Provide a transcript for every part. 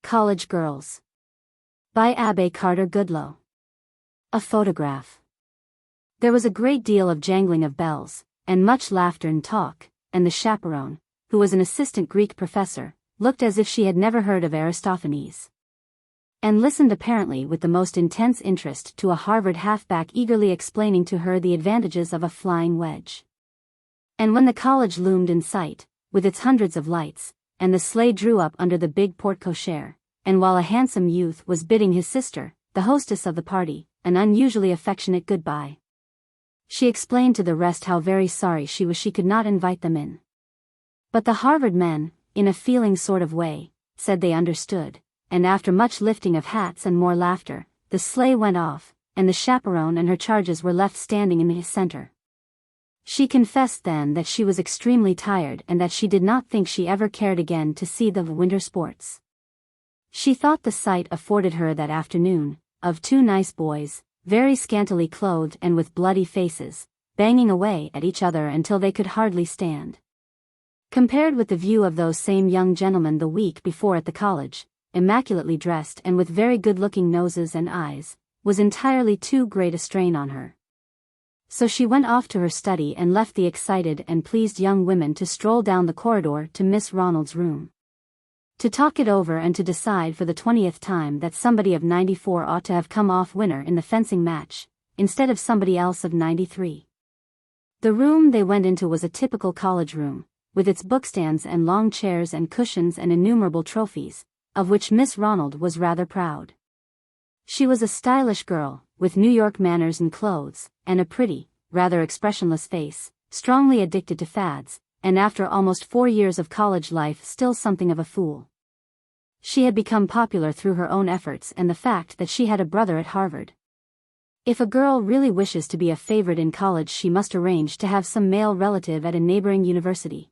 College Girls. By Abbe Carter Goodloe. A photograph. There was a great deal of jangling of bells, and much laughter and talk, and the chaperone, who was an assistant Greek professor, looked as if she had never heard of Aristophanes. And listened apparently with the most intense interest to a Harvard halfback eagerly explaining to her the advantages of a flying wedge. And when the college loomed in sight, with its hundreds of lights, and the sleigh drew up under the big porte-cochere, and while a handsome youth was bidding his sister, the hostess of the party, an unusually affectionate goodbye, she explained to the rest how very sorry she was she could not invite them in. But the Harvard men, in a feeling sort of way, said they understood, and after much lifting of hats and more laughter, the sleigh went off, and the chaperone and her charges were left standing in the center. She confessed then that she was extremely tired and that she did not think she ever cared again to see the winter sports. She thought the sight afforded her that afternoon, of two nice boys, very scantily clothed and with bloody faces, banging away at each other until they could hardly stand, compared with the view of those same young gentlemen the week before at the college, immaculately dressed and with very good-looking noses and eyes, was entirely too great a strain on her. So she went off to her study and left the excited and pleased young women to stroll down the corridor to Miss Ronald's room, to talk it over and to decide for the 20th time that somebody of 94 ought to have come off winner in the fencing match, instead of somebody else of 93. The room they went into was a typical college room, with its bookstands and long chairs and cushions and innumerable trophies, of which Miss Ronald was rather proud. She was a stylish girl, with New York manners and clothes, and a pretty, rather expressionless face, strongly addicted to fads, and after almost 4 years of college life still something of a fool. She had become popular through her own efforts and the fact that she had a brother at Harvard. If a girl really wishes to be a favorite in college, she must arrange to have some male relative at a neighboring university.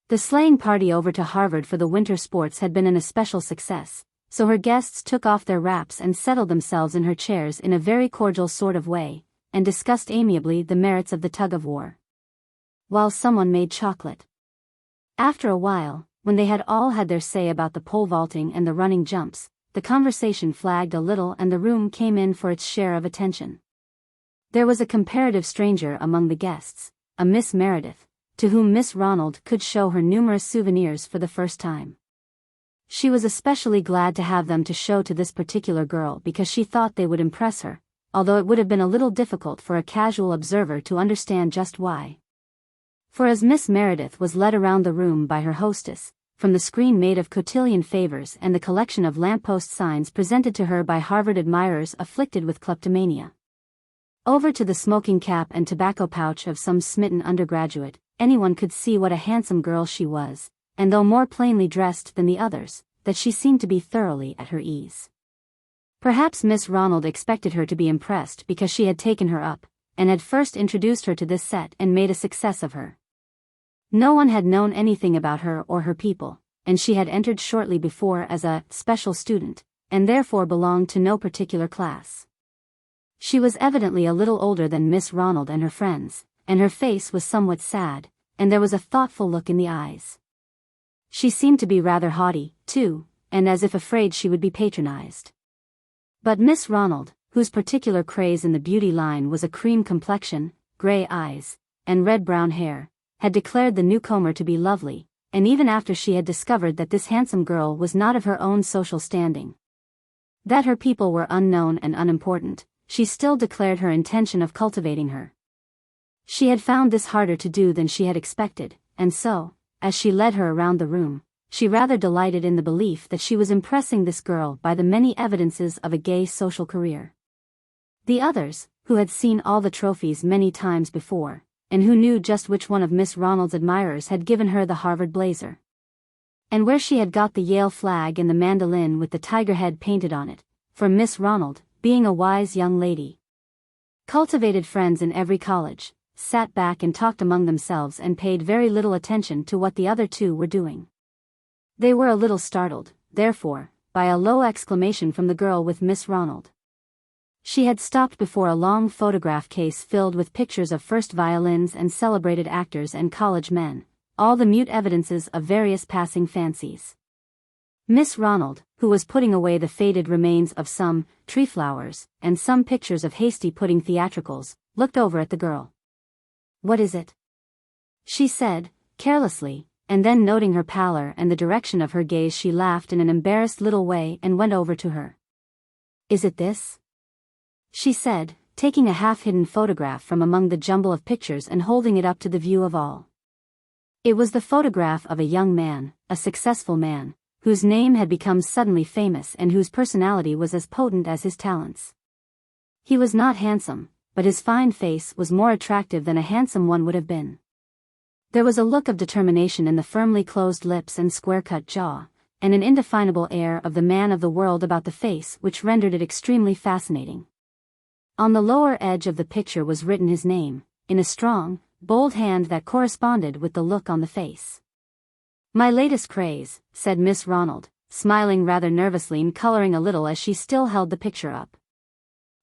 The sleighing party over to Harvard for the winter sports had been an especial success, so her guests took off their wraps and settled themselves in her chairs in a very cordial sort of way, and discussed amiably the merits of the tug-of-war, while someone made chocolate. After a while, when they had all had their say about the pole vaulting and the running jumps, the conversation flagged a little and the room came in for its share of attention. There was a comparative stranger among the guests, a Miss Meredith, to whom Miss Ronald could show her numerous souvenirs for the first time. She was especially glad to have them to show to this particular girl because she thought they would impress her, although it would have been a little difficult for a casual observer to understand just why. For as Miss Meredith was led around the room by her hostess, from the screen made of cotillion favors and the collection of lamppost signs presented to her by Harvard admirers afflicted with kleptomania, over to the smoking cap and tobacco pouch of some smitten undergraduate, anyone could see what a handsome girl she was, and though more plainly dressed than the others, that she seemed to be thoroughly at her ease. Perhaps Miss Ronald expected her to be impressed because she had taken her up, and had first introduced her to this set and made a success of her. No one had known anything about her or her people, and she had entered shortly before as a special student, and therefore belonged to no particular class. She was evidently a little older than Miss Ronald and her friends, and her face was somewhat sad, and there was a thoughtful look in the eyes. She seemed to be rather haughty, too, and as if afraid she would be patronized. But Miss Ronald, whose particular craze in the beauty line was a cream complexion, gray eyes, and red-brown hair, had declared the newcomer to be lovely, and even after she had discovered that this handsome girl was not of her own social standing, that her people were unknown and unimportant, she still declared her intention of cultivating her. She had found this harder to do than she had expected, and so, as she led her around the room, she rather delighted in the belief that she was impressing this girl by the many evidences of a gay social career. The others, who had seen all the trophies many times before, and who knew just which one of Miss Ronald's admirers had given her the Harvard blazer, and where she had got the Yale flag and the mandolin with the tiger head painted on it, for Miss Ronald, being a wise young lady, cultivated friends in every college, sat back and talked among themselves and paid very little attention to what the other two were doing. They were a little startled, therefore, by a low exclamation from the girl with Miss Ronald. She had stopped before a long photograph case filled with pictures of first violins and celebrated actors and college men, all the mute evidences of various passing fancies. Miss Ronald, who was putting away the faded remains of some tree flowers and some pictures of hasty putting theatricals, looked over at the girl. "What is it?" she said, carelessly, and then noting her pallor and the direction of her gaze, she laughed in an embarrassed little way and went over to her. "Is it this?" she said, taking a half-hidden photograph from among the jumble of pictures and holding it up to the view of all. It was the photograph of a young man, a successful man, whose name had become suddenly famous and whose personality was as potent as his talents. He was not handsome, but his fine face was more attractive than a handsome one would have been. There was a look of determination in the firmly closed lips and square-cut jaw, and an indefinable air of the man of the world about the face which rendered it extremely fascinating. On the lower edge of the picture was written his name, in a strong, bold hand that corresponded with the look on the face. "My latest craze," said Miss Ronald, smiling rather nervously and coloring a little as she still held the picture up.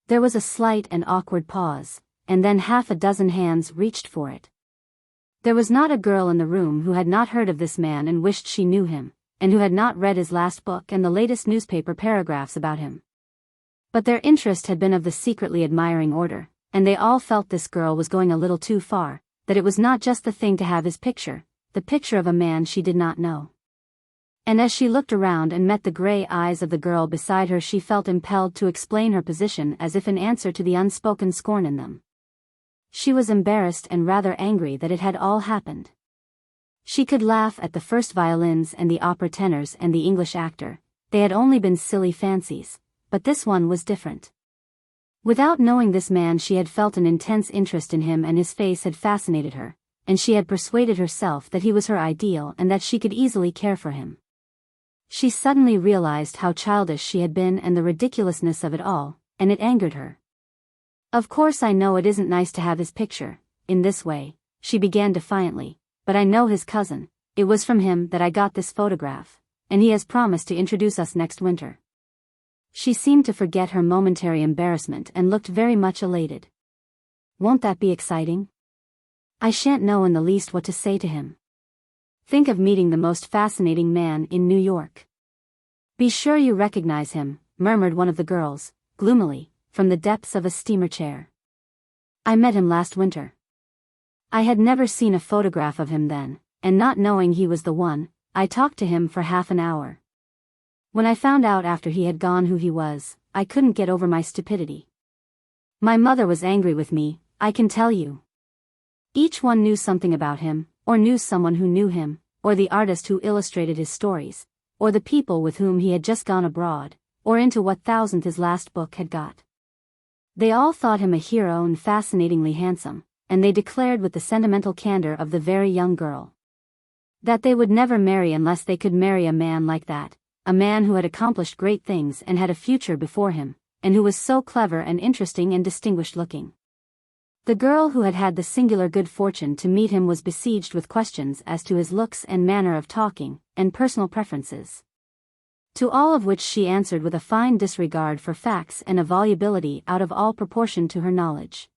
There was a slight and awkward pause, and then half a dozen hands reached for it. There was not a girl in the room who had not heard of this man and wished she knew him, and who had not read his last book and the latest newspaper paragraphs about him. But their interest had been of the secretly admiring order, and they all felt this girl was going a little too far, that it was not just the thing to have his picture, the picture of a man she did not know. And as she looked around and met the gray eyes of the girl beside her, she felt impelled to explain her position as if in answer to the unspoken scorn in them. She was embarrassed and rather angry that it had all happened. She could laugh at the first violins and the opera tenors and the English actor, they had only been silly fancies, but this one was different. Without knowing this man, she had felt an intense interest in him and his face had fascinated her, and she had persuaded herself that he was her ideal and that she could easily care for him. She suddenly realized how childish she had been and the ridiculousness of it all, and it angered her. "Of course I know it isn't nice to have his picture, in this way," she began defiantly, "but I know his cousin, it was from him that I got this photograph, and he has promised to introduce us next winter." She seemed to forget her momentary embarrassment and looked very much elated. "Won't that be exciting? I shan't know in the least what to say to him. Think of meeting the most fascinating man in New York." "Be sure you recognize him," murmured one of the girls, gloomily, from the depths of a steamer chair. "I met him last winter." I had never seen a photograph of him then, and not knowing he was the one, I talked to him for half an hour. When I found out after he had gone who he was, I couldn't get over my stupidity. My mother was angry with me, I can tell you. Each one knew something about him, or knew someone who knew him, or the artist who illustrated his stories, or the people with whom he had just gone abroad, or into what thousandth his last book had got. They all thought him a hero and fascinatingly handsome, and they declared with the sentimental candor of the very young girl that they would never marry unless they could marry a man like that, a man who had accomplished great things and had a future before him, and who was so clever and interesting and distinguished looking. The girl who had had the singular good fortune to meet him was besieged with questions as to his looks and manner of talking, and personal preferences. To all of which she answered with a fine disregard for facts and a volubility out of all proportion to her knowledge.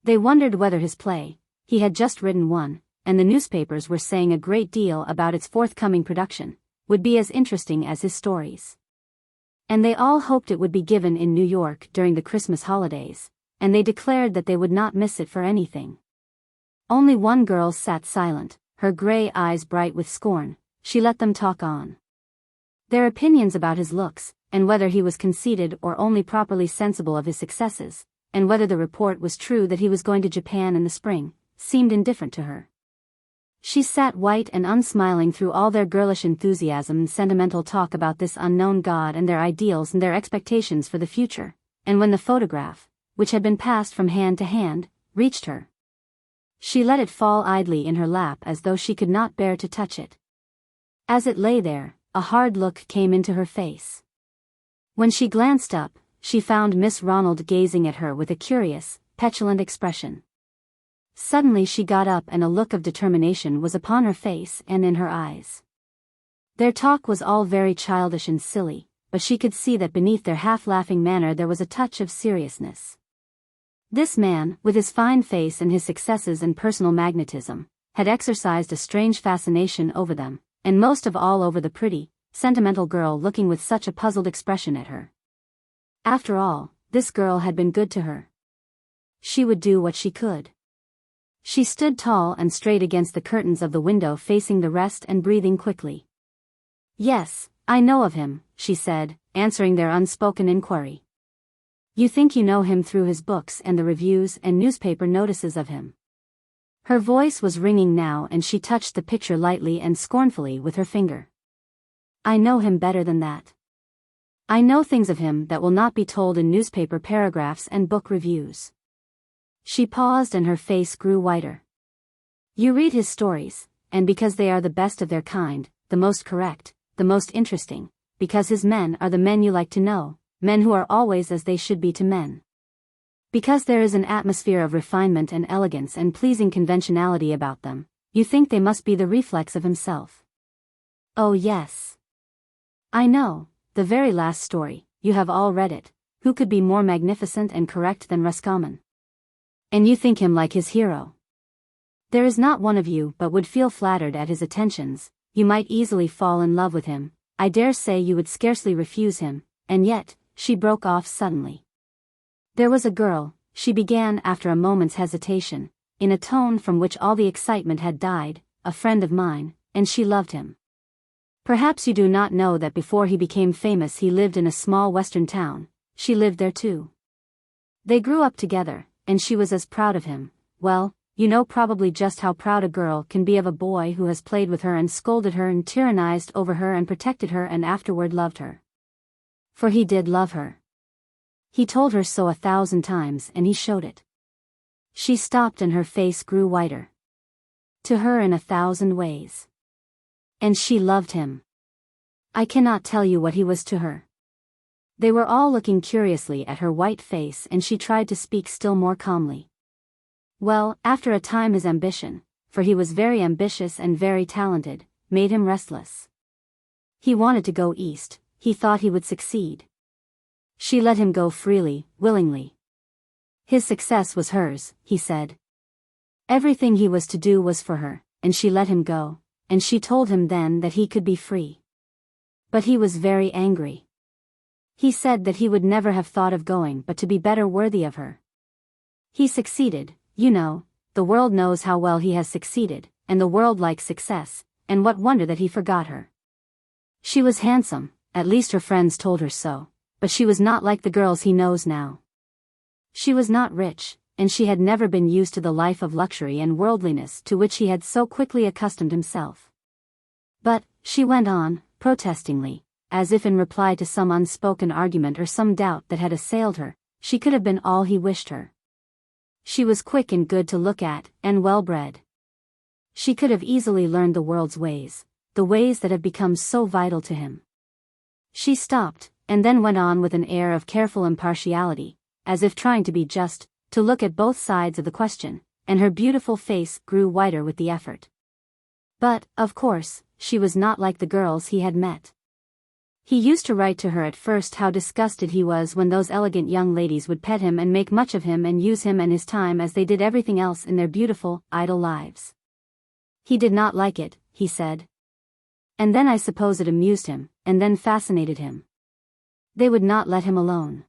They wondered whether his play, he had just written one, and the newspapers were saying a great deal about its forthcoming production, would be as interesting as his stories. And they all hoped it would be given in New York during the Christmas holidays, and they declared that they would not miss it for anything. Only one girl sat silent, her gray eyes bright with scorn. She let them talk on. Their opinions about his looks, and whether he was conceited or only properly sensible of his successes, and whether the report was true that he was going to Japan in the spring, seemed indifferent to her. She sat white and unsmiling through all their girlish enthusiasm and sentimental talk about this unknown god and their ideals and their expectations for the future, and when the photograph, which had been passed from hand to hand, reached her, she let it fall idly in her lap as though she could not bear to touch it. As it lay there, a hard look came into her face. When she glanced up, she found Miss Ronald gazing at her with a curious, petulant expression. Suddenly she got up and a look of determination was upon her face and in her eyes. Their talk was all very childish and silly, but she could see that beneath their half-laughing manner there was a touch of seriousness. This man, with his fine face and his successes and personal magnetism, had exercised a strange fascination over them, and most of all over the pretty, sentimental girl looking with such a puzzled expression at her. After all, this girl had been good to her. She would do what she could. She stood tall and straight against the curtains of the window facing the rest and breathing quickly. "Yes, I know of him," she said, answering their unspoken inquiry. "You think you know him through his books and the reviews and newspaper notices of him." Her voice was ringing now and she touched the picture lightly and scornfully with her finger. "I know him better than that. I know things of him that will not be told in newspaper paragraphs and book reviews." She paused and her face grew whiter. "You read his stories, and because they are the best of their kind, the most correct, the most interesting, because his men are the men you like to know, men who are always as they should be to men. Because there is an atmosphere of refinement and elegance and pleasing conventionality about them, you think they must be the reflex of himself." "Oh yes. I know, the very last story, you have all read it, who could be more magnificent and correct than Roscommon? And you think him like his hero. There is not one of you but would feel flattered at his attentions, you might easily fall in love with him, I dare say you would scarcely refuse him, and yet," she broke off suddenly. "There was a girl," she began after a moment's hesitation, in a tone from which all the excitement had died, "a friend of mine, and she loved him. Perhaps you do not know that before he became famous he lived in a small western town, she lived there too. They grew up together, and she was as proud of him, well, you know probably just how proud a girl can be of a boy who has played with her and scolded her and tyrannized over her and protected her and afterward loved her. For he did love her. He told her so 1,000 times and he showed it." She stopped and her face grew whiter. "To her in 1,000 ways. And she loved him. I cannot tell you what he was to her." They were all looking curiously at her white face and she tried to speak still more calmly. "Well, after a time his ambition, for he was very ambitious and very talented, made him restless. He wanted to go east, he thought he would succeed. She let him go freely, willingly. His success was hers, he said. Everything he was to do was for her, and she let him go, and she told him then that he could be free. But he was very angry. He said that he would never have thought of going but to be better worthy of her. He succeeded, you know, the world knows how well he has succeeded, and the world likes success, and what wonder that he forgot her. She was handsome, at least her friends told her so, but she was not like the girls he knows now. She was not rich, and she had never been used to the life of luxury and worldliness to which he had so quickly accustomed himself. But, she went on, protestingly, as if in reply to some unspoken argument or some doubt that had assailed her, she could have been all he wished her. She was quick and good to look at, and well-bred. She could have easily learned the world's ways, the ways that have become so vital to him. She stopped, and then went on with an air of careful impartiality, as if trying to be just, to look at both sides of the question, and her beautiful face grew whiter with the effort. But, of course, she was not like the girls he had met. He used to write to her at first how disgusted he was when those elegant young ladies would pet him and make much of him and use him and his time as they did everything else in their beautiful, idle lives. He did not like it, he said. And then I suppose it amused him, and then fascinated him. They would not let him alone.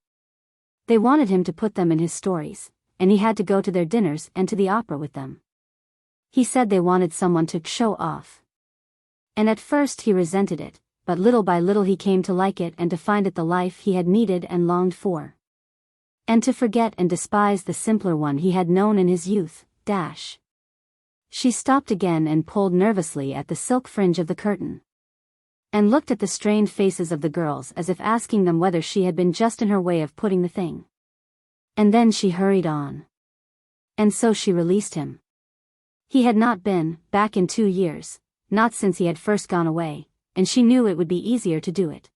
They wanted him to put them in his stories, and he had to go to their dinners and to the opera with them. He said they wanted someone to show off. And at first he resented it, but little by little he came to like it and to find it the life he had needed and longed for. And to forget and despise the simpler one he had known in his youth, dash. She stopped again and pulled nervously at the silk fringe of the curtain. And looked at the strained faces of the girls as if asking them whether she had been just in her way of putting the thing. And then she hurried on. And so she released him. He had not been back in 2 years, not since he had first gone away, and she knew it would be easier to do it.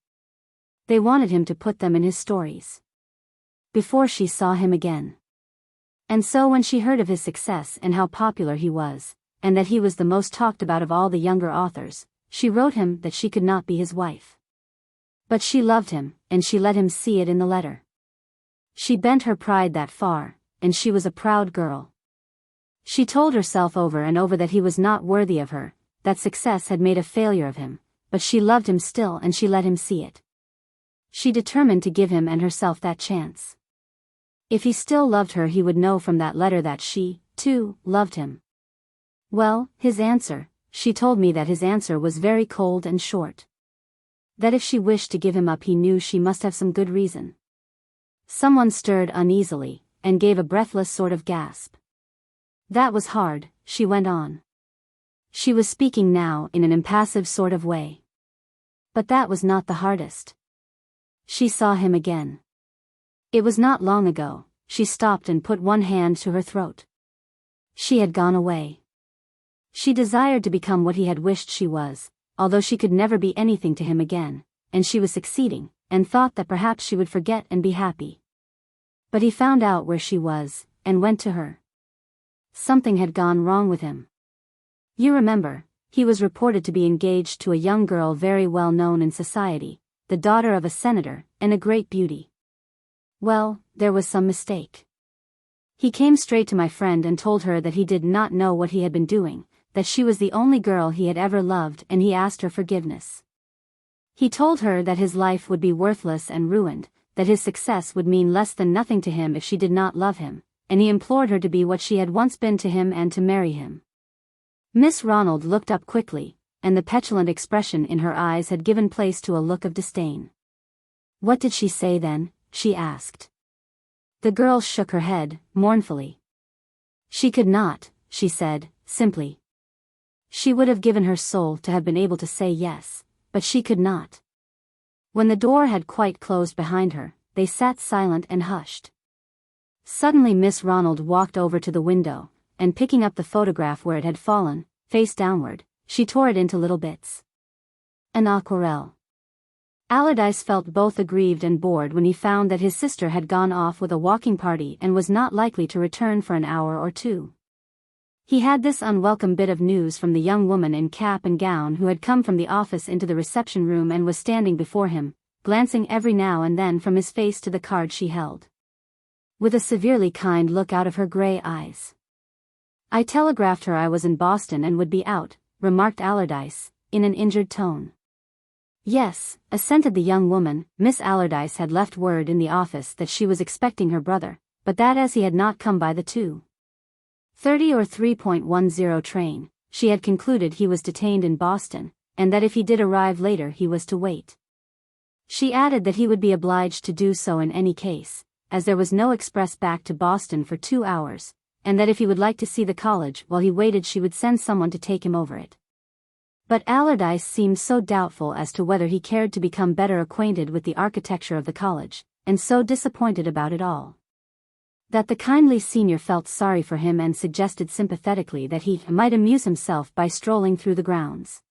They wanted him to put them in his stories. Before she saw him again. And so when she heard of his success and how popular he was, and that he was the most talked about of all the younger authors, she wrote him that she could not be his wife. But she loved him, and she let him see it in the letter. She bent her pride that far, and she was a proud girl. She told herself over and over that he was not worthy of her, that success had made a failure of him, but she loved him still and she let him see it. She determined to give him and herself that chance. If he still loved her, he would know from that letter that she, too, loved him. Well, his answer, she told me that his answer was very cold and short. That if she wished to give him up, he knew she must have some good reason. Someone stirred uneasily, and gave a breathless sort of gasp. That was hard, she went on. She was speaking now in an impassive sort of way. But that was not the hardest. She saw him again. It was not long ago. She stopped and put one hand to her throat. She had gone away. She desired to become what he had wished she was, although she could never be anything to him again, and she was succeeding, and thought that perhaps she would forget and be happy. But he found out where she was, and went to her. Something had gone wrong with him. You remember, he was reported to be engaged to a young girl very well known in society, the daughter of a senator, and a great beauty. Well, there was some mistake. He came straight to my friend and told her that he did not know what he had been doing, that she was the only girl he had ever loved, and he asked her forgiveness. He told her that his life would be worthless and ruined, that his success would mean less than nothing to him if she did not love him, and he implored her to be what she had once been to him and to marry him. Miss Ronald looked up quickly, and the petulant expression in her eyes had given place to a look of disdain. What did she say then? She asked. The girl shook her head, mournfully. She could not, she said, simply. She would have given her soul to have been able to say yes, but she could not. When the door had quite closed behind her, they sat silent and hushed. Suddenly Miss Ronald walked over to the window, and picking up the photograph where it had fallen, face downward, she tore it into little bits. An aquarelle. Allardyce felt both aggrieved and bored when he found that his sister had gone off with a walking party and was not likely to return for an hour or two. He had this unwelcome bit of news from the young woman in cap and gown who had come from the office into the reception room and was standing before him, glancing every now and then from his face to the card she held, with a severely kind look out of her grey eyes. I telegraphed her I was in Boston and would be out, remarked Allardyce, in an injured tone. Yes, assented the young woman. Miss Allardyce had left word in the office that she was expecting her brother, but that as he had not come by the 2:30 or 3:10 train, she had concluded he was detained in Boston, and that if he did arrive later he was to wait. She added that he would be obliged to do so in any case, as there was no express back to Boston for 2 hours, and that if he would like to see the college while he waited she would send someone to take him over it. But Allardyce seemed so doubtful as to whether he cared to become better acquainted with the architecture of the college, and so disappointed about it all, that the kindly senior felt sorry for him and suggested sympathetically that he might amuse himself by strolling through the grounds.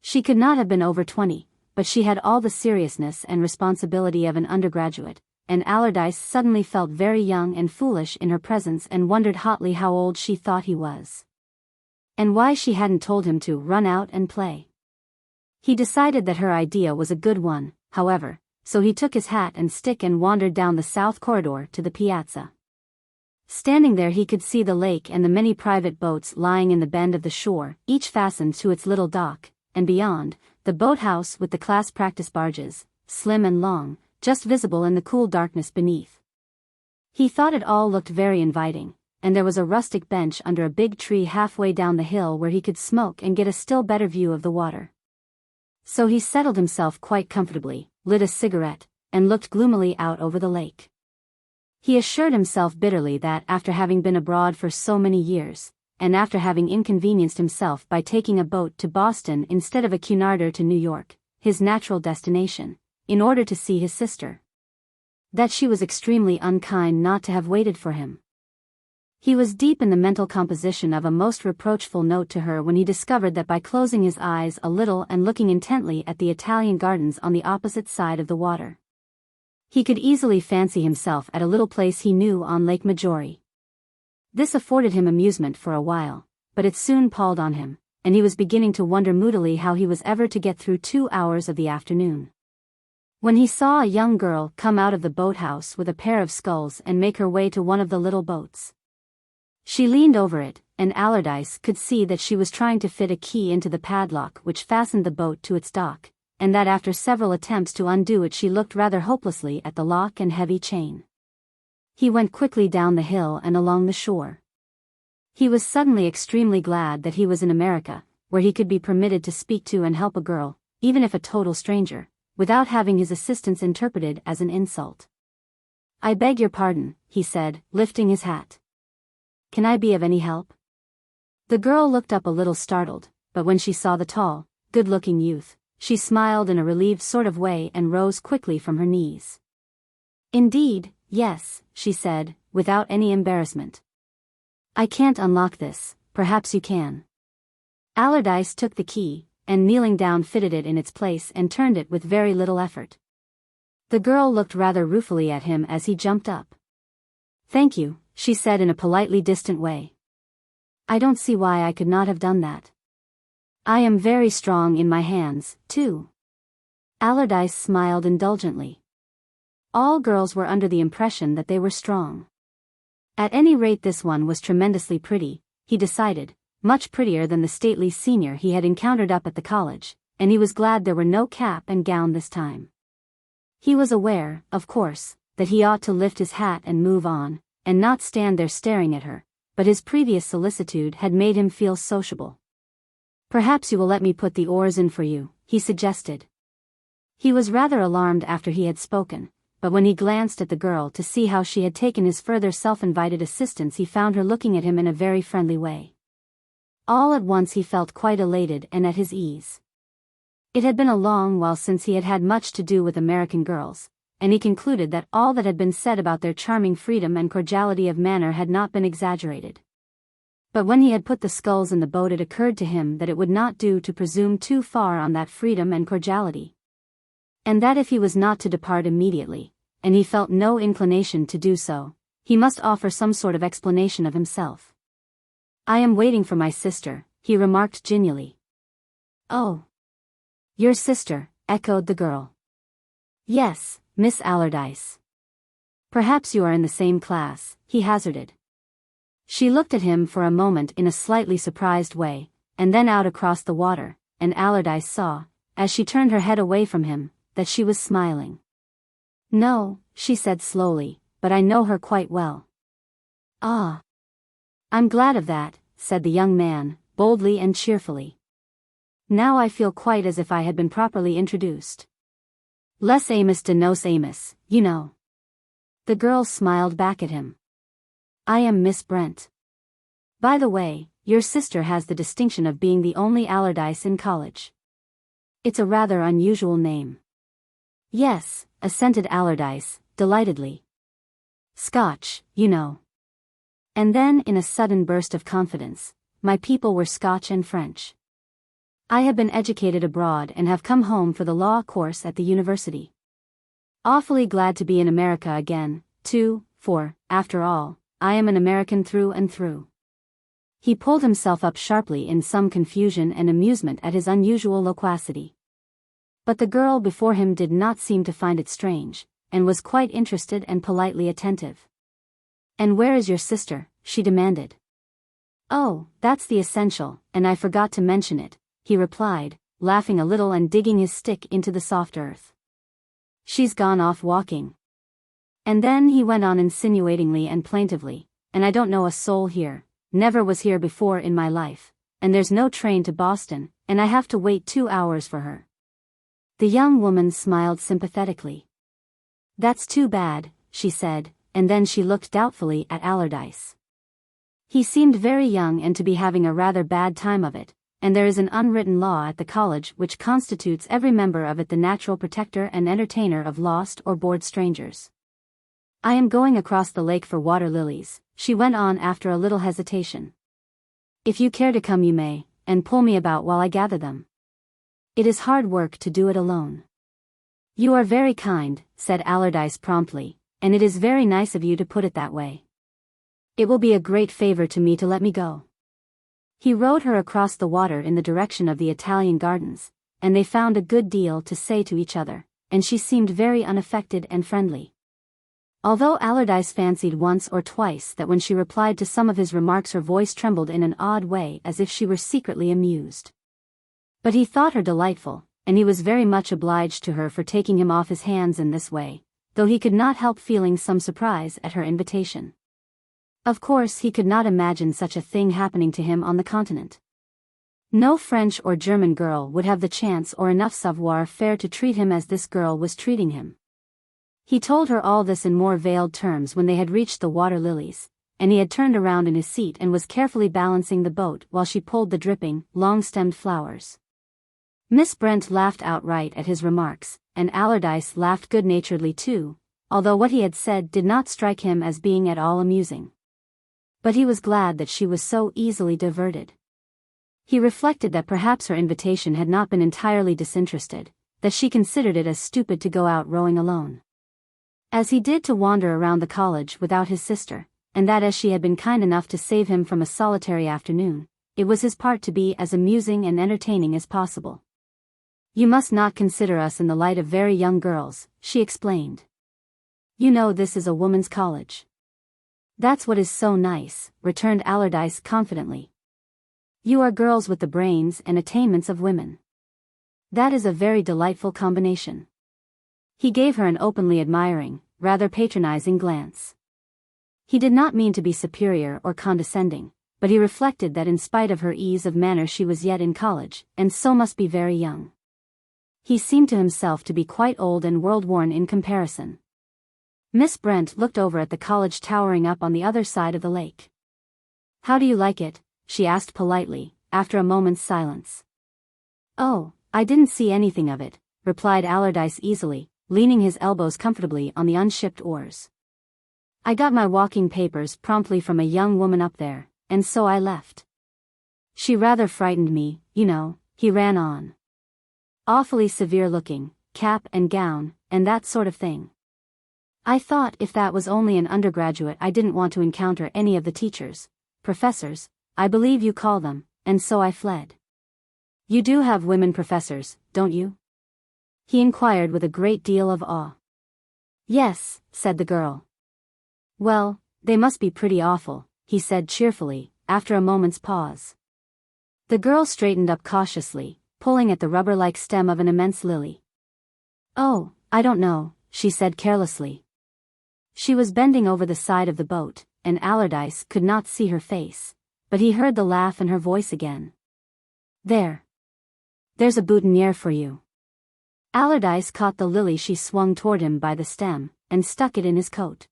She could not have been over 20, but she had all the seriousness and responsibility of an undergraduate, and Allardyce suddenly felt very young and foolish in her presence and wondered hotly how old she thought he was, and why she hadn't told him to run out and play. He decided that her idea was a good one, however, so he took his hat and stick and wandered down the south corridor to the piazza. Standing there he could see the lake and the many private boats lying in the bend of the shore, each fastened to its little dock, and beyond, the boathouse with the class practice barges, slim and long, just visible in the cool darkness beneath. He thought it all looked very inviting, and there was a rustic bench under a big tree halfway down the hill where he could smoke and get a still better view of the water. So he settled himself quite comfortably, lit a cigarette, and looked gloomily out over the lake. He assured himself bitterly that after having been abroad for so many years, and after having inconvenienced himself by taking a boat to Boston instead of a Cunarder to New York, his natural destination, in order to see his sister, that she was extremely unkind not to have waited for him. He was deep in the mental composition of a most reproachful note to her when he discovered that by closing his eyes a little and looking intently at the Italian gardens on the opposite side of the water, he could easily fancy himself at a little place he knew on Lake Maggiore. This afforded him amusement for a while, but it soon palled on him, and he was beginning to wonder moodily how he was ever to get through 2 hours of the afternoon, when he saw a young girl come out of the boathouse with a pair of sculls and make her way to one of the little boats. She leaned over it, and Allardyce could see that she was trying to fit a key into the padlock which fastened the boat to its dock, and that after several attempts to undo it she looked rather hopelessly at the lock and heavy chain. He went quickly down the hill and along the shore. He was suddenly extremely glad that he was in America, where he could be permitted to speak to and help a girl, even if a total stranger, without having his assistance interpreted as an insult. "I beg your pardon," he said, lifting his hat. "Can I be of any help?" The girl looked up a little startled, but when she saw the tall, good-looking youth, she smiled in a relieved sort of way and rose quickly from her knees. "Indeed, yes," she said, without any embarrassment. "I can't unlock this, perhaps you can." Allardyce took the key, and kneeling down fitted it in its place and turned it with very little effort. The girl looked rather ruefully at him as he jumped up. "Thank you," she said in a politely distant way. "I don't see why I could not have done that. I am very strong in my hands, too." Allardyce smiled indulgently. All girls were under the impression that they were strong. At any rate this one was tremendously pretty, he decided, much prettier than the stately senior he had encountered up at the college, and he was glad there were no cap and gown this time. He was aware, of course, that he ought to lift his hat and move on, and not stand there staring at her, but his previous solicitude had made him feel sociable. "Perhaps you will let me put the oars in for you," he suggested. He was rather alarmed after he had spoken, but when he glanced at the girl to see how she had taken his further self-invited assistance he found her looking at him in a very friendly way. All at once he felt quite elated and at his ease. It had been a long while since he had had much to do with American girls, and he concluded that all that had been said about their charming freedom and cordiality of manner had not been exaggerated. But when he had put the sculls in the boat it occurred to him that it would not do to presume too far on that freedom and cordiality. And that if he was not to depart immediately, and he felt no inclination to do so, he must offer some sort of explanation of himself. "I am waiting for my sister," he remarked genially. "Oh. Your sister," echoed the girl. "Yes, Miss Allardyce. Perhaps you are in the same class," he hazarded. She looked at him for a moment in a slightly surprised way, and then out across the water, and Allardyce saw, as she turned her head away from him, that she was smiling. "No," she said slowly, "but I know her quite well." "Ah. I'm glad of that," said the young man, boldly and cheerfully. "Now I feel quite as if I had been properly introduced. Les Amos de nos Amos, you know." The girl smiled back at him. "I am Miss Brent. By the way, your sister has the distinction of being the only Allardyce in college. It's a rather unusual name." "Yes," assented Allardyce, delightedly. "Scotch, you know." And then in a sudden burst of confidence, "My people were Scotch and French. I have been educated abroad and have come home for the law course at the university. Awfully glad to be in America again, too, for, after all, I am an American through and through." He pulled himself up sharply in some confusion and amusement at his unusual loquacity. But the girl before him did not seem to find it strange, and was quite interested and politely attentive. "And where is your sister?" she demanded. "Oh, that's the essential, and I forgot to mention it," he replied, laughing a little and digging his stick into the soft earth. "She's gone off walking." And then he went on insinuatingly and plaintively, "And I don't know a soul here, never was here before in my life, and there's no train to Boston, and I have to wait 2 hours for her." The young woman smiled sympathetically. "That's too bad," she said, and then she looked doubtfully at Allardyce. He seemed very young and to be having a rather bad time of it, and there is an unwritten law at the college which constitutes every member of it the natural protector and entertainer of lost or bored strangers. "I am going across the lake for water lilies," she went on after a little hesitation. "If you care to come you may, and pull me about while I gather them. It is hard work to do it alone." "You are very kind," said Allardyce promptly, "and it is very nice of you to put it that way. It will be a great favor to me to let me go." He rowed her across the water in the direction of the Italian gardens, and they found a good deal to say to each other, and she seemed very unaffected and friendly. Although Allardyce fancied once or twice that when she replied to some of his remarks her voice trembled in an odd way as if she were secretly amused. But he thought her delightful, and he was very much obliged to her for taking him off his hands in this way, though he could not help feeling some surprise at her invitation. Of course he could not imagine such a thing happening to him on the continent. No French or German girl would have the chance or enough savoir-faire to treat him as this girl was treating him. He told her all this in more veiled terms when they had reached the water lilies, and he had turned around in his seat and was carefully balancing the boat while she pulled the dripping, long-stemmed flowers. Miss Brent laughed outright at his remarks, and Allardyce laughed good-naturedly too, although what he had said did not strike him as being at all amusing. But he was glad that she was so easily diverted. He reflected that perhaps her invitation had not been entirely disinterested, that she considered it as stupid to go out rowing alone, as he did to wander around the college without his sister, and that as she had been kind enough to save him from a solitary afternoon, it was his part to be as amusing and entertaining as possible. "You must not consider us in the light of very young girls," she explained. "You know this is a woman's college." "That's what is so nice," returned Allardyce confidently. "You are girls with the brains and attainments of women. That is a very delightful combination." He gave her an openly admiring, rather patronizing glance. He did not mean to be superior or condescending, but he reflected that in spite of her ease of manner she was yet in college, and so must be very young. He seemed to himself to be quite old and world-worn in comparison. Miss Brent looked over at the college towering up on the other side of the lake. "How do you like it?" she asked politely, after a moment's silence. "Oh, I didn't see anything of it," replied Allardyce easily, leaning his elbows comfortably on the unshipped oars. "I got my walking papers promptly from a young woman up there, and so I left. She rather frightened me, you know," he ran on. "Awfully severe looking, cap and gown, and that sort of thing. I thought if that was only an undergraduate I didn't want to encounter any of the teachers, professors, I believe you call them, and so I fled." "You do have women professors, don't you?" he inquired with a great deal of awe. "Yes," said the girl. "Well, they must be pretty awful," he said cheerfully, after a moment's pause. The girl straightened up cautiously, pulling at the rubber-like stem of an immense lily. "Oh, I don't know," she said carelessly. She was bending over the side of the boat, and Allardyce could not see her face, but he heard the laugh in her voice again. There's a boutonniere for you." Allardyce caught the lily she swung toward him by the stem, and stuck it in his coat.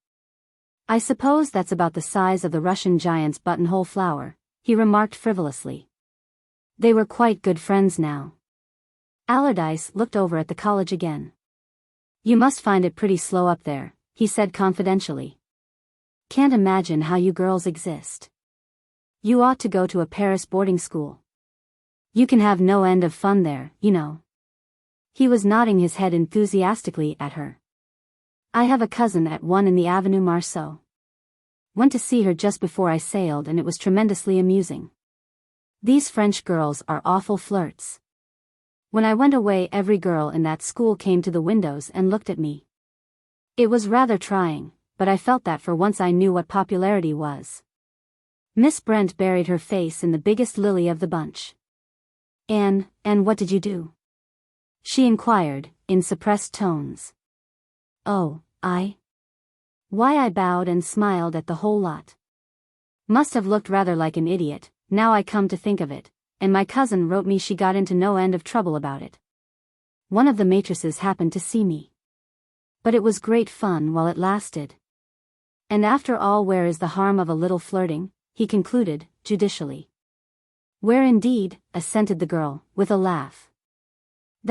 "I suppose that's about the size of the Russian giant's buttonhole flower," he remarked frivolously. They were quite good friends now. Allardyce looked over at the college again. "You must find it pretty slow up there," he said confidentially. "Can't imagine how you girls exist. You ought to go to a Paris boarding school. You can have no end of fun there, you know." He was nodding his head enthusiastically at her. "I have a cousin at one in the Avenue Marceau. Went to see her just before I sailed and it was tremendously amusing. These French girls are awful flirts. When I went away every girl in that school came to the windows and looked at me. It was rather trying, but I felt that for once I knew what popularity was." Miss Brent buried her face in the biggest lily of the bunch. And what did you do?" she inquired, in suppressed tones. "Oh, Why, I bowed and smiled at the whole lot. Must have looked rather like an idiot, now I come to think of it, and my cousin wrote me she got into no end of trouble about it. One of the maitresses happened to see me. But it was great fun while it lasted. And after all, where is the harm of a little flirting?" he concluded, judicially. "Where indeed," assented the girl, with a laugh.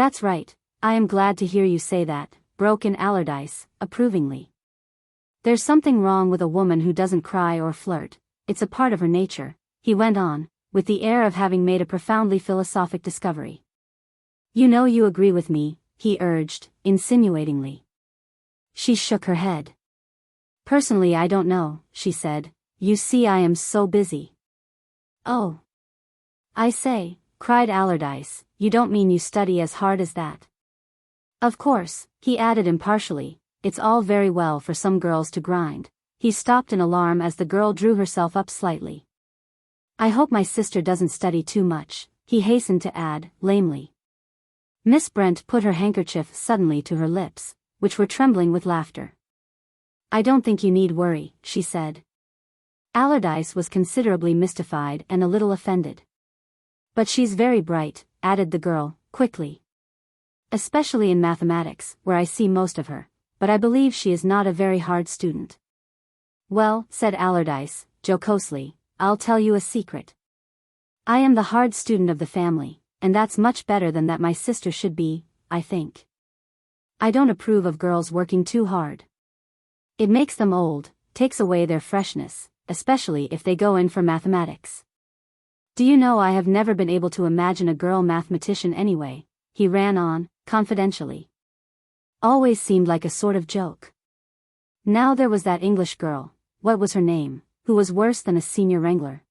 "That's right, I am glad to hear you say that," broke in Allardyce, approvingly. "There's something wrong with a woman who doesn't cry or flirt, it's a part of her nature," he went on, with the air of having made a profoundly philosophic discovery. "You know you agree with me," he urged, insinuatingly. She shook her head. "Personally I don't know," she said. "You see I am so busy." "Oh. I say," cried Allardyce, "you don't mean you study as hard as that?" "Of course," he added impartially, it's all very well for some girls to grind. He stopped in alarm as the girl drew herself up slightly. I hope my sister doesn't study too much, he hastened to add, lamely. Miss Brent put her handkerchief suddenly to her lips, which were trembling with laughter. I don't think you need worry, she said. Allardyce was considerably mystified and a little offended. But she's very bright, added the girl, quickly. Especially in mathematics, where I see most of her, but I believe she is not a very hard student. Well, said Allardyce, jocosely, I'll tell you a secret. I am the hard student of the family, and that's much better than that my sister should be, I think. I don't approve of girls working too hard. It makes them old, takes away their freshness, especially if they go in for mathematics. Do you know I have never been able to imagine a girl mathematician anyway, he ran on, confidentially. Always seemed like a sort of joke. Now there was that English girl, what was her name, who was worse than a senior wrangler.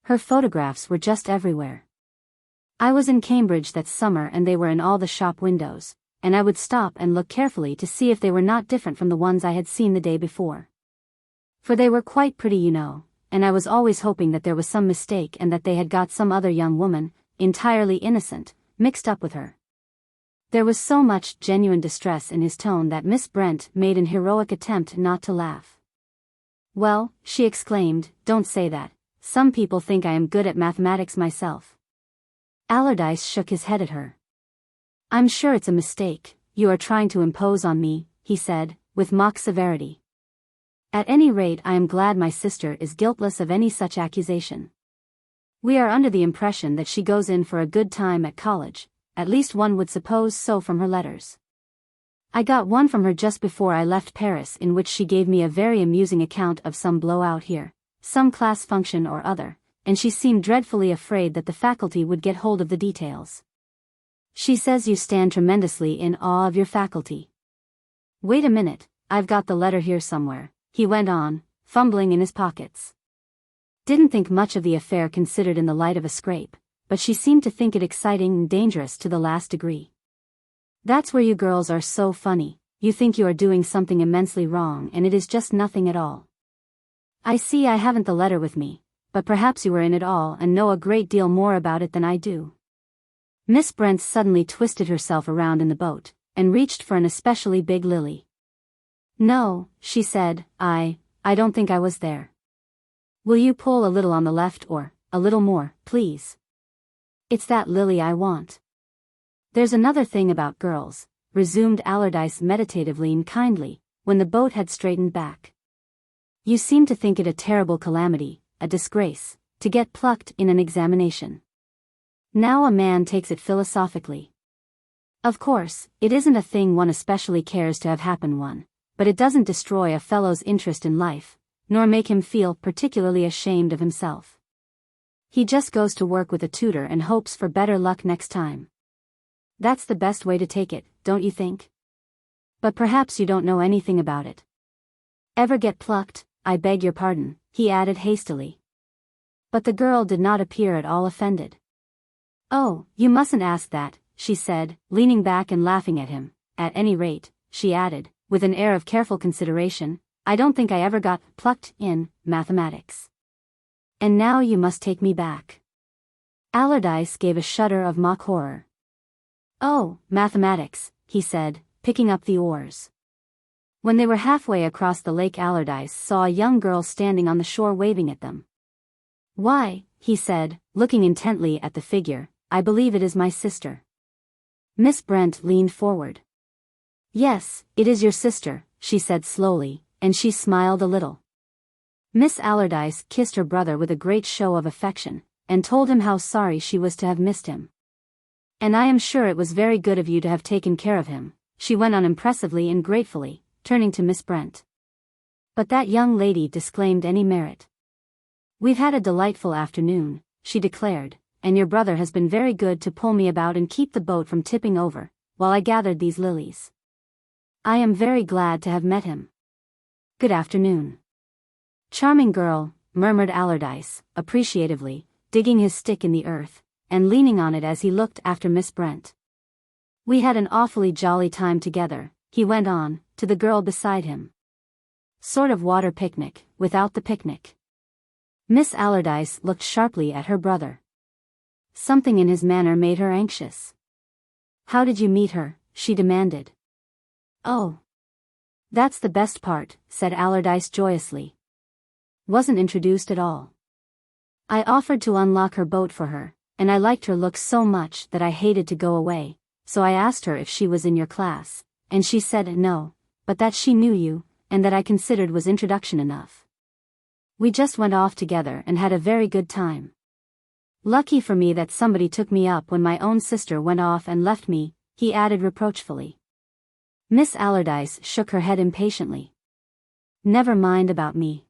Her photographs were just everywhere. I was in Cambridge that summer and they were in all the shop windows, and I would stop and look carefully to see if they were not different from the ones I had seen the day before. For they were quite pretty, you know, and I was always hoping that there was some mistake and that they had got some other young woman, entirely innocent, mixed up with her. There was so much genuine distress in his tone that Miss Brent made an heroic attempt not to laugh. Well, she exclaimed, don't say that. Some people think I am good at mathematics myself. Allardyce shook his head at her. I'm sure it's a mistake, you are trying to impose on me, he said, with mock severity. At any rate, I am glad my sister is guiltless of any such accusation. We are under the impression that she goes in for a good time at college, at least one would suppose so from her letters. I got one from her just before I left Paris in which she gave me a very amusing account of some blowout here, some class function or other, and she seemed dreadfully afraid that the faculty would get hold of the details. She says you stand tremendously in awe of your faculty. Wait a minute, I've got the letter here somewhere, he went on, fumbling in his pockets. Didn't think much of the affair considered in the light of a scrape, but she seemed to think it exciting and dangerous to the last degree. That's where you girls are so funny, you think you are doing something immensely wrong and it is just nothing at all. I see I haven't the letter with me, but perhaps you were in it all and know a great deal more about it than I do. Miss Brent suddenly twisted herself around in the boat, and reached for an especially big lily. No, she said, I don't think I was there. Will you pull a little on the left or, a little more, please? It's that lily I want. There's another thing about girls, resumed Allardyce meditatively and kindly, when the boat had straightened back. You seem to think it a terrible calamity, a disgrace, to get plucked in an examination. Now a man takes it philosophically. Of course, it isn't a thing one especially cares to have happen one, but it doesn't destroy a fellow's interest in life, nor make him feel particularly ashamed of himself. He just goes to work with a tutor and hopes for better luck next time. That's the best way to take it, don't you think? But perhaps you don't know anything about it. Ever get plucked? I beg your pardon, he added hastily. But the girl did not appear at all offended. Oh, you mustn't ask that, she said, leaning back and laughing at him. At any rate, she added, with an air of careful consideration, I don't think I ever got plucked in mathematics. And now you must take me back. Allardyce gave a shudder of mock horror. Oh, mathematics, he said, picking up the oars. When they were halfway across the lake, Allardyce saw a young girl standing on the shore waving at them. Why, he said, looking intently at the figure, I believe it is my sister. Miss Brent leaned forward. Yes, it is your sister, she said slowly, and she smiled a little. Miss Allardyce kissed her brother with a great show of affection, and told him how sorry she was to have missed him. And I am sure it was very good of you to have taken care of him, she went on impressively and gratefully, turning to Miss Brent. But that young lady disclaimed any merit. We've had a delightful afternoon, she declared, and your brother has been very good to pull me about and keep the boat from tipping over, while I gathered these lilies. I am very glad to have met him. Good afternoon. Charming girl, murmured Allardyce, appreciatively, digging his stick in the earth, and leaning on it as he looked after Miss Brent. We had an awfully jolly time together, he went on, to the girl beside him. Sort of water picnic, without the picnic. Miss Allardyce looked sharply at her brother. Something in his manner made her anxious. How did you meet her? She demanded. Oh. That's the best part, said Allardyce joyously. Wasn't introduced at all. I offered to unlock her boat for her, and I liked her looks so much that I hated to go away, so I asked her if she was in your class, and she said no, but that she knew you, and that I considered was introduction enough. We just went off together and had a very good time. Lucky for me that somebody took me up when my own sister went off and left me, he added reproachfully. Miss Allardyce shook her head impatiently. Never mind about me.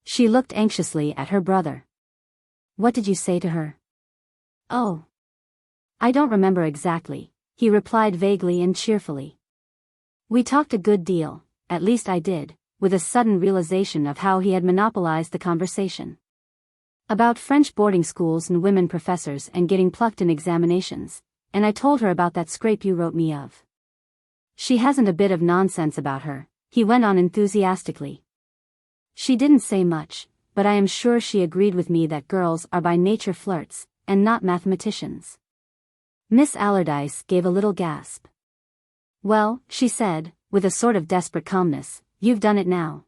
She looked anxiously at her brother. What did you say to her? Oh. I don't remember exactly, he replied vaguely and cheerfully. We talked a good deal, at least I did, with a sudden realization of how he had monopolized the conversation. About French boarding schools and women professors and getting plucked in examinations, and I told her about that scrape you wrote me of. She hasn't a bit of nonsense about her, he went on enthusiastically. She didn't say much, but I am sure she agreed with me that girls are by nature flirts, and not mathematicians. Miss Allardyce gave a little gasp. Well, she said, with a sort of desperate calmness, you've done it now.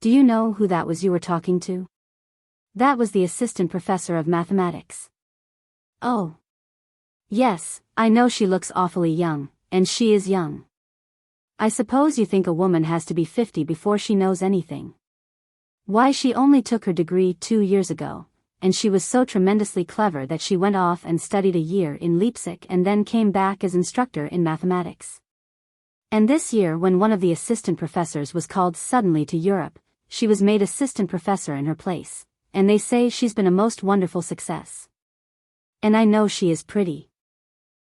Do you know who that was you were talking to? That was the assistant professor of mathematics. Oh. Yes, I know she looks awfully young, and she is young. I suppose you think a woman has to be 50 before she knows anything. Why, she only took her degree 2 years ago, and she was so tremendously clever that she went off and studied a year in Leipzig and then came back as instructor in mathematics. And this year, when one of the assistant professors was called suddenly to Europe, she was made assistant professor in her place, and they say she's been a most wonderful success. And I know she is pretty.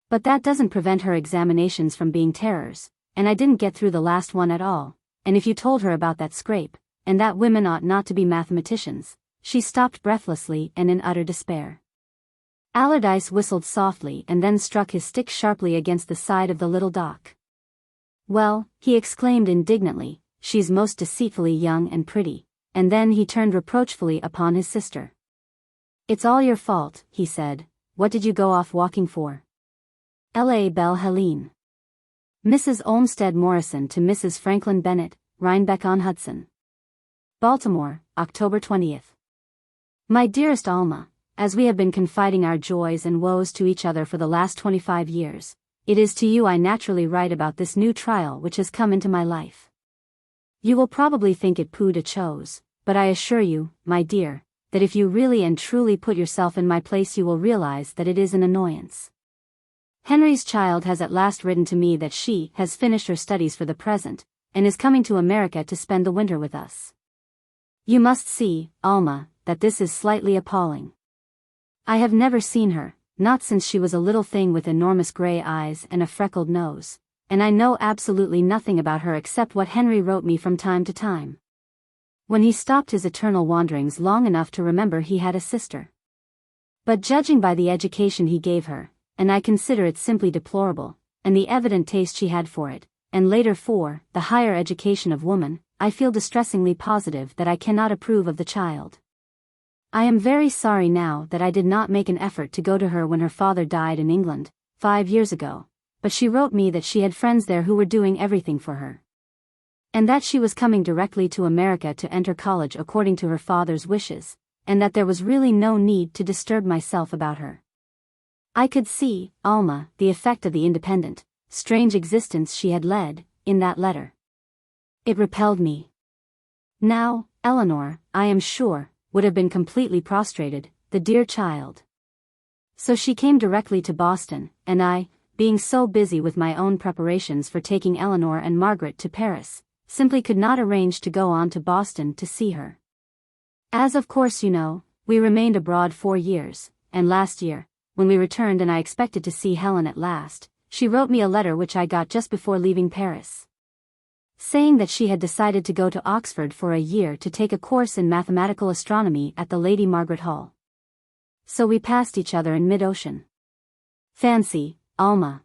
But that doesn't prevent her examinations from being terrors, and I didn't get through the last one at all, and if you told her about that scrape, and that women ought not to be mathematicians, she stopped breathlessly and in utter despair. Allardyce whistled softly and then struck his stick sharply against the side of the little dock. Well, he exclaimed indignantly, she's most deceitfully young and pretty, and then he turned reproachfully upon his sister. It's all your fault, he said. What did you go off walking for? La Belle Helene. Mrs. Olmsted Morrison to Mrs. Franklin Bennett, Rhinebeck-on-Hudson. Baltimore, October 20th. My dearest Alma, as we have been confiding our joys and woes to each other for the last 25 years, it is to you I naturally write about this new trial which has come into my life. You will probably think it peu de chose, but I assure you, my dear, that if you really and truly put yourself in my place you will realize that it is an annoyance. Henry's child has at last written to me that she has finished her studies for the present, and is coming to America to spend the winter with us. You must see, Alma, that this is slightly appalling. I have never seen her, not since she was a little thing with enormous gray eyes and a freckled nose, and I know absolutely nothing about her except what Henry wrote me from time to time. When he stopped his eternal wanderings long enough to remember he had a sister. But judging by the education he gave her, and I consider it simply deplorable, and the evident taste she had for it, and later for the higher education of woman, I feel distressingly positive that I cannot approve of the child. I am very sorry now that I did not make an effort to go to her when her father died in England, 5 years ago, but she wrote me that she had friends there who were doing everything for her. And that she was coming directly to America to enter college according to her father's wishes, and that there was really no need to disturb myself about her. I could see, Alma, the effect of the independent, strange existence she had led, in that letter. It repelled me. Now, Eleanor, I am sure, would have been completely prostrated, the dear child. So she came directly to Boston, and I, being so busy with my own preparations for taking Eleanor and Margaret to Paris, simply could not arrange to go on to Boston to see her. As of course you know, we remained abroad 4 years, and last year, when we returned and I expected to see Helen at last, she wrote me a letter which I got just before leaving Paris, saying that she had decided to go to Oxford for a year to take a course in mathematical astronomy at the Lady Margaret Hall. So we passed each other in mid-ocean. Fancy, Alma.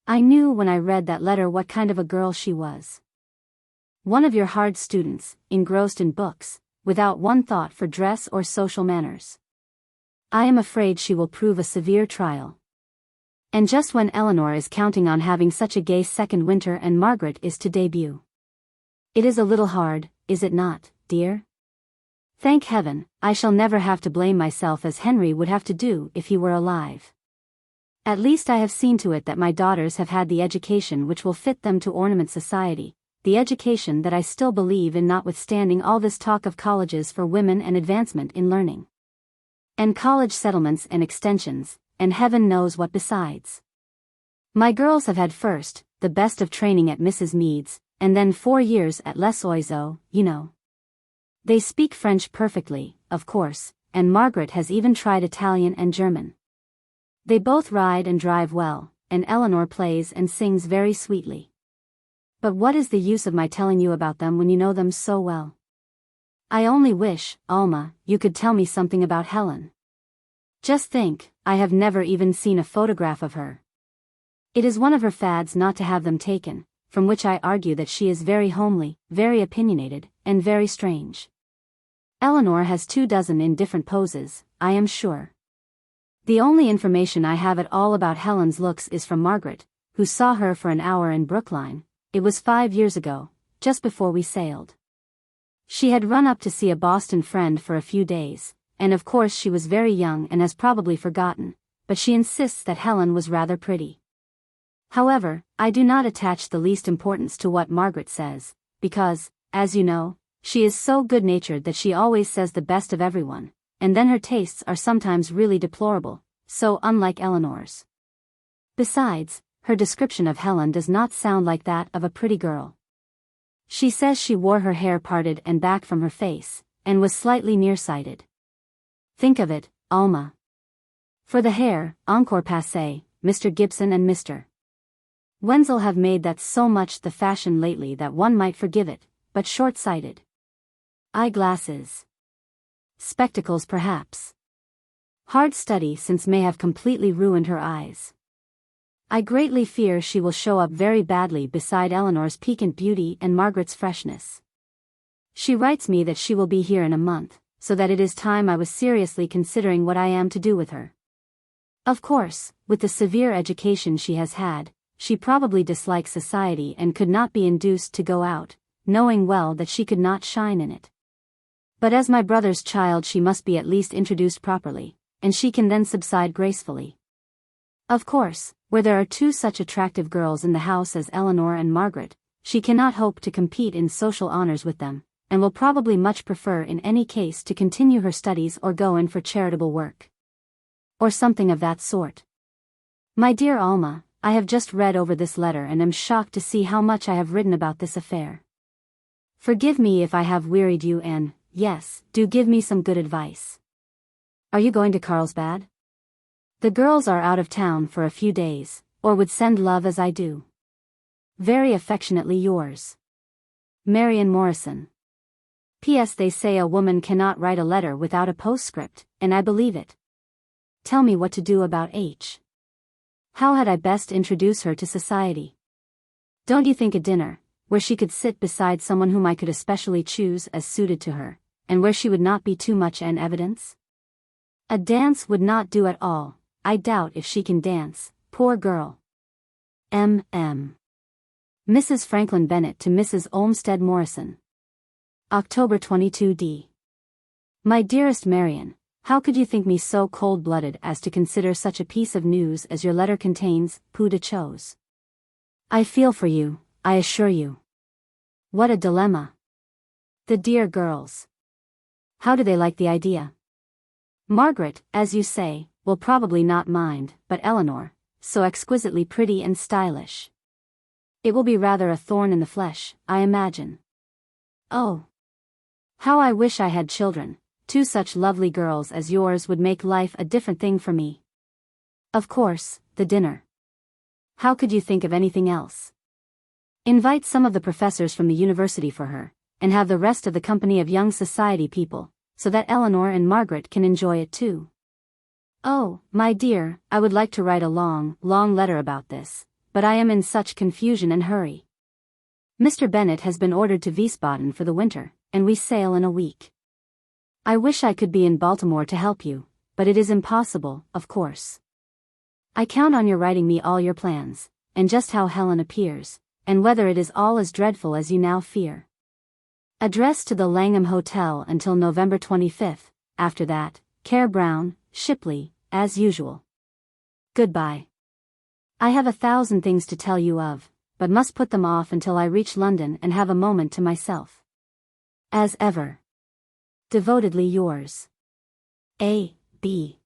I knew when I read that letter what kind of a girl she was. One of your hard students, engrossed in books, without one thought for dress or social manners. I am afraid she will prove a severe trial. And just when Eleanor is counting on having such a gay second winter and Margaret is to debut. It is a little hard, is it not, dear? Thank heaven, I shall never have to blame myself as Henry would have to do if he were alive. At least I have seen to it that my daughters have had the education which will fit them to ornament society, the education that I still believe in notwithstanding all this talk of colleges for women and advancement in learning. And college settlements and extensions, and heaven knows what besides. My girls have had first, the best of training at Mrs. Meade's, and then 4 years at Les Oiseaux, you know. They speak French perfectly, of course, and Margaret has even tried Italian and German. They both ride and drive well, and Eleanor plays and sings very sweetly. But what is the use of my telling you about them when you know them so well? I only wish, Alma, you could tell me something about Helen. Just think, I have never even seen a photograph of her. It is one of her fads not to have them taken, from which I argue that she is very homely, very opinionated, and very strange. Eleanor has 24 in different poses, I am sure. The only information I have at all about Helen's looks is from Margaret, who saw her for an hour in Brookline. It was 5 years ago, just before we sailed. She had run up to see a Boston friend for a few days, and of course she was very young and has probably forgotten, but she insists that Helen was rather pretty. However, I do not attach the least importance to what Margaret says, because, as you know, she is so good-natured that she always says the best of everyone, and then her tastes are sometimes really deplorable, so unlike Eleanor's. Besides, her description of Helen does not sound like that of a pretty girl. She says she wore her hair parted and back from her face, and was slightly nearsighted. Think of it, Alma. For the hair, encore passé, Mr. Gibson and Mr. Wenzel have made that so much the fashion lately that one might forgive it, but short-sighted. Eyeglasses. Spectacles perhaps. Hard study since may have completely ruined her eyes. I greatly fear she will show up very badly beside Eleanor's piquant beauty and Margaret's freshness. She writes me that she will be here in a month, so that it is time I was seriously considering what I am to do with her. Of course, with the severe education she has had, she probably dislikes society and could not be induced to go out, knowing well that she could not shine in it. But as my brother's child she must be at least introduced properly, and she can then subside gracefully. Of course, where there are 2 such attractive girls in the house as Eleanor and Margaret, she cannot hope to compete in social honors with them, and will probably much prefer in any case to continue her studies or go in for charitable work. Or something of that sort. My dear Alma, I have just read over this letter and am shocked to see how much I have written about this affair. Forgive me if I have wearied you and, yes, do give me some good advice. Are you going to Carlsbad? The girls are out of town for a few days, or would send love as I do. Very affectionately yours, Marian Morrison. P.S. They say a woman cannot write a letter without a postscript, and I believe it. Tell me what to do about H. How had I best introduce her to society? Don't you think a dinner, where she could sit beside someone whom I could especially choose as suited to her, and where she would not be too much an evidence? A dance would not do at all. I doubt if she can dance, poor girl. M.M. Mrs. Franklin Bennett to Mrs. Olmsted Morrison. October 22d. My dearest Marian, how could you think me so cold-blooded as to consider such a piece of news as your letter contains, peu de chose? I feel for you, I assure you. What a dilemma. The dear girls. How do they like the idea? Margaret, as you say, will probably not mind, but Eleanor, so exquisitely pretty and stylish. It will be rather a thorn in the flesh, I imagine. Oh! How I wish I had children. 2 such lovely girls as yours would make life a different thing for me. Of course, the dinner. How could you think of anything else? Invite some of the professors from the university for her, and have the rest of the company of young society people, so that Eleanor and Margaret can enjoy it too. Oh, my dear, I would like to write a long, long letter about this, but I am in such confusion and hurry. Mr. Bennet has been ordered to Wiesbaden for the winter, and we sail in a week. I wish I could be in Baltimore to help you, but it is impossible, of course. I count on your writing me all your plans, and just how Helen appears, and whether it is all as dreadful as you now fear. Address to the Langham Hotel until November 25th, after that, Care Brown, Shipley, as usual. Goodbye. I have 1,000 things to tell you of, but must put them off until I reach London and have a moment to myself. As ever. Devotedly yours. A. B.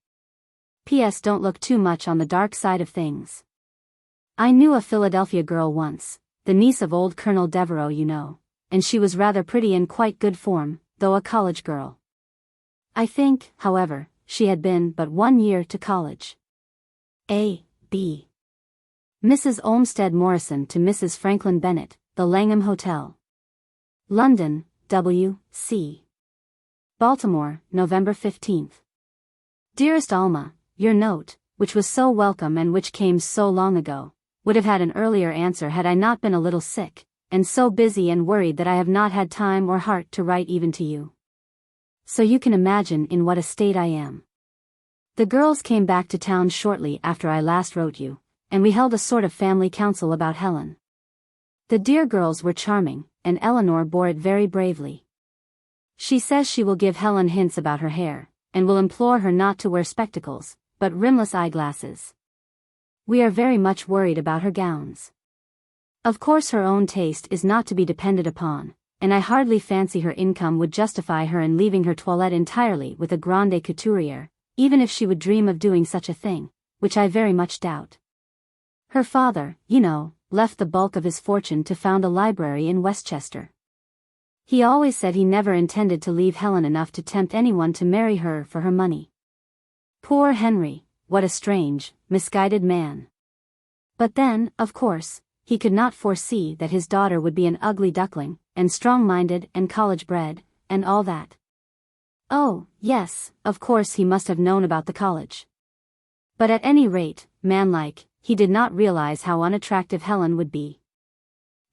P.S. Don't look too much on the dark side of things. I knew a Philadelphia girl once, the niece of old Colonel Devereux, you know, and she was rather pretty and quite good form, though a college girl. I think, however, she had been but 1 year to college. A. B. Mrs. Olmsted Morrison to Mrs. Franklin Bennet, The Langham Hotel. London, W. C. Baltimore, November 15th. Dearest Alma, your note, which was so welcome and which came so long ago, would have had an earlier answer had I not been a little sick, and so busy and worried that I have not had time or heart to write even to you. So you can imagine in what a state I am. The girls came back to town shortly after I last wrote you, and we held a sort of family council about Helen. The dear girls were charming, and Eleanor bore it very bravely. She says she will give Helen hints about her hair, and will implore her not to wear spectacles, but rimless eyeglasses. We are very much worried about her gowns. Of course her own taste is not to be depended upon, and I hardly fancy her income would justify her in leaving her toilette entirely with a grande couturière, even if she would dream of doing such a thing, which I very much doubt. Her father, you know, left the bulk of his fortune to found a library in Westchester. He always said he never intended to leave Helen enough to tempt anyone to marry her for her money. Poor Henry, what a strange, misguided man. But then, of course, he could not foresee that his daughter would be an ugly duckling, and strong-minded and college-bred, and all that. Oh, yes, of course he must have known about the college. But at any rate, manlike, he did not realize how unattractive Helen would be.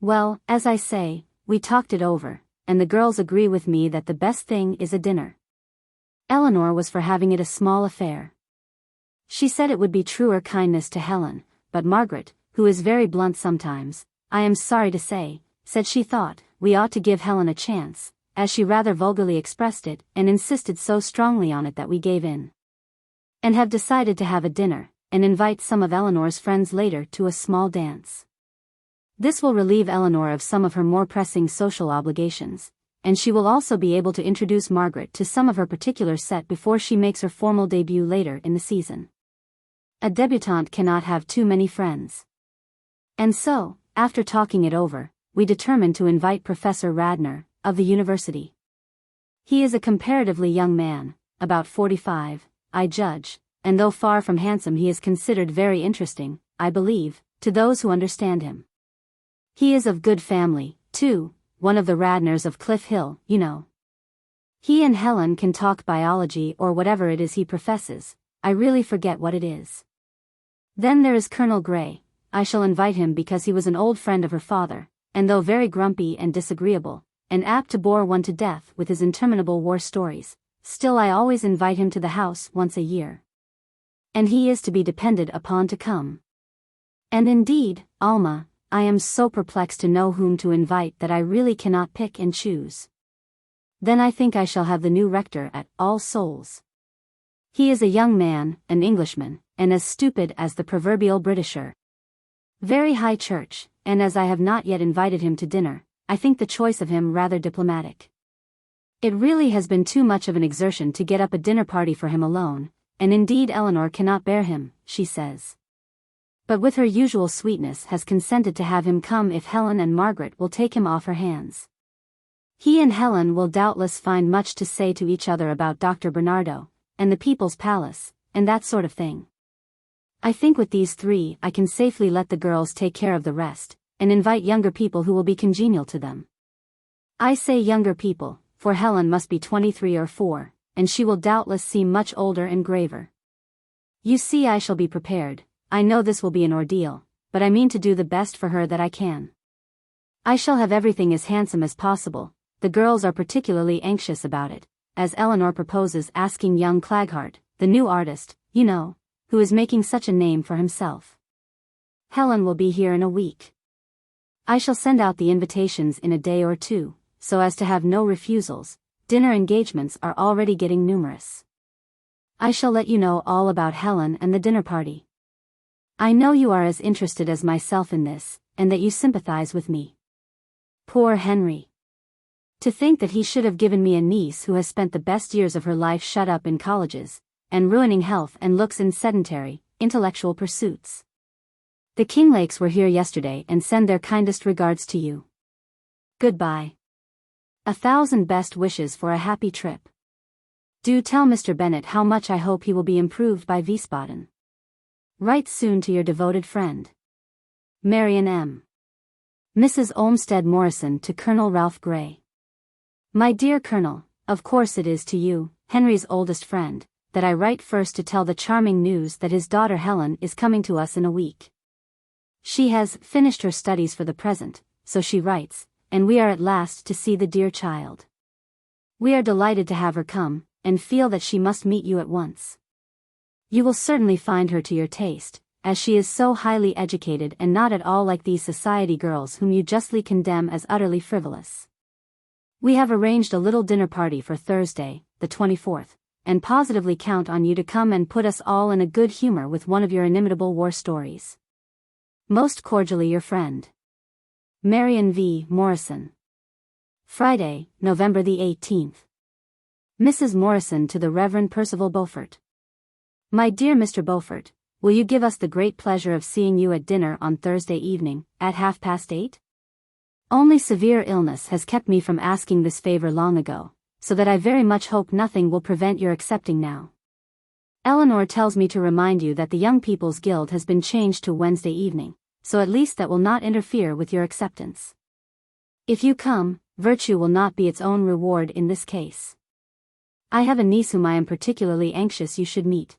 Well, as I say, we talked it over, and the girls agree with me that the best thing is a dinner. Eleanor was for having it a small affair. She said it would be truer kindness to Helen, but Margaret, who is very blunt sometimes, I am sorry to say, said she thought we ought to give Helen a chance, as she rather vulgarly expressed it, and insisted so strongly on it that we gave in. And have decided to have a dinner, and invite some of Eleanor's friends later to a small dance. This will relieve Eleanor of some of her more pressing social obligations, and she will also be able to introduce Margaret to some of her particular set before she makes her formal debut later in the season. A debutante cannot have too many friends. And so, after talking it over, we determined to invite Professor Radnor, of the university. He is a comparatively young man, about 45, I judge, and though far from handsome he is considered very interesting, I believe, to those who understand him. He is of good family, too, one of the Radnors of Cliff Hill, you know. He and Helen can talk biology or whatever it is he professes, I really forget what it is. Then there is Colonel Grey. I shall invite him because he was an old friend of her father, and though very grumpy and disagreeable, and apt to bore one to death with his interminable war stories, still I always invite him to the house once a year. And he is to be depended upon to come. And indeed, Alma, I am so perplexed to know whom to invite that I really cannot pick and choose. Then I think I shall have the new rector at All Souls. He is a young man, an Englishman, and as stupid as the proverbial Britisher. Very high church, and as I have not yet invited him to dinner, I think the choice of him rather diplomatic. It really has been too much of an exertion to get up a dinner party for him alone, and indeed Eleanor cannot bear him, she says. But with her usual sweetness has consented to have him come if Helen and Margaret will take him off her hands. He and Helen will doubtless find much to say to each other about Dr. Bernardo, and the People's Palace, and that sort of thing. I think with these three I can safely let the girls take care of the rest, and invite younger people who will be congenial to them. I say younger people, for Helen must be 23 or 4, and she will doubtless seem much older and graver. You see I shall be prepared. I know this will be an ordeal, but I mean to do the best for her that I can. I shall have everything as handsome as possible. The girls are particularly anxious about it, as Eleanor proposes asking young Claghart, the new artist, you know, who is making such a name for himself. Helen will be here in a week. I shall send out the invitations in a day or two, so as to have no refusals. Dinner engagements are already getting numerous. I shall let you know all about Helen and the dinner party. I know you are as interested as myself in this, and that you sympathize with me. Poor Henry. To think that he should have given me a niece who has spent the best years of her life shut up in colleges, and ruining health and looks in sedentary, intellectual pursuits. The Kinglakes were here yesterday and send their kindest regards to you. Goodbye. 1,000 best wishes for a happy trip. Do tell Mr. Bennet how much I hope he will be improved by Wiesbaden. Write soon to your devoted friend, Marion M. Mrs. Olmsted Morrison to Colonel Ralph Grey. My dear Colonel, of course it is to you, Henry's oldest friend, that I write first to tell the charming news that his daughter Helen is coming to us in a week. She has finished her studies for the present, so she writes, and we are at last to see the dear child. We are delighted to have her come, and feel that she must meet you at once. You will certainly find her to your taste, as she is so highly educated and not at all like these society girls whom you justly condemn as utterly frivolous. We have arranged a little dinner party for Thursday, the 24th, and positively count on you to come and put us all in a good humor with one of your inimitable war stories. Most cordially your friend, Marion V. Morrison. Friday, November the 18th. Mrs. Morrison to the Reverend Percival Beaufort. My dear Mr. Beaufort, will you give us the great pleasure of seeing you at dinner on Thursday evening, at 8:30? Only severe illness has kept me from asking this favor long ago, so that I very much hope nothing will prevent your accepting now. Eleanor tells me to remind you that the Young People's Guild has been changed to Wednesday evening, so at least that will not interfere with your acceptance. If you come, virtue will not be its own reward in this case. I have a niece whom I am particularly anxious you should meet.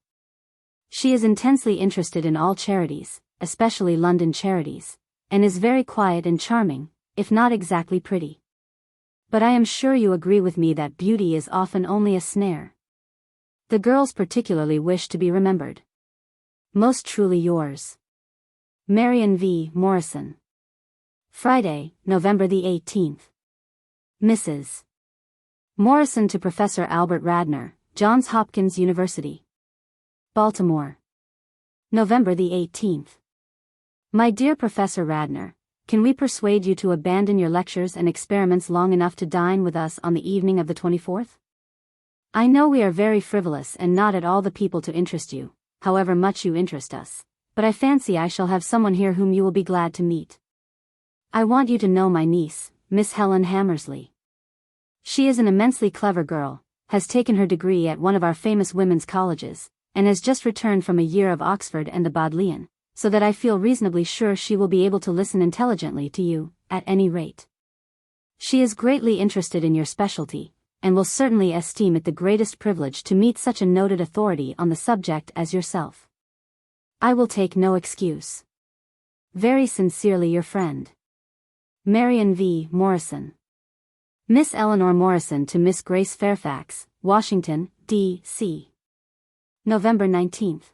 She is intensely interested in all charities, especially London charities, and is very quiet and charming, if not exactly pretty. But I am sure you agree with me that beauty is often only a snare. The girls particularly wish to be remembered. Most truly yours, Marion V. Morrison. Friday, November the 18th. Mrs. Morrison to Professor Albert Radnor, Johns Hopkins University. Baltimore. November the 18th. My dear Professor Radnor, can we persuade you to abandon your lectures and experiments long enough to dine with us on the evening of the 24th? I know we are very frivolous and not at all the people to interest you, however much you interest us, but I fancy I shall have someone here whom you will be glad to meet. I want you to know my niece, Miss Helen Hammersley. She is an immensely clever girl, has taken her degree at one of our famous women's colleges, and has just returned from a year of Oxford and the Bodleian, so that I feel reasonably sure she will be able to listen intelligently to you, at any rate. She is greatly interested in your specialty, and will certainly esteem it the greatest privilege to meet such a noted authority on the subject as yourself. I will take no excuse. Very sincerely your friend, Marion V. Morrison. Miss Eleanor Morrison to Miss Grace Fairfax, Washington, D.C. November 19th.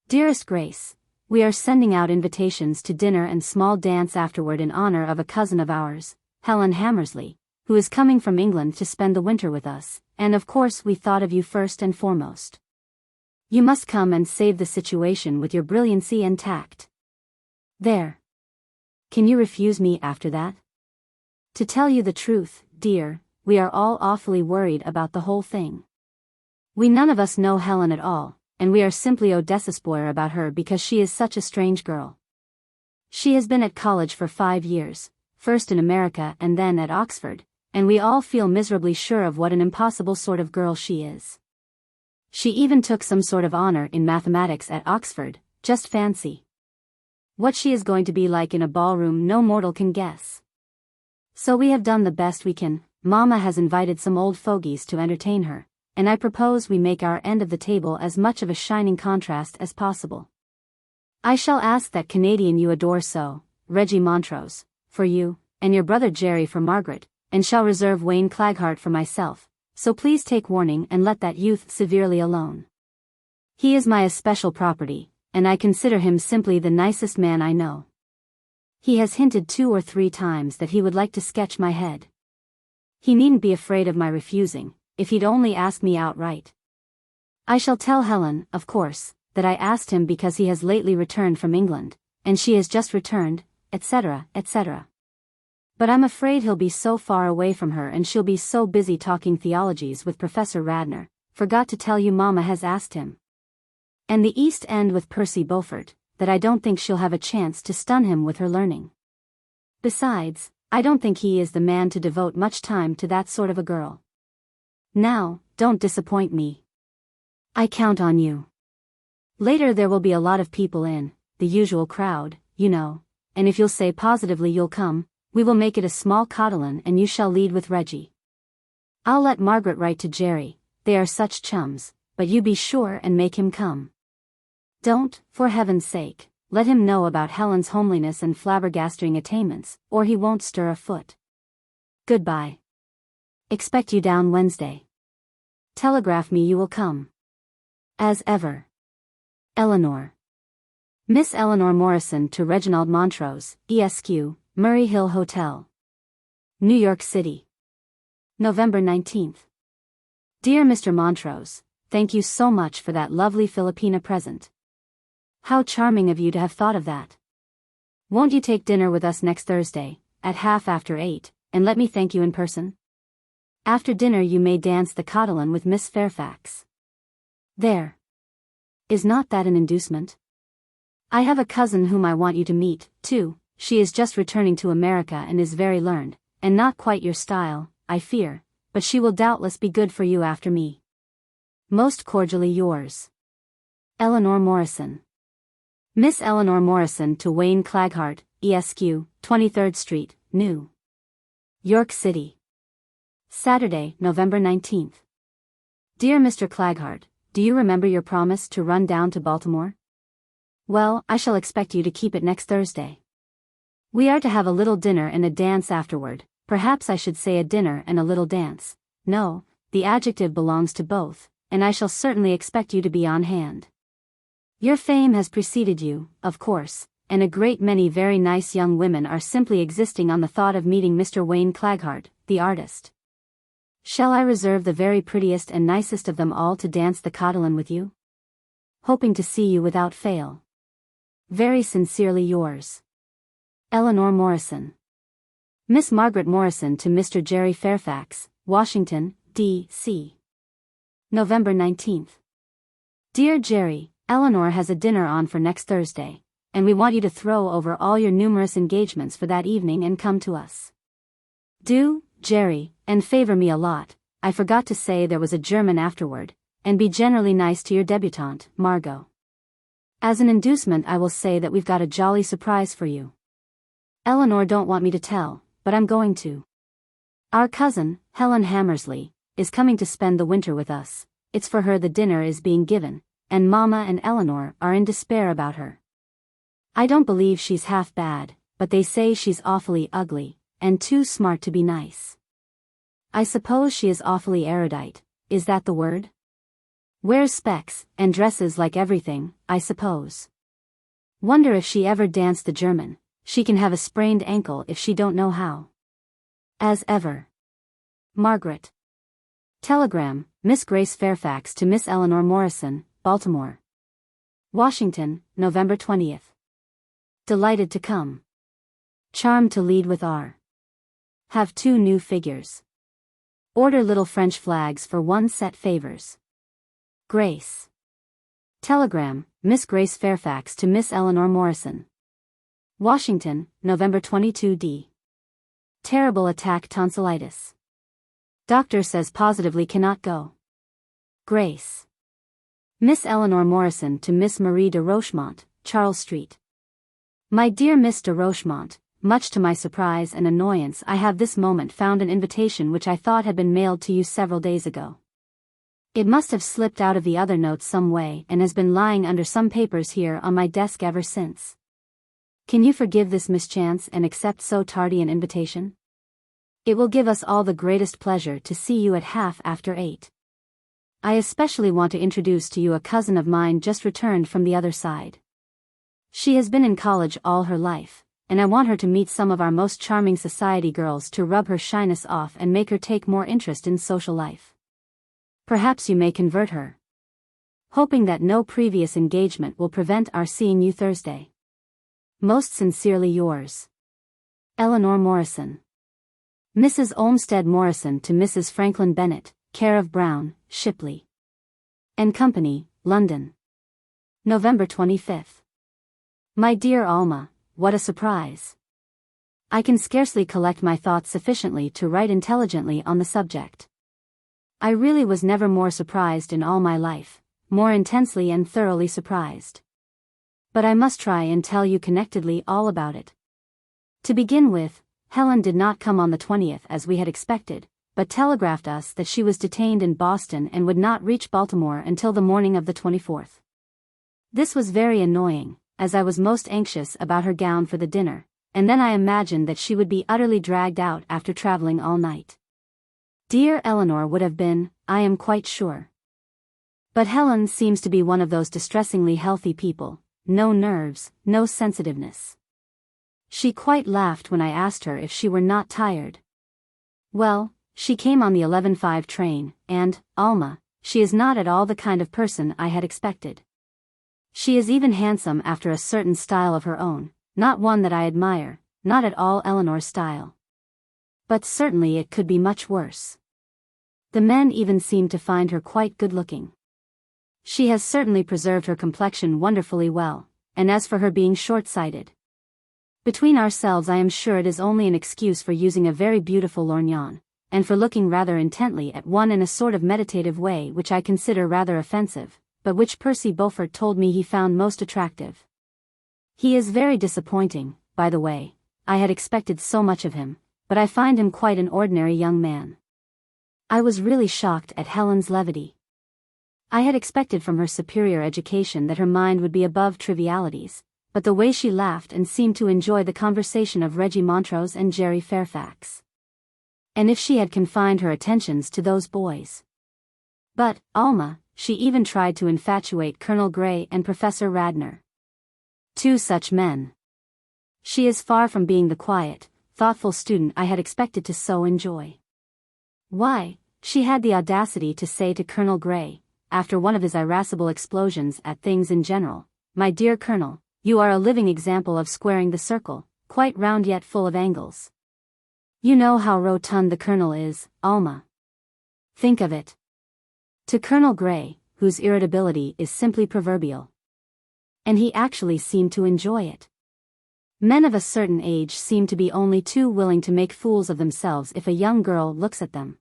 Dearest Grace, we are sending out invitations to dinner and small dance afterward in honor of a cousin of ours, Helen Hammersley, who is coming from England to spend the winter with us, and of course we thought of you first and foremost. You must come and save the situation with your brilliancy and tact. There. Can you refuse me after that? To tell you the truth, dear, we are all awfully worried about the whole thing. We none of us know Helen at all, and we are simply au désespoir about her because she is such a strange girl. She has been at college for 5 years, first in America and then at Oxford, and we all feel miserably sure of what an impossible sort of girl she is. She even took some sort of honor in mathematics at Oxford, just fancy. What she is going to be like in a ballroom no mortal can guess. So we have done the best we can. Mamma has invited some old fogies to entertain her, and I propose we make our end of the table as much of a shining contrast as possible. I shall ask that Canadian you adore so, Reggie Montrose, for you, and your brother Jerry for Margaret, and shall reserve Wayne Claghart for myself, so please take warning and let that youth severely alone. He is my especial property, and I consider him simply the nicest man I know. He has hinted 2 or 3 times that he would like to sketch my head. He needn't be afraid of my refusing, if he'd only ask me outright. I shall tell Helen, of course, that I asked him because he has lately returned from England, and she has just returned, etc., etc. But I'm afraid he'll be so far away from her and she'll be so busy talking theologies with Professor Radnor, forgot to tell you Mama has asked him. And the East End with Percy Beaufort, that I don't think she'll have a chance to stun him with her learning. Besides, I don't think he is the man to devote much time to that sort of a girl. Now, don't disappoint me. I count on you. Later there will be a lot of people in, the usual crowd, you know, and if you'll say positively you'll come, we will make it a small cotillion and you shall lead with Reggie. I'll let Margaret write to Jerry, they are such chums, but you be sure and make him come. Don't, for heaven's sake, let him know about Helen's homeliness and flabbergasting attainments, or he won't stir a foot. Goodbye. Expect you down Wednesday. Telegraph me you will come. As ever. Eleanor. Miss Eleanor Morrison to Reginald Montrose, Esq., Murray Hill Hotel. New York City. November 19th. Dear Mr. Montrose, thank you so much for that lovely Filipina present. How charming of you to have thought of that. Won't you take dinner with us next Thursday, at 8:30, and let me thank you in person? After dinner you may dance the cotillion with Miss Fairfax. There. Is not that an inducement? I have a cousin whom I want you to meet, too. She is just returning to America and is very learned, and not quite your style, I fear, but she will doubtless be good for you after me. Most cordially yours. Eleanor Morrison. Miss Eleanor Morrison to Wayne Claghart, Esq., 23rd Street, New York City. Saturday, November 19th. Dear Mr. Claghart, do you remember your promise to run down to Baltimore? Well, I shall expect you to keep it next Thursday. We are to have a little dinner and a dance afterward, perhaps I should say a dinner and a little dance. No, the adjective belongs to both, and I shall certainly expect you to be on hand. Your fame has preceded you, of course, and a great many very nice young women are simply existing on the thought of meeting Mr. Wayne Claghart, the artist. Shall I reserve the very prettiest and nicest of them all to dance the cotillion with you? Hoping to see you without fail. Very sincerely yours. Eleanor Morrison. Miss Margaret Morrison to Mr. Jerry Fairfax, Washington, D.C. November 19th. Dear Jerry, Eleanor has a dinner on for next Thursday, and we want you to throw over all your numerous engagements for that evening and come to us. Do, Jerry, and favor me a lot, I forgot to say there was a German afterward, and be generally nice to your debutante, Margot. As an inducement I will say that we've got a jolly surprise for you. Eleanor don't want me to tell, but I'm going to. Our cousin, Helen Hammersley, is coming to spend the winter with us. It's for her the dinner is being given, and Mama and Eleanor are in despair about her. I don't believe she's half bad, but they say she's awfully ugly, and too smart to be nice. I suppose she is awfully erudite, is that the word? Wears specs, and dresses like everything, I suppose. Wonder if she ever danced the German. She can have a sprained ankle if she don't know how. As ever. Margaret. Telegram, Miss Grace Fairfax to Miss Eleanor Morrison, Baltimore. Washington, November 20th. Delighted to come. Charmed to lead with R. Have 2 new figures. Order little French flags for 1 set favors. Grace. Telegram, Miss Grace Fairfax to Miss Eleanor Morrison. Washington, November 22d. Terrible attack tonsillitis. Doctor says positively cannot go. Grace. Miss Eleanor Morrison to Miss Marie de Rochemont, Charles Street. My dear Miss de Rochemont, much to my surprise and annoyance I have this moment found an invitation which I thought had been mailed to you several days ago. It must have slipped out of the other notes some way and has been lying under some papers here on my desk ever since. Can you forgive this mischance and accept so tardy an invitation? It will give us all the greatest pleasure to see you at 8:30. I especially want to introduce to you a cousin of mine just returned from the other side. She has been in college all her life, and I want her to meet some of our most charming society girls to rub her shyness off and make her take more interest in social life. Perhaps you may convert her. Hoping that no previous engagement will prevent our seeing you Thursday. Most sincerely yours, Eleanor Morrison. Mrs. Olmsted Morrison to Mrs. Franklin Bennett, care of Brown, Shipley and Company, London. November 25th. My dear Alma, what a surprise. I can scarcely collect my thoughts sufficiently to write intelligently on the subject. I really was never more surprised in all my life, more intensely and thoroughly surprised. But I must try and tell you connectedly all about it. To begin with, Helen did not come on the 20th as we had expected, but telegraphed us that she was detained in Boston and would not reach Baltimore until the morning of the 24th. This was very annoying, as I was most anxious about her gown for the dinner, and then I imagined that she would be utterly dragged out after traveling all night. Dear Eleanor would have been, I am quite sure. But Helen seems to be one of those distressingly healthy people, no nerves, no sensitiveness. She quite laughed when I asked her if she were not tired. Well, she came on the 11:05 train, and, Alma, she is not at all the kind of person I had expected. She is even handsome after a certain style of her own, not one that I admire, not at all Eleanor's style. But certainly it could be much worse. The men even seem to find her quite good-looking. She has certainly preserved her complexion wonderfully well, and as for her being short-sighted. Between ourselves I am sure it is only an excuse for using a very beautiful lorgnon, and for looking rather intently at one in a sort of meditative way which I consider rather offensive, but which Percy Beaufort told me he found most attractive. He is very disappointing, by the way. I had expected so much of him, but I find him quite an ordinary young man. I was really shocked at Helen's levity. I had expected from her superior education that her mind would be above trivialities, but the way she laughed and seemed to enjoy the conversation of Reggie Montrose and Jerry Fairfax. And if she had confined her attentions to those boys. But, Alma, she even tried to infatuate Colonel Grey and Professor Radnor. Two such men. She is far from being the quiet, thoughtful student I had expected to so enjoy. Why, she had the audacity to say to Colonel Grey, after one of his irascible explosions at things in general, "My dear Colonel, you are a living example of squaring the circle, quite round yet full of angles." You know how rotund the Colonel is, Alma. Think of it. To Colonel Grey, whose irritability is simply proverbial. And he actually seemed to enjoy it. Men of a certain age seem to be only too willing to make fools of themselves if a young girl looks at them.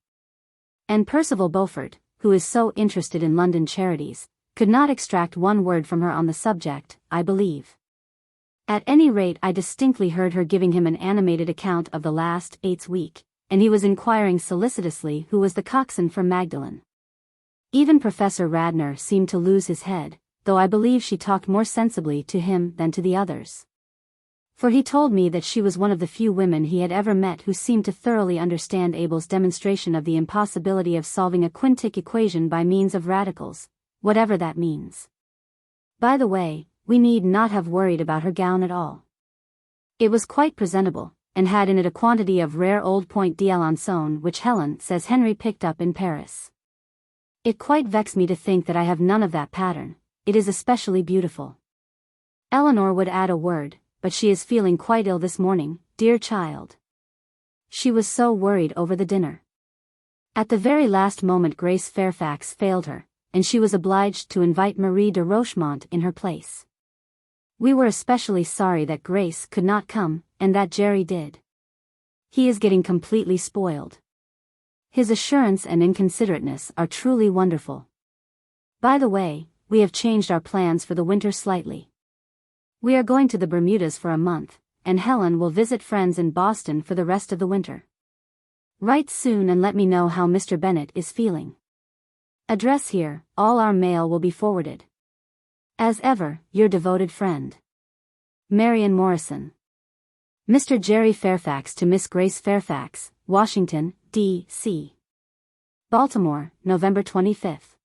And Percival Beaufort, who is so interested in London charities, could not extract one word from her on the subject, I believe. At any rate I distinctly heard her giving him an animated account of the last 8's week, and he was inquiring solicitously who was the coxswain for Magdalen. Even Professor Radnor seemed to lose his head, though I believe she talked more sensibly to him than to the others. For he told me that she was one of the few women he had ever met who seemed to thoroughly understand Abel's demonstration of the impossibility of solving a quintic equation by means of radicals, whatever that means. By the way, we need not have worried about her gown at all. It was quite presentable, and had in it a quantity of rare old point d'Alençon which Helen says Henry picked up in Paris. It quite vexed me to think that I have none of that pattern. It is especially beautiful. Eleanor would add a word, but she is feeling quite ill this morning, dear child. She was so worried over the dinner. At the very last moment Grace Fairfax failed her, and she was obliged to invite Marie de Rochemont in her place. We were especially sorry that Grace could not come, and that Jerry did. He is getting completely spoiled. His assurance and inconsiderateness are truly wonderful. By the way, we have changed our plans for the winter slightly. We are going to the Bermudas for a month, and Helen will visit friends in Boston for the rest of the winter. Write soon and let me know how Mr. Bennet is feeling. Address here, all our mail will be forwarded. As ever, your devoted friend, Marion Morrison. Mr. Jerry Fairfax to Miss Grace Fairfax, Washington, D.C. Baltimore, November 25.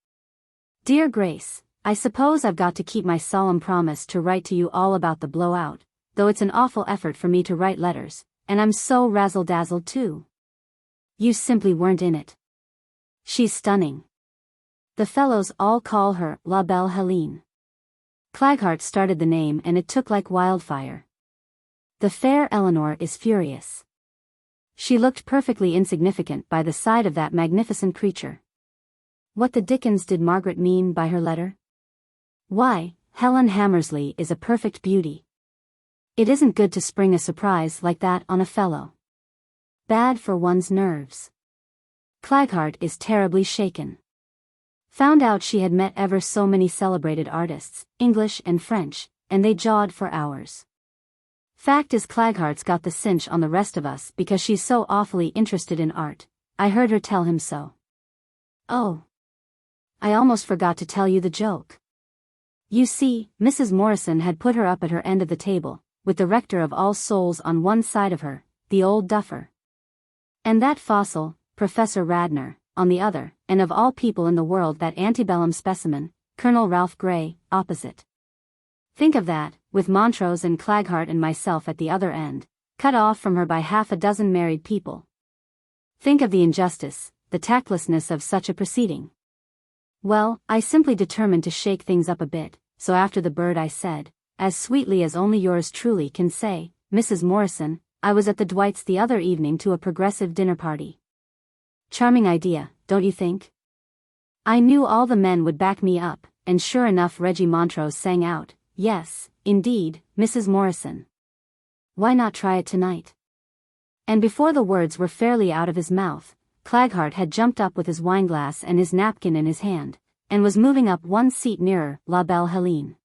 Dear Grace, I suppose I've got to keep my solemn promise to write to you all about the blowout, though it's an awful effort for me to write letters, and I'm so razzle-dazzled too. You simply weren't in it. She's stunning. The fellows all call her La Belle Helene. Claghart started the name and it took like wildfire. The fair Eleanor is furious. She looked perfectly insignificant by the side of that magnificent creature. What the dickens did Margaret mean by her letter? Why, Helen Hammersley is a perfect beauty. It isn't good to spring a surprise like that on a fellow. Bad for one's nerves. Claghart is terribly shaken. Found out she had met ever so many celebrated artists, English and French, and they jawed for hours. Fact is Claghart's got the cinch on the rest of us because she's so awfully interested in art. I heard her tell him so. Oh. I almost forgot to tell you the joke. You see, Mrs. Morrison had put her up at her end of the table, with the rector of All Souls on one side of her, the old duffer. And that fossil, Professor Radnor, on the other, and of all people in the world that antebellum specimen, Colonel Ralph Grey, opposite. Think of that, with Montrose and Claghart and myself at the other end, cut off from her by half a dozen married people. Think of the injustice, the tactlessness of such a proceeding. Well, I simply determined to shake things up a bit, so after the bird I said, as sweetly as only yours truly can say, Mrs. Morrison, I was at the Dwights the other evening to a progressive dinner party. Charming idea, don't you think? I knew all the men would back me up, and sure enough Reggie Montrose sang out, yes, indeed, Mrs. Morrison. Why not try it tonight? And before the words were fairly out of his mouth, Claghart had jumped up with his wineglass and his napkin in his hand, and was moving up one seat nearer La Belle Helene.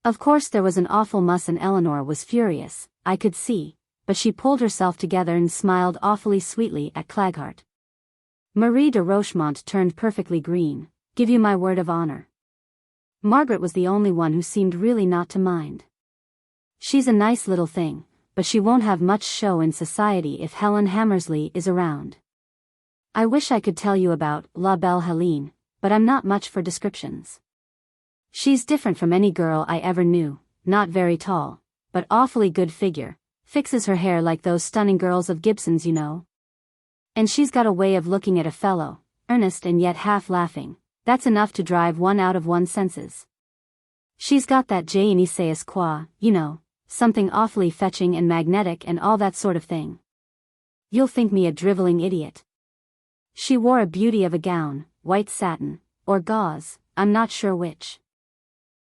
Of course there was an awful muss and Eleanor was furious, I could see, but she pulled herself together and smiled awfully sweetly at Claghart. Marie de Rochemont turned perfectly green, give you my word of honor. Margaret was the only one who seemed really not to mind. She's a nice little thing, but she won't have much show in society if Helen Hammersley is around. I wish I could tell you about La Belle Helene, but I'm not much for descriptions. She's different from any girl I ever knew, not very tall, but awfully good figure, fixes her hair like those stunning girls of Gibson's, you know. And she's got a way of looking at a fellow, earnest and yet half laughing, that's enough to drive one out of one's senses. She's got that je ne sais quoi, you know, something awfully fetching and magnetic and all that sort of thing. You'll think me a driveling idiot. She wore a beauty of a gown, white satin, or gauze, I'm not sure which.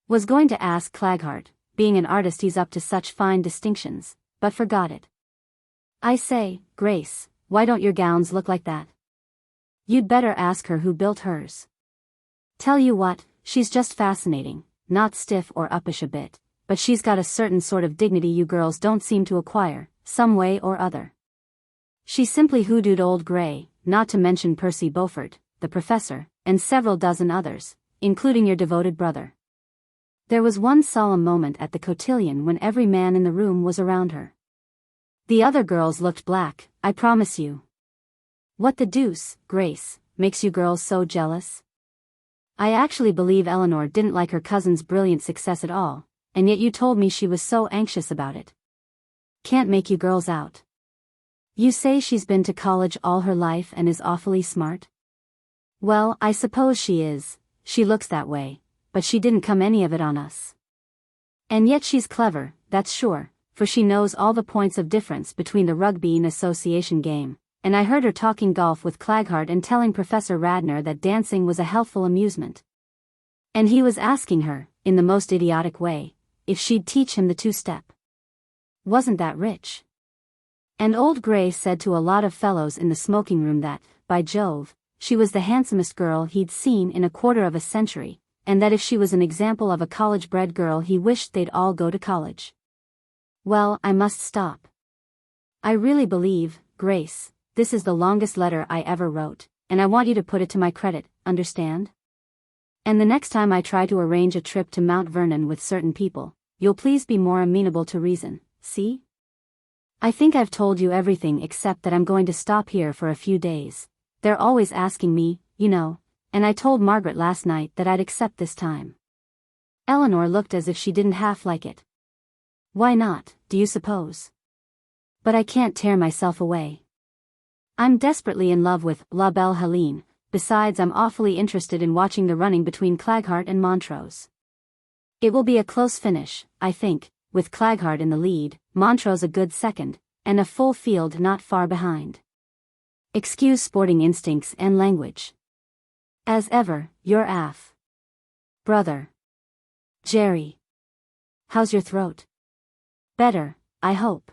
Was going to ask Claghart, being an artist he's up to such fine distinctions, but forgot it. I say, Grace, why don't your gowns look like that? You'd better ask her who built hers. Tell you what, she's just fascinating, not stiff or uppish a bit, but she's got a certain sort of dignity you girls don't seem to acquire, some way or other. She simply hoodooed old Gray, not to mention Percy Beaufort, the professor, and several dozen others, including your devoted brother. There was one solemn moment at the cotillion when every man in the room was around her. The other girls looked black, I promise you. What the deuce, Grace, makes you girls so jealous? I actually believe Eleanor didn't like her cousin's brilliant success at all, and yet you told me she was so anxious about it. Can't make you girls out. You say she's been to college all her life and is awfully smart? Well, I suppose she is, she looks that way, but she didn't come any of it on us. And yet she's clever, that's sure, for she knows all the points of difference between the rugby and association game, and I heard her talking golf with Claghart and telling Professor Radnor that dancing was a healthful amusement. And he was asking her, in the most idiotic way, if she'd teach him the two-step. Wasn't that rich? And old Gray said to a lot of fellows in the smoking room that, by Jove, she was the handsomest girl he'd seen in a quarter of a century, and that if she was an example of a college-bred girl he wished they'd all go to college. Well, I must stop. I really believe, Grace, this is the longest letter I ever wrote, and I want you to put it to my credit, understand? And the next time I try to arrange a trip to Mount Vernon with certain people, you'll please be more amenable to reason, see? I think I've told you everything except that I'm going to stop here for a few days. They're always asking me, you know, and I told Margaret last night that I'd accept this time. Eleanor looked as if she didn't half like it. Why not, do you suppose? But I can't tear myself away. I'm desperately in love with La Belle Helene, besides I'm awfully interested in watching the running between Claghart and Montrose. It will be a close finish, I think, with Claghart in the lead, Montrose a good second, and a full field not far behind. Excuse sporting instincts and language. As ever, your Aff. Brother. Jerry. How's your throat? Better, I hope.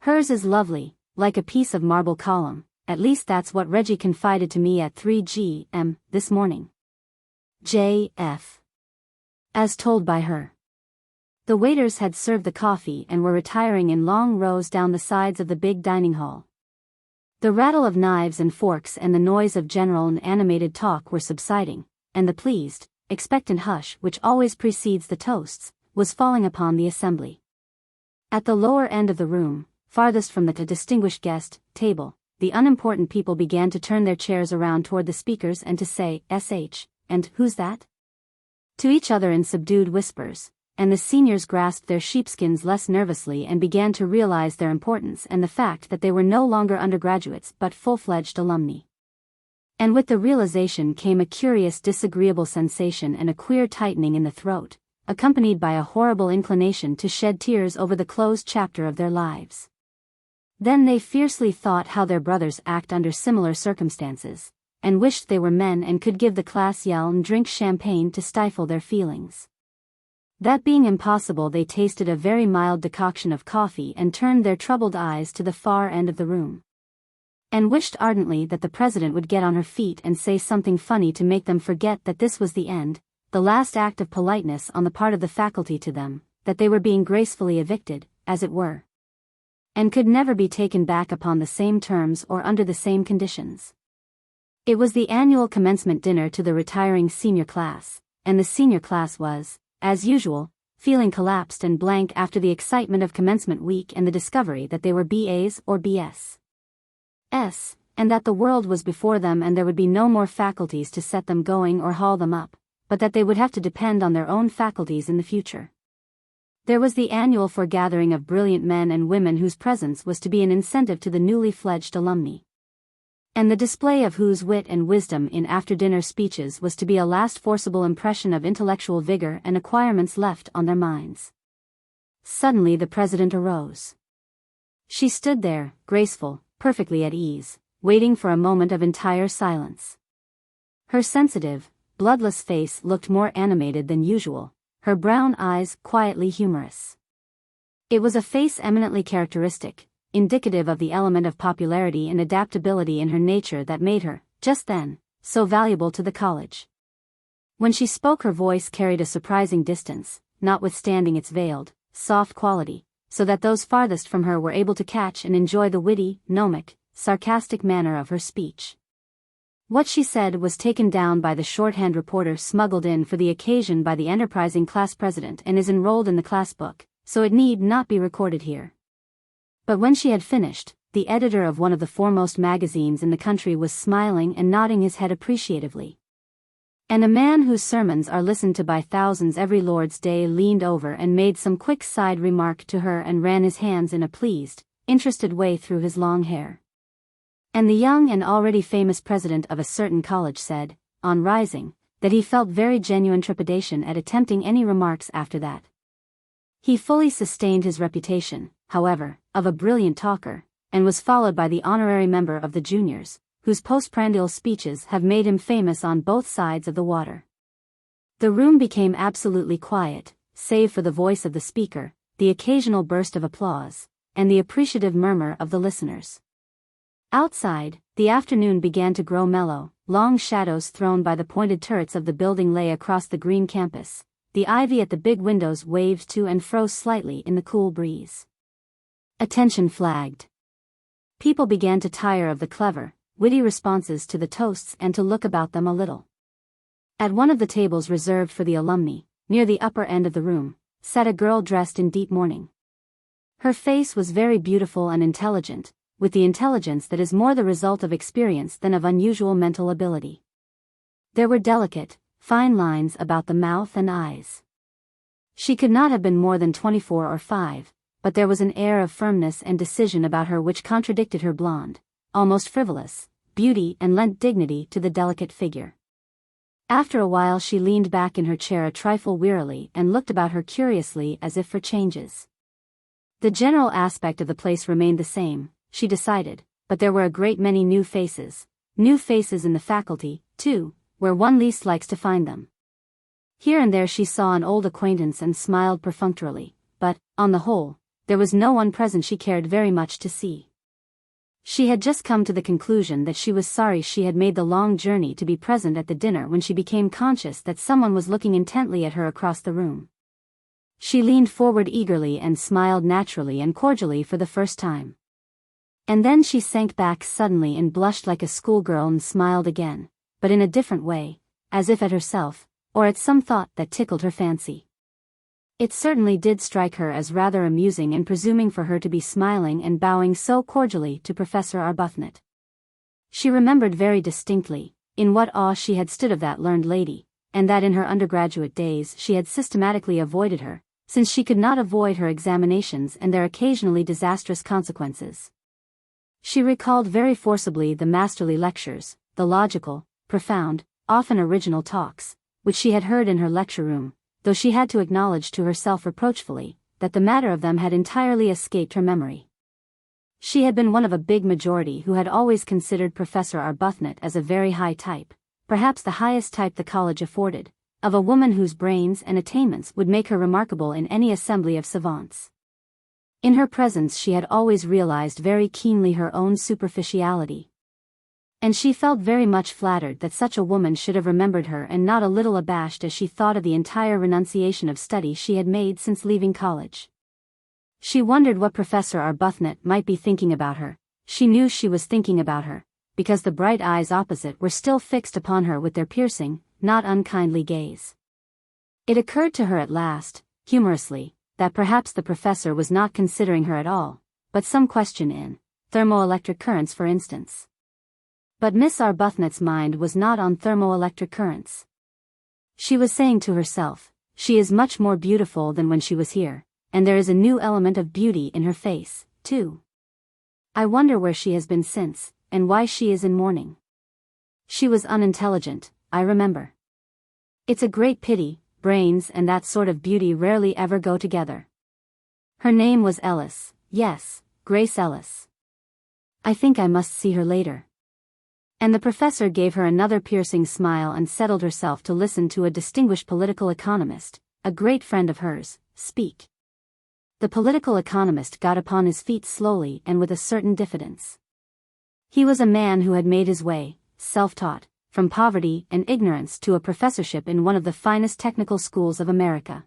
Hers is lovely, like a piece of marble column, at least that's what Reggie confided to me at 3 this morning. J.F. As told by her. The waiters had served the coffee and were retiring in long rows down the sides of the big dining hall. The rattle of knives and forks and the noise of general and animated talk were subsiding, and the pleased, expectant hush which always precedes the toasts, was falling upon the assembly. At the lower end of the room, farthest from the distinguished guest table, the unimportant people began to turn their chairs around toward the speakers and to say, "S.H., and who's that?" to each other in subdued whispers, and the seniors grasped their sheepskins less nervously and began to realize their importance and the fact that they were no longer undergraduates but full-fledged alumni. And with the realization came a curious disagreeable sensation and a queer tightening in the throat, accompanied by a horrible inclination to shed tears over the closed chapter of their lives. Then they fiercely thought how their brothers act under similar circumstances, and wished they were men and could give the class yell and drink champagne to stifle their feelings. That being impossible, they tasted a very mild decoction of coffee and turned their troubled eyes to the far end of the room. And wished ardently that the president would get on her feet and say something funny to make them forget that this was the end, the last act of politeness on the part of the faculty to them, that they were being gracefully evicted, as it were, and could never be taken back upon the same terms or under the same conditions. It was the annual commencement dinner to the retiring senior class, and the senior class was, as usual, feeling collapsed and blank after the excitement of commencement week and the discovery that they were BAs or BS. And that the world was before them and there would be no more faculties to set them going or haul them up, but that they would have to depend on their own faculties in the future. There was the annual foregathering of brilliant men and women whose presence was to be an incentive to the newly fledged alumni, and the display of whose wit and wisdom in after-dinner speeches was to be a last forcible impression of intellectual vigor and acquirements left on their minds. Suddenly the president arose. She stood there, graceful, perfectly at ease, waiting for a moment of entire silence. Her sensitive, bloodless face looked more animated than usual, her brown eyes quietly humorous. It was a face eminently characteristic, indicative of the element of popularity and adaptability in her nature that made her, just then, so valuable to the college. When she spoke, her voice carried a surprising distance, notwithstanding its veiled, soft quality, so that those farthest from her were able to catch and enjoy the witty, gnomic, sarcastic manner of her speech. What she said was taken down by the shorthand reporter smuggled in for the occasion by the enterprising class president and is enrolled in the class book, so it need not be recorded here. But when she had finished, the editor of one of the foremost magazines in the country was smiling and nodding his head appreciatively. And a man whose sermons are listened to by thousands every Lord's Day leaned over and made some quick side remark to her and ran his hands in a pleased, interested way through his long hair. And the young and already famous president of a certain college said, on rising, that he felt very genuine trepidation at attempting any remarks after that. He fully sustained his reputation, however, of a brilliant talker, and was followed by the honorary member of the juniors, whose postprandial speeches have made him famous on both sides of the water. The room became absolutely quiet, save for the voice of the speaker, the occasional burst of applause, and the appreciative murmur of the listeners. Outside, the afternoon began to grow mellow, long shadows thrown by the pointed turrets of the building lay across the green campus, the ivy at the big windows waved to and fro slightly in the cool breeze. Attention flagged. People began to tire of the clever, witty responses to the toasts and to look about them a little. At one of the tables reserved for the alumni, near the upper end of the room, sat a girl dressed in deep mourning. Her face was very beautiful and intelligent, with the intelligence that is more the result of experience than of unusual mental ability. There were delicate, fine lines about the mouth and eyes. She could not have been more than 24 or 5, but there was an air of firmness and decision about her which contradicted her blonde, almost frivolous, beauty and lent dignity to the delicate figure. After a while she leaned back in her chair a trifle wearily and looked about her curiously as if for changes. The general aspect of the place remained the same, she decided, but there were a great many new faces in the faculty, too, where one least likes to find them. Here and there she saw an old acquaintance and smiled perfunctorily, but, on the whole, there was no one present she cared very much to see. She had just come to the conclusion that she was sorry she had made the long journey to be present at the dinner when she became conscious that someone was looking intently at her across the room. She leaned forward eagerly and smiled naturally and cordially for the first time. And then she sank back suddenly and blushed like a schoolgirl and smiled again, but in a different way, as if at herself, or at some thought that tickled her fancy. It certainly did strike her as rather amusing and presuming for her to be smiling and bowing so cordially to Professor Arbuthnot. She remembered very distinctly, in what awe she had stood of that learned lady, and that in her undergraduate days she had systematically avoided her, since she could not avoid her examinations and their occasionally disastrous consequences. She recalled very forcibly the masterly lectures, the logical, profound, often original talks, which she had heard in her lecture room, though she had to acknowledge to herself reproachfully that the matter of them had entirely escaped her memory. She had been one of a big majority who had always considered Professor Arbuthnot as a very high type, perhaps the highest type the college afforded, of a woman whose brains and attainments would make her remarkable in any assembly of savants. In her presence she had always realized very keenly her own superficiality. And she felt very much flattered that such a woman should have remembered her and not a little abashed as she thought of the entire renunciation of study she had made since leaving college. She wondered what Professor Arbuthnot might be thinking about her. She knew she was thinking about her, because the bright eyes opposite were still fixed upon her with their piercing, not unkindly gaze. It occurred to her at last, humorously, that perhaps the professor was not considering her at all, but some question in thermoelectric currents for instance. But Miss Arbuthnot's mind was not on thermoelectric currents. She was saying to herself, she is much more beautiful than when she was here, and there is a new element of beauty in her face, too. I wonder where she has been since, and why she is in mourning. She was unintelligent, I remember. It's a great pity, brains and that sort of beauty rarely ever go together. Her name was Ellis, yes, Grace Ellis. I think I must see her later. And the professor gave her another piercing smile and settled herself to listen to a distinguished political economist, a great friend of hers, speak. The political economist got upon his feet slowly and with a certain diffidence. He was a man who had made his way, self-taught, from poverty and ignorance to a professorship in one of the finest technical schools of America.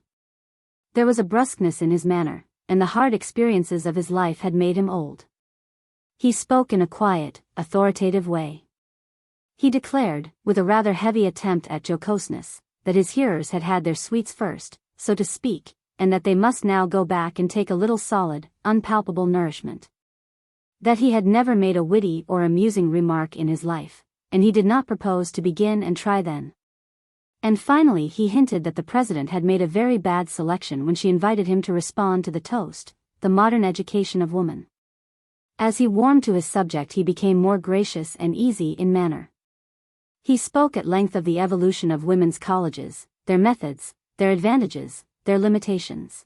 There was a brusqueness in his manner, and the hard experiences of his life had made him old. He spoke in a quiet, authoritative way. He declared, with a rather heavy attempt at jocoseness, that his hearers had had their sweets first, so to speak, and that they must now go back and take a little solid, unpalpable nourishment. That he had never made a witty or amusing remark in his life, and he did not propose to begin and try then. And finally he hinted that the president had made a very bad selection when she invited him to respond to the toast, the modern education of woman. As he warmed to his subject he became more gracious and easy in manner. He spoke at length of the evolution of women's colleges, their methods, their advantages, their limitations.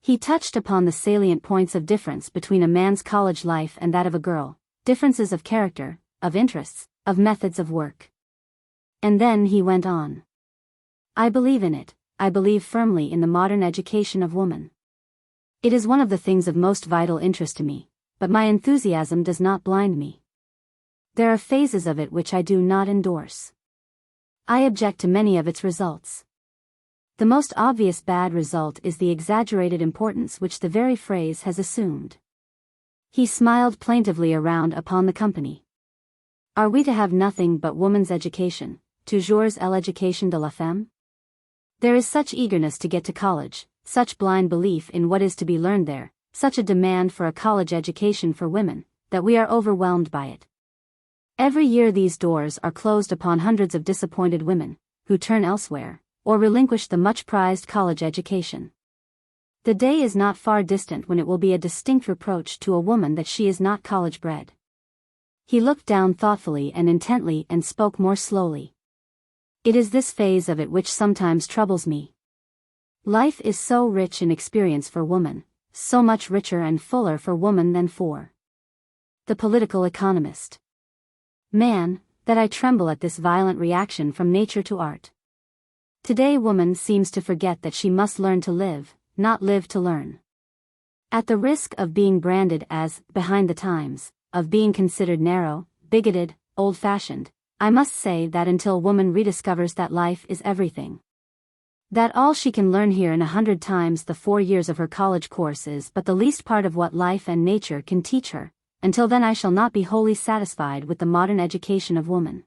He touched upon the salient points of difference between a man's college life and that of a girl, differences of character, of interests, of methods of work. And then he went on. I believe in it, I believe firmly in the modern education of woman. It is one of the things of most vital interest to me, but my enthusiasm does not blind me. There are phases of it which I do not endorse. I object to many of its results. The most obvious bad result is the exaggerated importance which the very phrase has assumed. He smiled plaintively around upon the company. Are we to have nothing but woman's education, toujours l'éducation de la femme? There is such eagerness to get to college, such blind belief in what is to be learned there, such a demand for a college education for women, that we are overwhelmed by it. Every year these doors are closed upon hundreds of disappointed women, who turn elsewhere, or relinquish the much-prized college education. The day is not far distant when it will be a distinct reproach to a woman that she is not college-bred. He looked down thoughtfully and intently and spoke more slowly. It is this phase of it which sometimes troubles me. Life is so rich in experience for woman, so much richer and fuller for woman than for the political economist. Man, that I tremble at this violent reaction from nature to art. Today woman seems to forget that she must learn to live, not live to learn. At the risk of being branded as behind the times, of being considered narrow, bigoted, old-fashioned, I must say that until woman rediscovers that life is everything, that all she can learn here in 100 times the 4 years of her college course is but the least part of what life and nature can teach her, until then I shall not be wholly satisfied with the modern education of woman.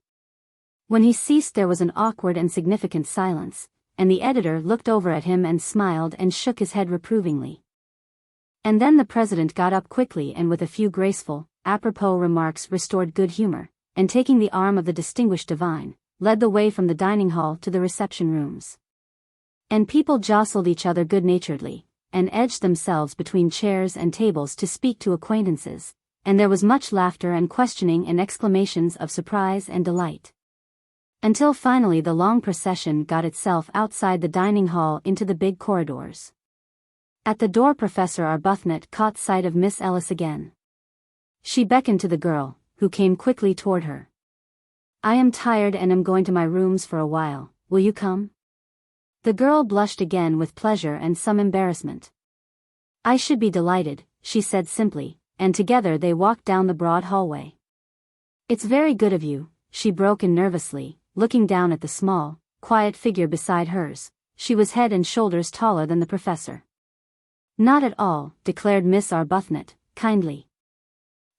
When he ceased there was an awkward and significant silence, and the editor looked over at him and smiled and shook his head reprovingly. And then the president got up quickly and with a few graceful, apropos remarks restored good humor, and taking the arm of the distinguished divine, led the way from the dining hall to the reception rooms. And people jostled each other good-naturedly, and edged themselves between chairs and tables to speak to acquaintances, and there was much laughter and questioning and exclamations of surprise and delight. Until finally the long procession got itself outside the dining hall into the big corridors. At the door Professor Arbuthnot caught sight of Miss Ellis again. She beckoned to the girl, who came quickly toward her. "I am tired and am going to my rooms for a while, will you come?" The girl blushed again with pleasure and some embarrassment. "I should be delighted," she said simply, and together they walked down the broad hallway. "It's very good of you," she broke in nervously, looking down at the small, quiet figure beside hers. She was head and shoulders taller than the professor. "Not at all," declared Miss Arbuthnot, kindly.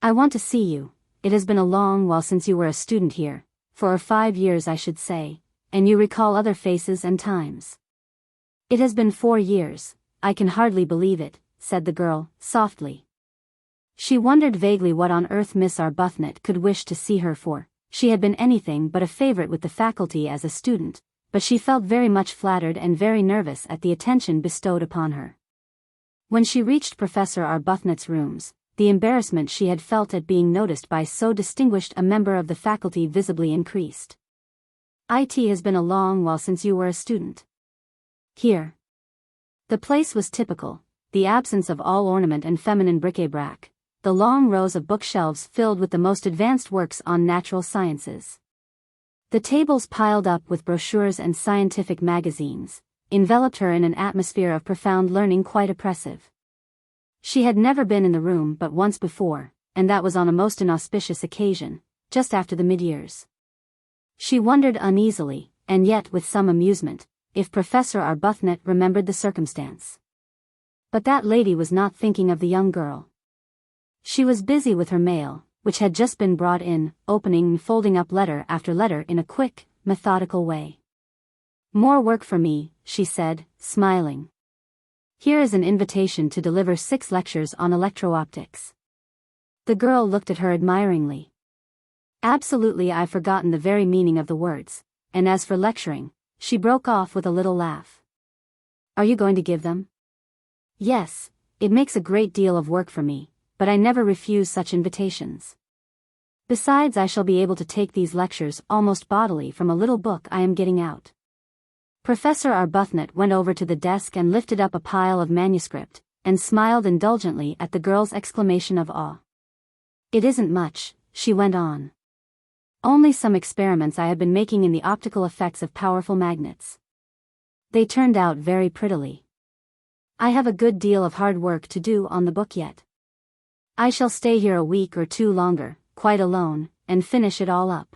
"I want to see you. It has been a long while since you were a student here, for 5 years I should say, and you recall other faces and times." "It has been 4 years, I can hardly believe it," said the girl, softly. She wondered vaguely what on earth Miss Arbuthnot could wish to see her for. She had been anything but a favorite with the faculty as a student, but she felt very much flattered and very nervous at the attention bestowed upon her. When she reached Professor Arbuthnot's rooms, the embarrassment she had felt at being noticed by so distinguished a member of the faculty visibly increased. "It has been a long while since you were a student here." The place was typical, the absence of all ornament and feminine bric-a-brac, the long rows of bookshelves filled with the most advanced works on natural sciences. The tables piled up with brochures and scientific magazines, enveloped her in an atmosphere of profound learning quite oppressive. She had never been in the room but once before, and that was on a most inauspicious occasion, just after the mid-years. She wondered uneasily, and yet with some amusement, if Professor Arbuthnot remembered the circumstance. But that lady was not thinking of the young girl. She was busy with her mail, which had just been brought in, opening and folding up letter after letter in a quick, methodical way. "More work for me," she said, smiling. "Here is an invitation to deliver 6 lectures on electro-optics." The girl looked at her admiringly. "Absolutely, I've forgotten the very meaning of the words, and as for lecturing," she broke off with a little laugh. "Are you going to give them?" "Yes, it makes a great deal of work for me, but I never refuse such invitations. Besides, I shall be able to take these lectures almost bodily from a little book I am getting out." Professor Arbuthnot went over to the desk and lifted up a pile of manuscript, and smiled indulgently at the girl's exclamation of awe. "It isn't much," she went on. "Only some experiments I have been making in the optical effects of powerful magnets. They turned out very prettily. I have a good deal of hard work to do on the book yet. I shall stay here a week or 2 longer, quite alone, and finish it all up."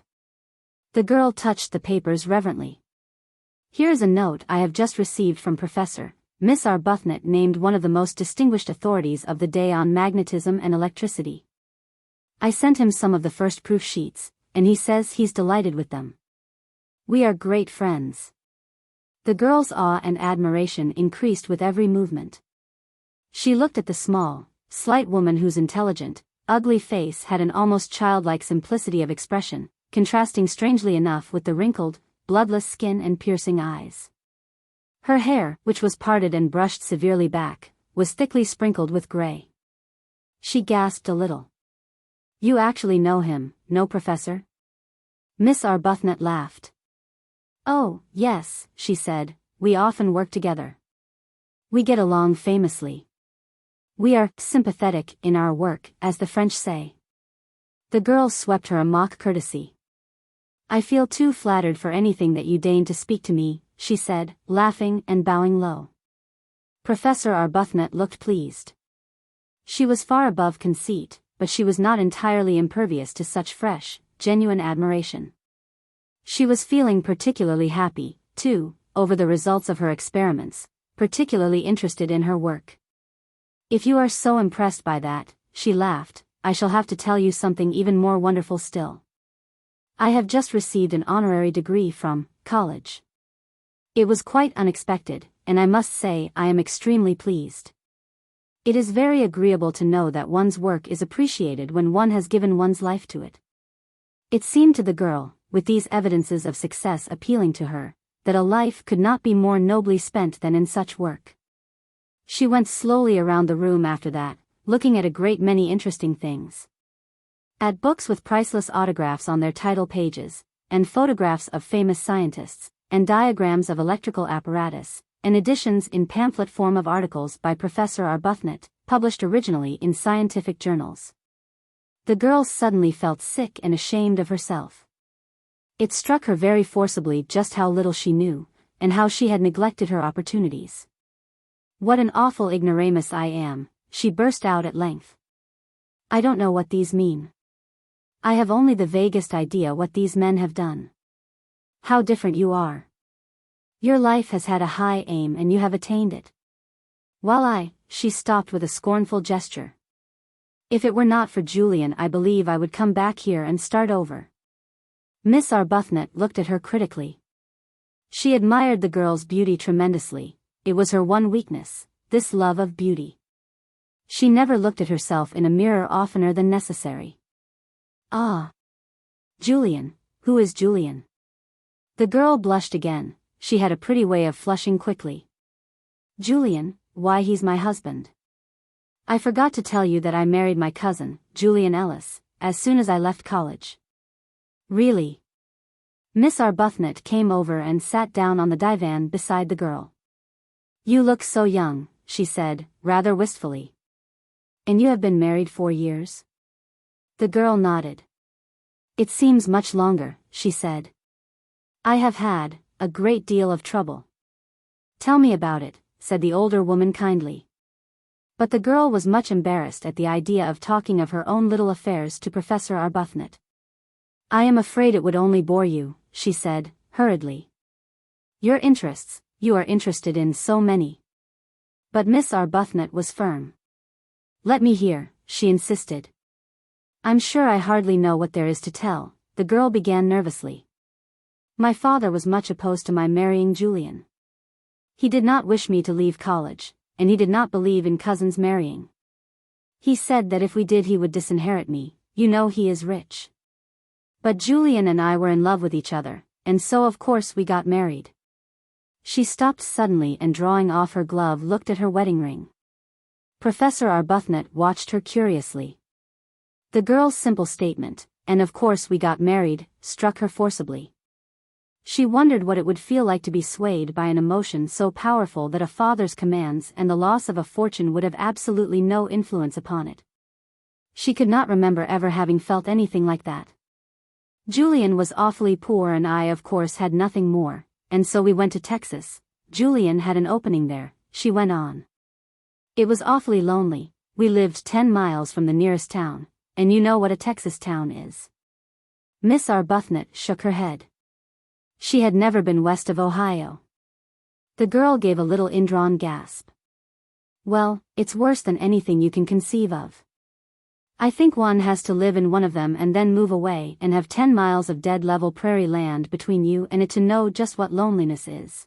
The girl touched the papers reverently. "Here is a note I have just received from Professor." Miss Arbuthnot named one of the most distinguished authorities of the day on magnetism and electricity. "I sent him some of the first proof sheets, and he says he's delighted with them. We are great friends." The girl's awe and admiration increased with every movement. She looked at the small, slight woman whose intelligent, ugly face had an almost childlike simplicity of expression, contrasting strangely enough with the wrinkled, bloodless skin and piercing eyes. Her hair, which was parted and brushed severely back, was thickly sprinkled with gray. She gasped a little. "You actually know him, no, Professor?" Miss Arbuthnot laughed. "Oh, yes," she said, "we often work together. We get along famously. We are sympathetic in our work, as the French say." The girl swept her a mock courtesy. "I feel too flattered for anything that you deign to speak to me," she said, laughing and bowing low. Professor Arbuthnot looked pleased. She was far above conceit, but she was not entirely impervious to such fresh, genuine admiration. She was feeling particularly happy, too, over the results of her experiments, particularly interested in her work. "If you are so impressed by that," she laughed, "I shall have to tell you something even more wonderful still. I have just received an honorary degree from college. It was quite unexpected, and I must say I am extremely pleased. It is very agreeable to know that one's work is appreciated when one has given one's life to it." It seemed to the girl, with these evidences of success appealing to her, that a life could not be more nobly spent than in such work. She went slowly around the room after that, looking at a great many interesting things. At books with priceless autographs on their title pages, and photographs of famous scientists, and diagrams of electrical apparatus, and editions in pamphlet form of articles by Professor Arbuthnot, published originally in scientific journals. The girl suddenly felt sick and ashamed of herself. It struck her very forcibly just how little she knew, and how she had neglected her opportunities. "What an awful ignoramus I am," she burst out at length. "I don't know what these mean. I have only the vaguest idea what these men have done. How different you are. Your life has had a high aim and you have attained it. While she stopped with a scornful gesture. "If it were not for Julian, I believe I would come back here and start over." Miss Arbuthnot looked at her critically. She admired the girl's beauty tremendously. It was her one weakness, this love of beauty. She never looked at herself in a mirror oftener than necessary. "Ah. Julian, who is Julian?" The girl blushed again. She had a pretty way of flushing quickly. "Julian, why, he's my husband. I forgot to tell you that I married my cousin, Julian Ellis, as soon as I left college." "Really?" Miss Arbuthnot came over and sat down on the divan beside the girl. "You look so young," she said, rather wistfully. "And you have been married 4 years?" The girl nodded. "It seems much longer," she said. "I have had a great deal of trouble." "Tell me about it," said the older woman kindly. But the girl was much embarrassed at the idea of talking of her own little affairs to Professor Arbuthnot. "I am afraid it would only bore you," she said, hurriedly. "Your interests, you are interested in so many." But Miss Arbuthnot was firm. "Let me hear," she insisted. "I'm sure I hardly know what there is to tell," the girl began nervously. "My father was much opposed to my marrying Julian. He did not wish me to leave college, and he did not believe in cousins marrying. He said that if we did he would disinherit me, you know he is rich. But Julian and I were in love with each other, and so of course we got married." She stopped suddenly and drawing off her glove looked at her wedding ring. Professor Arbuthnot watched her curiously. The girl's simple statement, "and of course we got married," struck her forcibly. She wondered what it would feel like to be swayed by an emotion so powerful that a father's commands and the loss of a fortune would have absolutely no influence upon it. She could not remember ever having felt anything like that. "Julian was awfully poor and I of course had nothing more, and so we went to Texas. Julian had an opening there," she went on. "It was awfully lonely. We lived 10 miles from the nearest town, and you know what a Texas town is." Miss Arbuthnot shook her head. She had never been west of Ohio. The girl gave a little indrawn gasp. "Well, it's worse than anything you can conceive of. I think one has to live in one of them and then move away and have 10 miles of dead level prairie land between you and it to know just what loneliness is.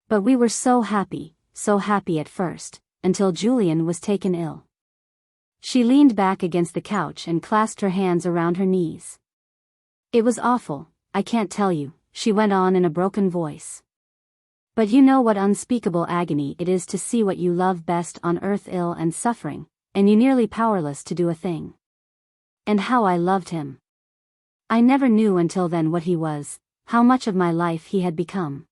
But we were so happy at first, until Julian was taken ill. She leaned back against the couch and clasped her hands around her knees. It was awful, I can't tell you, she went on in a broken voice. But you know what unspeakable agony it is to see what you love best on earth ill and suffering, and you nearly powerless to do a thing. And how I loved him. I never knew until then what he was, how much of my life he had become.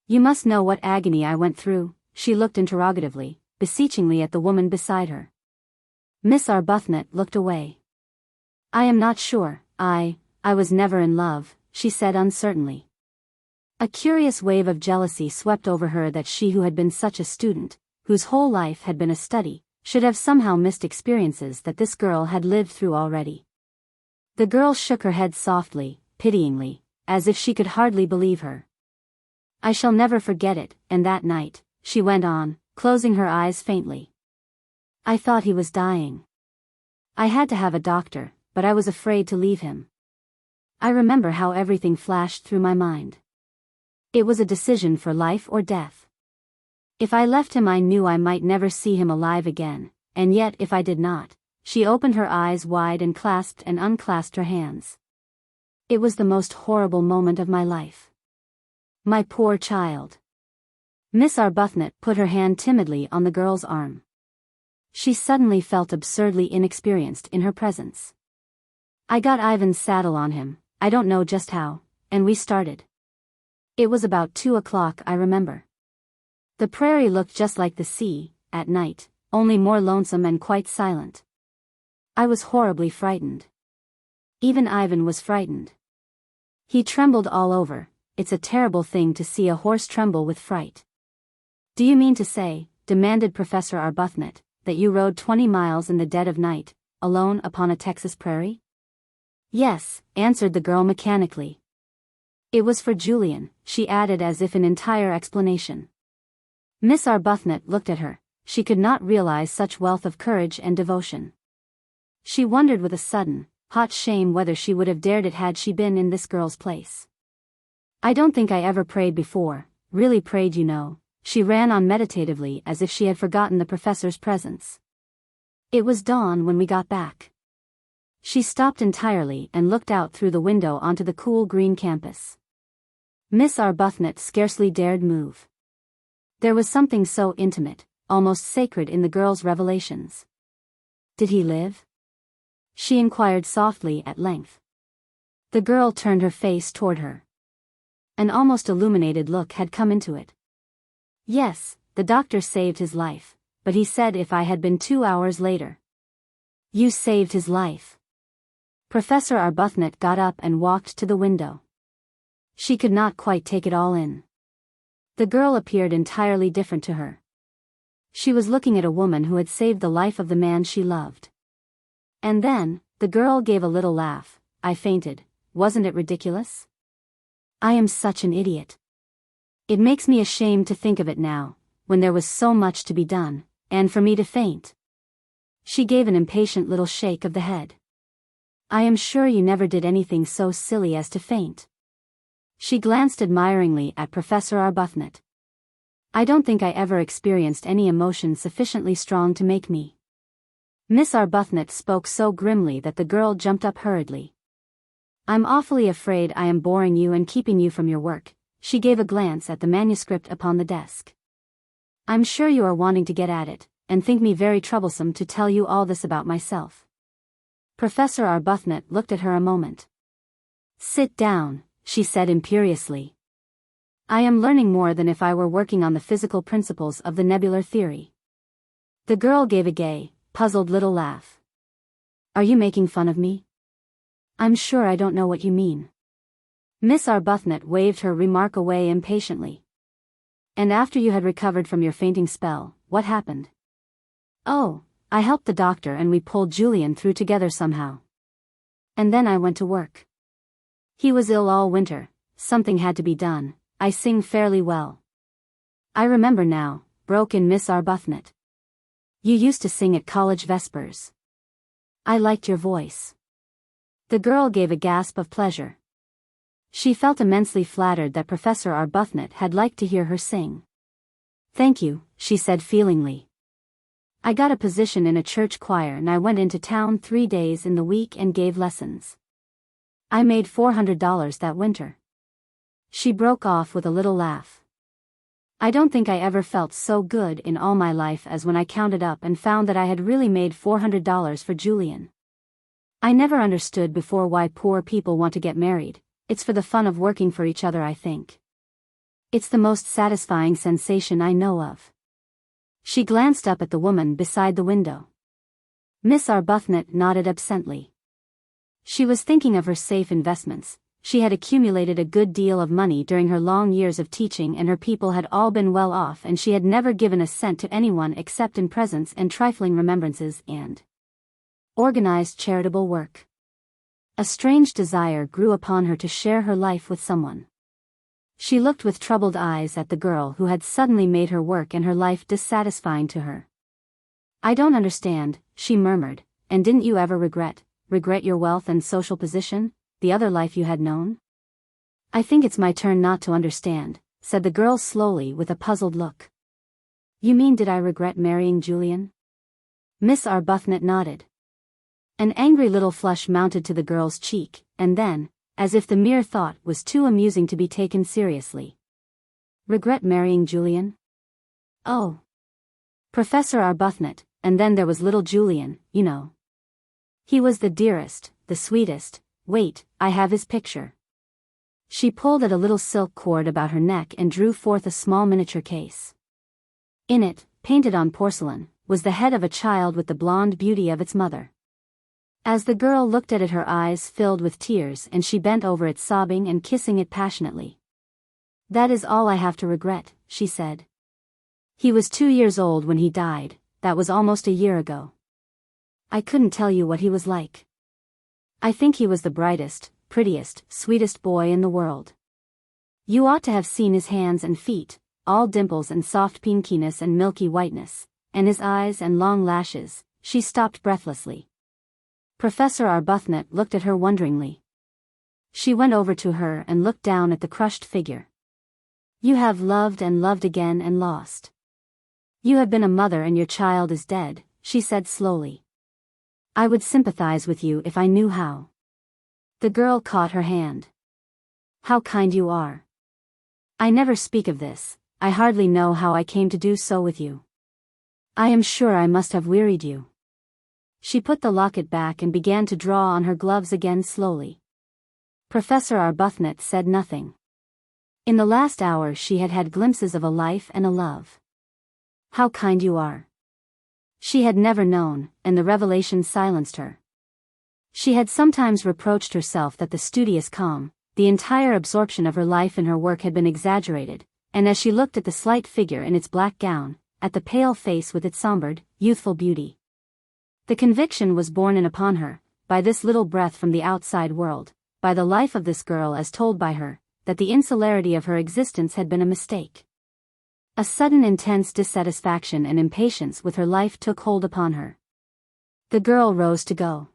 You must know what agony I went through, she looked interrogatively, beseechingly at the woman beside her. Miss Arbuthnot looked away. I am not sure, I was never in love, she said uncertainly. A curious wave of jealousy swept over her that she who had been such a student, whose whole life had been a study, should have somehow missed experiences that this girl had lived through already. The girl shook her head softly, pityingly, as if she could hardly believe her. I shall never forget it, and that night, she went on, closing her eyes faintly. I thought he was dying. I had to have a doctor, but I was afraid to leave him. I remember how everything flashed through my mind. It was a decision for life or death. If I left him I knew I might never see him alive again, and yet if I did not, she opened her eyes wide and clasped and unclasped her hands. It was the most horrible moment of my life. My poor child. Miss Arbuthnot put her hand timidly on the girl's arm. She suddenly felt absurdly inexperienced in her presence. I got Ivan's saddle on him, I don't know just how, and we started. It was about 2 o'clock, I remember. The prairie looked just like the sea, at night, only more lonesome and quite silent. I was horribly frightened. Even Ivan was frightened. He trembled all over. It's a terrible thing to see a horse tremble with fright. Do you mean to say, demanded Professor Arbuthnot, that you rode 20 miles in the dead of night, alone upon a Texas prairie? Yes, answered the girl mechanically. It was for Julian, she added as if in entire explanation. Miss Arbuthnot looked at her. She could not realize such wealth of courage and devotion. She wondered with a sudden, hot shame whether she would have dared it had she been in this girl's place. I don't think I ever prayed before, really prayed, you know, she ran on meditatively as if she had forgotten the professor's presence. It was dawn when we got back. She stopped entirely and looked out through the window onto the cool green campus. Miss Arbuthnot scarcely dared move. There was something so intimate, almost sacred in the girl's revelations. Did he live? She inquired softly at length. The girl turned her face toward her. An almost illuminated look had come into it. Yes, the doctor saved his life, but he said if I had been 2 hours later. You saved his life. Professor Arbuthnot got up and walked to the window. She could not quite take it all in. The girl appeared entirely different to her. She was looking at a woman who had saved the life of the man she loved. And then, the girl gave a little laugh. I fainted. Wasn't it ridiculous? I am such an idiot. It makes me ashamed to think of it now, when there was so much to be done, and for me to faint. She gave an impatient little shake of the head. I am sure you never did anything so silly as to faint. She glanced admiringly at Professor Arbuthnot. I don't think I ever experienced any emotion sufficiently strong to make me. Miss Arbuthnot spoke so grimly that the girl jumped up hurriedly. I'm awfully afraid I am boring you and keeping you from your work. She gave a glance at the manuscript upon the desk. I'm sure you are wanting to get at it, and think me very troublesome to tell you all this about myself. Professor Arbuthnot looked at her a moment. Sit down, she said imperiously. I am learning more than if I were working on the physical principles of the nebular theory. The girl gave a gay, puzzled little laugh. Are you making fun of me? I'm sure I don't know what you mean. Miss Arbuthnot waved her remark away impatiently. And after you had recovered from your fainting spell, what happened? Oh, I helped the doctor and we pulled Julian through together somehow. And then I went to work. He was ill all winter, something had to be done. I sing fairly well. I remember now, broke in Miss Arbuthnot. You used to sing at college vespers. I liked your voice. The girl gave a gasp of pleasure. She felt immensely flattered that Professor Arbuthnot had liked to hear her sing. Thank you, she said feelingly. I got a position in a church choir and I went into town 3 days in the week and gave lessons. I made $400 that winter. She broke off with a little laugh. I don't think I ever felt so good in all my life as when I counted up and found that I had really made $400 for Julian. I never understood before why poor people want to get married. It's for the fun of working for each other, I think. It's the most satisfying sensation I know of. She glanced up at the woman beside the window. Miss Arbuthnot nodded absently. She was thinking of her safe investments. She had accumulated a good deal of money during her long years of teaching and her people had all been well off and she had never given a cent to anyone except in presents and trifling remembrances and organized charitable work. A strange desire grew upon her to share her life with someone. She looked with troubled eyes at the girl who had suddenly made her work and her life dissatisfying to her. I don't understand, she murmured, and didn't you ever regret your wealth and social position? The other life you had known? I think it's my turn not to understand, said the girl slowly with a puzzled look. You mean did I regret marrying Julian? Miss Arbuthnot nodded. An angry little flush mounted to the girl's cheek, and then, as if the mere thought was too amusing to be taken seriously. Regret marrying Julian? Oh. Professor Arbuthnot, and then there was little Julian, you know. He was the dearest, the sweetest. Wait, I have his picture. She pulled at a little silk cord about her neck and drew forth a small miniature case. In it, painted on porcelain, was the head of a child with the blonde beauty of its mother. As the girl looked at it her eyes filled with tears and she bent over it sobbing and kissing it passionately. That is all I have to regret, she said. He was 2 years old when he died, that was almost a year ago. I couldn't tell you what he was like. I think he was the brightest, prettiest, sweetest boy in the world. You ought to have seen his hands and feet, all dimples and soft pinkiness and milky whiteness, and his eyes and long lashes. She stopped breathlessly. Professor Arbuthnot looked at her wonderingly. She went over to her and looked down at the crushed figure. You have loved and loved again and lost. You have been a mother and your child is dead, she said slowly. I would sympathize with you if I knew how. The girl caught her hand. How kind you are. I never speak of this, I hardly know how I came to do so with you. I am sure I must have wearied you. She put the locket back and began to draw on her gloves again slowly. Professor Arbuthnot said nothing. In the last hour she had had glimpses of a life and a love. How kind you are. She had never known, and the revelation silenced her. She had sometimes reproached herself that the studious calm, the entire absorption of her life in her work had been exaggerated, and as she looked at the slight figure in its black gown, at the pale face with its sombered, youthful beauty, the conviction was borne in upon her, by this little breath from the outside world, by the life of this girl as told by her, that the insularity of her existence had been a mistake. A sudden intense dissatisfaction and impatience with her life took hold upon her. The girl rose to go.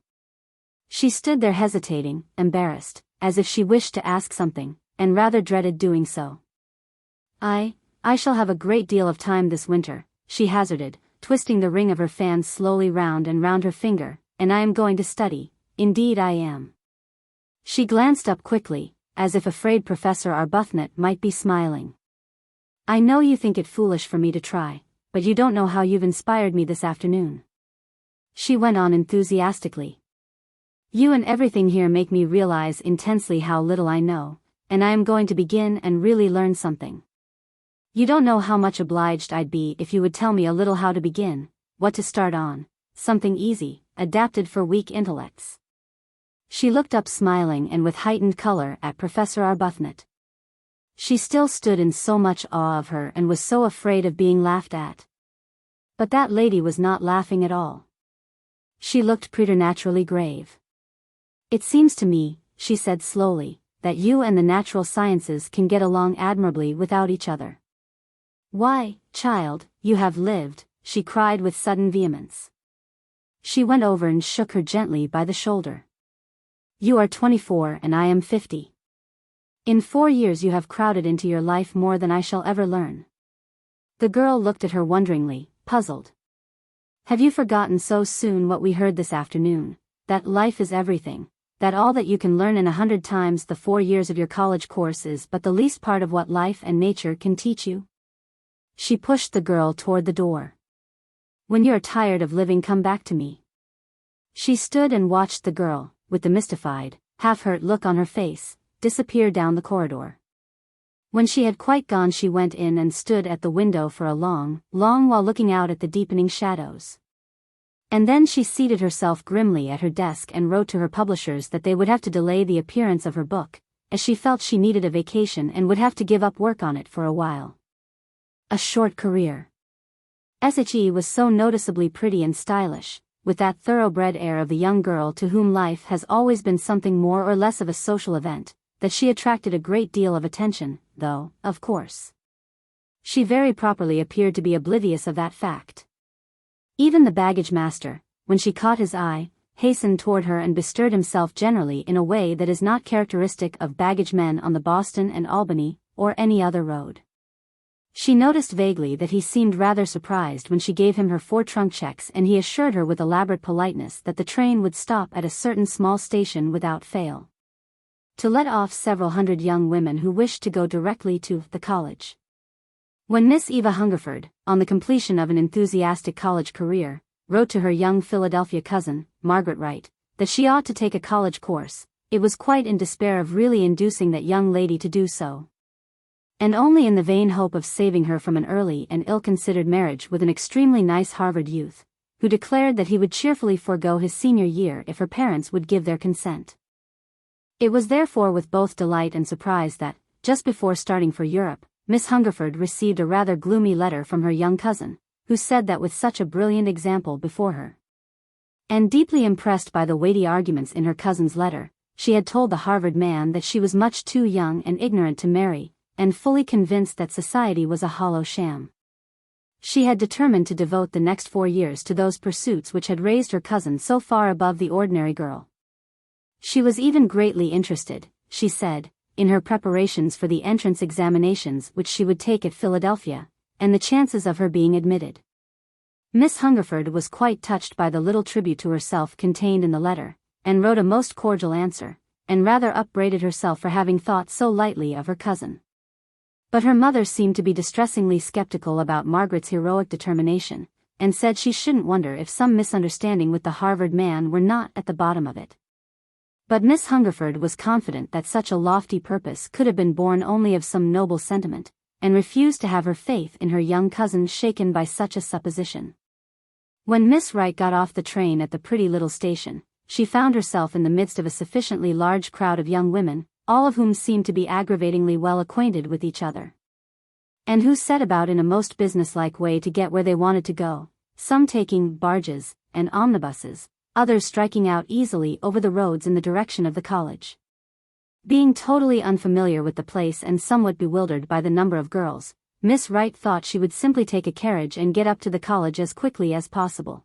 She stood there hesitating, embarrassed, as if she wished to ask something, and rather dreaded doing so. I shall have a great deal of time this winter, she hazarded, twisting the ring of her fan slowly round and round her finger, and I am going to study, indeed I am. She glanced up quickly, as if afraid Professor Arbuthnot might be smiling. I know you think it foolish for me to try, but you don't know how you've inspired me this afternoon. She went on enthusiastically. You and everything here make me realize intensely how little I know, and I am going to begin and really learn something. You don't know how much obliged I'd be if you would tell me a little how to begin, what to start on, something easy, adapted for weak intellects. She looked up smiling and with heightened color at Professor Arbuthnot. She still stood in so much awe of her and was so afraid of being laughed at. But that lady was not laughing at all. She looked preternaturally grave. It seems to me, she said slowly, that you and the natural sciences can get along admirably without each other. Why, child, you have lived, she cried with sudden vehemence. She went over and shook her gently by the shoulder. "You are 24 and I am 50. In 4 years you have crowded into your life more than I shall ever learn." The girl looked at her wonderingly, puzzled. "Have you forgotten so soon what we heard this afternoon, that life is everything, that all that you can learn in 100 times the 4 years of your college course is but the least part of what life and nature can teach you?" She pushed the girl toward the door. "When you are tired of living, come back to me." She stood and watched the girl, with the mystified, half-hurt look on her face, disappear down the corridor. When she had quite gone, she went in and stood at the window for a long while, looking out at the deepening shadows. And then she seated herself grimly at her desk and wrote to her publishers that they would have to delay the appearance of her book, as she felt she needed a vacation and would have to give up work on it for a while. A short career. She was so noticeably pretty and stylish, with that thoroughbred air of the young girl to whom life has always been something more or less of a social event, that she attracted a great deal of attention, though, of course, she very properly appeared to be oblivious of that fact. Even the baggage master, when she caught his eye, hastened toward her and bestirred himself generally in a way that is not characteristic of baggage men on the Boston and Albany, or any other road. She noticed vaguely that he seemed rather surprised when she gave him her 4 trunk checks, and he assured her with elaborate politeness that the train would stop at a certain small station without fail, to let off several hundred young women who wished to go directly to the college. When Miss Eva Hungerford, on the completion of an enthusiastic college career, wrote to her young Philadelphia cousin, Margaret Wright, that she ought to take a college course, it was quite in despair of really inducing that young lady to do so, and only in the vain hope of saving her from an early and ill-considered marriage with an extremely nice Harvard youth, who declared that he would cheerfully forego his senior year if her parents would give their consent. It was therefore with both delight and surprise that, just before starting for Europe, Miss Hungerford received a rather gloomy letter from her young cousin, who said that with such a brilliant example before her, and deeply impressed by the weighty arguments in her cousin's letter, she had told the Harvard man that she was much too young and ignorant to marry, and fully convinced that society was a hollow sham. She had determined to devote the next 4 years to those pursuits which had raised her cousin so far above the ordinary girl. She was even greatly interested, she said, in her preparations for the entrance examinations which she would take at Philadelphia, and the chances of her being admitted. Miss Hungerford was quite touched by the little tribute to herself contained in the letter, and wrote a most cordial answer, and rather upbraided herself for having thought so lightly of her cousin. But her mother seemed to be distressingly skeptical about Margaret's heroic determination, and said she shouldn't wonder if some misunderstanding with the Harvard man were not at the bottom of it. But Miss Hungerford was confident that such a lofty purpose could have been born only of some noble sentiment, and refused to have her faith in her young cousin shaken by such a supposition. When Miss Wright got off the train at the pretty little station, she found herself in the midst of a sufficiently large crowd of young women, all of whom seemed to be aggravatingly well acquainted with each other, and who set about in a most businesslike way to get where they wanted to go, some taking barges and omnibuses, others striking out easily over the roads in the direction of the college. Being totally unfamiliar with the place and somewhat bewildered by the number of girls, Miss Wright thought she would simply take a carriage and get up to the college as quickly as possible.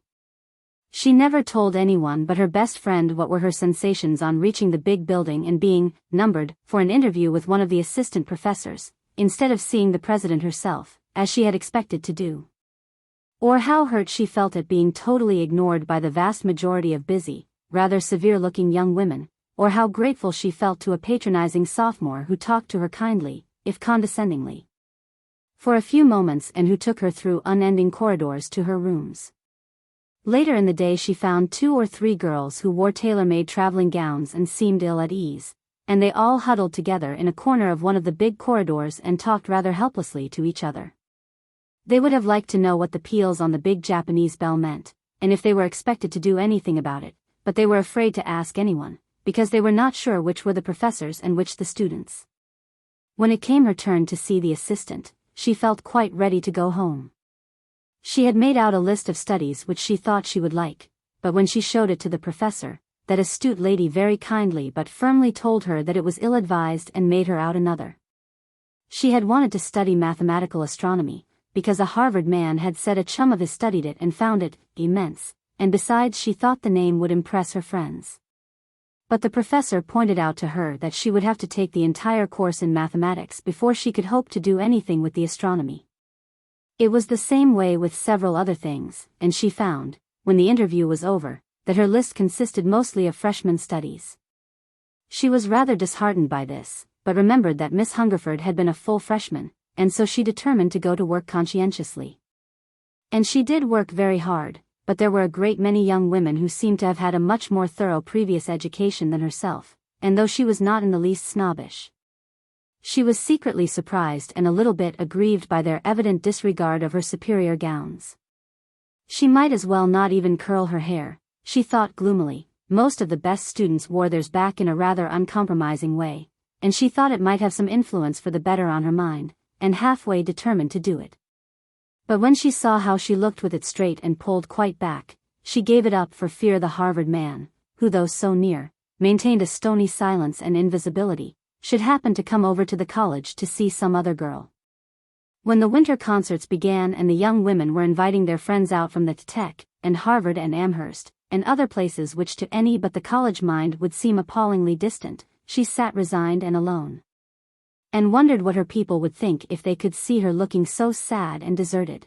She never told anyone but her best friend what were her sensations on reaching the big building and being numbered for an interview with one of the assistant professors, instead of seeing the president herself, as she had expected to do. Or how hurt she felt at being totally ignored by the vast majority of busy, rather severe-looking young women, or how grateful she felt to a patronizing sophomore who talked to her kindly, if condescendingly, for a few moments, and who took her through unending corridors to her rooms. Later in the day she found 2 or 3 girls who wore tailor-made traveling gowns and seemed ill at ease, and they all huddled together in a corner of one of the big corridors and talked rather helplessly to each other. They would have liked to know what the peals on the big Japanese bell meant, and if they were expected to do anything about it, but they were afraid to ask anyone, because they were not sure which were the professors and which the students. When it came her turn to see the assistant, she felt quite ready to go home. She had made out a list of studies which she thought she would like, but when she showed it to the professor, that astute lady very kindly but firmly told her that it was ill-advised and made her out another. She had wanted to study mathematical astronomy, because a Harvard man had said a chum of his studied it and found it immense, and besides she thought the name would impress her friends. But the professor pointed out to her that she would have to take the entire course in mathematics before she could hope to do anything with the astronomy. It was the same way with several other things, and she found, when the interview was over, that her list consisted mostly of freshman studies. She was rather disheartened by this, but remembered that Miss Hungerford had been a full freshman, and so she determined to go to work conscientiously. And she did work very hard, but there were a great many young women who seemed to have had a much more thorough previous education than herself, and though she was not in the least snobbish, she was secretly surprised and a little bit aggrieved by their evident disregard of her superior gowns. She might as well not even curl her hair, she thought gloomily. Most of the best students wore theirs back in a rather uncompromising way, and she thought it might have some influence for the better on her mind, and halfway determined to do it. But when she saw how she looked with it straight and pulled quite back, she gave it up for fear the Harvard man, who though so near, maintained a stony silence and invisibility, should happen to come over to the college to see some other girl. When the winter concerts began and the young women were inviting their friends out from the Tech, and Harvard and Amherst, and other places which to any but the college mind would seem appallingly distant, she sat resigned and alone, and wondered what her people would think if they could see her looking so sad and deserted.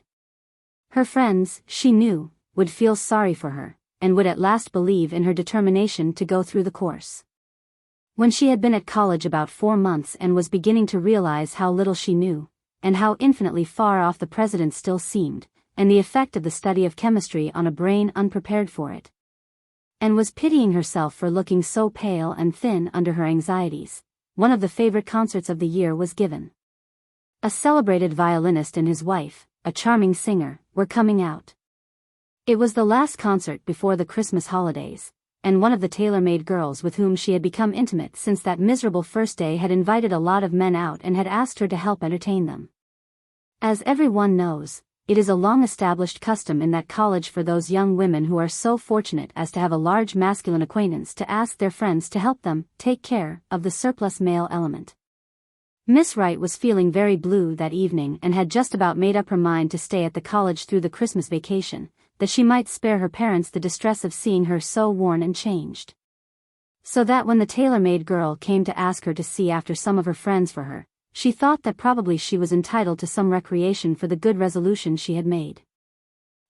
Her friends, she knew, would feel sorry for her, and would at last believe in her determination to go through the course. When she had been at college about 4 months and was beginning to realize how little she knew, and how infinitely far off the president still seemed, and the effect of the study of chemistry on a brain unprepared for it, and was pitying herself for looking so pale and thin under her anxieties, one of the favorite concerts of the year was given. A celebrated violinist and his wife, a charming singer, were coming out. It was the last concert before the Christmas holidays, and one of the tailor-made girls with whom she had become intimate since that miserable first day had invited a lot of men out and had asked her to help entertain them. As everyone knows, it is a long-established custom in that college for those young women who are so fortunate as to have a large masculine acquaintance to ask their friends to help them take care of the surplus male element. Miss Wright was feeling very blue that evening and had just about made up her mind to stay at the college through the Christmas vacation, that she might spare her parents the distress of seeing her so worn and changed. So that when the tailor-made girl came to ask her to see after some of her friends for her, she thought that probably she was entitled to some recreation for the good resolution she had made.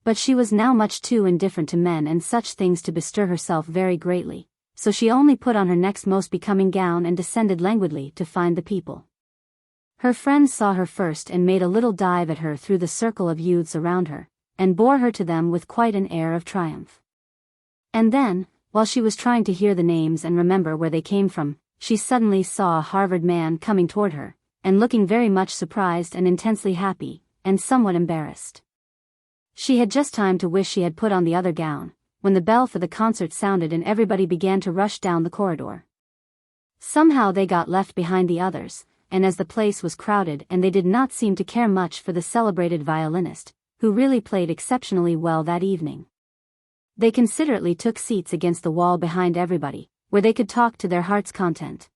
But she was now much too indifferent to men and such things to bestir herself very greatly, so she only put on her next most becoming gown and descended languidly to find the people. Her friends saw her first and made a little dive at her through the circle of youths around her, and bore her to them with quite an air of triumph. And then, while she was trying to hear the names and remember where they came from, she suddenly saw a Harvard man coming toward her, and looking very much surprised and intensely happy, and somewhat embarrassed. She had just time to wish she had put on the other gown, when the bell for the concert sounded and everybody began to rush down the corridor. Somehow they got left behind the others, and as the place was crowded and they did not seem to care much for the celebrated violinist, who really played exceptionally well that evening, they considerately took seats against the wall behind everybody, where they could talk to their heart's content.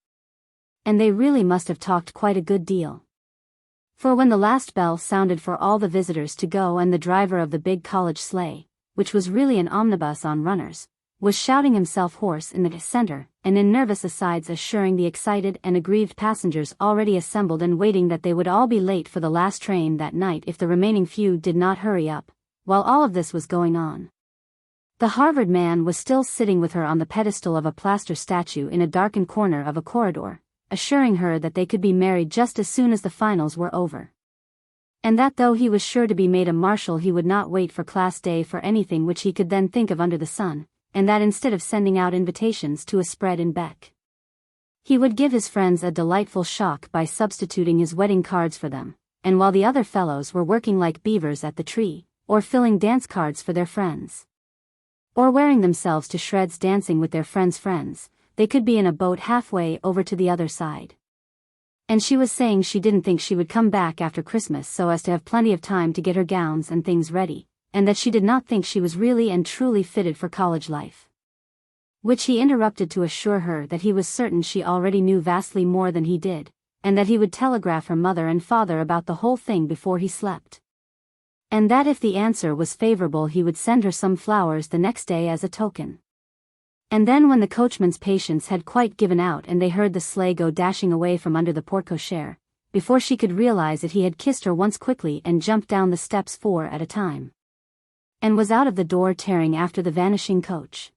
And they really must have talked quite a good deal. For when the last bell sounded for all the visitors to go and the driver of the big college sleigh, which was really an omnibus on runners, was shouting himself hoarse in the center, and in nervous asides assuring the excited and aggrieved passengers already assembled and waiting that they would all be late for the last train that night if the remaining few did not hurry up, while all of this was going on, the Harvard man was still sitting with her on the pedestal of a plaster statue in a darkened corner of a corridor, assuring her that they could be married just as soon as the finals were over. And that though he was sure to be made a marshal he would not wait for class day for anything which he could then think of under the sun, and that instead of sending out invitations to a spread in Beck, he would give his friends a delightful shock by substituting his wedding cards for them, and while the other fellows were working like beavers at the tree, or filling dance cards for their friends, or wearing themselves to shreds dancing with their friends' friends, they could be in a boat halfway over to the other side. And she was saying she didn't think she would come back after Christmas so as to have plenty of time to get her gowns and things ready, and that she did not think she was really and truly fitted for college life. Which he interrupted to assure her that he was certain she already knew vastly more than he did, and that he would telegraph her mother and father about the whole thing before he slept. and that if the answer was favorable he would send her some flowers the next day as a token. And then when the coachman's patience had quite given out and they heard the sleigh go dashing away from under the porte-cochere, before she could realize it he had kissed her once quickly and jumped down the steps 4 at a time. And was out of the door tearing after the vanishing coach.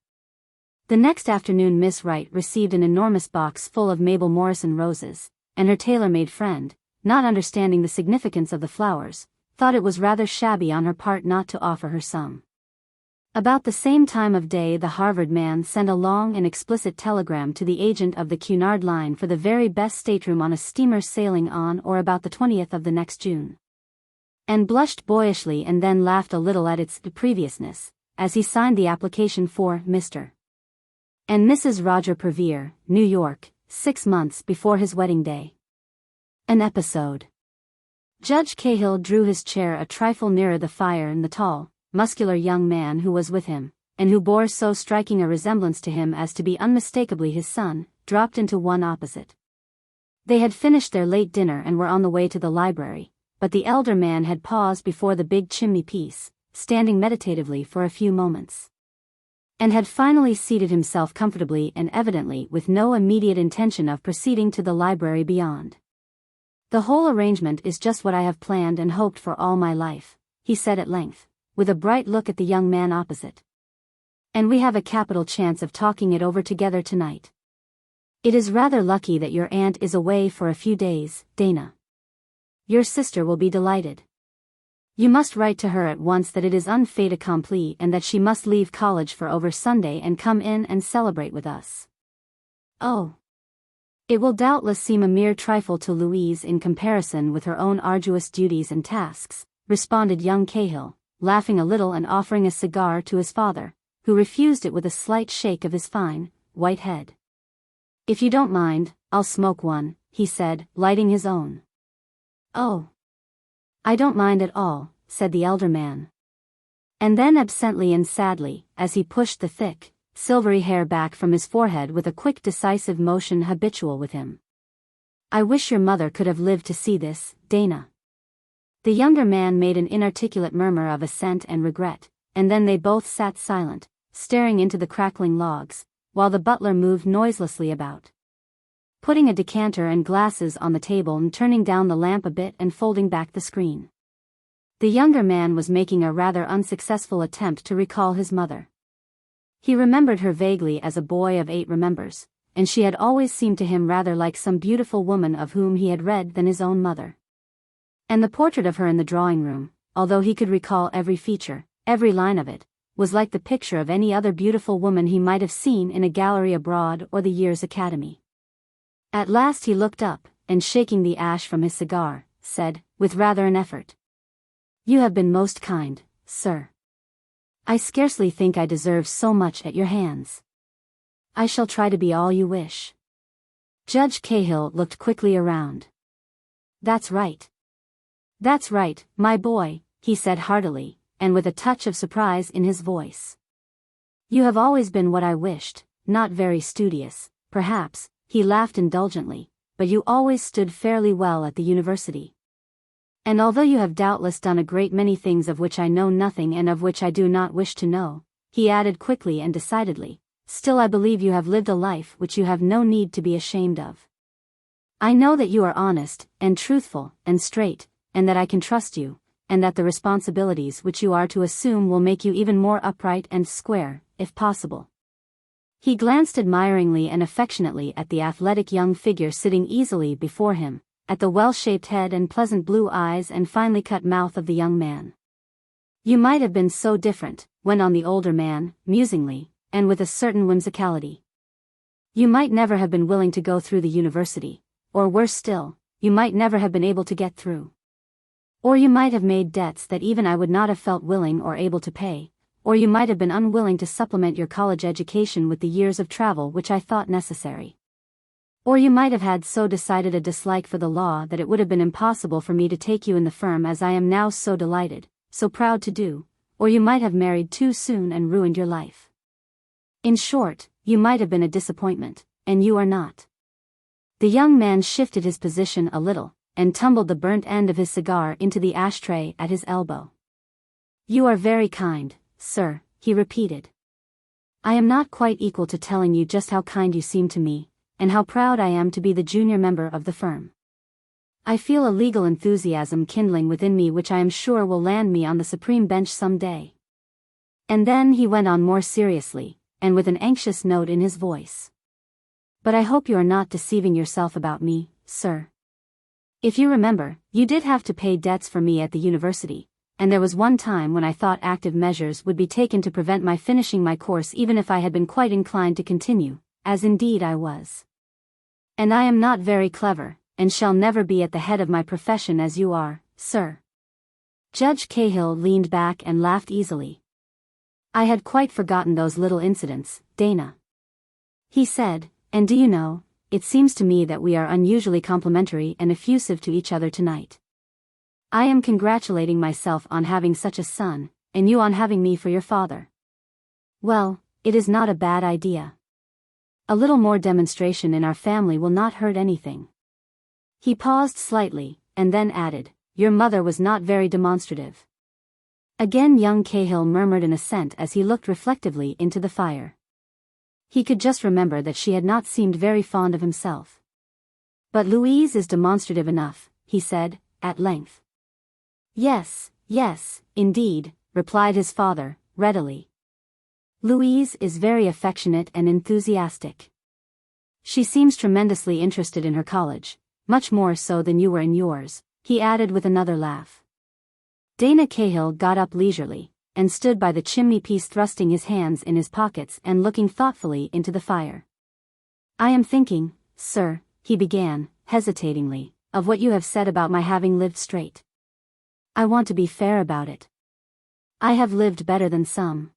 The next afternoon Miss Wright received an enormous box full of Mabel Morrison roses, and her tailor-made friend, not understanding the significance of the flowers, thought it was rather shabby on her part not to offer her some. About the same time of day the Harvard man sent a long and explicit telegram to the agent of the Cunard Line for the very best stateroom on a steamer sailing on or about the 20th of the next June. And blushed boyishly and then laughed a little at its previousness, as he signed the application for Mr. and Mrs. Roger Pervere, New York, 6 months before his wedding day. An episode. Judge Cahill drew his chair a trifle nearer the fire, and the tall, muscular young man who was with him, and who bore so striking a resemblance to him as to be unmistakably his son, dropped into one opposite. They had finished their late dinner and were on the way to the library, but the elder man had paused before the big chimney-piece, standing meditatively for a few moments, and had finally seated himself comfortably and evidently with no immediate intention of proceeding to the library beyond. "The whole arrangement is just what I have planned and hoped for all my life," he said at length, with a bright look at the young man opposite. "And we have a capital chance of talking it over together tonight. It is rather lucky that your aunt is away for a few days, Dana. Your sister will be delighted. You must write to her at once that it is un fait accompli and that she must leave college for over Sunday and come in and celebrate with us." "Oh. It will doubtless seem a mere trifle to Louise in comparison with her own arduous duties and tasks," responded young Cahill, laughing a little and offering a cigar to his father, who refused it with a slight shake of his fine, white head. "If you don't mind, I'll smoke one," he said, lighting his own. "Oh. I don't mind at all," said the elder man. And then absently and sadly, as he pushed the thick, silvery hair back from his forehead with a quick decisive motion habitual with him, "I wish your mother could have lived to see this, Dana." The younger man made an inarticulate murmur of assent and regret, and then they both sat silent, staring into the crackling logs, while the butler moved noiselessly about, putting a decanter and glasses on the table and turning down the lamp a bit and folding back the screen. The younger man was making a rather unsuccessful attempt to recall his mother. He remembered her vaguely as a boy of 8 remembers, and she had always seemed to him rather like some beautiful woman of whom he had read than his own mother. And the portrait of her in the drawing-room, although he could recall every feature, every line of it, was like the picture of any other beautiful woman he might have seen in a gallery abroad or the Year's Academy. At last he looked up, and shaking the ash from his cigar, said, with rather an effort, "You have been most kind, sir. I scarcely think I deserve so much at your hands. I shall try to be all you wish." Judge Cahill looked quickly around. "That's right. That's right, my boy," he said heartily, and with a touch of surprise in his voice. "You have always been what I wished, not very studious, perhaps," he laughed indulgently, "but you always stood fairly well at the university. And although you have doubtless done a great many things of which I know nothing and of which I do not wish to know," he added quickly and decidedly, "still I believe you have lived a life which you have no need to be ashamed of. I know that you are honest, and truthful, and straight, and that I can trust you, and that the responsibilities which you are to assume will make you even more upright and square, if possible." He glanced admiringly and affectionately at the athletic young figure sitting easily before him, at the well-shaped head and pleasant blue eyes and finely cut mouth of the young man. "You might have been so different," went on the older man, musingly, and with a certain whimsicality. "You might never have been willing to go through the university, or worse still, you might never have been able to get through. Or you might have made debts that even I would not have felt willing or able to pay, or you might have been unwilling to supplement your college education with the years of travel which I thought necessary. Or you might have had so decided a dislike for the law that it would have been impossible for me to take you in the firm as I am now so delighted, so proud to do, or you might have married too soon and ruined your life. In short, you might have been a disappointment, and you are not." The young man shifted his position a little, and tumbled the burnt end of his cigar into the ashtray at his elbow. You are very kind, sir, he repeated. I am not quite equal to telling you just how kind you seem to me, and how proud I am to be the junior member of the firm. I feel a legal enthusiasm kindling within me which I am sure will land me on the Supreme Bench some day. And then he went on more seriously, and with an anxious note in his voice. But I hope you are not deceiving yourself about me, sir. If you remember, you did have to pay debts for me at the university, and there was one time when I thought active measures would be taken to prevent my finishing my course even if I had been quite inclined to continue, as indeed I was. And I am not very clever, and shall never be at the head of my profession as you are, sir. Judge Cahill leaned back and laughed easily. I had quite forgotten those little incidents, Dana. He said, and do you know, it seems to me that we are unusually complimentary and effusive to each other tonight. I am congratulating myself on having such a son, and you on having me for your father. Well, it is not a bad idea. A little more demonstration in our family will not hurt anything. He paused slightly, and then added, your mother was not very demonstrative. Again young Cahill murmured an assent as he looked reflectively into the fire. He could just remember that she had not seemed very fond of himself. But Louise is demonstrative enough, he said, at length. Yes, indeed, replied his father, readily. Louise is very affectionate and enthusiastic. She seems tremendously interested in her college, much more so than you were in yours, he added with another laugh. Dana Cahill got up leisurely, and stood by the chimney-piece thrusting his hands in his pockets and looking thoughtfully into the fire. I am thinking, sir, he began, hesitatingly, of what you have said about my having lived straight. I want to be fair about it. I have lived better than some.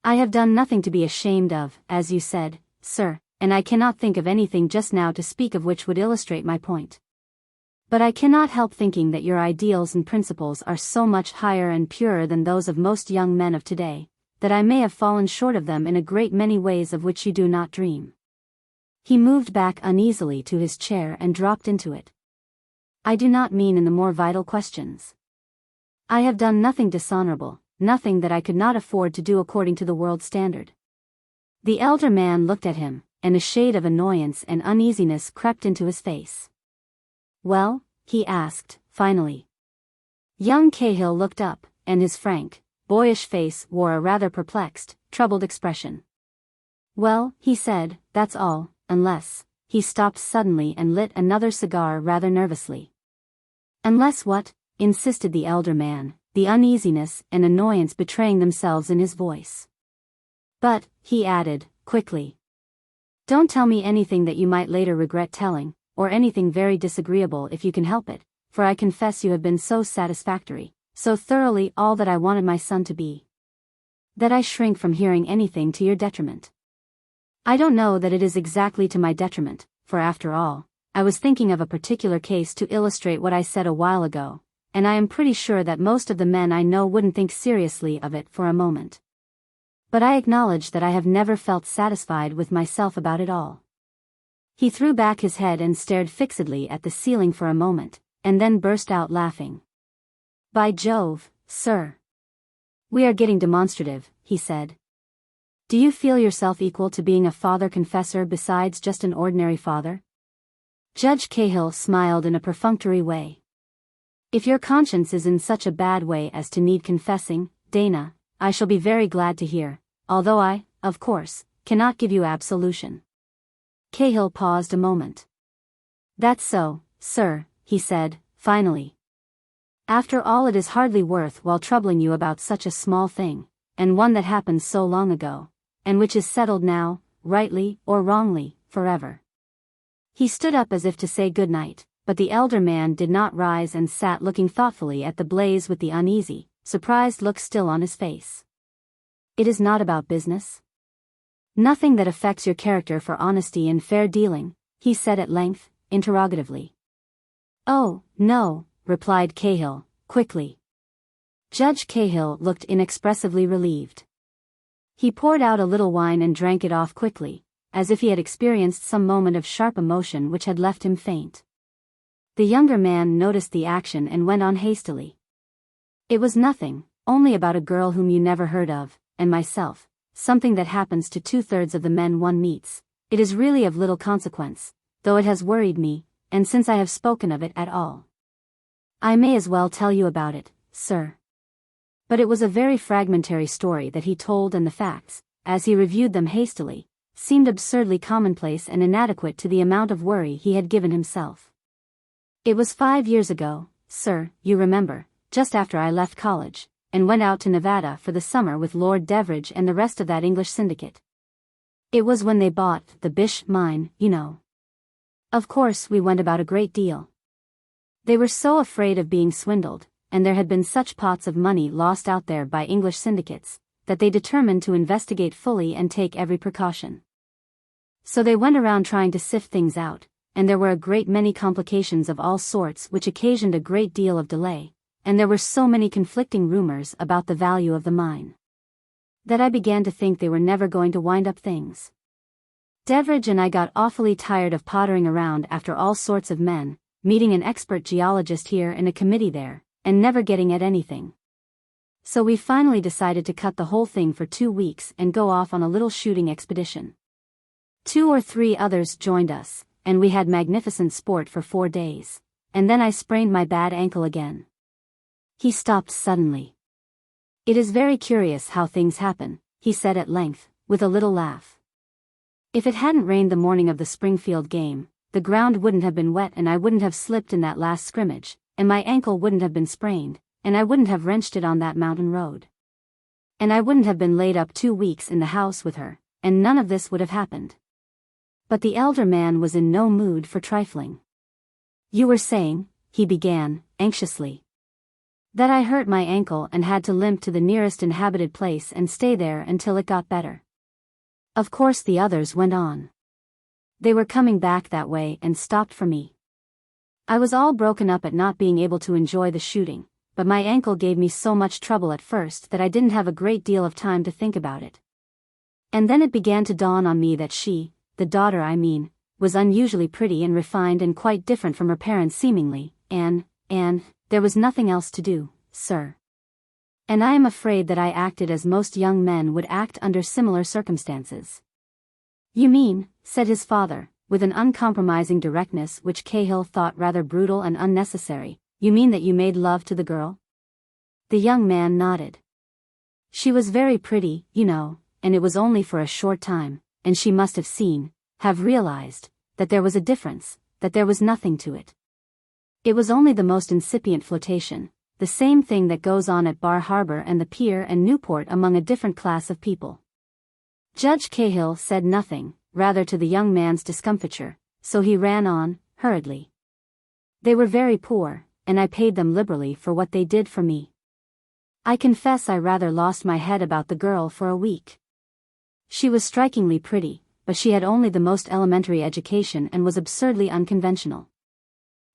I have done nothing to be ashamed of, as you said, sir, and I cannot think of anything just now to speak of which would illustrate my point. But I cannot help thinking that your ideals and principles are so much higher and purer than those of most young men of today, that I may have fallen short of them in a great many ways of which you do not dream. He moved back uneasily to his chair and dropped into it. I do not mean in the more vital questions. I have done nothing dishonorable, nothing that I could not afford to do according to the world's standard. The elder man looked at him, and a shade of annoyance and uneasiness crept into his face. Well? He asked, finally. Young Cahill looked up, and his frank, boyish face wore a rather perplexed, troubled expression. Well, he said, that's all, unless, he stopped suddenly and lit another cigar rather nervously. Unless what? Insisted the elder man, the uneasiness and annoyance betraying themselves in his voice. But, he added, quickly. Don't tell me anything that you might later regret telling, or anything very disagreeable if you can help it, for I confess you have been so satisfactory, so thoroughly all that I wanted my son to be, that I shrink from hearing anything to your detriment. I don't know that it is exactly to my detriment, for after all, I was thinking of a particular case to illustrate what I said a while ago, and I am pretty sure that most of the men I know wouldn't think seriously of it for a moment. But I acknowledge that I have never felt satisfied with myself about it all. He threw back his head and stared fixedly at the ceiling for a moment, and then burst out laughing. By Jove, sir! We are getting demonstrative, he said. Do you feel yourself equal to being a father-confessor besides just an ordinary father? Judge Cahill smiled in a perfunctory way. If your conscience is in such a bad way as to need confessing, Dana, I shall be very glad to hear, although I, of course, cannot give you absolution. Cahill paused a moment. That's so, sir, he said, finally. After all, it is hardly worth while troubling you about such a small thing, and one that happened so long ago, and which is settled now, rightly or wrongly, forever. He stood up as if to say good night, but the elder man did not rise and sat looking thoughtfully at the blaze with the uneasy, surprised look still on his face. It is not about business? Nothing that affects your character for honesty and fair dealing, he said at length, interrogatively. Oh, no, replied Cahill, quickly. Judge Cahill looked inexpressively relieved. He poured out a little wine and drank it off quickly, as if he had experienced some moment of sharp emotion which had left him faint. The younger man noticed the action and went on hastily. It was nothing, only about a girl whom you never heard of, and myself, something that happens to 2/3 of the men one meets. It is really of little consequence, though it has worried me, and since I have spoken of it at all, I may as well tell you about it, sir." But it was a very fragmentary story that he told, and the facts, as he reviewed them hastily, seemed absurdly commonplace and inadequate to the amount of worry he had given himself. "It was 5 years ago, sir, you remember, just after I left college, and went out to Nevada for the summer with Lord Deveridge and the rest of that English syndicate. It was when they bought the Bish mine, you know. Of course we went about a great deal. They were so afraid of being swindled, and there had been such pots of money lost out there by English syndicates, that they determined to investigate fully and take every precaution. So they went around trying to sift things out, and there were a great many complications of all sorts which occasioned a great deal of delay, and there were so many conflicting rumors about the value of the mine, that I began to think they were never going to wind up things. Deveridge and I got awfully tired of pottering around after all sorts of men, meeting an expert geologist here and a committee there, and never getting at anything. So we finally decided to cut the whole thing for 2 weeks and go off on a little shooting expedition. 2 or 3 others joined us, and we had magnificent sport for 4 days, and then I sprained my bad ankle again." He stopped suddenly. "It is very curious how things happen," he said at length, with a little laugh. "If it hadn't rained the morning of the Springfield game, the ground wouldn't have been wet and I wouldn't have slipped in that last scrimmage, and my ankle wouldn't have been sprained, and I wouldn't have wrenched it on that mountain road. And I wouldn't have been laid up 2 weeks in the house with her, and none of this would have happened." But the elder man was in no mood for trifling. "You were saying," he began, anxiously, "that I hurt my ankle and had to limp to the nearest inhabited place and stay there until it got better." Of course the others went on. They were coming back that way and stopped for me. I was all broken up at not being able to enjoy the shooting, but my ankle gave me so much trouble at first that I didn't have a great deal of time to think about it. And then it began to dawn on me that she, the daughter I mean, was unusually pretty and refined and quite different from her parents seemingly, and there was nothing else to do, sir. And I am afraid that I acted as most young men would act under similar circumstances." "You mean," said his father, with an uncompromising directness which Cahill thought rather brutal and unnecessary, "you mean that you made love to the girl?" The young man nodded. "She was very pretty, you know, and it was only for a short time, and she must have realized, that there was a difference, that there was nothing to it. It was only the most incipient flirtation, the same thing that goes on at Bar Harbor and the Pier and Newport among a different class of people." Judge Cahill said nothing, rather to the young man's discomfiture, so he ran on, hurriedly. "They were very poor, and I paid them liberally for what they did for me. I confess I rather lost my head about the girl for a week. She was strikingly pretty, but she had only the most elementary education and was absurdly unconventional.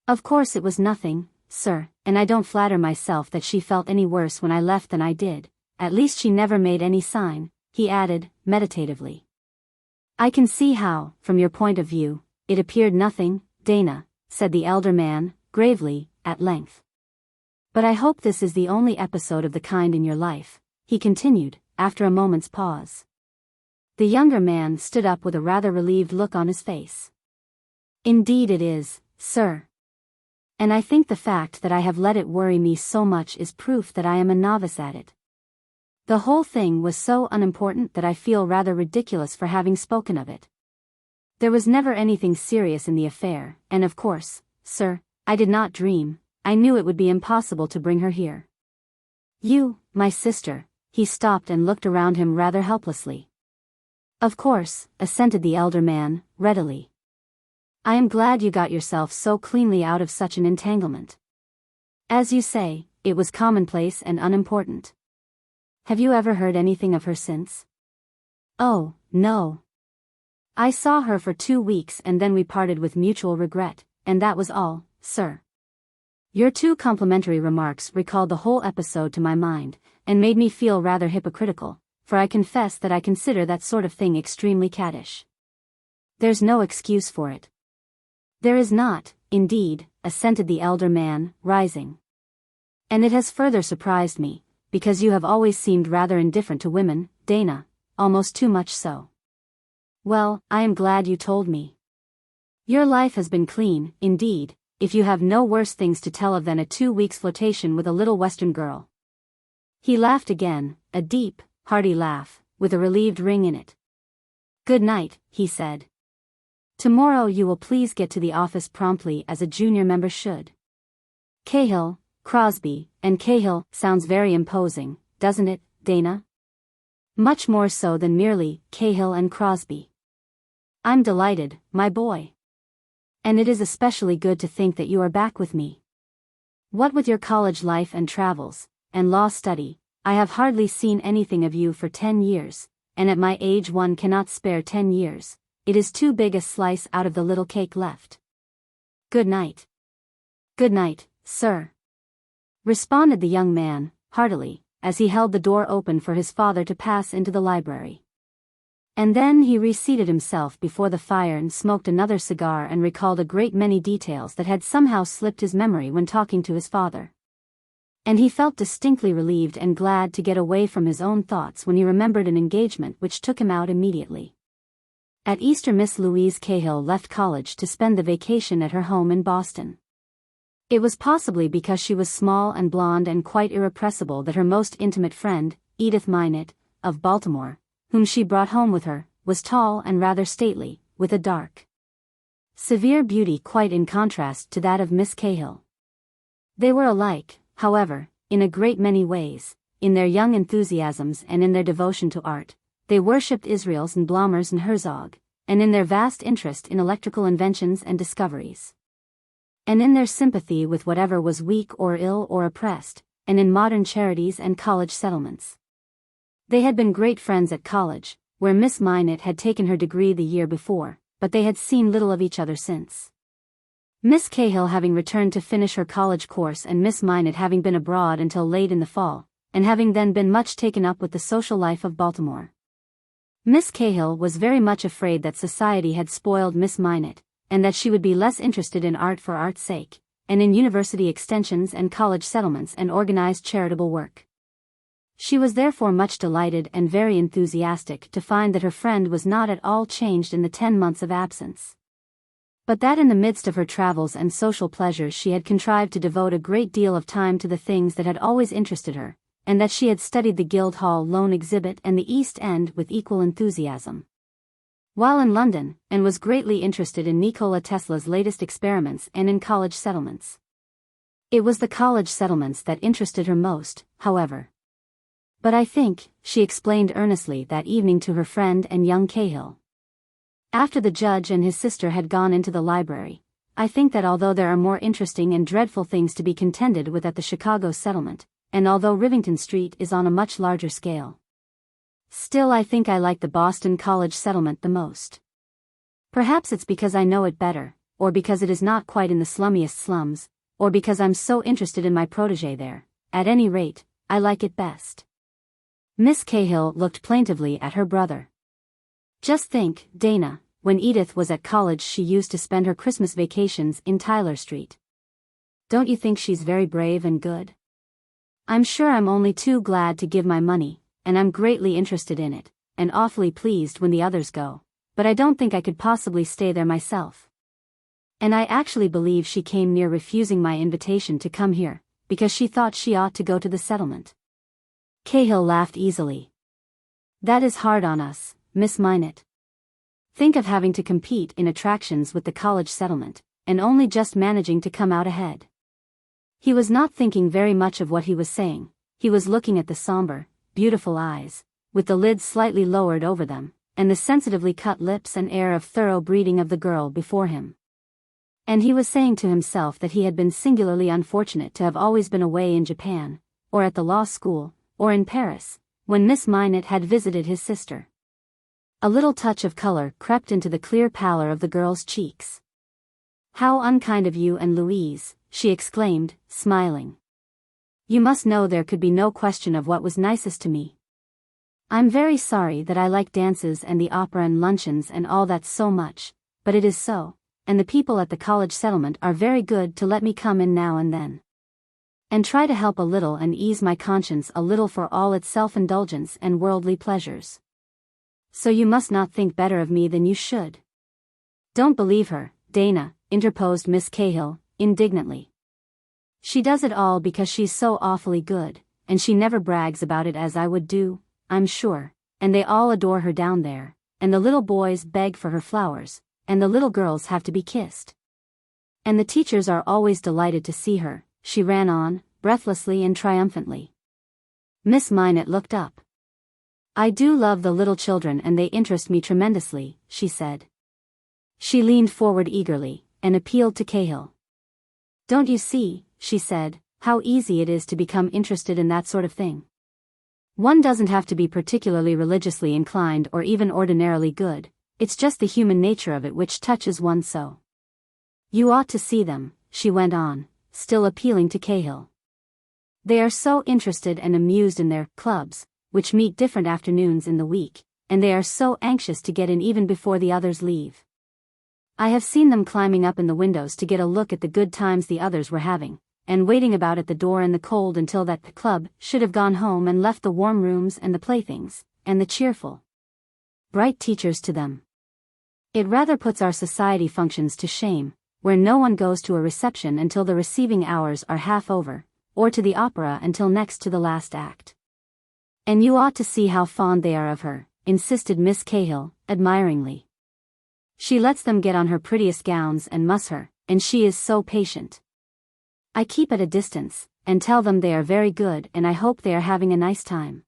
Of course it was nothing, sir, and I don't flatter myself that she felt any worse when I left than I did, at least she never made any sign," he added, meditatively. "I can see how, from your point of view, it appeared nothing, Dana," said the elder man, gravely, at length. "But I hope this is the only episode of the kind in your life," he continued, after a moment's pause. The younger man stood up with a rather relieved look on his face. "Indeed it is, sir. And I think the fact that I have let it worry me so much is proof that I am a novice at it. The whole thing was so unimportant that I feel rather ridiculous for having spoken of it. There was never anything serious in the affair, and of course, sir, I did not dream, I knew it would be impossible to bring her here. You, my sister," he stopped and looked around him rather helplessly. "Of course," assented the elder man, readily. "I am glad you got yourself so cleanly out of such an entanglement. As you say, it was commonplace and unimportant. Have you ever heard anything of her since?" "Oh, no. I saw her for 2 weeks and then we parted with mutual regret, and that was all, sir." Your 2 complimentary remarks recalled the whole episode to my mind, and made me feel rather hypocritical, for I confess that I consider that sort of thing extremely caddish. There's no excuse for it." "There is not, indeed," assented the elder man, rising. "And it has further surprised me, because you have always seemed rather indifferent to women, Dana, almost too much so. Well, I am glad you told me. Your life has been clean, indeed, if you have no worse things to tell of than a 2 weeks flirtation with a little Western girl. He laughed again, a deep, hearty laugh, with a relieved ring in it. Good night, he said. Tomorrow you will please get to the office promptly as a junior member should. Cahill, Crosby, and Cahill sounds very imposing, doesn't it, Dana? Much more so than merely Cahill and Crosby. I'm delighted, my boy. And it is especially good to think that you are back with me. What with your college life and travels, and law study, I have hardly seen anything of you for 10 years, and at my age one cannot spare 10 years, it is too big a slice out of the little cake left. Good night. Good night, sir. Responded the young man, heartily, as he held the door open for his father to pass into the library. And then he reseated himself before the fire and smoked another cigar and recalled a great many details that had somehow slipped his memory when talking to his father. And he felt distinctly relieved and glad to get away from his own thoughts when he remembered an engagement which took him out immediately. At Easter, Miss Louise Cahill left college to spend the vacation at her home in Boston. It was possibly because she was small and blonde and quite irrepressible that her most intimate friend, Edith Minot, of Baltimore, whom she brought home with her, was tall and rather stately, with a dark, severe beauty quite in contrast to that of Miss Cahill. They were alike, however, in a great many ways, in their young enthusiasms and in their devotion to art. They worshipped Israels and Blommers and Herzog, and in their vast interest in electrical inventions and discoveries. And in their sympathy with whatever was weak or ill or oppressed, and in modern charities and college settlements. They had been great friends at college, where Miss Minot had taken her degree the year before, but they had seen little of each other since. Miss Cahill having returned to finish her college course and Miss Minot having been abroad until late in the fall, and having then been much taken up with the social life of Baltimore. Miss Cahill was very much afraid that society had spoiled Miss Minot, and that she would be less interested in art for art's sake, and in university extensions and college settlements and organized charitable work. She was therefore much delighted and very enthusiastic to find that her friend was not at all changed in the 10 months of absence. But that in the midst of her travels and social pleasures she had contrived to devote a great deal of time to the things that had always interested her, and that she had studied the Guildhall Loan Exhibit and the East End with equal enthusiasm, while in London, and was greatly interested in Nikola Tesla's latest experiments and in college settlements. It was the college settlements that interested her most, however. But I think, she explained earnestly that evening to her friend and young Cahill, after the judge and his sister had gone into the library, I think that although there are more interesting and dreadful things to be contended with at the Chicago settlement, and although Rivington Street is on a much larger scale, still I think I like the Boston College settlement the most. Perhaps it's because I know it better, or because it is not quite in the slummiest slums, or because I'm so interested in my protégé there. At any rate, I like it best. Miss Cahill looked plaintively at her brother. Just think, Dana, when Edith was at college she used to spend her Christmas vacations in Tyler Street. Don't you think she's very brave and good? I'm sure I'm only too glad to give my money, and I'm greatly interested in it, and awfully pleased when the others go, but I don't think I could possibly stay there myself. And I actually believe she came near refusing my invitation to come here, because she thought she ought to go to the settlement. Cahill laughed easily. That is hard on us, Miss Minot. Think of having to compete in attractions with the college settlement, and only just managing to come out ahead. He was not thinking very much of what he was saying, he was looking at the somber, beautiful eyes, with the lids slightly lowered over them, and the sensitively cut lips and air of thorough breeding of the girl before him. And he was saying to himself that he had been singularly unfortunate to have always been away in Japan, or at the law school, or in Paris, when Miss Minot had visited his sister. A little touch of color crept into the clear pallor of the girl's cheeks. How unkind of you and Louise, she exclaimed, smiling. You must know there could be no question of what was nicest to me. I'm very sorry that I like dances and the opera and luncheons and all that so much, but it is so, and the people at the college settlement are very good to let me come in now and then. and try to help a little and ease my conscience a little for all its self-indulgence and worldly pleasures. So you must not think better of me than you should. Don't believe her, Dana, interposed Miss Cahill, indignantly. She does it all because she's so awfully good, and she never brags about it as I would do, I'm sure, and they all adore her down there, and the little boys beg for her flowers, and the little girls have to be kissed. And the teachers are always delighted to see her, she ran on, breathlessly and triumphantly. Miss Minot looked up. I do love the little children and they interest me tremendously, she said. She leaned forward eagerly, and appealed to Cahill. Don't you see, she said, how easy it is to become interested in that sort of thing? One doesn't have to be particularly religiously inclined or even ordinarily good, it's just the human nature of it which touches one so. You ought to see them, she went on, still appealing to Cahill. They are so interested and amused in their clubs, which meet different afternoons in the week, and they are so anxious to get in even before the others leave. I have seen them climbing up in the windows to get a look at the good times the others were having, and waiting about at the door in the cold until that the club should have gone home and left the warm rooms and the playthings, and the cheerful, bright teachers to them. It rather puts our society functions to shame, where no one goes to a reception until the receiving hours are half over, or to the opera until next to the last act. And you ought to see how fond they are of her, insisted Miss Cahill, admiringly. She lets them get on her prettiest gowns and muss her, and she is so patient. I keep at a distance, and tell them they are very good and I hope they are having a nice time.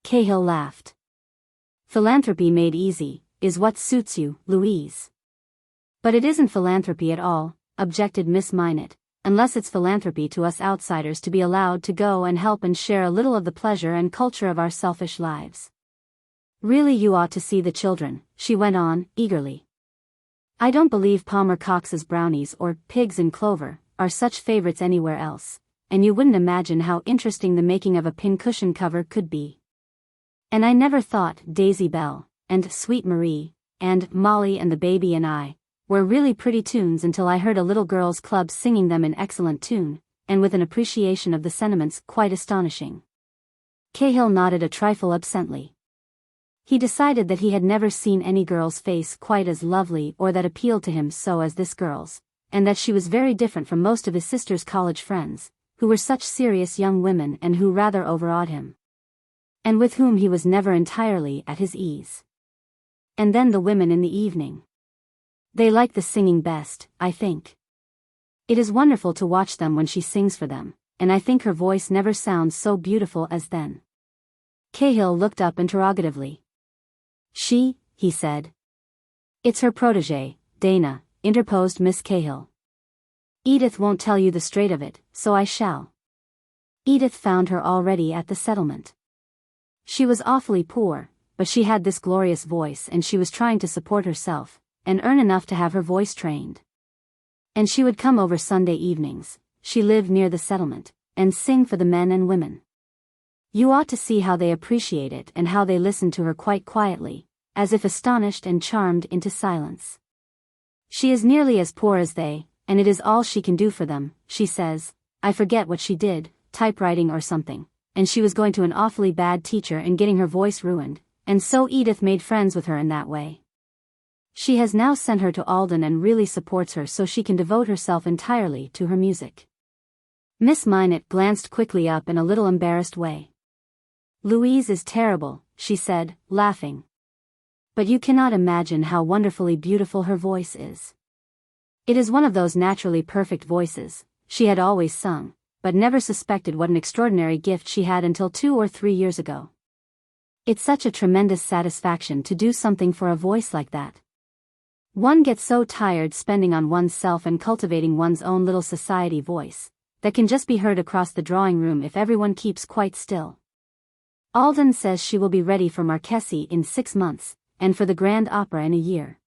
Cahill laughed. Philanthropy made easy, is what suits you, Louise. But it isn't philanthropy at all, objected Miss Minot, unless it's philanthropy to us outsiders to be allowed to go and help and share a little of the pleasure and culture of our selfish lives. Really you ought to see the children, she went on, eagerly. I don't believe Palmer Cox's brownies or pigs in clover are such favorites anywhere else, and you wouldn't imagine how interesting the making of a pincushion cover could be. And I never thought Daisy Bell, and Sweet Marie, and Molly and the Baby and I, were really pretty tunes until I heard a little girls' club singing them in excellent tune, and with an appreciation of the sentiments quite astonishing. Cahill nodded a trifle absently. He decided that he had never seen any girl's face quite as lovely or that appealed to him so as this girl's, and that she was very different from most of his sister's college friends, who were such serious young women and who rather overawed him, and with whom he was never entirely at his ease. And then the women in the evening. They like the singing best, I think. It is wonderful to watch them when she sings for them, and I think her voice never sounds so beautiful as then. Cahill looked up interrogatively. She, he said. It's her protégée, Dana, interposed Miss Cahill. Edith won't tell you the straight of it, so I shall. Edith found her already at the settlement. She was awfully poor, but she had this glorious voice and she was trying to support herself, and earn enough to have her voice trained. And she would come over Sunday evenings, she lived near the settlement, and sing for the men and women. You ought to see how they appreciate it and how they listen to her quite quietly, as if astonished and charmed into silence. She is nearly as poor as they, and it is all she can do for them, she says. I forget what she did, typewriting or something, and she was going to an awfully bad teacher and getting her voice ruined, and so Edith made friends with her in that way. She has now sent her to Alden and really supports her so she can devote herself entirely to her music. Miss Minot glanced quickly up in a little embarrassed way. Louise is terrible, she said, laughing. But you cannot imagine how wonderfully beautiful her voice is. It is one of those naturally perfect voices. She had always sung, but never suspected what an extraordinary gift she had until 2 or 3 years ago. It's such a tremendous satisfaction to do something for a voice like that. One gets so tired spending on oneself and cultivating one's own little society voice, that can just be heard across the drawing room if everyone keeps quite still. Alden says she will be ready for Marquesi in 6 months, and for the Grand Opera in a year.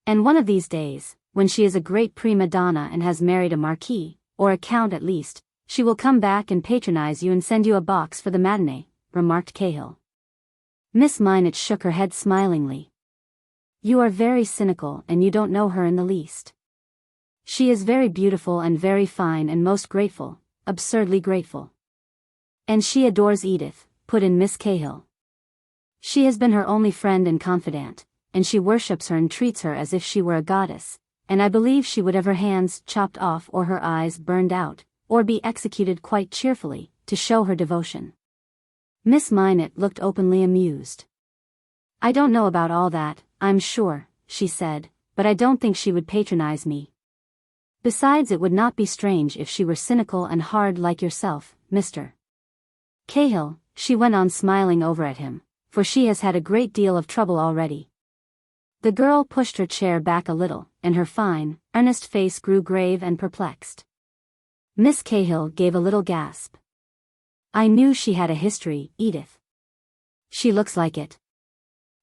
And one of these days, when she is a great prima donna and has married a marquis, or a count at least, she will come back and patronize you and send you a box for the matinee, remarked Cahill. Miss Minot shook her head smilingly. You are very cynical and you don't know her in the least. She is very beautiful and very fine and most grateful, absurdly grateful. And she adores Edith, put in Miss Cahill. She has been her only friend and confidant, and she worships her and treats her as if she were a goddess, and I believe she would have her hands chopped off or her eyes burned out, or be executed quite cheerfully, to show her devotion. Miss Minot looked openly amused. I don't know about all that, I'm sure, she said, but I don't think she would patronize me. Besides, it would not be strange if she were cynical and hard like yourself, Mr. Cahill, she went on, smiling over at him, for she has had a great deal of trouble already. The girl pushed her chair back a little, and her fine, earnest face grew grave and perplexed. Miss Cahill gave a little gasp. I knew she had a history, Edith. She looks like it.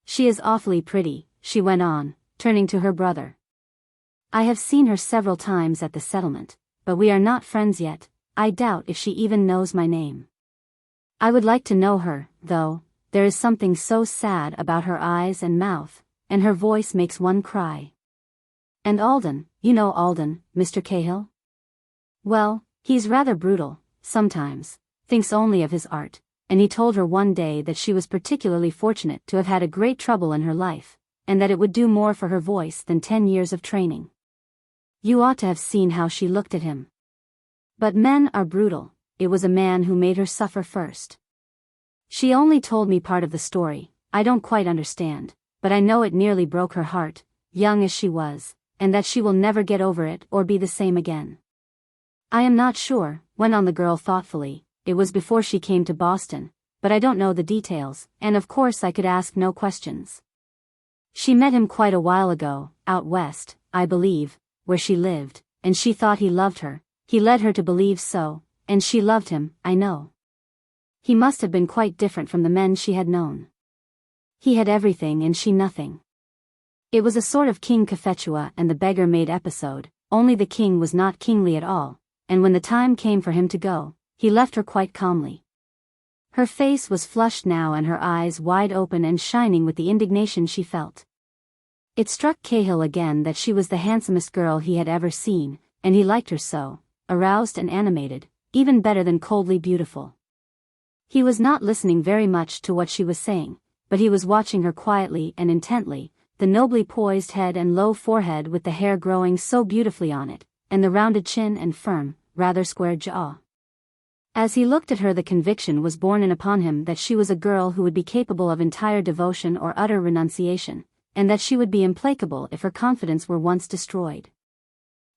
She is awfully pretty, she went on, turning to her brother. I have seen her several times at the settlement, but we are not friends yet. I doubt if she even knows my name. I would like to know her, though. There is something so sad about her eyes and mouth, and her voice makes one cry. And Alden, you know Alden, Mr. Cahill? Well, he's rather brutal, sometimes, thinks only of his art, and he told her one day that she was particularly fortunate to have had a great trouble in her life, and that it would do more for her voice than 10 years of training. You ought to have seen how she looked at him. But men are brutal. It was a man who made her suffer first. She only told me part of the story. I don't quite understand, but I know it nearly broke her heart, young as she was, and that she will never get over it or be the same again. I am not sure, went on the girl thoughtfully, it was before she came to Boston, but I don't know the details, and of course I could ask no questions. She met him quite a while ago, out west, I believe, where she lived, and she thought he loved her. He led her to believe so, and she loved him, I know. He must have been quite different from the men she had known. He had everything and she nothing. It was a sort of King Cophetua and the beggar maid episode, only the king was not kingly at all, and when the time came for him to go, he left her quite calmly. Her face was flushed now and her eyes wide open and shining with the indignation she felt. It struck Cahill again that she was the handsomest girl he had ever seen, and he liked her so, aroused and animated, even better than coldly beautiful. He was not listening very much to what she was saying, but he was watching her quietly and intently, the nobly poised head and low forehead with the hair growing so beautifully on it, and the rounded chin and firm, rather square jaw. As he looked at her, the conviction was borne in upon him that she was a girl who would be capable of entire devotion or utter renunciation, and that she would be implacable if her confidence were once destroyed.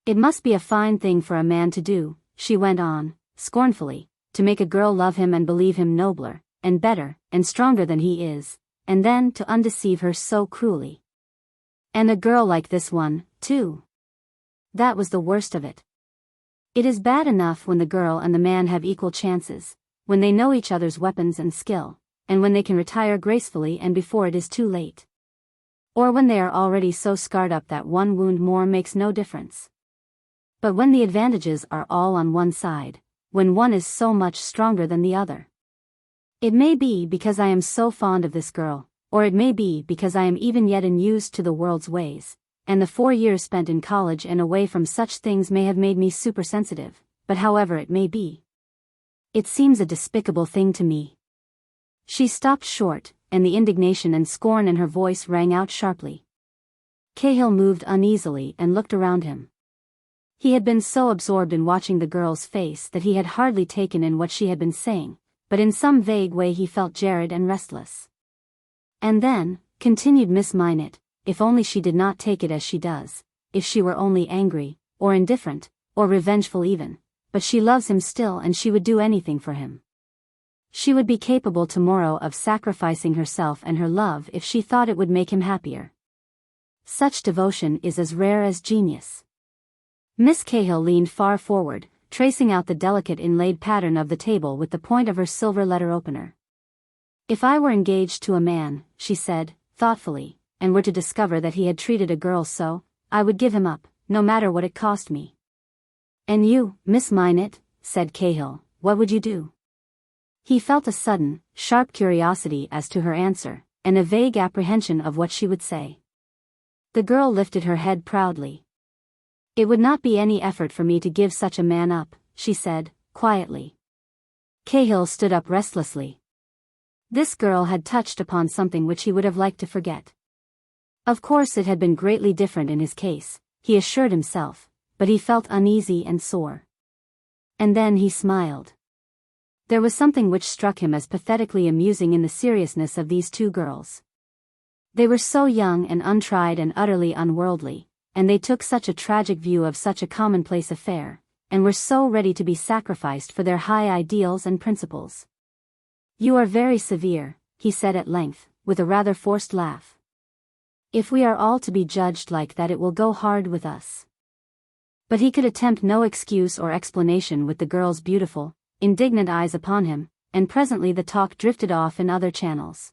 It must be a fine thing for a man to do, she went on, scornfully, to make a girl love him and believe him nobler, and better, and stronger than he is, and then to undeceive her so cruelly. And a girl like this one, too. That was the worst of it. It is bad enough when the girl and the man have equal chances, when they know each other's weapons and skill, and when they can retire gracefully and before it is too late. Or when they are already so scarred up that one wound more makes no difference. But when the advantages are all on one side, when one is so much stronger than the other. It may be because I am so fond of this girl, or it may be because I am even yet unused to the world's ways, and the 4 years spent in college and away from such things may have made me supersensitive, but however it may be, it seems a despicable thing to me. She stopped short, and the indignation and scorn in her voice rang out sharply. Cahill moved uneasily and looked around him. He had been so absorbed in watching the girl's face that he had hardly taken in what she had been saying, but in some vague way he felt jarred and restless. And then, continued Miss Minot, if only she did not take it as she does, if she were only angry, or indifferent, or revengeful even, but she loves him still and she would do anything for him. She would be capable tomorrow of sacrificing herself and her love if she thought it would make him happier. Such devotion is as rare as genius. Miss Cahill leaned far forward, tracing out the delicate inlaid pattern of the table with the point of her silver letter opener. If I were engaged to a man, she said, thoughtfully, and were to discover that he had treated a girl so, I would give him up, no matter what it cost me. And you, Miss Minot, said Cahill, what would you do? He felt a sudden, sharp curiosity as to her answer, and a vague apprehension of what she would say. The girl lifted her head proudly. It would not be any effort for me to give such a man up, she said, quietly. Cahill stood up restlessly. This girl had touched upon something which he would have liked to forget. Of course it had been greatly different in his case, he assured himself, but he felt uneasy and sore. And then he smiled. There was something which struck him as pathetically amusing in the seriousness of these two girls. They were so young and untried and utterly unworldly, and they took such a tragic view of such a commonplace affair, and were so ready to be sacrificed for their high ideals and principles. "You are very severe," he said at length, with a rather forced laugh. "If we are all to be judged like that, it will go hard with us." But he could attempt no excuse or explanation with the girl's beautiful, indignant eyes upon him, and presently the talk drifted off in other channels.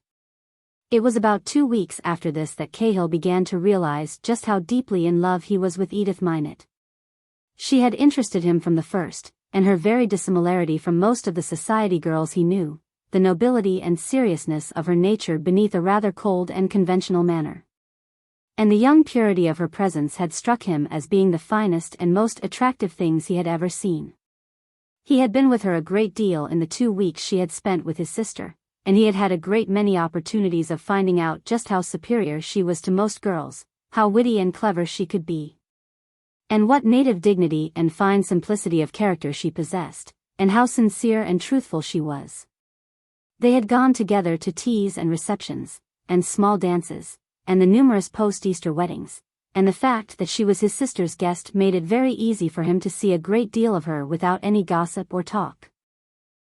It was about 2 weeks after this that Cahill began to realize just how deeply in love he was with Edith Minot. She had interested him from the first, and her very dissimilarity from most of the society girls he knew, the nobility and seriousness of her nature beneath a rather cold and conventional manner. And the young purity of her presence had struck him as being the finest and most attractive things he had ever seen. He had been with her a great deal in the 2 weeks she had spent with his sister, and he had had a great many opportunities of finding out just how superior she was to most girls, how witty and clever she could be, and what native dignity and fine simplicity of character she possessed, and how sincere and truthful she was. They had gone together to teas and receptions, and small dances, and the numerous post-Easter weddings, and the fact that she was his sister's guest made it very easy for him to see a great deal of her without any gossip or talk.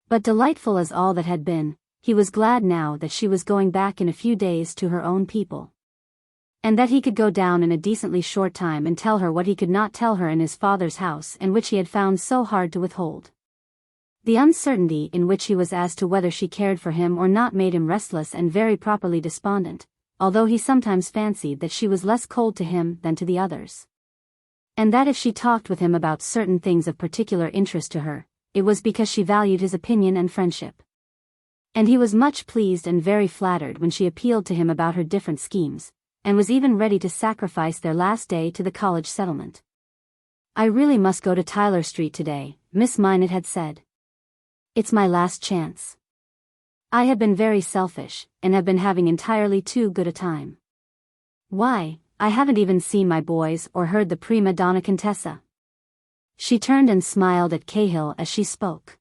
But delightful as all that had been, he was glad now that she was going back in a few days to her own people, and that he could go down in a decently short time and tell her what he could not tell her in his father's house and which he had found so hard to withhold. The uncertainty in which he was as to whether she cared for him or not made him restless and very properly despondent, although he sometimes fancied that she was less cold to him than to the others, and that if she talked with him about certain things of particular interest to her, it was because she valued his opinion and friendship. And he was much pleased and very flattered when she appealed to him about her different schemes, and was even ready to sacrifice their last day to the college settlement. "I really must go to Tyler Street today," Miss Minot had said. "It's my last chance. I have been very selfish, and have been having entirely too good a time. Why, I haven't even seen my boys or heard the prima donna Contessa." She turned and smiled at Cahill as she spoke.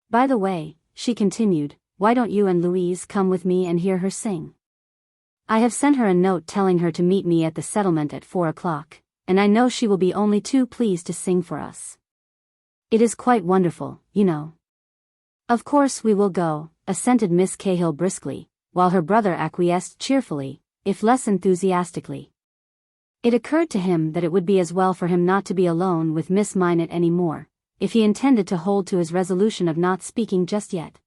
"By the way," she continued, "why don't you and Louise come with me and hear her sing? I have sent her a note telling her to meet me at the settlement at 4 o'clock, and I know she will be only too pleased to sing for us. It is quite wonderful, you know." "Of course we will go," assented Miss Cahill briskly, while her brother acquiesced cheerfully, if less enthusiastically. It occurred to him that it would be as well for him not to be alone with Miss Minot any more, if he intended to hold to his resolution of not speaking just yet.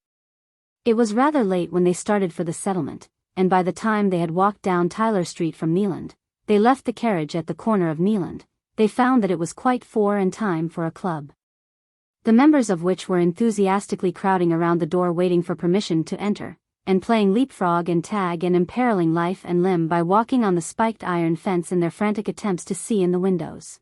It was rather late when they started for the settlement, and by the time they had walked down Tyler Street from Neeland, they left the carriage at the corner of Neeland, they found that it was quite 4 and time for a club, the members of which were enthusiastically crowding around the door waiting for permission to enter, and playing leapfrog and tag and imperiling life and limb by walking on the spiked iron fence in their frantic attempts to see in the windows.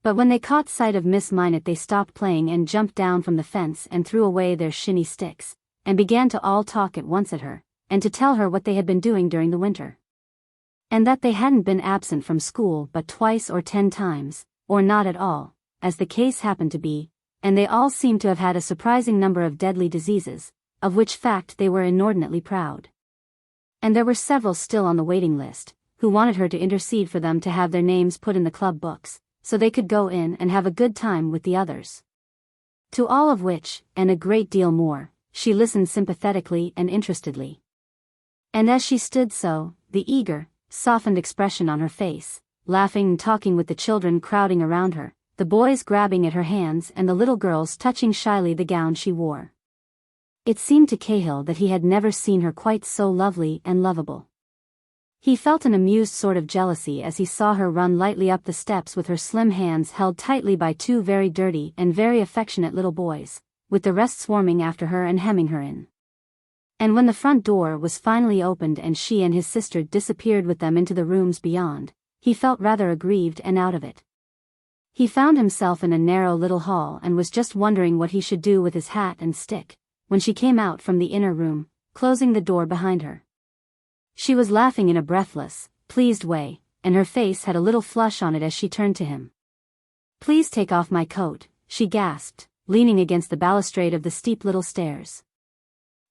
But when they caught sight of Miss Minot they stopped playing and jumped down from the fence and threw away their shinny sticks, and began to all talk at once at her, and to tell her what they had been doing during the winter. And that they hadn't been absent from school but twice or 10 times, or not at all, as the case happened to be, and they all seemed to have had a surprising number of deadly diseases, of which fact they were inordinately proud. And there were several still on the waiting list, who wanted her to intercede for them to have their names put in the club books, so they could go in and have a good time with the others. To all of which, and a great deal more, she listened sympathetically and interestedly. And as she stood so, the eager, softened expression on her face, laughing and talking with the children crowding around her, the boys grabbing at her hands and the little girls touching shyly the gown she wore, it seemed to Cahill that he had never seen her quite so lovely and lovable. He felt an amused sort of jealousy as he saw her run lightly up the steps with her slim hands held tightly by 2 very dirty and very affectionate little boys, with the rest swarming after her and hemming her in. And when the front door was finally opened and she and his sister disappeared with them into the rooms beyond, he felt rather aggrieved and out of it. He found himself in a narrow little hall and was just wondering what he should do with his hat and stick, when she came out from the inner room, closing the door behind her. She was laughing in a breathless, pleased way, and her face had a little flush on it as she turned to him. "Please take off my coat," she gasped, leaning against the balustrade of the steep little stairs.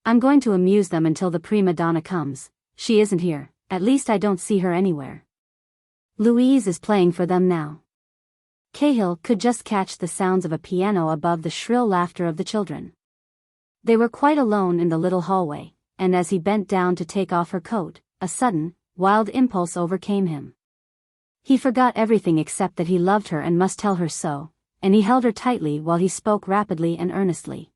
"I'm going to amuse them until the prima donna comes. She isn't here, at least I don't see her anywhere. Louise is playing for them now." Cahill could just catch the sounds of a piano above the shrill laughter of the children. They were quite alone in the little hallway, and as he bent down to take off her coat, a sudden, wild impulse overcame him. He forgot everything except that he loved her and must tell her so, and he held her tightly while he spoke rapidly and earnestly.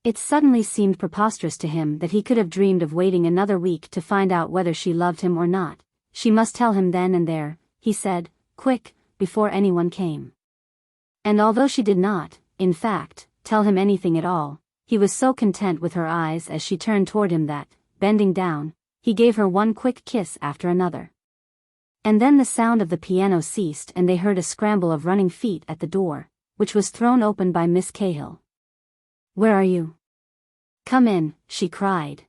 It suddenly seemed preposterous to him that he could have dreamed of waiting another week to find out whether she loved him or not. She must tell him then and there, he said, quick, before anyone came. And although she did not, in fact, tell him anything at all, he was so content with her eyes as she turned toward him that, bending down, he gave her one quick kiss after another. And then the sound of the piano ceased and they heard a scramble of running feet at the door, which was thrown open by Miss Cahill. "Where are you?" "Come in," she cried.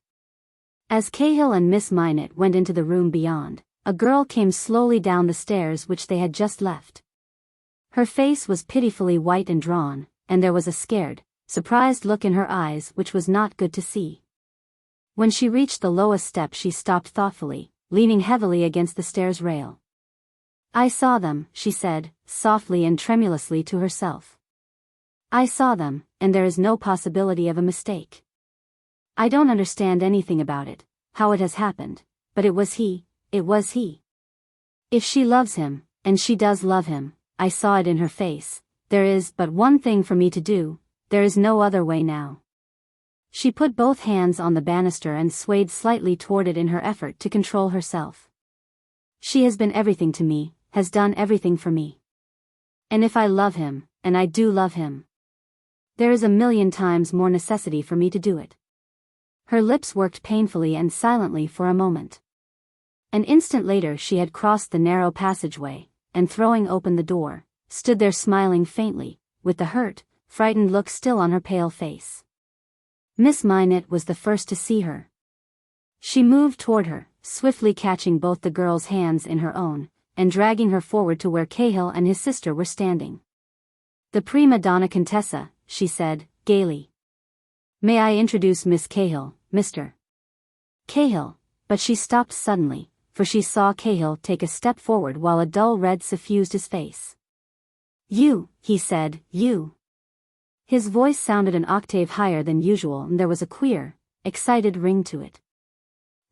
As Cahill and Miss Minot went into the room beyond, a girl came slowly down the stairs which they had just left. Her face was pitifully white and drawn, and there was a scared, surprised look in her eyes which was not good to see. When she reached the lowest step she stopped thoughtfully, leaning heavily against the stairs rail. "I saw them," she said, softly and tremulously to herself. "I saw them, and there is no possibility of a mistake. I don't understand anything about it, how it has happened, but it was he. It was he. If she loves him, and she does love him, I saw it in her face. There is but one thing for me to do, there is no other way now." She put both hands on the banister and swayed slightly toward it in her effort to control herself. "She has been everything to me, has done everything for me. And if I love him, and I do love him, there is a million times more necessity for me to do it." Her lips worked painfully and silently for a moment. An instant later she had crossed the narrow passageway, and throwing open the door, stood there smiling faintly, with the hurt, frightened look still on her pale face. Miss Minot was the first to see her. She moved toward her, swiftly catching both the girl's hands in her own, and dragging her forward to where Cahill and his sister were standing. "The prima donna Contessa," she said, gaily. "May I introduce Miss Cahill, Mr. Cahill," but she stopped suddenly, for she saw Cahill take a step forward while a dull red suffused his face. "You," he said, "you." His voice sounded an octave higher than usual and there was a queer, excited ring to it.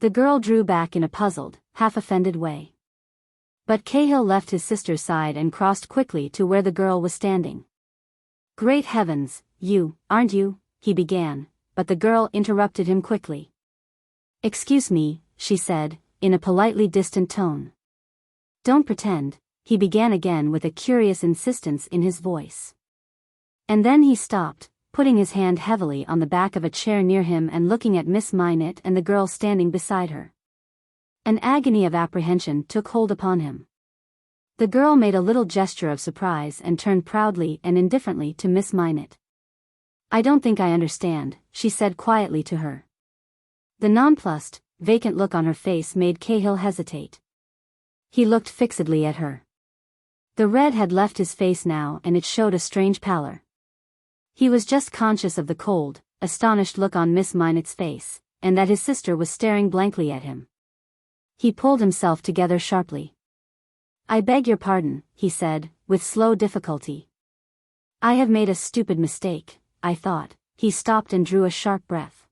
The girl drew back in a puzzled, half-offended way. But Cahill left his sister's side and crossed quickly to where the girl was standing. "Great heavens, you, aren't you?" he began, but the girl interrupted him quickly. "Excuse me," she said, in a politely distant tone. "Don't pretend," he began again with a curious insistence in his voice. And then he stopped, putting his hand heavily on the back of a chair near him and looking at Miss Minot and the girl standing beside her. An agony of apprehension took hold upon him. The girl made a little gesture of surprise and turned proudly and indifferently to Miss Minot. "I don't think I understand," she said quietly to her. The nonplussed, vacant look on her face made Cahill hesitate. He looked fixedly at her. The red had left his face now and it showed a strange pallor. He was just conscious of the cold, astonished look on Miss Minot's face, and that his sister was staring blankly at him. He pulled himself together sharply. "I beg your pardon," he said, with slow difficulty. "I have made a stupid mistake, I thought." He stopped and drew a sharp breath.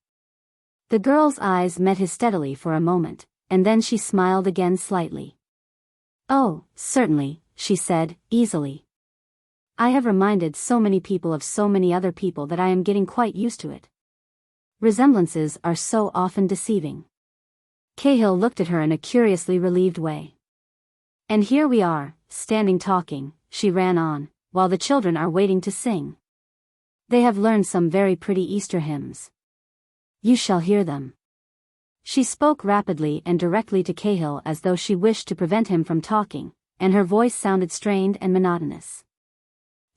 The girl's eyes met his steadily for a moment, and then she smiled again slightly. "Oh, certainly," she said, easily. "I have reminded so many people of so many other people that I am getting quite used to it. Resemblances are so often deceiving." Cahill looked at her in a curiously relieved way. "And here we are, standing talking," she ran on, "while the children are waiting to sing. They have learned some very pretty Easter hymns. You shall hear them." She spoke rapidly and directly to Cahill as though she wished to prevent him from talking, and her voice sounded strained and monotonous.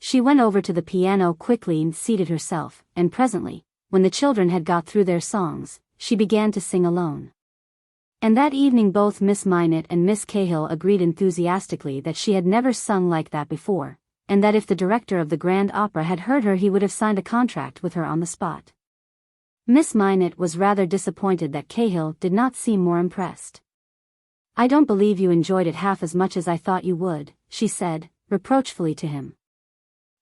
She went over to the piano quickly and seated herself, and presently, when the children had got through their songs, she began to sing alone. And that evening both Miss Minot and Miss Cahill agreed enthusiastically that she had never sung like that before, and that if the director of the Grand Opera had heard her he would have signed a contract with her on the spot. Miss Minot was rather disappointed that Cahill did not seem more impressed. "I don't believe you enjoyed it half as much as I thought you would," she said, reproachfully to him.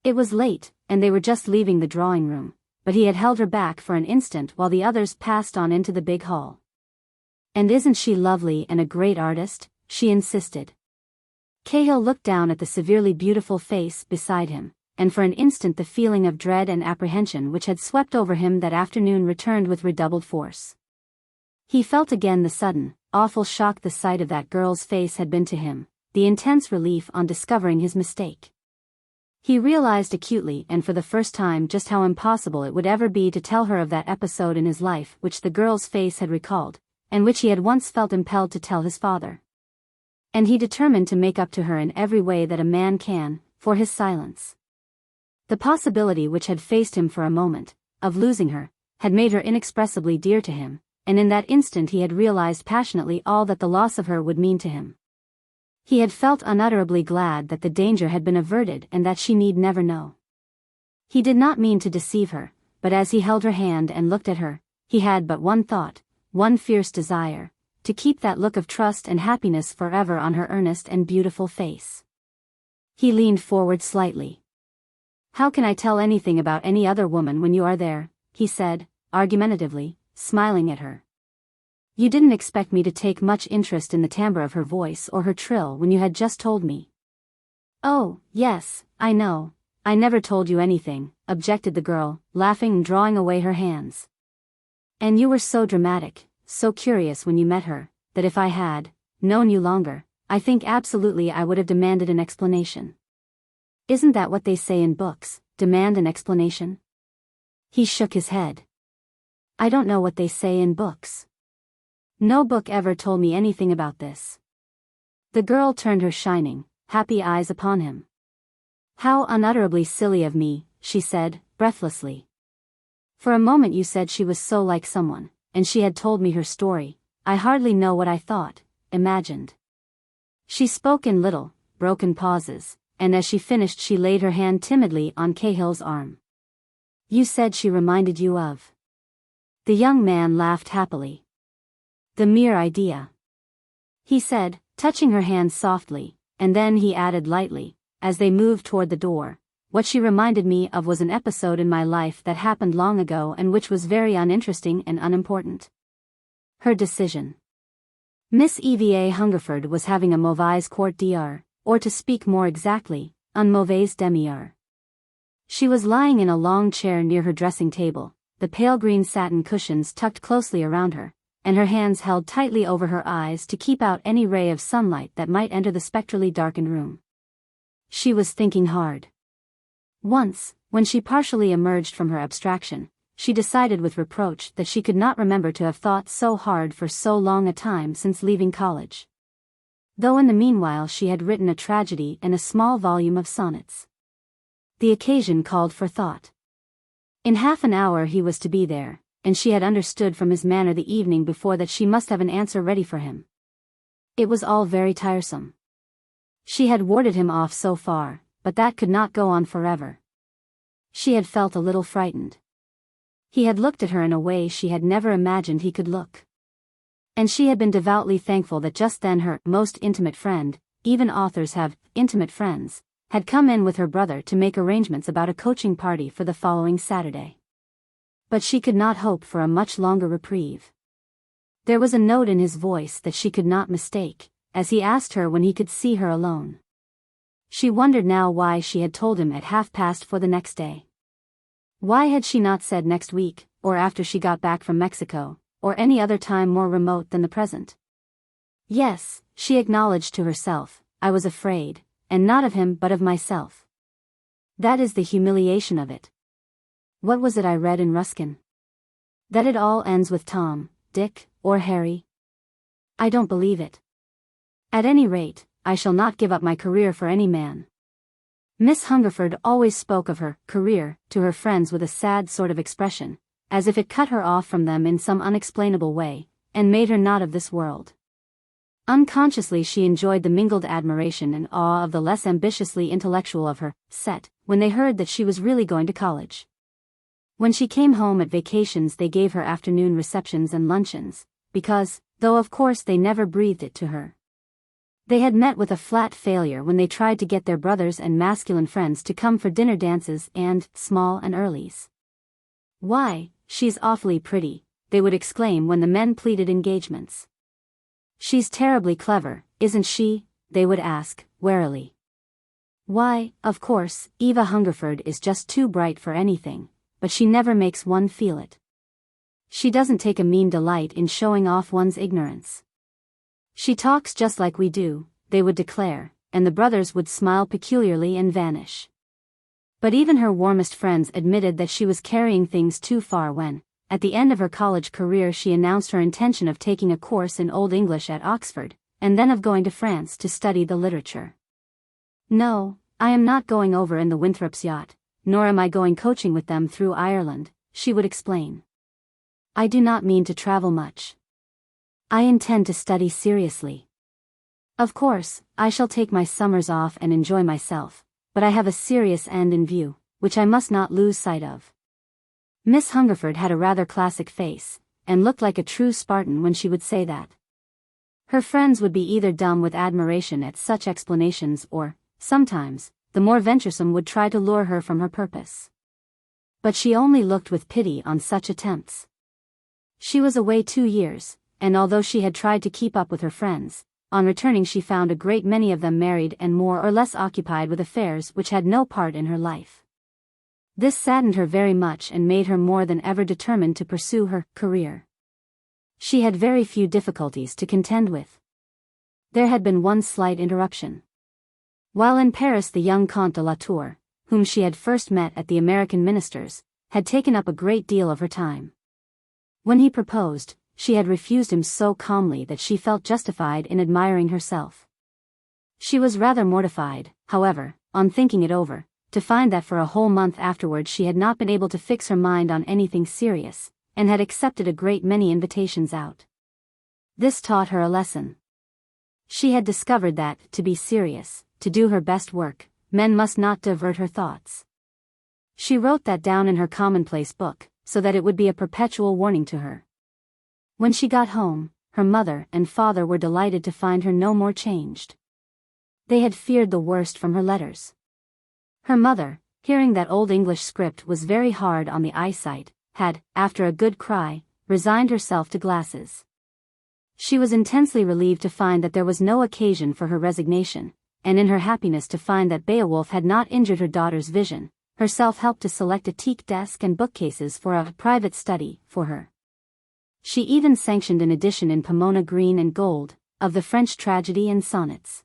It was late, and they were just leaving the drawing room, but he had held her back for an instant while the others passed on into the big hall. "And isn't she lovely and a great artist?" she insisted. Cahill looked down at the severely beautiful face beside him, and for an instant the feeling of dread and apprehension which had swept over him that afternoon returned with redoubled force. He felt again the sudden, awful shock the sight of that girl's face had been to him, the intense relief on discovering his mistake. He realized acutely and for the first time just how impossible it would ever be to tell her of that episode in his life which the girl's face had recalled, and which he had once felt impelled to tell his father. And he determined to make up to her in every way that a man can, for his silence. The possibility which had faced him for a moment, of losing her, had made her inexpressibly dear to him, and in that instant he had realized passionately all that the loss of her would mean to him. He had felt unutterably glad that the danger had been averted and that she need never know. He did not mean to deceive her, but as he held her hand and looked at her, he had but one thought, one fierce desire, to keep that look of trust and happiness forever on her earnest and beautiful face. He leaned forward slightly. "How can I tell anything about any other woman when you are there?" he said, argumentatively, smiling at her. "You didn't expect me to take much interest in the timbre of her voice or her trill when you had just told me." "Oh, yes, I know. I never told you anything," objected the girl, laughing and drawing away her hands. "And you were so dramatic, so curious when you met her, that if I had known you longer, I think absolutely I would have demanded an explanation." "Isn't that what they say in books, demand an explanation?" He shook his head. "I don't know what they say in books. No book ever told me anything about this." The girl turned her shining, happy eyes upon him. "How unutterably silly of me," she said, breathlessly. "For a moment you said she was so like someone, and she had told me her story. I hardly know what I thought, imagined." She spoke in little, broken pauses, and as she finished she laid her hand timidly on Cahill's arm. "You said she reminded you of..." The young man laughed happily. "The mere idea," he said, touching her hand softly, and then he added lightly, as they moved toward the door, "What she reminded me of was an episode in my life that happened long ago and which was very uninteresting and unimportant." Her decision. Miss Eva Hungerford was having a mauvaise quart d'heure, or to speak more exactly, un mauvaise demi-heure. She was lying in a long chair near her dressing table, the pale green satin cushions tucked closely around her, and her hands held tightly over her eyes to keep out any ray of sunlight that might enter the spectrally darkened room. She was thinking hard. Once, when she partially emerged from her abstraction, she decided with reproach that she could not remember to have thought so hard for so long a time since leaving college. Though in the meanwhile she had written a tragedy and a small volume of sonnets. The occasion called for thought. In half an hour he was to be there, and she had understood from his manner the evening before that she must have an answer ready for him. It was all very tiresome. She had warded him off so far, but that could not go on forever. She had felt a little frightened. He had looked at her in a way she had never imagined he could look. And she had been devoutly thankful that just then her most intimate friend, even authors have intimate friends, had come in with her brother to make arrangements about a coaching party for the following Saturday. But she could not hope for a much longer reprieve. There was a note in his voice that she could not mistake, as he asked her when he could see her alone. She wondered now why she had told him at 4:30 the next day. Why had she not said next week, or after she got back from Mexico, or any other time more remote than the present? Yes, she acknowledged to herself, I was afraid, and not of him but of myself. That is the humiliation of it. What was it I read in Ruskin? That it all ends with Tom, Dick, or Harry? I don't believe it. At any rate, I shall not give up my career for any man. Miss Hungerford always spoke of her career to her friends with a sad sort of expression, as if it cut her off from them in some unexplainable way, and made her not of this world. Unconsciously she enjoyed the mingled admiration and awe of the less ambitiously intellectual of her set, when they heard that she was really going to college. When she came home at vacations they gave her afternoon receptions and luncheons, because, though of course they never breathed it to her, they had met with a flat failure when they tried to get their brothers and masculine friends to come for dinner dances and small and earlies. "Why, she's awfully pretty," they would exclaim when the men pleaded engagements. "She's terribly clever, isn't she?" they would ask, warily. "Why, of course, Eva Hungerford is just too bright for anything, but she never makes one feel it. She doesn't take a mean delight in showing off one's ignorance. She talks just like we do," they would declare, and the brothers would smile peculiarly and vanish. But even her warmest friends admitted that she was carrying things too far when, at the end of her college career, she announced her intention of taking a course in Old English at Oxford, and then of going to France to study the literature. "No, I am not going over in the Winthrops' yacht, nor am I going coaching with them through Ireland," she would explain. "I do not mean to travel much. I intend to study seriously. Of course, I shall take my summers off and enjoy myself, but I have a serious end in view, which I must not lose sight of." Miss Hungerford had a rather classic face, and looked like a true Spartan when she would say that. Her friends would be either dumb with admiration at such explanations or, sometimes, the more venturesome would try to lure her from her purpose. But she only looked with pity on such attempts. She was away 2 years, and although she had tried to keep up with her friends, on returning she found a great many of them married and more or less occupied with affairs which had no part in her life. This saddened her very much and made her more than ever determined to pursue her career. She had very few difficulties to contend with. There had been one slight interruption. While in Paris, the young Comte de la Tour, whom she had first met at the American minister's, had taken up a great deal of her time. When he proposed, she had refused him so calmly that she felt justified in admiring herself. She was rather mortified, however, on thinking it over, to find that for a whole month afterwards she had not been able to fix her mind on anything serious, and had accepted a great many invitations out. This taught her a lesson. She had discovered that, to be serious, to do her best work, men must not divert her thoughts. She wrote that down in her commonplace book, so that it would be a perpetual warning to her. When she got home, her mother and father were delighted to find her no more changed. They had feared the worst from her letters. Her mother, hearing that Old English script was very hard on the eyesight, had, after a good cry, resigned herself to glasses. She was intensely relieved to find that there was no occasion for her resignation, and in her happiness to find that Beowulf had not injured her daughter's vision, herself helped to select a teak desk and bookcases for a private study for her. She even sanctioned an edition in Pomona green and gold, of the French tragedy and sonnets.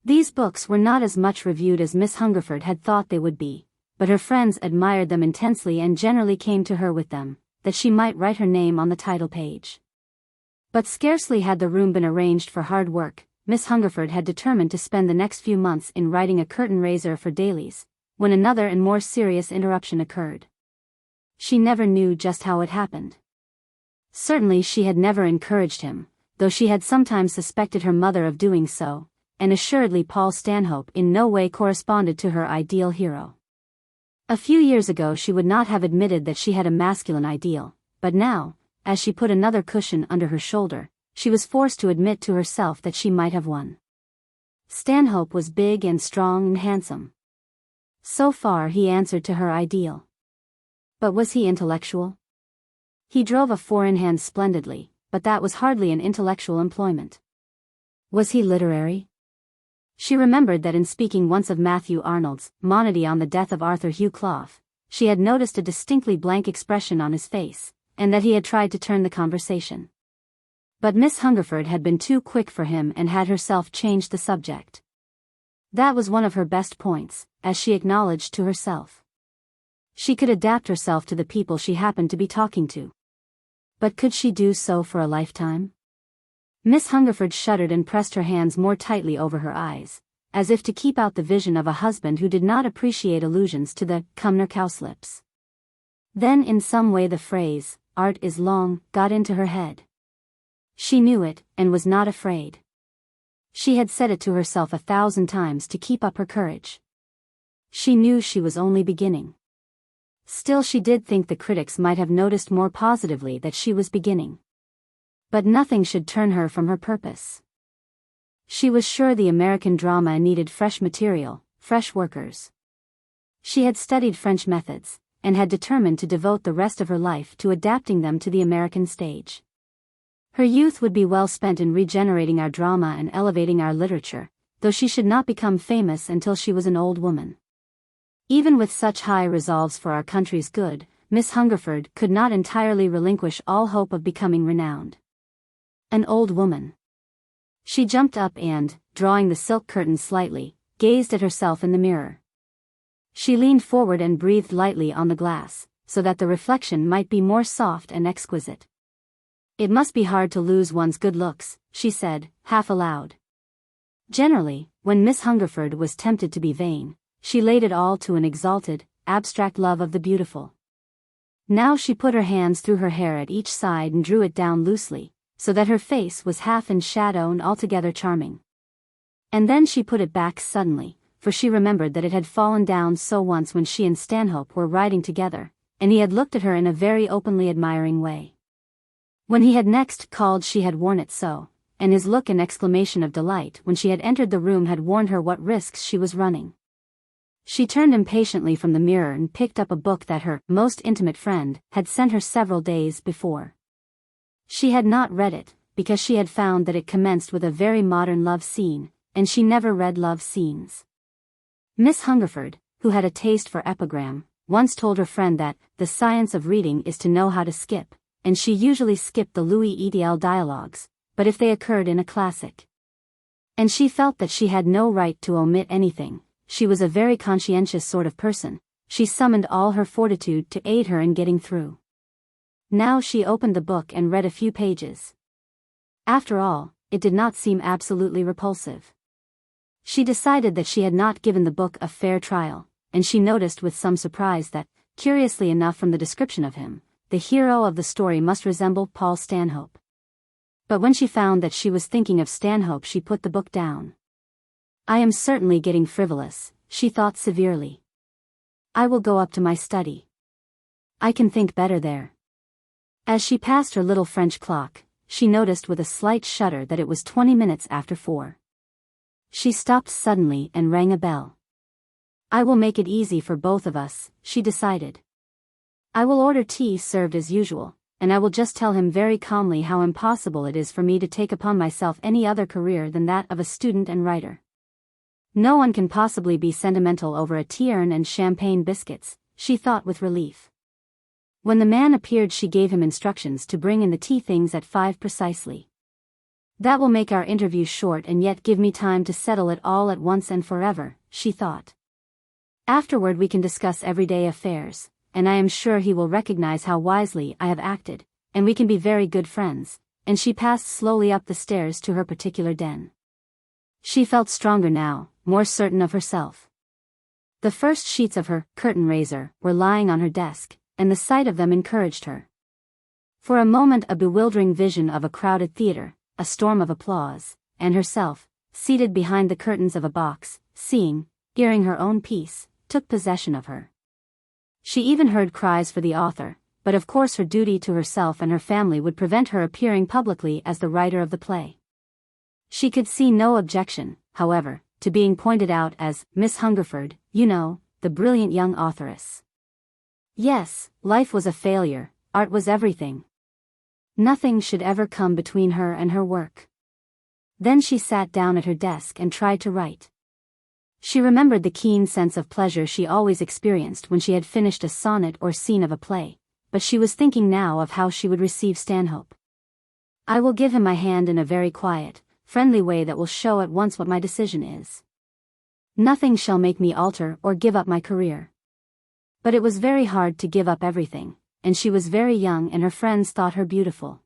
These books were not as much reviewed as Miss Hungerford had thought they would be, but her friends admired them intensely and generally came to her with them, that she might write her name on the title page. But scarcely had the room been arranged for hard work, Miss Hungerford had determined to spend the next few months in writing a curtain raiser for dailies, when another and more serious interruption occurred. She never knew just how it happened. Certainly she had never encouraged him, though she had sometimes suspected her mother of doing so, and assuredly Paul Stanhope in no way corresponded to her ideal hero. A few years ago she would not have admitted that she had a masculine ideal, but now, as she put another cushion under her shoulder, she was forced to admit to herself that she might have one. Stanhope was big and strong and handsome. So far he answered to her ideal. But was he intellectual? He drove a four-in-hand splendidly, but that was hardly an intellectual employment. Was he literary? She remembered that in speaking once of Matthew Arnold's monody on the death of Arthur Hugh Clough, she had noticed a distinctly blank expression on his face, and that he had tried to turn the conversation. But Miss Hungerford had been too quick for him and had herself changed the subject. That was one of her best points, as she acknowledged to herself. She could adapt herself to the people she happened to be talking to. But could she do so for a lifetime? Miss Hungerford shuddered and pressed her hands more tightly over her eyes, as if to keep out the vision of a husband who did not appreciate allusions to the Cumnor cowslips. Then in some way the phrase, "art is long," got into her head. She knew it, and was not afraid. She had said it to herself 1,000 times to keep up her courage. She knew she was only beginning. Still, she did think the critics might have noticed more positively that she was beginning. But nothing should turn her from her purpose. She was sure the American drama needed fresh material, fresh workers. She had studied French methods, and had determined to devote the rest of her life to adapting them to the American stage. Her youth would be well spent in regenerating our drama and elevating our literature, though she should not become famous until she was an old woman. Even with such high resolves for our country's good, Miss Hungerford could not entirely relinquish all hope of becoming renowned. An old woman. She jumped up and, drawing the silk curtain slightly, gazed at herself in the mirror. She leaned forward and breathed lightly on the glass, so that the reflection might be more soft and exquisite. "It must be hard to lose one's good looks," she said, half aloud. Generally, when Miss Hungerford was tempted to be vain, she laid it all to an exalted, abstract love of the beautiful. Now she put her hands through her hair at each side and drew it down loosely, so that her face was half in shadow and altogether charming. And then she put it back suddenly, for she remembered that it had fallen down so once when she and Stanhope were riding together, and he had looked at her in a very openly admiring way. When he had next called she had worn it so, and his look and exclamation of delight when she had entered the room had warned her what risks she was running. She turned impatiently from the mirror and picked up a book that her most intimate friend had sent her several days before. She had not read it, because she had found that it commenced with a very modern love scene, and she never read love scenes. Miss Hungerford, who had a taste for epigram, once told her friend that the science of reading is to know how to skip, and she usually skipped the Louis Edel dialogues, but if they occurred in a classic. And she felt that she had no right to omit anything. She was a very conscientious sort of person. She summoned all her fortitude to aid her in getting through. Now she opened the book and read a few pages. After all, it did not seem absolutely repulsive. She decided that she had not given the book a fair trial, and she noticed with some surprise that, curiously enough from the description of him, the hero of the story must resemble Paul Stanhope. But when she found that she was thinking of Stanhope, she put the book down. "I am certainly getting frivolous," she thought severely. "I will go up to my study. I can think better there." As she passed her little French clock, she noticed with a slight shudder that it was 20 minutes after 4. She stopped suddenly and rang a bell. "I will make it easy for both of us," she decided. "I will order tea served as usual, and I will just tell him very calmly how impossible it is for me to take upon myself any other career than that of a student and writer. No one can possibly be sentimental over a tea-urn and champagne biscuits," she thought with relief. When the man appeared, she gave him instructions to bring in the tea things at 5 precisely. "That will make our interview short and yet give me time to settle it all at once and forever," she thought. "Afterward we can discuss everyday affairs, and I am sure he will recognize how wisely I have acted, and we can be very good friends," and she passed slowly up the stairs to her particular den. She felt stronger now, more certain of herself. The first sheets of her curtain raiser were lying on her desk, and the sight of them encouraged her. For a moment a bewildering vision of a crowded theater, a storm of applause, and herself, seated behind the curtains of a box, hearing her own piece, took possession of her. She even heard cries for the author, but of course her duty to herself and her family would prevent her appearing publicly as the writer of the play. She could see no objection, however, to being pointed out as Miss Hungerford, you know, the brilliant young authoress. Yes, life was a failure, art was everything. Nothing should ever come between her and her work. Then she sat down at her desk and tried to write. She remembered the keen sense of pleasure she always experienced when she had finished a sonnet or scene of a play, but she was thinking now of how she would receive Stanhope. "I will give him my hand in a very quiet, friendly way that will show at once what my decision is. Nothing shall make me alter or give up my career." But it was very hard to give up everything, and she was very young and her friends thought her beautiful.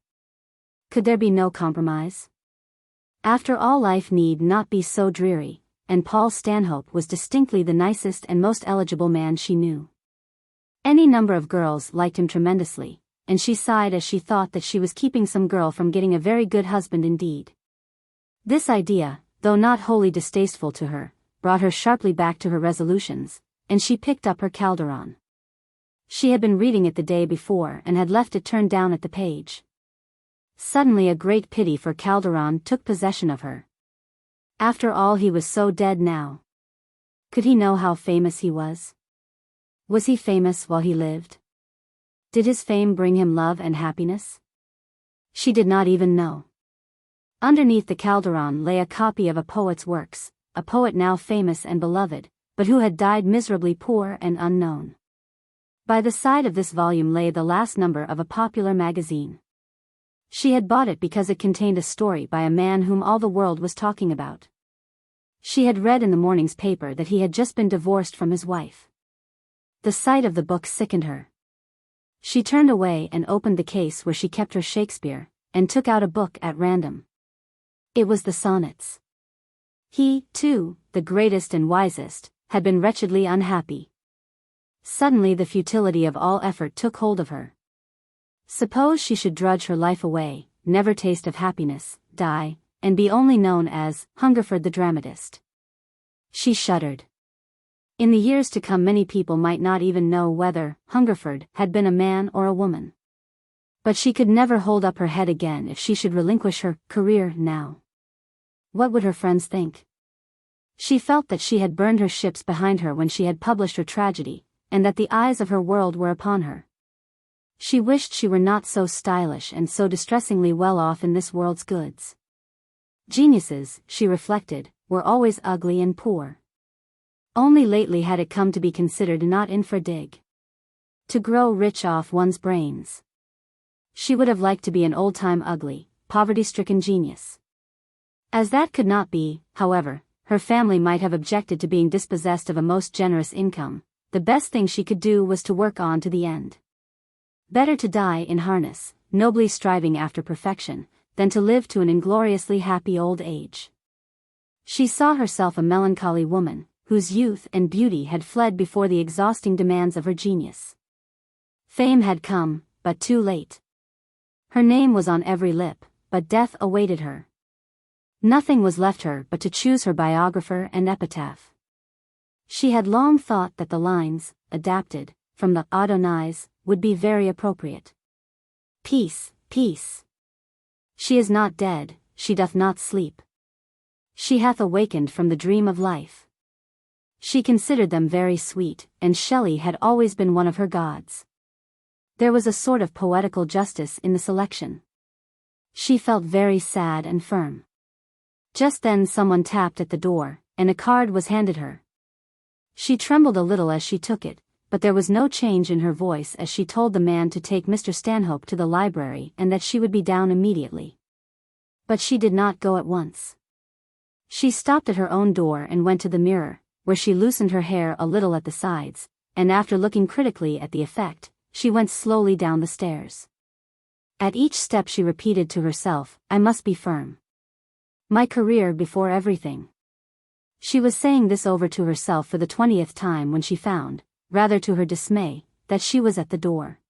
Could there be no compromise? After all, life need not be so dreary, and Paul Stanhope was distinctly the nicest and most eligible man she knew. Any number of girls liked him tremendously, and she sighed as she thought that she was keeping some girl from getting a very good husband indeed. This idea, though not wholly distasteful to her, brought her sharply back to her resolutions, and she picked up her Calderon. She had been reading it the day before and had left it turned down at the page. Suddenly a great pity for Calderon took possession of her. After all, he was so dead now. Could he know how famous he was? Was he famous while he lived? Did his fame bring him love and happiness? She did not even know. Underneath the Calderon lay a copy of a poet's works, a poet now famous and beloved, but who had died miserably poor and unknown. By the side of this volume lay the last number of a popular magazine. She had bought it because it contained a story by a man whom all the world was talking about. She had read in the morning's paper that he had just been divorced from his wife. The sight of the book sickened her. She turned away and opened the case where she kept her Shakespeare, and took out a book at random. It was the sonnets. He, too, the greatest and wisest, had been wretchedly unhappy. Suddenly the futility of all effort took hold of her. Suppose she should drudge her life away, never taste of happiness, die, and be only known as Hungerford the dramatist. She shuddered. In the years to come many people might not even know whether Hungerford had been a man or a woman. But she could never hold up her head again if she should relinquish her career now. What would her friends think? She felt that she had burned her ships behind her when she had published her tragedy, and that the eyes of her world were upon her. She wished she were not so stylish and so distressingly well off in this world's goods. Geniuses, she reflected, were always ugly and poor. Only lately had it come to be considered not infra dig. To grow rich off one's brains. She would have liked to be an old-time ugly, poverty-stricken genius. As that could not be, however, her family might have objected to being dispossessed of a most generous income. The best thing she could do was to work on to the end. Better to die in harness, nobly striving after perfection, than to live to an ingloriously happy old age. She saw herself a melancholy woman, whose youth and beauty had fled before the exhausting demands of her genius. Fame had come, but too late. Her name was on every lip, but death awaited her. Nothing was left her but to choose her biographer and epitaph. She had long thought that the lines, adapted from the Adonais, would be very appropriate. Peace, peace. She is not dead, she doth not sleep. She hath awakened from the dream of life. She considered them very sweet, and Shelley had always been one of her gods. There was a sort of poetical justice in the selection. She felt very sad and firm. Just then someone tapped at the door, and a card was handed her. She trembled a little as she took it, but there was no change in her voice as she told the man to take Mr. Stanhope to the library and that she would be down immediately. But she did not go at once. She stopped at her own door and went to the mirror, where she loosened her hair a little at the sides, and after looking critically at the effect, she went slowly down the stairs. At each step she repeated to herself, "I must be firm. My career before everything." She was saying this over to herself for the 20th time when she found, rather to her dismay, that she was at the door.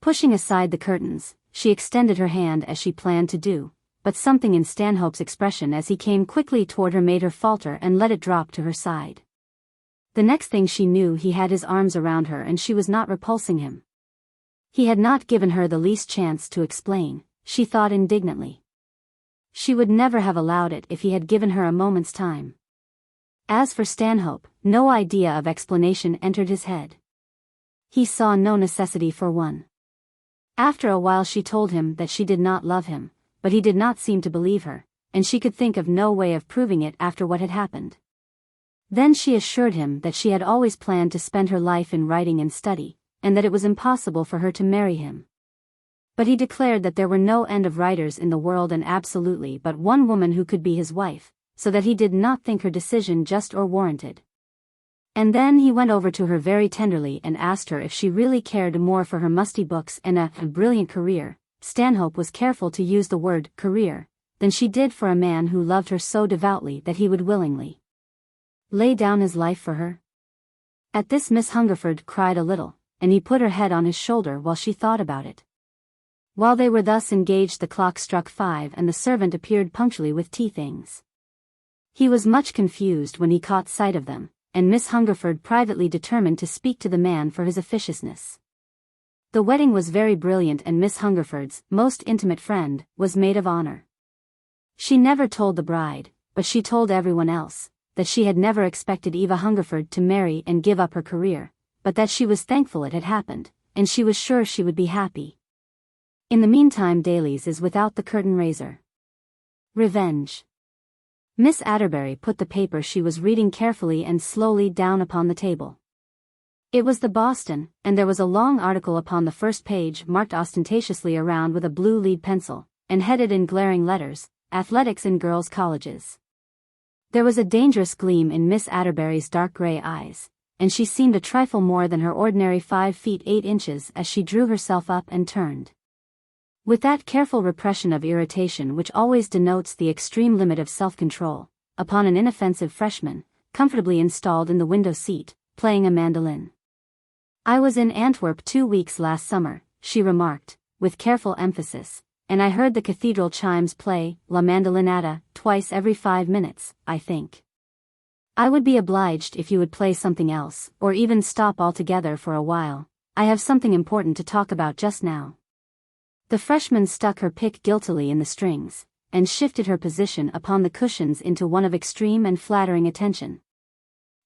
Pushing aside the curtains, she extended her hand as she planned to do, but something in Stanhope's expression as he came quickly toward her made her falter and let it drop to her side. The next thing she knew he had his arms around her and she was not repulsing him. He had not given her the least chance to explain, she thought indignantly. She would never have allowed it if he had given her a moment's time. As for Stanhope, no idea of explanation entered his head. He saw no necessity for one. After a while she told him that she did not love him, but he did not seem to believe her, and she could think of no way of proving it after what had happened. Then she assured him that she had always planned to spend her life in writing and study, and that it was impossible for her to marry him. But he declared that there were no end of writers in the world and absolutely but one woman who could be his wife, so that he did not think her decision just or warranted. And then he went over to her very tenderly and asked her if she really cared more for her musty books and a brilliant career, Stanhope was careful to use the word career, than she did for a man who loved her so devoutly that he would willingly Lay down his life for her? At this Miss Hungerford cried a little, and he put her head on his shoulder while she thought about it. While they were thus engaged the clock struck 5 and the servant appeared punctually with tea things. He was much confused when he caught sight of them, and Miss Hungerford privately determined to speak to the man for his officiousness. The wedding was very brilliant and Miss Hungerford's most intimate friend was maid of honor. She never told the bride, but she told everyone else, that she had never expected Eva Hungerford to marry and give up her career, but that she was thankful it had happened, and she was sure she would be happy. In the meantime Daly's is without the curtain raiser. Revenge. Miss Atterbury put the paper she was reading carefully and slowly down upon the table. It was the Boston, and there was a long article upon the first page marked ostentatiously around with a blue lead pencil, and headed in glaring letters, Athletics in Girls' Colleges. There was a dangerous gleam in Miss Atterbury's dark gray eyes, and she seemed a trifle more than her ordinary 5 feet 8 inches as she drew herself up and turned. With that careful repression of irritation which always denotes the extreme limit of self-control, upon an inoffensive freshman, comfortably installed in the window seat, playing a mandolin. "I was in Antwerp 2 weeks last summer," she remarked, with careful emphasis, "and I heard the cathedral chimes play La Mandolinata twice every 5 minutes, I think. I would be obliged if you would play something else, or even stop altogether for a while. I have something important to talk about just now." The freshman stuck her pick guiltily in the strings, and shifted her position upon the cushions into one of extreme and flattering attention.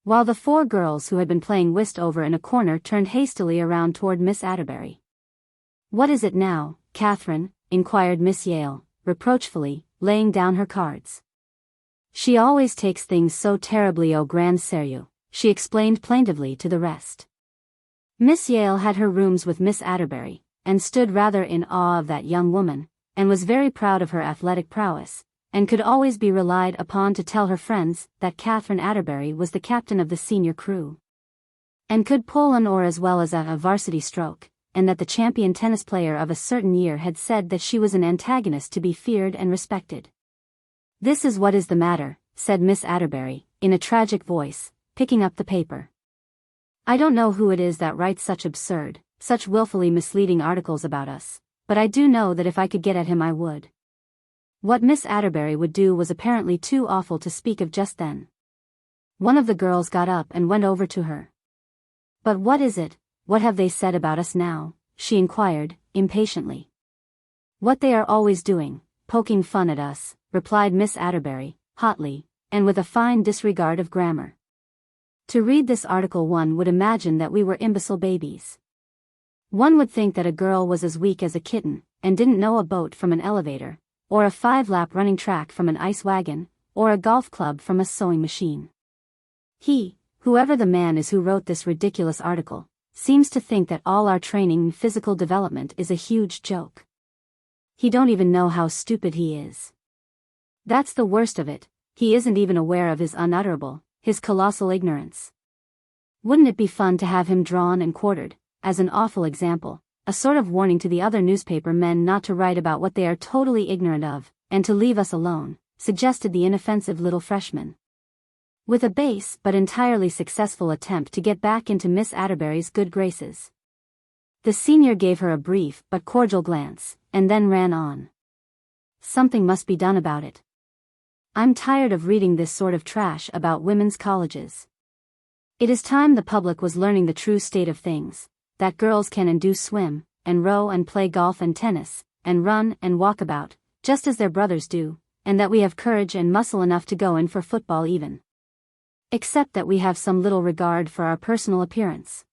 While the 4 girls who had been playing whist over in a corner turned hastily around toward Miss Atterbury. "What is it now, Catherine?" inquired Miss Yale, reproachfully, laying down her cards. "She always takes things so terribly au grand sérieux," she explained plaintively to the rest. Miss Yale had her rooms with Miss Atterbury, and stood rather in awe of that young woman, and was very proud of her athletic prowess, and could always be relied upon to tell her friends that Catherine Atterbury was the captain of the senior crew, and could pull an oar as well as a varsity stroke, and that the champion tennis player of a certain year had said that she was an antagonist to be feared and respected. "This is what is the matter," said Miss Atterbury, in a tragic voice, picking up the paper. "I don't know who it is that writes such absurd, such willfully misleading articles about us, but I do know that if I could get at him I would." What Miss Atterbury would do was apparently too awful to speak of just then. One of the girls got up and went over to her. "But what is it? What have they said about us now?" she inquired, impatiently. "What they are always doing, poking fun at us," replied Miss Atterbury, hotly, and with a fine disregard of grammar. "To read this article one would imagine that we were imbecile babies. One would think that a girl was as weak as a kitten, and didn't know a boat from an elevator, or a 5-lap running track from an ice wagon, or a golf club from a sewing machine. Whoever the man is who wrote this ridiculous article, seems to think that all our training and physical development is a huge joke. He don't even know how stupid he is. That's the worst of it, he isn't even aware of his unutterable, his colossal ignorance. Wouldn't it be fun to have him drawn and quartered, as an awful example, a sort of warning to the other newspaper men not to write about what they are totally ignorant of, and to leave us alone," suggested the inoffensive little freshman. With a base but entirely successful attempt to get back into Miss Atterbury's good graces. The senior gave her a brief but cordial glance, and then ran on. "Something must be done about it. I'm tired of reading this sort of trash about women's colleges. It is time the public was learning the true state of things, that girls can and do swim, and row and play golf and tennis, and run and walk about, just as their brothers do, and that we have courage and muscle enough to go in for football even. Except that we have some little regard for our personal appearance.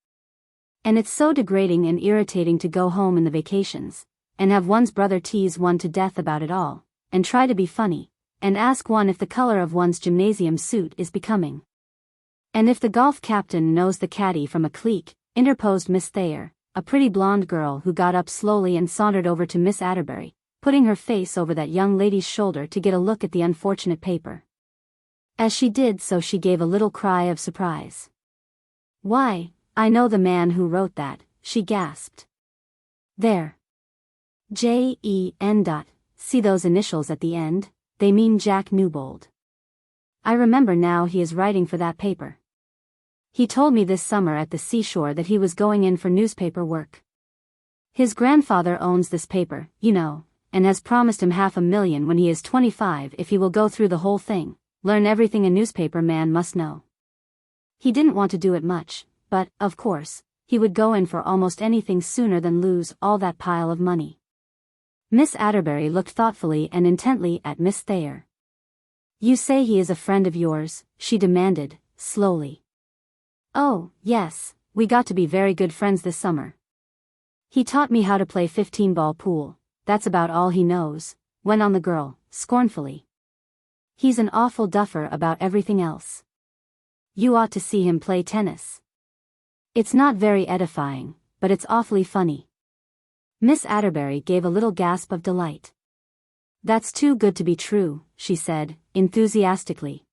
And it's so degrading and irritating to go home in the vacations, and have one's brother tease one to death about it all, and try to be funny, and ask one if the color of one's gymnasium suit is becoming. And if the golf captain knows the caddy from a clique," interposed Miss Thayer, a pretty blonde girl who got up slowly and sauntered over to Miss Atterbury, putting her face over that young lady's shoulder to get a look at the unfortunate paper. As she did so she gave a little cry of surprise. "Why, I know the man who wrote that," she gasped. "There. J.E.N. See those initials at the end, they mean Jack Newbold. I remember now, he is writing for that paper. He told me this summer at the seashore that he was going in for newspaper work. His grandfather owns this paper, you know, and has promised him $500,000 when he is 25 if he will go through the whole thing, learn everything a newspaper man must know. He didn't want to do it much, but, of course, he would go in for almost anything sooner than lose all that pile of money. Miss Atterbury looked thoughtfully and intently at Miss Thayer. You say he is a friend of yours? She demanded, slowly. Oh, yes, we got to be very good friends this summer. He taught me how to play 15-ball pool, that's about all he knows, went on the girl, scornfully. He's an awful duffer about everything else. You ought to see him play tennis. It's not very edifying, but it's awfully funny. Miss Atterbury gave a little gasp of delight. That's too good to be true, she said, enthusiastically.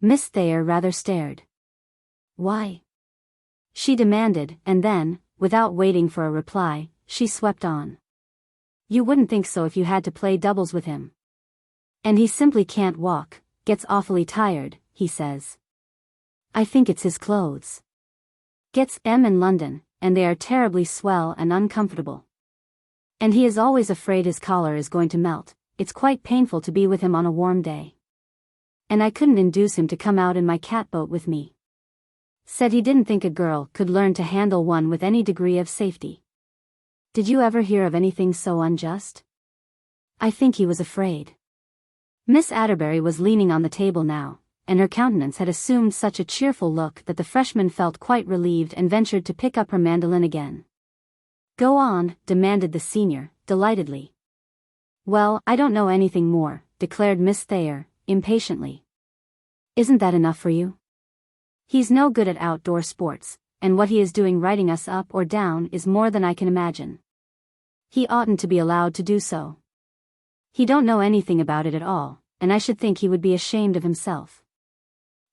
Miss Thayer rather stared. Why? She demanded, and then, without waiting for a reply, she swept on. You wouldn't think so if you had to play doubles with him. And he simply can't walk, gets awfully tired, he says. I think it's his clothes. Gets them in London, and they are terribly swell and uncomfortable. And he is always afraid his collar is going to melt, it's quite painful to be with him on a warm day. And I couldn't induce him to come out in my catboat with me. Said he didn't think a girl could learn to handle one with any degree of safety. Did you ever hear of anything so unjust? I think he was afraid. Miss Atterbury was leaning on the table now, and her countenance had assumed such a cheerful look that the freshman felt quite relieved and ventured to pick up her mandolin again. Go on, demanded the senior, delightedly. Well, I don't know anything more, declared Miss Thayer, impatiently. Isn't that enough for you? He's no good at outdoor sports, and what he is doing writing us up or down is more than I can imagine. He oughtn't to be allowed to do so. He don't know anything about it at all, and I should think he would be ashamed of himself.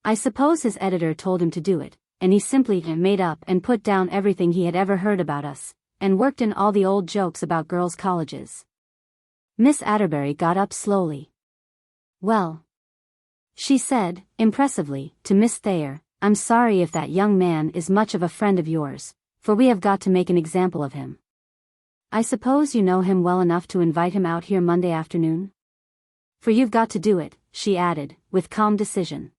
I suppose his editor told him to do it, and he simply made up and put down everything he had ever heard about us, and worked in all the old jokes about girls' colleges. Miss Atterbury got up slowly. Well, she said, impressively, to Miss Thayer, I'm sorry if that young man is much of a friend of yours, for we have got to make an example of him. I suppose you know him well enough to invite him out here Monday afternoon? For you've got to do it, she added, with calm decision.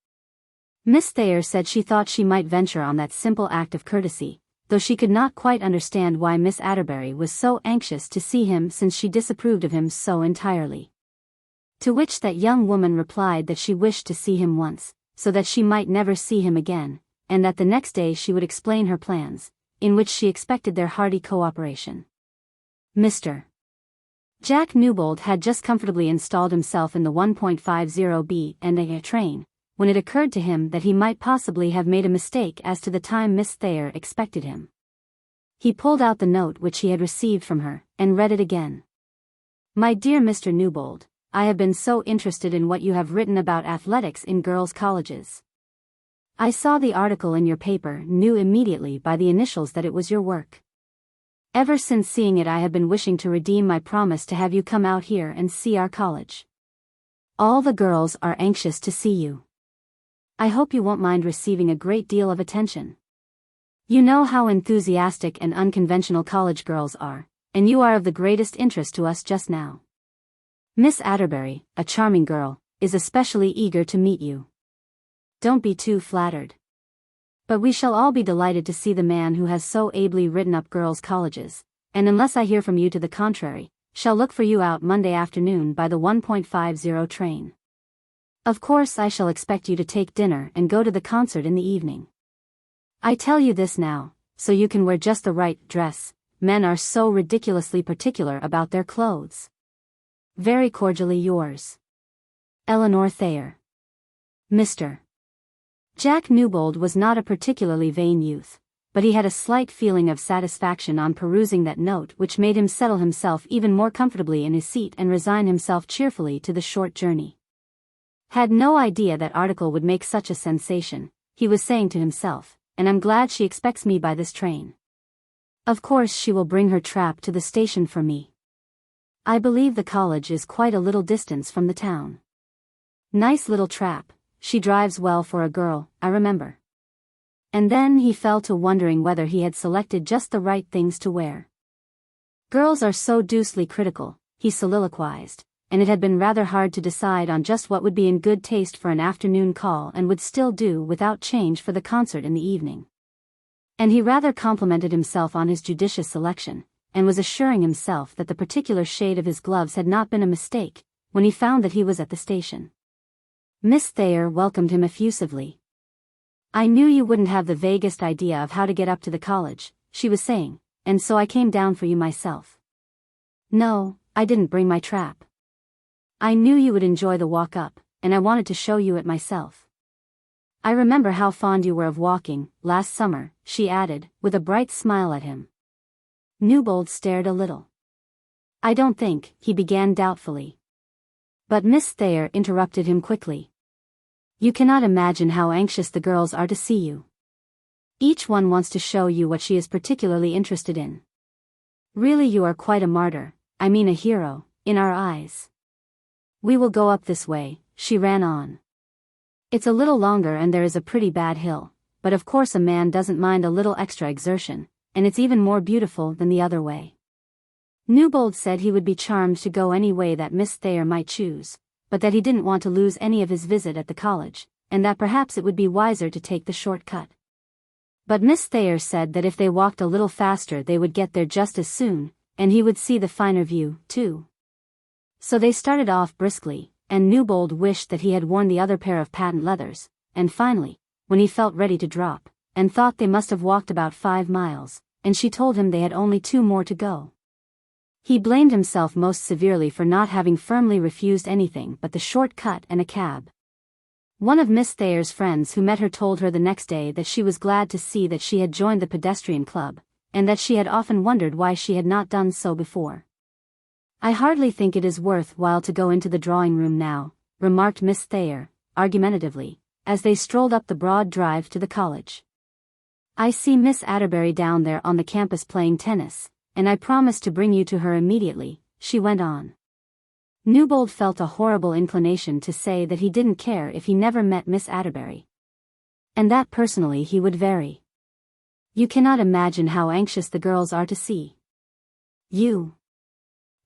Miss Thayer said she thought she might venture on that simple act of courtesy, though she could not quite understand why Miss Atterbury was so anxious to see him since she disapproved of him so entirely. To which that young woman replied that she wished to see him once, so that she might never see him again, and that the next day she would explain her plans, in which she expected their hearty cooperation. Mr. Jack Newbold had just comfortably installed himself in the 1.50B and A train, when it occurred to him that he might possibly have made a mistake as to the time Miss Thayer expected him. He pulled out the note which he had received from her, and read it again. My dear Mr. Newbold, I have been so interested in what you have written about athletics in girls' colleges. I saw the article in your paper, knew immediately by the initials that it was your work. Ever since seeing it I have been wishing to redeem my promise to have you come out here and see our college. All the girls are anxious to see you. I hope you won't mind receiving a great deal of attention. You know how enthusiastic and unconventional college girls are, and you are of the greatest interest to us just now. Miss Atterbury, a charming girl, is especially eager to meet you. Don't be too flattered. But we shall all be delighted to see the man who has so ably written up girls' colleges, and unless I hear from you to the contrary, shall look for you out Monday afternoon by the 1.50 train. Of course I shall expect you to take dinner and go to the concert in the evening. I tell you this now, so you can wear just the right dress, men are so ridiculously particular about their clothes. Very cordially yours, Eleanor Thayer. Mr. Jack Newbold was not a particularly vain youth, but he had a slight feeling of satisfaction on perusing that note which made him settle himself even more comfortably in his seat and resign himself cheerfully to the short journey. Had no idea that article would make such a sensation, he was saying to himself, and I'm glad she expects me by this train. Of course she will bring her trap to the station for me. I believe the college is quite a little distance from the town. Nice little trap, she drives well for a girl, I remember. And then he fell to wondering whether he had selected just the right things to wear. Girls are so deucedly critical, he soliloquized, and it had been rather hard to decide on just what would be in good taste for an afternoon call and would still do without change for the concert in the evening. And he rather complimented himself on his judicious selection, and was assuring himself that the particular shade of his gloves had not been a mistake, when he found that he was at the station. Miss Thayer welcomed him effusively. "I knew you wouldn't have the vaguest idea of how to get up to the college," she was saying, "and so I came down for you myself. No, I didn't bring my trap. I knew you would enjoy the walk up, and I wanted to show you it myself. I remember how fond you were of walking, last summer," she added, with a bright smile at him. Newbold stared a little. "I don't think," he began doubtfully. But Miss Thayer interrupted him quickly. "You cannot imagine how anxious the girls are to see you. Each one wants to show you what she is particularly interested in. Really, you are quite a martyr, I mean a hero, in our eyes. We will go up this way," she ran on. "It's a little longer and there is a pretty bad hill, but of course a man doesn't mind a little extra exertion, and it's even more beautiful than the other way." Newbold said he would be charmed to go any way that Miss Thayer might choose, but that he didn't want to lose any of his visit at the college, and that perhaps it would be wiser to take the short cut. But Miss Thayer said that if they walked a little faster they would get there just as soon, and he would see the finer view, too. So they started off briskly, and Newbold wished that he had worn the other pair of patent leathers, and finally, when he felt ready to drop, and thought they must have walked about 5 miles, and she told him they had only 2 more to go. He blamed himself most severely for not having firmly refused anything but the short cut and a cab. One of Miss Thayer's friends who met her told her the next day that she was glad to see that she had joined the pedestrian club, and that she had often wondered why she had not done so before. "I hardly think it is worth while to go into the drawing room now," remarked Miss Thayer, argumentatively, as they strolled up the broad drive to the college. "I see Miss Atterbury down there on the campus playing tennis, and I promised to bring you to her immediately," she went on. Newbold felt a horrible inclination to say that he didn't care if he never met Miss Atterbury. And that personally he would vary. "You cannot imagine how anxious the girls are to see you.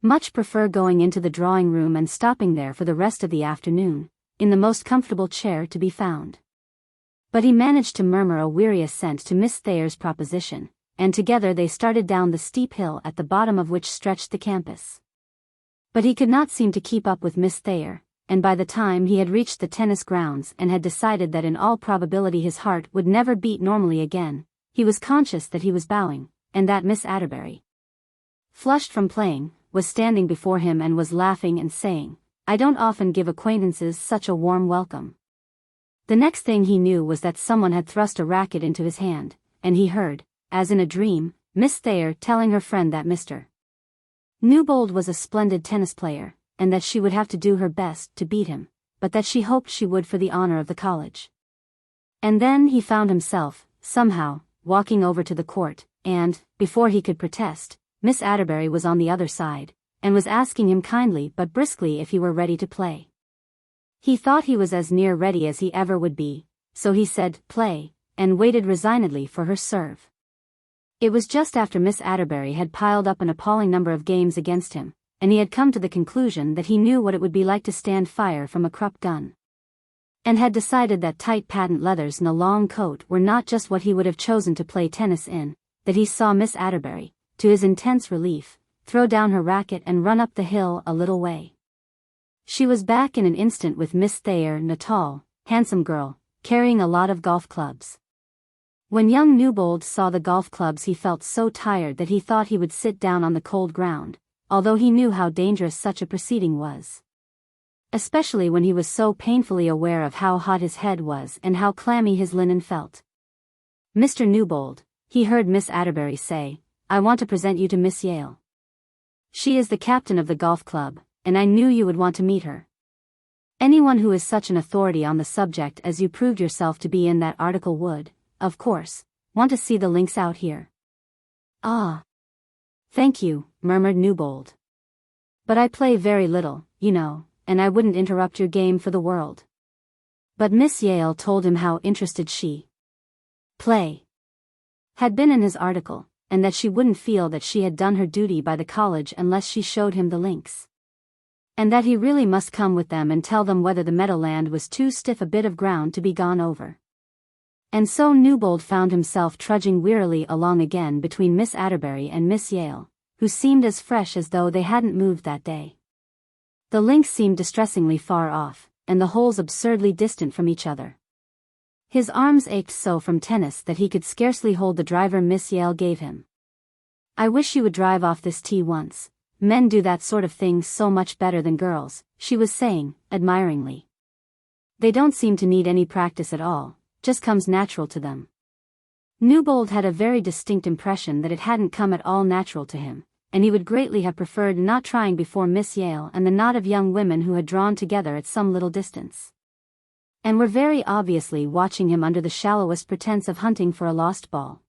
Much prefer going into the drawing room and stopping there for the rest of the afternoon, in the most comfortable chair to be found." But he managed to murmur a weary assent to Miss Thayer's proposition, and together they started down the steep hill at the bottom of which stretched the campus. But he could not seem to keep up with Miss Thayer, and by the time he had reached the tennis grounds and had decided that in all probability his heart would never beat normally again, he was conscious that he was bowing, and that Miss Atterbury, flushed from playing, was standing before him and was laughing and saying, "I don't often give acquaintances such a warm welcome." The next thing he knew was that someone had thrust a racket into his hand, and he heard, as in a dream, Miss Thayer telling her friend that Mr. Newbold was a splendid tennis player, and that she would have to do her best to beat him, but that she hoped she would for the honor of the college. And then he found himself, somehow, walking over to the court, and, before he could protest, Miss Atterbury was on the other side, and was asking him kindly but briskly if he were ready to play. He thought he was as near ready as he ever would be, so he said, "Play," and waited resignedly for her serve. It was just after Miss Atterbury had piled up an appalling number of games against him, and he had come to the conclusion that he knew what it would be like to stand fire from a Krupp gun, and had decided that tight patent leathers and a long coat were not just what he would have chosen to play tennis in, that he saw Miss Atterbury, to his intense relief, throw down her racket and run up the hill a little way. She was back in an instant with Miss Thayer, a tall, handsome girl, carrying a lot of golf clubs. When young Newbold saw the golf clubs he felt so tired that he thought he would sit down on the cold ground, although he knew how dangerous such a proceeding was. Especially when he was so painfully aware of how hot his head was and how clammy his linen felt. "Mr. Newbold," he heard Miss Atterbury say, "I want to present you to Miss Yale. She is the captain of the golf club, and I knew you would want to meet her. Anyone who is such an authority on the subject as you proved yourself to be in that article would, of course, want to see the links out here." "Ah. Thank you," murmured Newbold. "But I play very little, you know, and I wouldn't interrupt your game for the world." But Miss Yale told him how interested she play had been in his article, and that she wouldn't feel that she had done her duty by the college unless she showed him the links. And that he really must come with them and tell them whether the meadowland was too stiff a bit of ground to be gone over. And so Newbold found himself trudging wearily along again between Miss Atterbury and Miss Yale, who seemed as fresh as though they hadn't moved that day. The links seemed distressingly far off, and the holes absurdly distant from each other. His arms ached so from tennis that he could scarcely hold the driver Miss Yale gave him. "I wish you would drive off this tee once. Men do that sort of thing so much better than girls," she was saying, admiringly. "They don't seem to need any practice at all, just comes natural to them." Newbold had a very distinct impression that it hadn't come at all natural to him, and he would greatly have preferred not trying before Miss Yale and the knot of young women who had drawn together at some little distance, and were very obviously watching him under the shallowest pretense of hunting for a lost ball.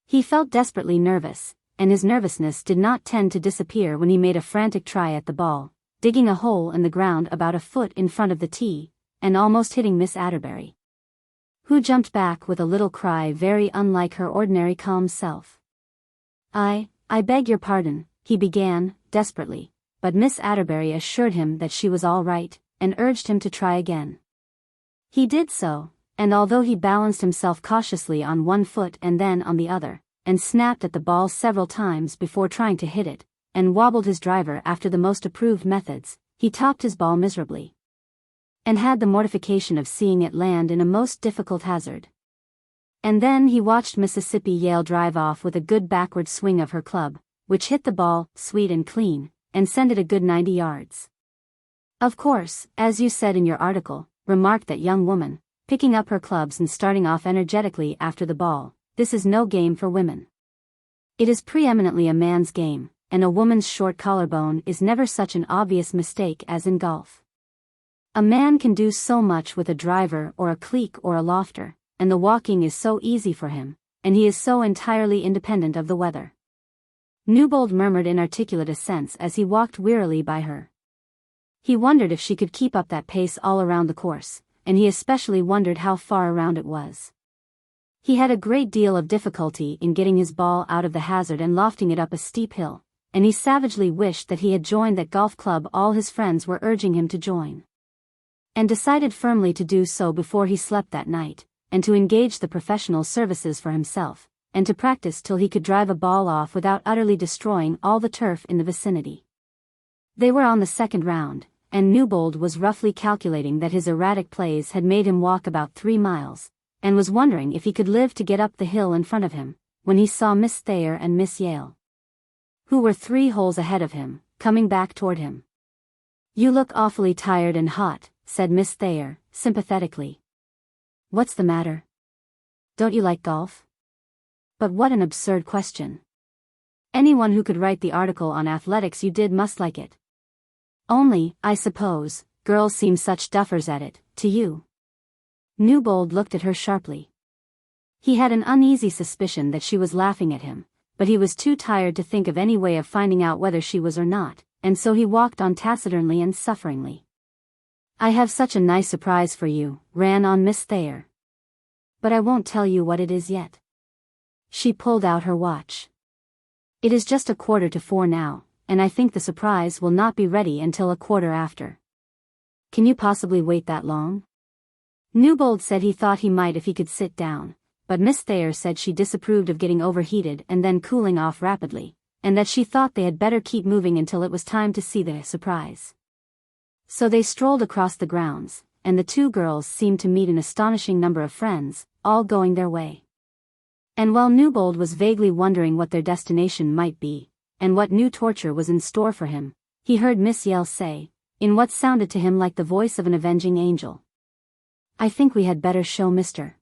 He felt desperately nervous, and his nervousness did not tend to disappear when he made a frantic try at the ball, digging a hole in the ground about a foot in front of the tee, and almost hitting Miss Atterbury, who jumped back with a little cry very unlike her ordinary calm self. I beg your pardon," he began, desperately, but Miss Atterbury assured him that she was all right, and urged him to try again. He did so, and although he balanced himself cautiously on one foot and then on the other, and snapped at the ball several times before trying to hit it, and wobbled his driver after the most approved methods, he topped his ball miserably, and had the mortification of seeing it land in a most difficult hazard. And then he watched Mississippi Yale drive off with a good backward swing of her club, which hit the ball, sweet and clean, and sent it a good 90 yards. "Of course, as you said in your article," remarked that young woman, picking up her clubs and starting off energetically after the ball, "this is no game for women. It is preeminently a man's game, and a woman's short collarbone is never such an obvious mistake as in golf. A man can do so much with a driver or a cleek or a lofter, and the walking is so easy for him, and he is so entirely independent of the weather." Newbold murmured inarticulate assents as he walked wearily by her. He wondered if she could keep up that pace all around the course, and he especially wondered how far around it was. He had a great deal of difficulty in getting his ball out of the hazard and lofting it up a steep hill, and he savagely wished that he had joined that golf club all his friends were urging him to join, and decided firmly to do so before he slept that night, and to engage the professional services for himself, and to practice till he could drive a ball off without utterly destroying all the turf in the vicinity. They were on the second round, and Newbold was roughly calculating that his erratic plays had made him walk about 3 miles, and was wondering if he could live to get up the hill in front of him, when he saw Miss Thayer and Miss Yale, who were 3 holes ahead of him, coming back toward him. "You look awfully tired and hot," said Miss Thayer, sympathetically. "What's the matter? Don't you like golf?" But what an absurd question. Anyone who could write the article on athletics you did must like it. "Only, I suppose, girls seem such duffers at it, to you." Newbold looked at her sharply. He had an uneasy suspicion that she was laughing at him, but he was too tired to think of any way of finding out whether she was or not, and so he walked on taciturny and sufferingly. "I have such a nice surprise for you," ran on Miss Thayer. "But I won't tell you what it is yet." She pulled out her watch. "It is just 3:15 now, and I think the surprise will not be ready until 1/4 after. Can you possibly wait that long?" Newbold said he thought he might if he could sit down, but Miss Thayer said she disapproved of getting overheated and then cooling off rapidly, and that she thought they had better keep moving until it was time to see the surprise. So they strolled across the grounds, and the 2 girls seemed to meet an astonishing number of friends, all going their way. And while Newbold was vaguely wondering what their destination might be, and what new torture was in store for him, he heard Miss Yale say, in what sounded to him like the voice of an avenging angel, "I think we had better show Mr.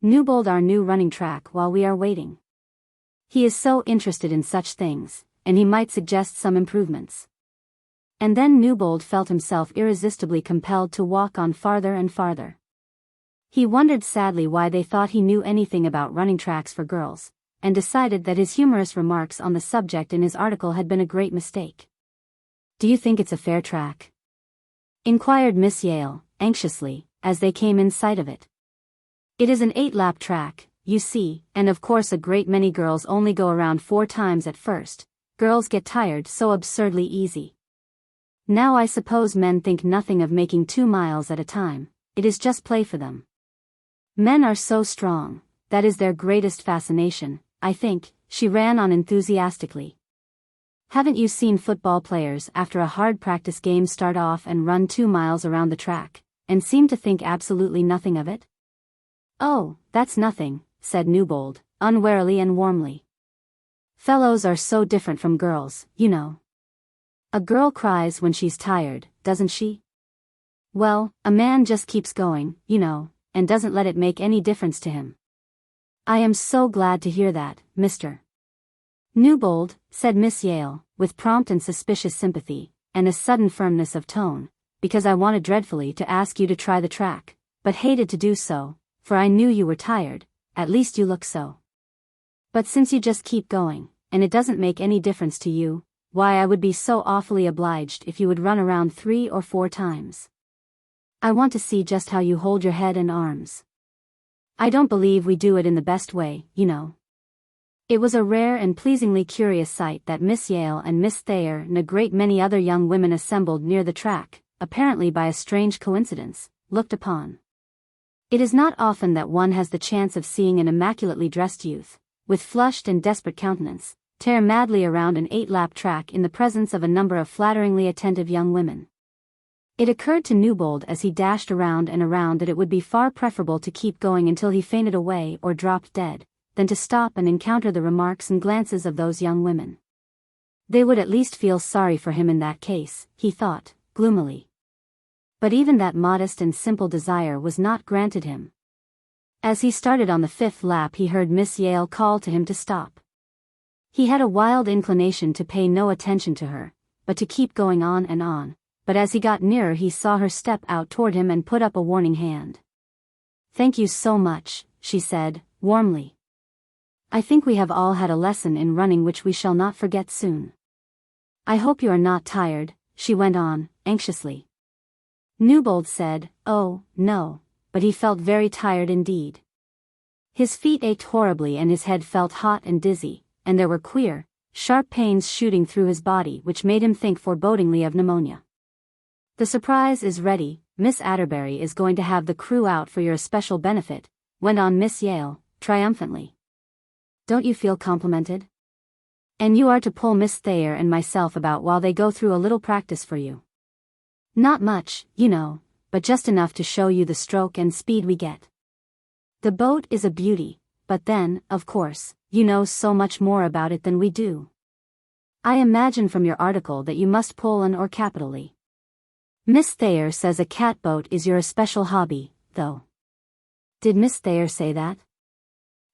Newbold our new running track while we are waiting. He is so interested in such things, and he might suggest some improvements." And then Newbold felt himself irresistibly compelled to walk on farther and farther. He wondered sadly why they thought he knew anything about running tracks for girls, and decided that his humorous remarks on the subject in his article had been a great mistake. "Do you think it's a fair track?" inquired Miss Yale, anxiously, as they came in sight of it. It is an 8-lap track, you see, and of course a great many girls only go around 4 times at first. Girls get tired so absurdly easy. Now I suppose men think nothing of making 2 miles at a time, it is just play for them. Men are so strong, that is their greatest fascination, I think, she ran on enthusiastically. Haven't you seen football players after a hard practice game start off and run 2 miles around the track, and seem to think absolutely nothing of it? Oh, that's nothing, said Newbold, unwarily and warmly. Fellows are so different from girls, you know. A girl cries when she's tired, doesn't she? Well, a man just keeps going, you know, and doesn't let it make any difference to him. I am so glad to hear that, Mr. Newbold, said Miss Yale, with prompt and suspicious sympathy, and a sudden firmness of tone, because I wanted dreadfully to ask you to try the track, but hated to do so, for I knew you were tired, at least you look so. But since you just keep going, and it doesn't make any difference to you, why I would be so awfully obliged if you would run around 3 or 4 times. I want to see just how you hold your head and arms. I don't believe we do it in the best way, you know. It was a rare and pleasingly curious sight that Miss Yale and Miss Thayer and a great many other young women assembled near the track, apparently by a strange coincidence, looked upon. It is not often that one has the chance of seeing an immaculately dressed youth, with flushed and desperate countenance, tear madly around an 8-lap track in the presence of a number of flatteringly attentive young women. It occurred to Newbold as he dashed around and around that it would be far preferable to keep going until he fainted away or dropped dead, than to stop and encounter the remarks and glances of those young women. They would at least feel sorry for him in that case, he thought, gloomily. But even that modest and simple desire was not granted him. As he started on the 5th lap he heard Miss Yale call to him to stop. He had a wild inclination to pay no attention to her, but to keep going on, but as he got nearer he saw her step out toward him and put up a warning hand. Thank you so much, she said, warmly. I think we have all had a lesson in running which we shall not forget soon. I hope you are not tired, she went on, anxiously. Newbold said, oh, no, but he felt very tired indeed. His feet ached horribly and his head felt hot and dizzy, and there were queer, sharp pains shooting through his body which made him think forebodingly of pneumonia. The surprise is ready, Miss Atterbury is going to have the crew out for your especial benefit, went on Miss Yale, triumphantly. Don't you feel complimented? And you are to pull Miss Thayer and myself about while they go through a little practice for you. Not much, you know, but just enough to show you the stroke and speed we get. The boat is a beauty, but then, of course, you know so much more about it than we do. I imagine from your article that you must pull an oar capitally. Miss Thayer says a catboat is your especial hobby, though. Did Miss Thayer say that?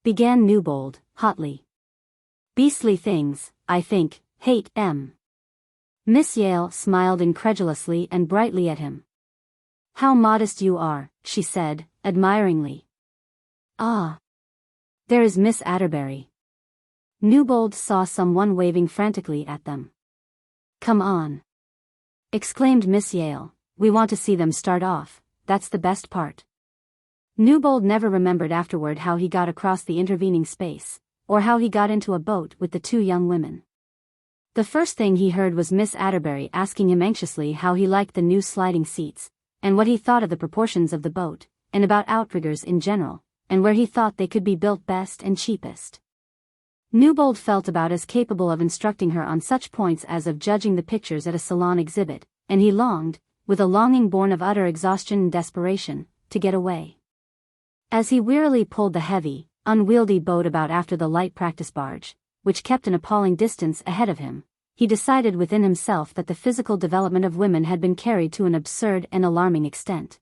Began Newbold, hotly. Beastly things, I think, hate em. Miss Yale smiled incredulously and brightly at him. How modest you are, she said, admiringly. Ah. There is Miss Atterbury. Newbold saw someone waving frantically at them. Come on, exclaimed Miss Yale, we want to see them start off, that's the best part. Newbold never remembered afterward how he got across the intervening space, or how he got into a boat with the 2 young women. The first thing he heard was Miss Atterbury asking him anxiously how he liked the new sliding seats, and what he thought of the proportions of the boat, and about outriggers in general, and where he thought they could be built best and cheapest. Newbold felt about as capable of instructing her on such points as of judging the pictures at a salon exhibit, and he longed, with a longing born of utter exhaustion and desperation, to get away. As he wearily pulled the heavy, unwieldy boat about after the light practice barge, which kept an appalling distance ahead of him, he decided within himself that the physical development of women had been carried to an absurd and alarming extent.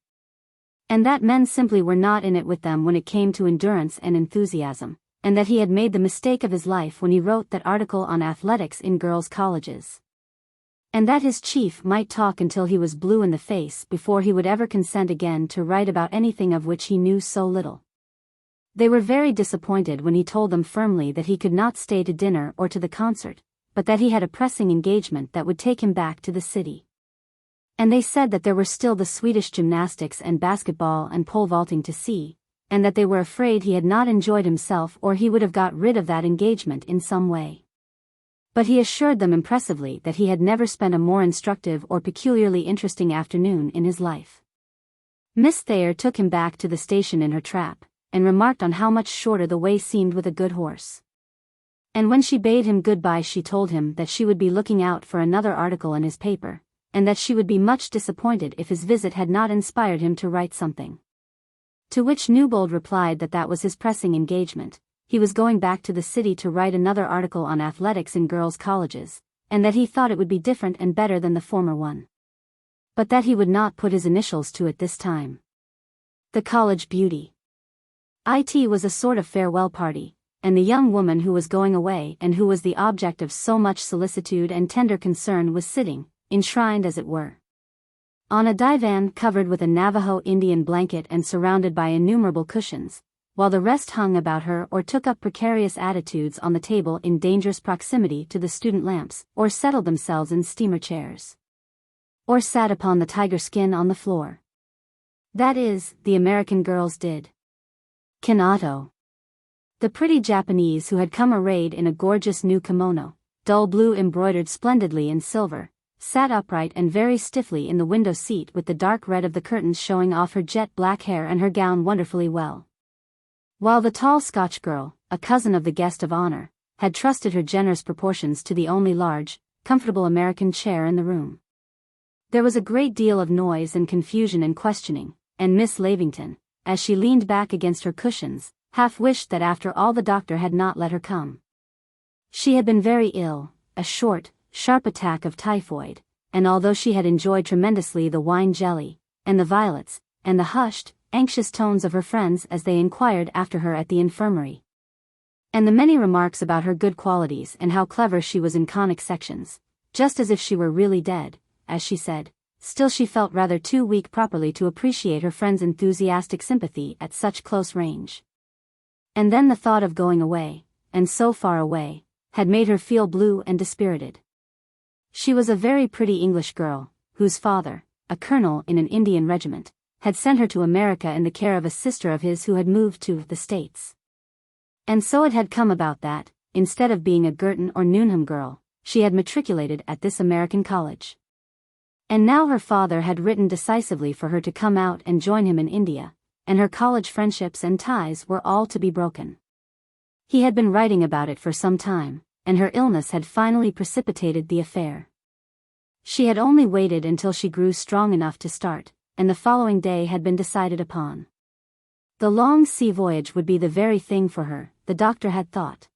And that men simply were not in it with them when it came to endurance and enthusiasm, and that he had made the mistake of his life when he wrote that article on athletics in girls' colleges. And that his chief might talk until he was blue in the face before he would ever consent again to write about anything of which he knew so little. They were very disappointed when he told them firmly that he could not stay to dinner or to the concert, but that he had a pressing engagement that would take him back to the city. And they said that there were still the Swedish gymnastics and basketball and pole vaulting to see, and that they were afraid he had not enjoyed himself or he would have got rid of that engagement in some way. But he assured them impressively that he had never spent a more instructive or peculiarly interesting afternoon in his life. Miss Thayer took him back to the station in her trap, and remarked on how much shorter the way seemed with a good horse. And when she bade him goodbye she told him that she would be looking out for another article in his paper, and that she would be much disappointed if his visit had not inspired him to write something. To which Newbold replied that that was his pressing engagement. He was going back to the city to write another article on athletics in girls' colleges, and that he thought it would be different and better than the former one. But that he would not put his initials to it this time. The college beauty. It was a sort of farewell party, and the young woman who was going away and who was the object of so much solicitude and tender concern was sitting, enshrined as it were, on a divan covered with a Navajo Indian blanket and surrounded by innumerable cushions, while the rest hung about her or took up precarious attitudes on the table in dangerous proximity to the student lamps, or settled themselves in steamer chairs, or sat upon the tiger skin on the floor. That is, the American girls did. Kanato. The pretty Japanese who had come arrayed in a gorgeous new kimono, dull blue embroidered splendidly in silver, sat upright and very stiffly in the window seat with the dark red of the curtains showing off her jet black hair and her gown wonderfully well. While the tall Scotch girl, a cousin of the guest of honor, had trusted her generous proportions to the only large, comfortable American chair in the room. There was a great deal of noise and confusion and questioning, and Miss Lavington, as she leaned back against her cushions, half wished that after all the doctor had not let her come. She had been very ill, a short, sharp attack of typhoid, and although she had enjoyed tremendously the wine jelly, and the violets, and the hushed, anxious tones of her friends as they inquired after her at the infirmary, and the many remarks about her good qualities and how clever she was in conic sections, just as if she were really dead, as she said, still she felt rather too weak properly to appreciate her friend's enthusiastic sympathy at such close range. And then the thought of going away, and so far away, had made her feel blue and dispirited. She was a very pretty English girl, whose father, a colonel in an Indian regiment, had sent her to America in the care of a sister of his who had moved to the States. And so it had come about that, instead of being a Girton or Newnham girl, she had matriculated at this American college. And now her father had written decisively for her to come out and join him in India, and her college friendships and ties were all to be broken. He had been writing about it for some time, and her illness had finally precipitated the affair. She had only waited until she grew strong enough to start, and the following day had been decided upon. The long sea voyage would be the very thing for her, the doctor had thought.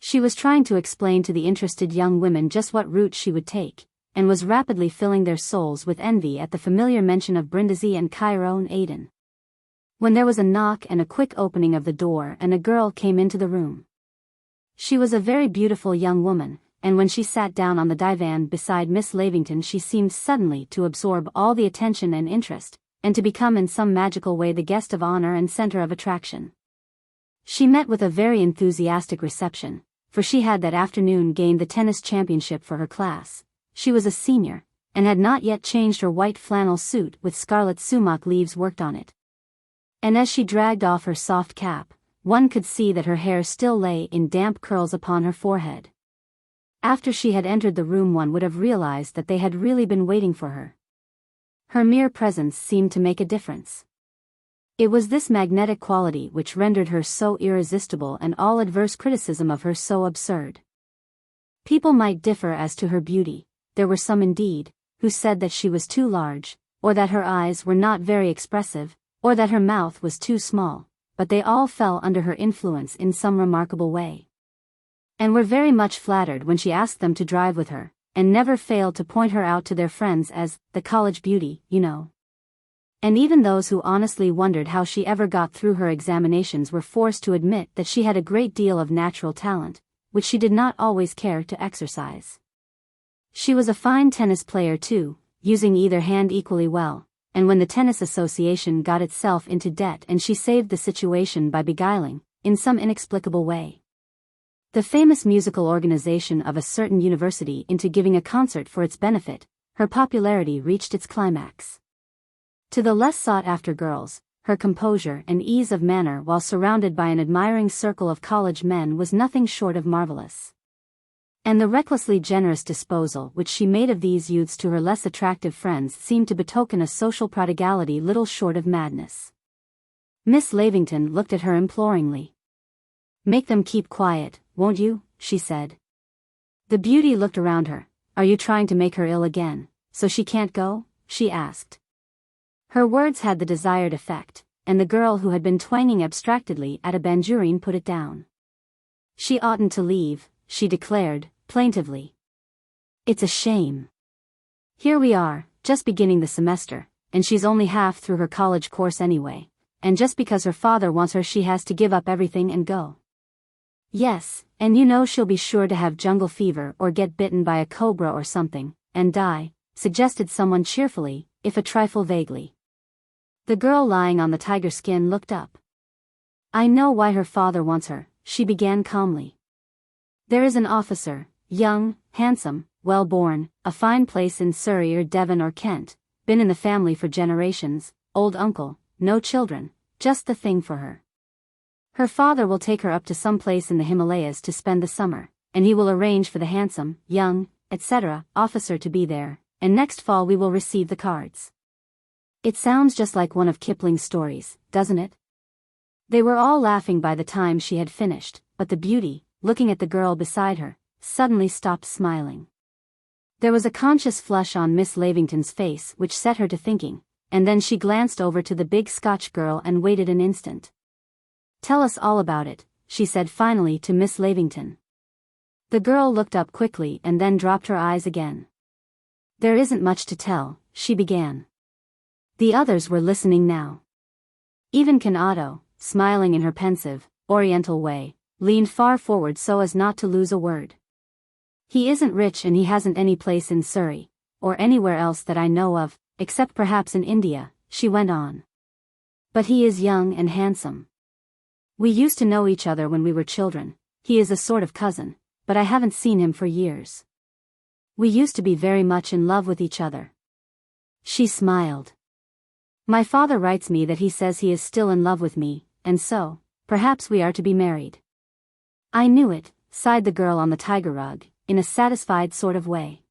She was trying to explain to the interested young women just what route she would take, and was rapidly filling their souls with envy at the familiar mention of Brindisi and Cairo and Aden. When there was a knock and a quick opening of the door and a girl came into the room. She was a very beautiful young woman, and when she sat down on the divan beside Miss Lavington she seemed suddenly to absorb all the attention and interest, and to become in some magical way the guest of honor and center of attraction. She met with a very enthusiastic reception, for she had that afternoon gained the tennis championship for her class. She was a senior, and had not yet changed her white flannel suit with scarlet sumac leaves worked on it. And as she dragged off her soft cap, one could see that her hair still lay in damp curls upon her forehead. After she had entered the room one would have realized that they had really been waiting for her. Her mere presence seemed to make a difference. It was this magnetic quality which rendered her so irresistible and all adverse criticism of her so absurd. People might differ as to her beauty, there were some indeed, who said that she was too large, or that her eyes were not very expressive, or that her mouth was too small, but they all fell under her influence in some remarkable way, and were very much flattered when she asked them to drive with her, and never failed to point her out to their friends as the college beauty, you know. And even those who honestly wondered how she ever got through her examinations were forced to admit that she had a great deal of natural talent, which she did not always care to exercise. She was a fine tennis player too, using either hand equally well, and when the Tennis Association got itself into debt and she saved the situation by beguiling, in some inexplicable way, the famous musical organization of a certain university into giving a concert for its benefit, her popularity reached its climax. To the less sought-after girls, her composure and ease of manner while surrounded by an admiring circle of college men was nothing short of marvelous. And the recklessly generous disposal which she made of these youths to her less attractive friends seemed to betoken a social prodigality little short of madness. Miss Lavington looked at her imploringly. "Make them keep quiet, won't you?" she said. The beauty looked around her. "Are you trying to make her ill again, so she can't go?" she asked. Her words had the desired effect, and the girl who had been twanging abstractedly at a banjourine put it down. "She oughtn't to leave," she declared, plaintively. "It's a shame. Here we are, just beginning the semester, and she's only half through her college course anyway, and just because her father wants her she has to give up everything and go." "Yes, and you know she'll be sure to have jungle fever or get bitten by a cobra or something, and die," suggested someone cheerfully, if a trifle vaguely. The girl lying on the tiger skin looked up. "I know why her father wants her," she began calmly. "There is an officer, young, handsome, well-born, a fine place in Surrey or Devon or Kent, been in the family for generations, old uncle, no children, just the thing for her. Her father will take her up to some place in the Himalayas to spend the summer, and he will arrange for the handsome, young, etc. officer to be there, and next fall we will receive the cards." It sounds just like one of Kipling's stories, doesn't it? They were all laughing by the time she had finished, but the beauty, looking at the girl beside her, suddenly stopped smiling. There was a conscious flush on Miss Lavington's face which set her to thinking, and then she glanced over to the big Scotch girl and waited an instant. "Tell us all about it," she said finally to Miss Lavington. The girl looked up quickly and then dropped her eyes again. "There isn't much to tell," she began. The others were listening now. Even Kanado, smiling in her pensive, oriental way, leaned far forward so as not to lose a word. "He isn't rich and he hasn't any place in Surrey, or anywhere else that I know of, except perhaps in India," she went on. "But he is young and handsome. We used to know each other when we were children. He is a sort of cousin, but I haven't seen him for years. We used to be very much in love with each other." She smiled. "My father writes me that he says he is still in love with me, and so, perhaps we are to be married." "I knew it," sighed the girl on the tiger rug, in a satisfied sort of way.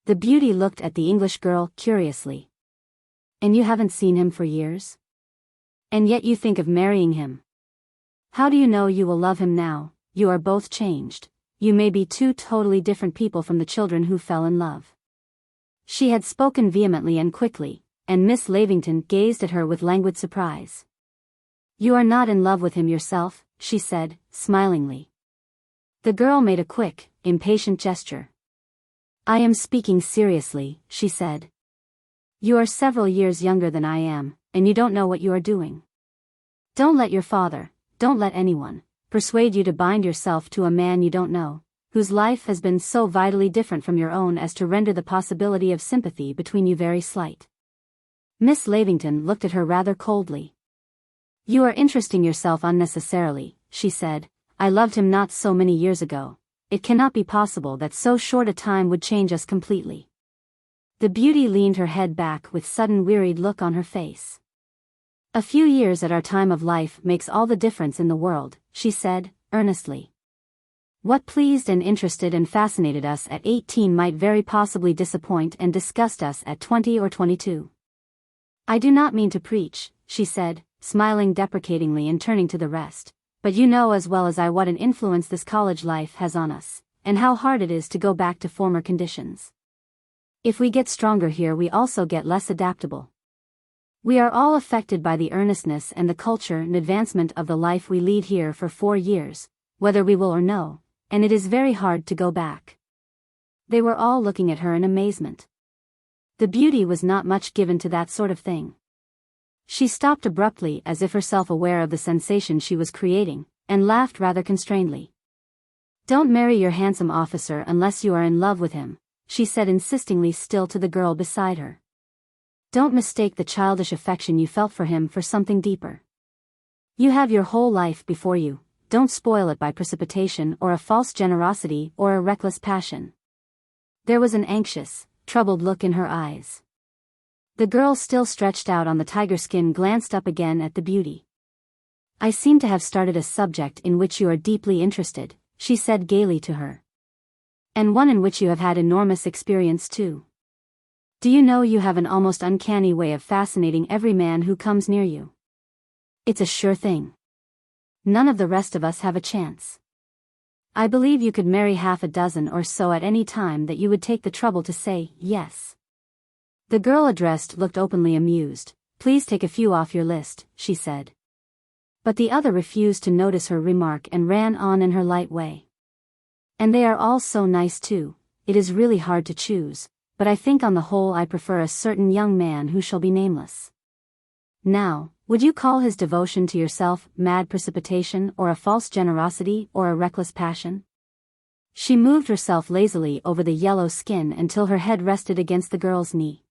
The beauty looked at the English girl curiously. "And you haven't seen him for years? And yet you think of marrying him? How do you know you will love him now? You are both changed. You may be two totally different people from the children who fell in love." She had spoken vehemently and quickly, and Miss Lavington gazed at her with languid surprise. "You are not in love with him yourself," she said, smilingly. The girl made a quick, impatient gesture. "I am speaking seriously," she said. "You are several years younger than I am, and you don't know what you are doing. Don't let your father, don't let anyone, persuade you to bind yourself to a man you don't know, whose life has been so vitally different from your own as to render the possibility of sympathy between you very slight." Miss Lavington looked at her rather coldly. "You are interesting yourself unnecessarily," she said. "I loved him not so many years ago. It cannot be possible that so short a time would change us completely." The beauty leaned her head back with sudden wearied look on her face. "A few years at our time of life makes all the difference in the world," she said, earnestly. "What pleased and interested and fascinated us at 18 might very possibly disappoint and disgust us at 20 or 22. I do not mean to preach," she said, smiling deprecatingly and turning to the rest, "but you know as well as I what an influence this college life has on us, and how hard it is to go back to former conditions. If we get stronger here we also get less adaptable. We are all affected by the earnestness and the culture and advancement of the life we lead here for 4 years, whether we will or no, and it is very hard to go back." They were all looking at her in amazement. The beauty was not much given to that sort of thing. She stopped abruptly as if herself aware of the sensation she was creating, and laughed rather constrainedly. "Don't marry your handsome officer unless you are in love with him," she said insistingly still to the girl beside her. "Don't mistake the childish affection you felt for him for something deeper. You have your whole life before you, don't spoil it by precipitation or a false generosity or a reckless passion." There was an anxious, troubled look in her eyes. The girl, still stretched out on the tiger skin, glanced up again at the beauty. "I seem to have started a subject in which you are deeply interested," she said gaily to her. "And one in which you have had enormous experience too. Do you know you have an almost uncanny way of fascinating every man who comes near you? It's a sure thing. None of the rest of us have a chance. I believe you could marry half a dozen or so at any time that you would take the trouble to say yes." The girl addressed looked openly amused. "Please take a few off your list," she said. But the other refused to notice her remark and ran on in her light way. "And they are all so nice too. It is really hard to choose, but I think on the whole I prefer a certain young man who shall be nameless. Now, would you call his devotion to yourself mad precipitation, or a false generosity, or a reckless passion?" She moved herself lazily over the yellow skin until her head rested against the girl's knee.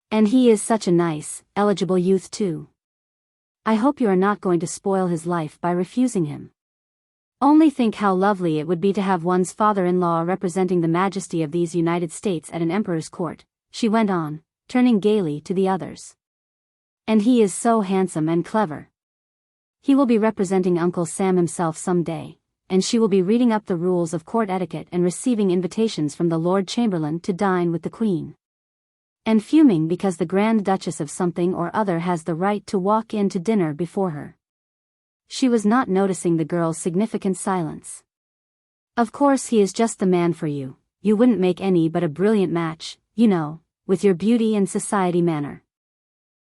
"And he is such a nice, eligible youth too. I hope you are not going to spoil his life by refusing him. Only think how lovely it would be to have one's father-in-law representing the majesty of these United States at an emperor's court," she went on, turning gaily to the others. "And he is so handsome and clever. He will be representing Uncle Sam himself some day, and she will be reading up the rules of court etiquette and receiving invitations from the Lord Chamberlain to dine with the Queen. And fuming because the Grand Duchess of something or other has the right to walk in to dinner before her." She was not noticing the girl's significant silence. "Of course he is just the man for you. You wouldn't make any but a brilliant match, you know, with your beauty and society manner.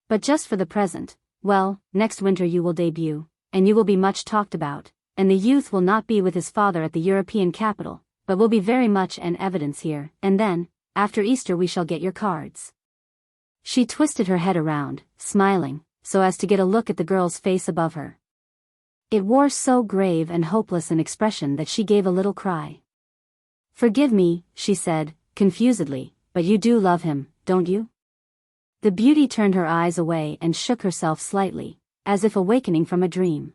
But just for the present, well, next winter you will debut, and you will be much talked about, and the youth will not be with his father at the European capital, but will be very much in evidence here, and then, after Easter we shall get your cards." She twisted her head around, smiling, so as to get a look at the girl's face above her. It wore so grave and hopeless an expression that she gave a little cry. "Forgive me," she said, confusedly, "but you do love him, don't you?" The beauty turned her eyes away and shook herself slightly, as if awakening from a dream.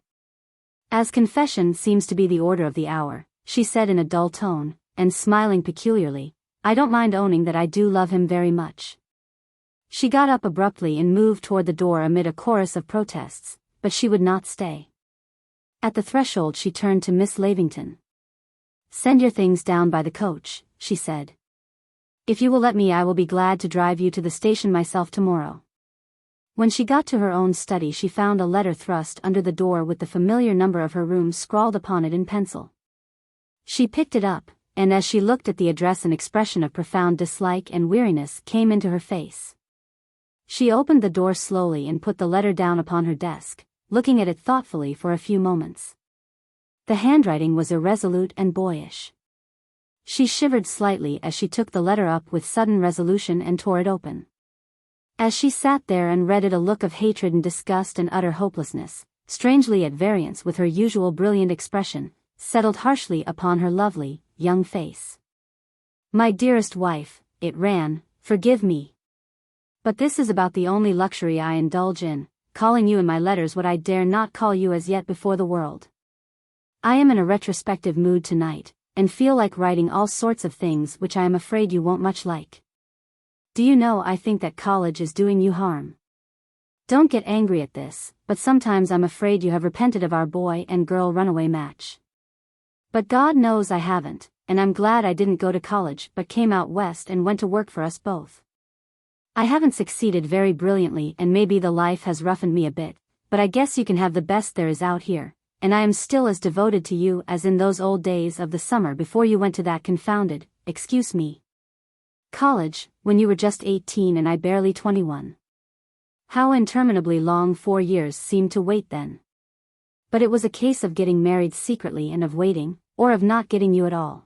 "As confession seems to be the order of the hour," she said in a dull tone, and smiling peculiarly, "I don't mind owning that I do love him very much." She got up abruptly and moved toward the door amid a chorus of protests, but she would not stay. At the threshold she turned to Miss Lavington. "Send your things down by the coach," she said. "If you will let me I will be glad to drive you to the station myself tomorrow." When she got to her own study she found a letter thrust under the door with the familiar number of her room scrawled upon it in pencil. She picked it up, and as she looked at the address an expression of profound dislike and weariness came into her face. She opened the door slowly and put the letter down upon her desk, looking at it thoughtfully for a few moments. The handwriting was irresolute and boyish. She shivered slightly as she took the letter up with sudden resolution and tore it open. As she sat there and read it a look of hatred and disgust and utter hopelessness, strangely at variance with her usual brilliant expression, settled harshly upon her lovely, young face. "My dearest wife," it ran, "forgive me. But this is about the only luxury I indulge in, calling you in my letters what I dare not call you as yet before the world. I am in a retrospective mood tonight, and feel like writing all sorts of things which I am afraid you won't much like. Do you know I think that college is doing you harm? Don't get angry at this, but sometimes I'm afraid you have repented of our boy and girl runaway match. But God knows I haven't, and I'm glad I didn't go to college but came out west and went to work for us both. I haven't succeeded very brilliantly and maybe the life has roughened me a bit, but I guess you can have the best there is out here, and I am still as devoted to you as in those old days of the summer before you went to that confounded, excuse me, college, when you were just 18 and I barely 21. How interminably long 4 years seemed to wait then. But it was a case of getting married secretly and of waiting, or of not getting you at all.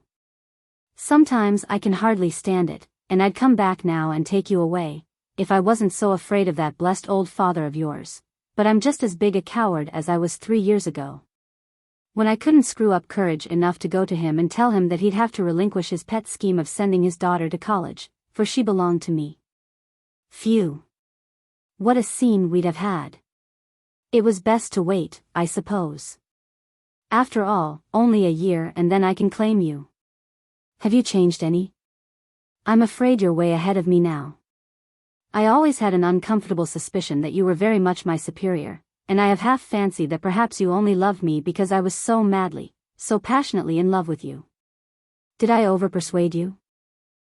Sometimes I can hardly stand it, and I'd come back now and take you away, if I wasn't so afraid of that blessed old father of yours. But I'm just as big a coward as I was 3 years ago. When I couldn't screw up courage enough to go to him and tell him that he'd have to relinquish his pet scheme of sending his daughter to college, for she belonged to me. Phew! What a scene we'd have had. It was best to wait, I suppose. After all, only a year and then I can claim you. Have you changed any? I'm afraid you're way ahead of me now. I always had an uncomfortable suspicion that you were very much my superior, and I have half fancied that perhaps you only loved me because I was so madly, so passionately in love with you. Did I over-persuade you?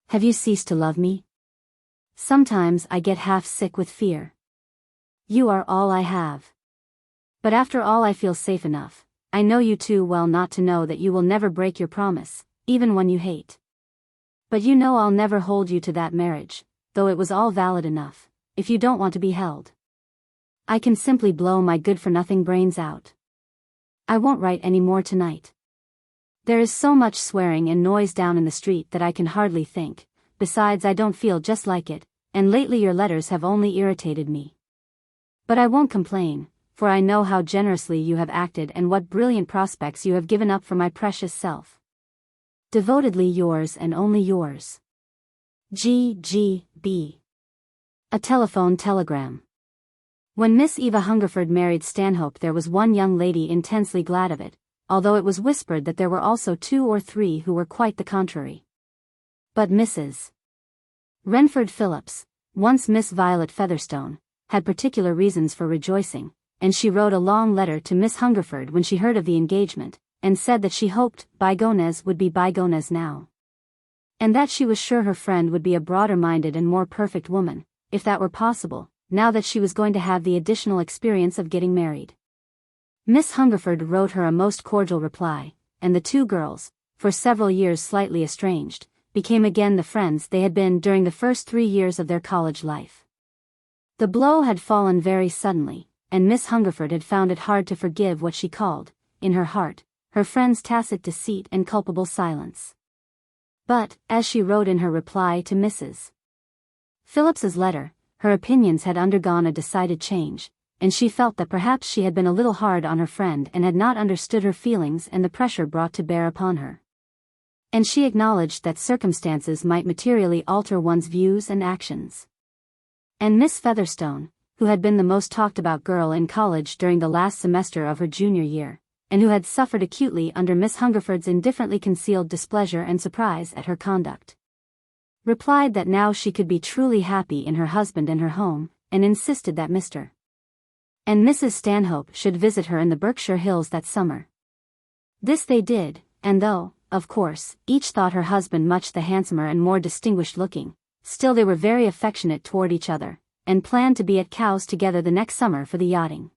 Have you ceased to love me? Sometimes I get half sick with fear. You are all I have. But after all, I feel safe enough. I know you too well not to know that you will never break your promise, even when you hate. But you know I'll never hold you to that marriage, though it was all valid enough, if you don't want to be held. I can simply blow my good-for-nothing brains out. I won't write any more tonight. There is so much swearing and noise down in the street that I can hardly think, besides I don't feel just like it, and lately your letters have only irritated me. But I won't complain, for I know how generously you have acted and what brilliant prospects you have given up for my precious self. Devotedly yours and only yours. G.G.B. A telephone telegram. When Miss Eva Hungerford married Stanhope, there was one young lady intensely glad of it, although it was whispered that there were also 2 or 3 who were quite the contrary. But Mrs. Renford Phillips, once Miss Violet Featherstone, had particular reasons for rejoicing, and she wrote a long letter to Miss Hungerford when she heard of the engagement, and said that she hoped bygones would be bygones now. And that she was sure her friend would be a broader-minded and more perfect woman, if that were possible, now that she was going to have the additional experience of getting married. Miss Hungerford wrote her a most cordial reply, and the 2 girls, for several years slightly estranged, became again the friends they had been during the first 3 years of their college life. The blow had fallen very suddenly, and Miss Hungerford had found it hard to forgive what she called, in her heart, her friend's tacit deceit and culpable silence. But, as she wrote in her reply to Mrs. Phillips's letter, her opinions had undergone a decided change, and she felt that perhaps she had been a little hard on her friend and had not understood her feelings and the pressure brought to bear upon her. And she acknowledged that circumstances might materially alter one's views and actions. And Miss Featherstone, who had been the most talked about girl in college during the last semester of her junior year, and who had suffered acutely under Miss Hungerford's indifferently concealed displeasure and surprise at her conduct, replied that now she could be truly happy in her husband and her home, and insisted that Mr. and Mrs. Stanhope should visit her in the Berkshire Hills that summer. This they did, and though, of course, each thought her husband much the handsomer and more distinguished looking, still they were very affectionate toward each other, and planned to be at Cowes together the next summer for the yachting.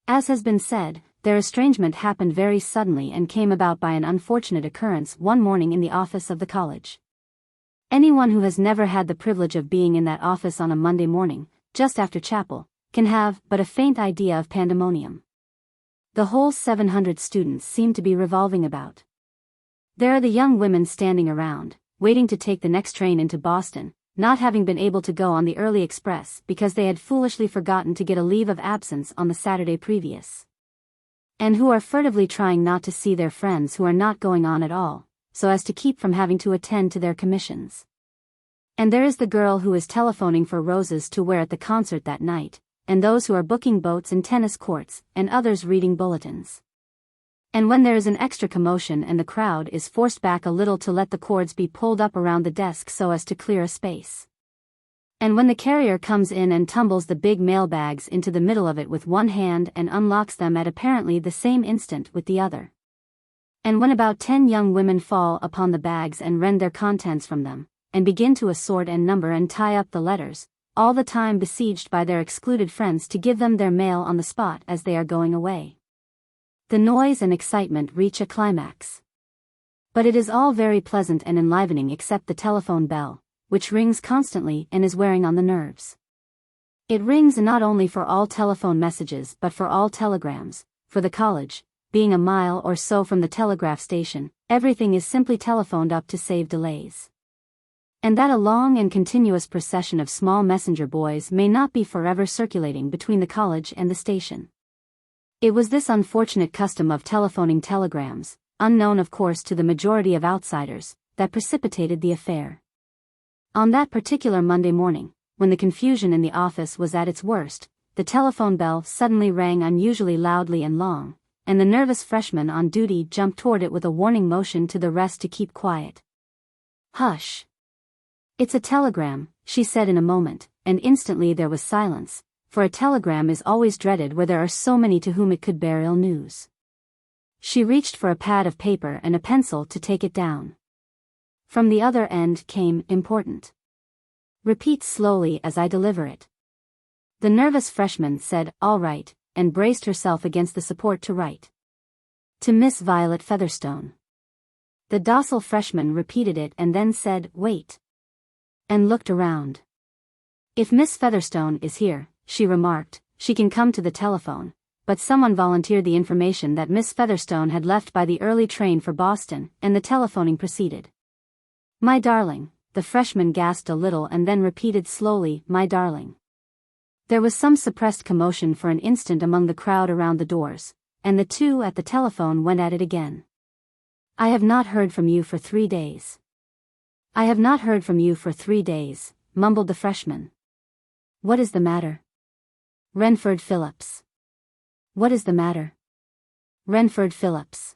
As has been said, their estrangement happened very suddenly and came about by an unfortunate occurrence one morning in the office of the college. Anyone who has never had the privilege of being in that office on a Monday morning, just after chapel, can have but a faint idea of pandemonium. The whole 700 students seem to be revolving about. There are the young women standing around, waiting to take the next train into Boston, not having been able to go on the early express because they had foolishly forgotten to get a leave of absence on the Saturday previous. And who are furtively trying not to see their friends who are not going on at all, so as to keep from having to attend to their commissions. And there is the girl who is telephoning for roses to wear at the concert that night, and those who are booking boats and tennis courts, and others reading bulletins. And when there is an extra commotion and the crowd is forced back a little to let the cords be pulled up around the desk so as to clear a space. And when the carrier comes in and tumbles the big mail bags into the middle of it with one hand and unlocks them at apparently the same instant with the other. And when about 10 young women fall upon the bags and rend their contents from them, and begin to assort and number and tie up the letters, all the time besieged by their excluded friends to give them their mail on the spot as they are going away. The noise and excitement reach a climax. But it is all very pleasant and enlivening except the telephone bell, which rings constantly and is wearing on the nerves. It rings not only for all telephone messages but for all telegrams, for the college, being a mile or so from the telegraph station, everything is simply telephoned up to save delays. And that a long and continuous procession of small messenger boys may not be forever circulating between the college and the station. It was this unfortunate custom of telephoning telegrams, unknown of course to the majority of outsiders, that precipitated the affair. On that particular Monday morning, when the confusion in the office was at its worst, the telephone bell suddenly rang unusually loudly and long, and the nervous freshman on duty jumped toward it with a warning motion to the rest to keep quiet. "Hush! It's a telegram, she said in a moment, and instantly there was silence, for a telegram is always dreaded where there are so many to whom it could bear ill news. She reached for a pad of paper and a pencil to take it down. From the other end came, important. Repeat slowly as I deliver it. The nervous freshman said, all right, and braced herself against the support to write. To Miss Violet Featherstone. The docile freshman repeated it and then said, wait. And looked around. If Miss Featherstone is here, she remarked, she can come to the telephone, but someone volunteered the information that Miss Featherstone had left by the early train for Boston, and the telephoning proceeded. My darling, the freshman gasped a little and then repeated slowly, my darling. There was some suppressed commotion for an instant among the crowd around the doors, and the two at the telephone went at it again. I have not heard from you for 3 days. I have not heard from you for 3 days, mumbled the freshman. What is the matter? Renford Phillips. What is the matter? Renford Phillips.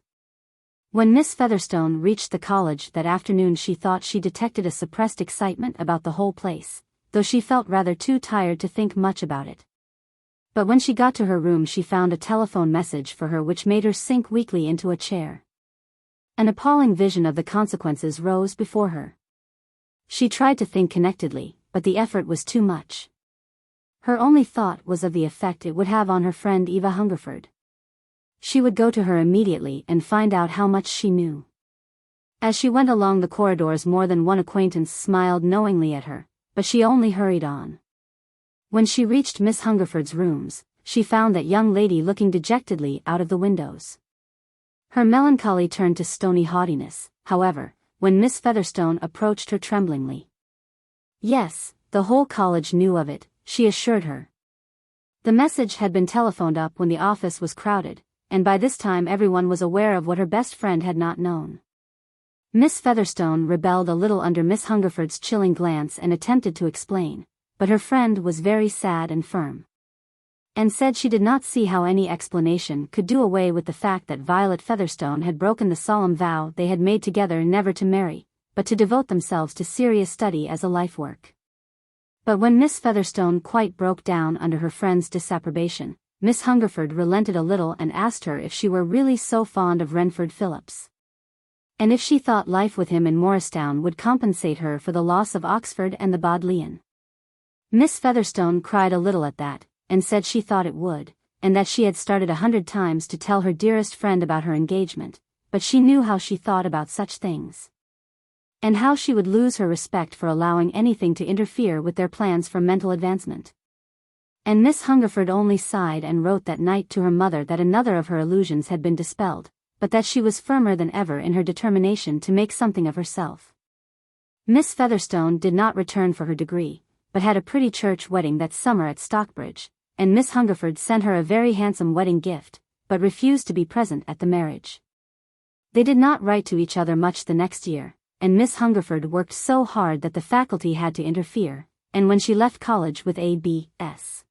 When Miss Featherstone reached the college that afternoon, she thought she detected a suppressed excitement about the whole place, though she felt rather too tired to think much about it. But when she got to her room, she found a telephone message for her which made her sink weakly into a chair. An appalling vision of the consequences rose before her. She tried to think connectedly, but the effort was too much. Her only thought was of the effect it would have on her friend Eva Hungerford. She would go to her immediately and find out how much she knew. As she went along the corridors, more than one acquaintance smiled knowingly at her, but she only hurried on. When she reached Miss Hungerford's rooms, she found that young lady looking dejectedly out of the windows. Her melancholy turned to stony haughtiness, however, when Miss Featherstone approached her tremblingly. Yes, the whole college knew of it, she assured her. The message had been telephoned up when the office was crowded, and by this time everyone was aware of what her best friend had not known. Miss Featherstone rebelled a little under Miss Hungerford's chilling glance and attempted to explain, but her friend was very sad and firm. And said she did not see how any explanation could do away with the fact that Violet Featherstone had broken the solemn vow they had made together never to marry, but to devote themselves to serious study as a life work. But when Miss Featherstone quite broke down under her friend's disapprobation, Miss Hungerford relented a little and asked her if she were really so fond of Renford Phillips. And if she thought life with him in Morristown would compensate her for the loss of Oxford and the Bodleian. Miss Featherstone cried a little at that, and said she thought it would, and that she had started 100 times to tell her dearest friend about her engagement, but she knew how she thought about such things. And how she would lose her respect for allowing anything to interfere with their plans for mental advancement. And Miss Hungerford only sighed and wrote that night to her mother that another of her illusions had been dispelled, but that she was firmer than ever in her determination to make something of herself. Miss Featherstone did not return for her degree, but had a pretty church wedding that summer at Stockbridge, and Miss Hungerford sent her a very handsome wedding gift, but refused to be present at the marriage. They did not write to each other much the next year, and Miss Hungerford worked so hard that the faculty had to interfere, and when she left college with a B.S.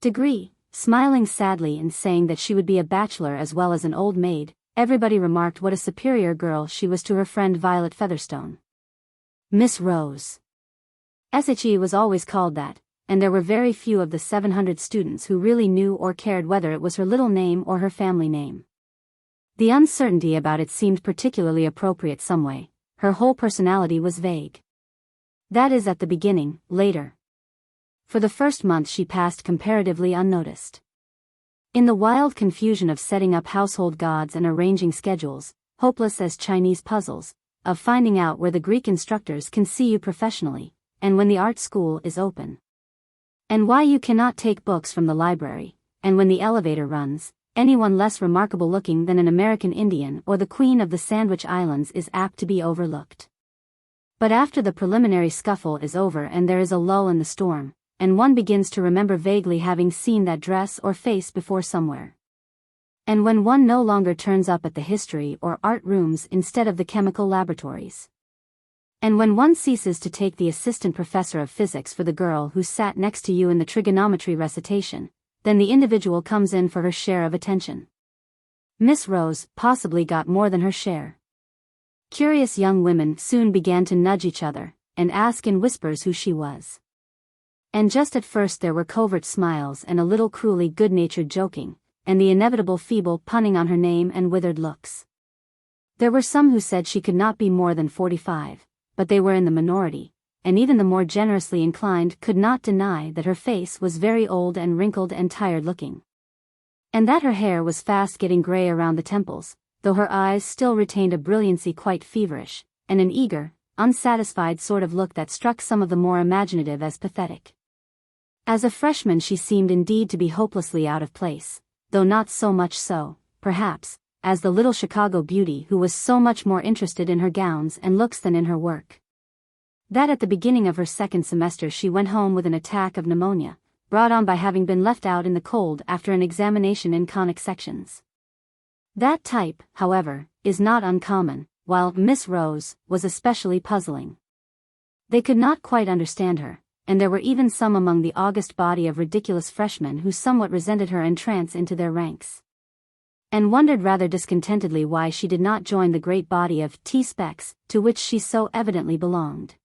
degree, smiling sadly and saying that she would be a bachelor as well as an old maid, everybody remarked what a superior girl she was to her friend Violet Featherstone. Miss Rose. SHE was always called that, and there were very few of the 700 students who really knew or cared whether it was her little name or her family name. The uncertainty about it seemed particularly appropriate some way. Her whole personality was vague. That is, at the beginning. Later. For the first month she passed comparatively unnoticed. In the wild confusion of setting up household gods and arranging schedules, hopeless as Chinese puzzles, of finding out where the Greek instructors can see you professionally, and when the art school is open, and why you cannot take books from the library, and when the elevator runs, anyone less remarkable looking than an American Indian or the Queen of the Sandwich Islands is apt to be overlooked. But after the preliminary scuffle is over and there is a lull in the storm, and one begins to remember vaguely having seen that dress or face before somewhere. And when one no longer turns up at the history or art rooms instead of the chemical laboratories. And when one ceases to take the assistant professor of physics for the girl who sat next to you in the trigonometry recitation, then the individual comes in for her share of attention. Miss Rose possibly got more than her share. Curious young women soon began to nudge each other, and ask in whispers who she was. And just at first there were covert smiles and a little cruelly good-natured joking, and the inevitable feeble punning on her name and withered looks. There were some who said she could not be more than 45, but they were in the minority, and even the more generously inclined could not deny that her face was very old and wrinkled and tired-looking. And that her hair was fast getting gray around the temples, though her eyes still retained a brilliancy quite feverish, and an eager, unsatisfied sort of look that struck some of the more imaginative as pathetic. As a freshman she seemed indeed to be hopelessly out of place, though not so much so, perhaps, as the little Chicago beauty who was so much more interested in her gowns and looks than in her work. That at the beginning of her second semester she went home with an attack of pneumonia, brought on by having been left out in the cold after an examination in conic sections. That type, however, is not uncommon, while Miss Rose was especially puzzling. They could not quite understand her, and there were even some among the august body of ridiculous freshmen who somewhat resented her entrance into their ranks, and wondered rather discontentedly why she did not join the great body of T-specs to which she so evidently belonged.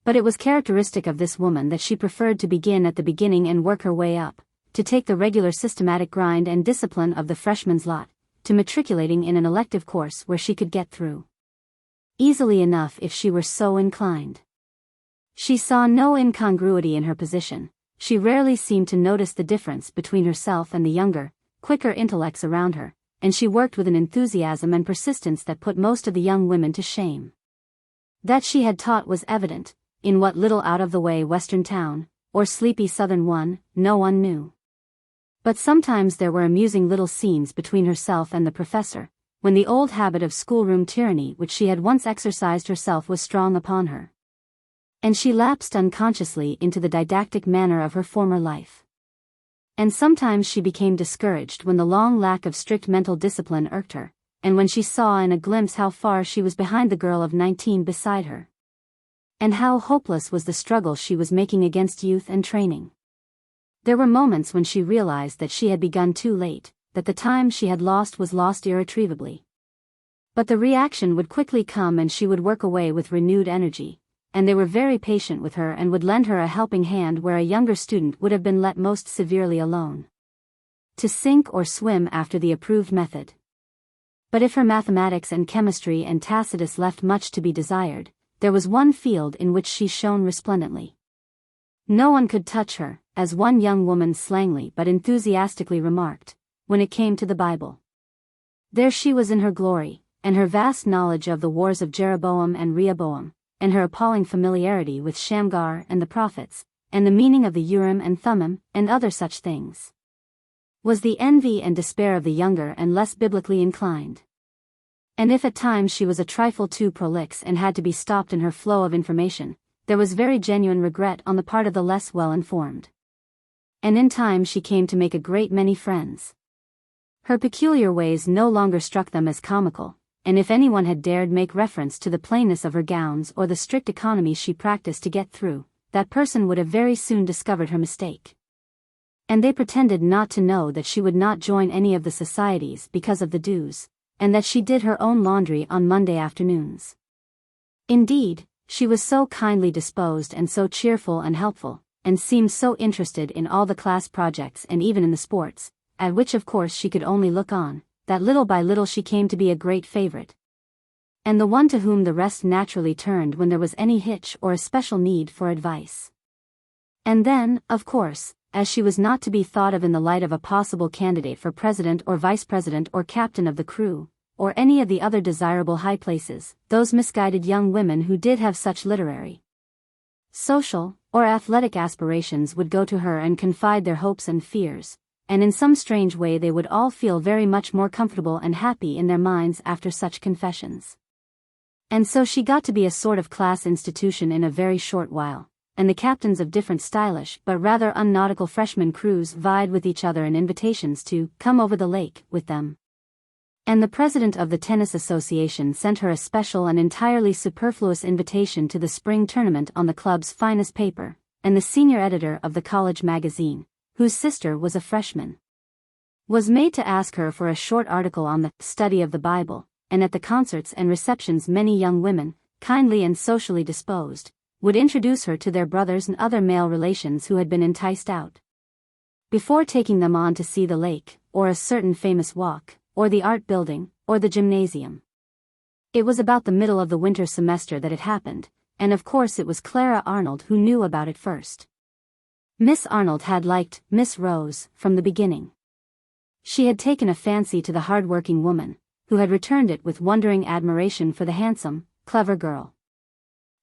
But it was characteristic of this woman that she preferred to begin at the beginning and work her way up, to take the regular systematic grind and discipline of the freshman's lot, to matriculating in an elective course where she could get through easily enough if she were so inclined. She saw no incongruity in her position. She rarely seemed to notice the difference between herself and the younger, quicker intellects around her, and she worked with an enthusiasm and persistence that put most of the young women to shame. That she had taught was evident, in what little out-of-the-way western town, or sleepy southern one, no one knew. But sometimes there were amusing little scenes between herself and the professor, when the old habit of schoolroom tyranny which she had once exercised herself was strong upon her, and she lapsed unconsciously into the didactic manner of her former life. And sometimes she became discouraged when the long lack of strict mental discipline irked her, and when she saw in a glimpse how far she was behind the girl of 19 beside her, and how hopeless was the struggle she was making against youth and training. There were moments when she realized that she had begun too late, that the time she had lost was lost irretrievably. But the reaction would quickly come and she would work away with renewed energy, and they were very patient with her and would lend her a helping hand where a younger student would have been let most severely alone, to sink or swim after the approved method. But if her mathematics and chemistry and Tacitus left much to be desired, there was one field in which she shone resplendently. No one could touch her, as one young woman slangily but enthusiastically remarked, when it came to the Bible. There she was in her glory, and her vast knowledge of the wars of Jeroboam and Rehoboam, and her appalling familiarity with Shamgar and the prophets, and the meaning of the Urim and Thummim, and other such things, was the envy and despair of the younger and less biblically inclined. And if at times she was a trifle too prolix and had to be stopped in her flow of information, there was very genuine regret on the part of the less well-informed. And in time she came to make a great many friends. Her peculiar ways no longer struck them as comical, and if anyone had dared make reference to the plainness of her gowns or the strict economy she practiced to get through, that person would have very soon discovered her mistake. And they pretended not to know that she would not join any of the societies because of the dues, and that she did her own laundry on Monday afternoons. Indeed, she was so kindly disposed and so cheerful and helpful, and seemed so interested in all the class projects and even in the sports, at which of course she could only look on, that little by little she came to be a great favorite, and the one to whom the rest naturally turned when there was any hitch or a special need for advice. And then, of course, as she was not to be thought of in the light of a possible candidate for president or vice president or captain of the crew, or any of the other desirable high places, those misguided young women who did have such literary, social, or athletic aspirations would go to her and confide their hopes and fears, and in some strange way they would all feel very much more comfortable and happy in their minds after such confessions. And so she got to be a sort of class institution in a very short while, and the captains of different stylish but rather unnautical freshman crews vied with each other in invitations to come over the lake with them. And the president of the tennis association sent her a special and entirely superfluous invitation to the spring tournament on the club's finest paper, and the senior editor of the college magazine, whose sister was a freshman, was made to ask her for a short article on the study of the Bible, and at the concerts and receptions many young women, kindly and socially disposed, would introduce her to their brothers and other male relations who had been enticed out. Before taking them on to see the lake, or a certain famous walk, or the art building, or the gymnasium. It was about the middle of the winter semester that it happened, and of course it was Clara Arnold who knew about it first. Miss Arnold had liked Miss Rose from the beginning. She had taken a fancy to the hard-working woman, who had returned it with wondering admiration for the handsome, clever girl.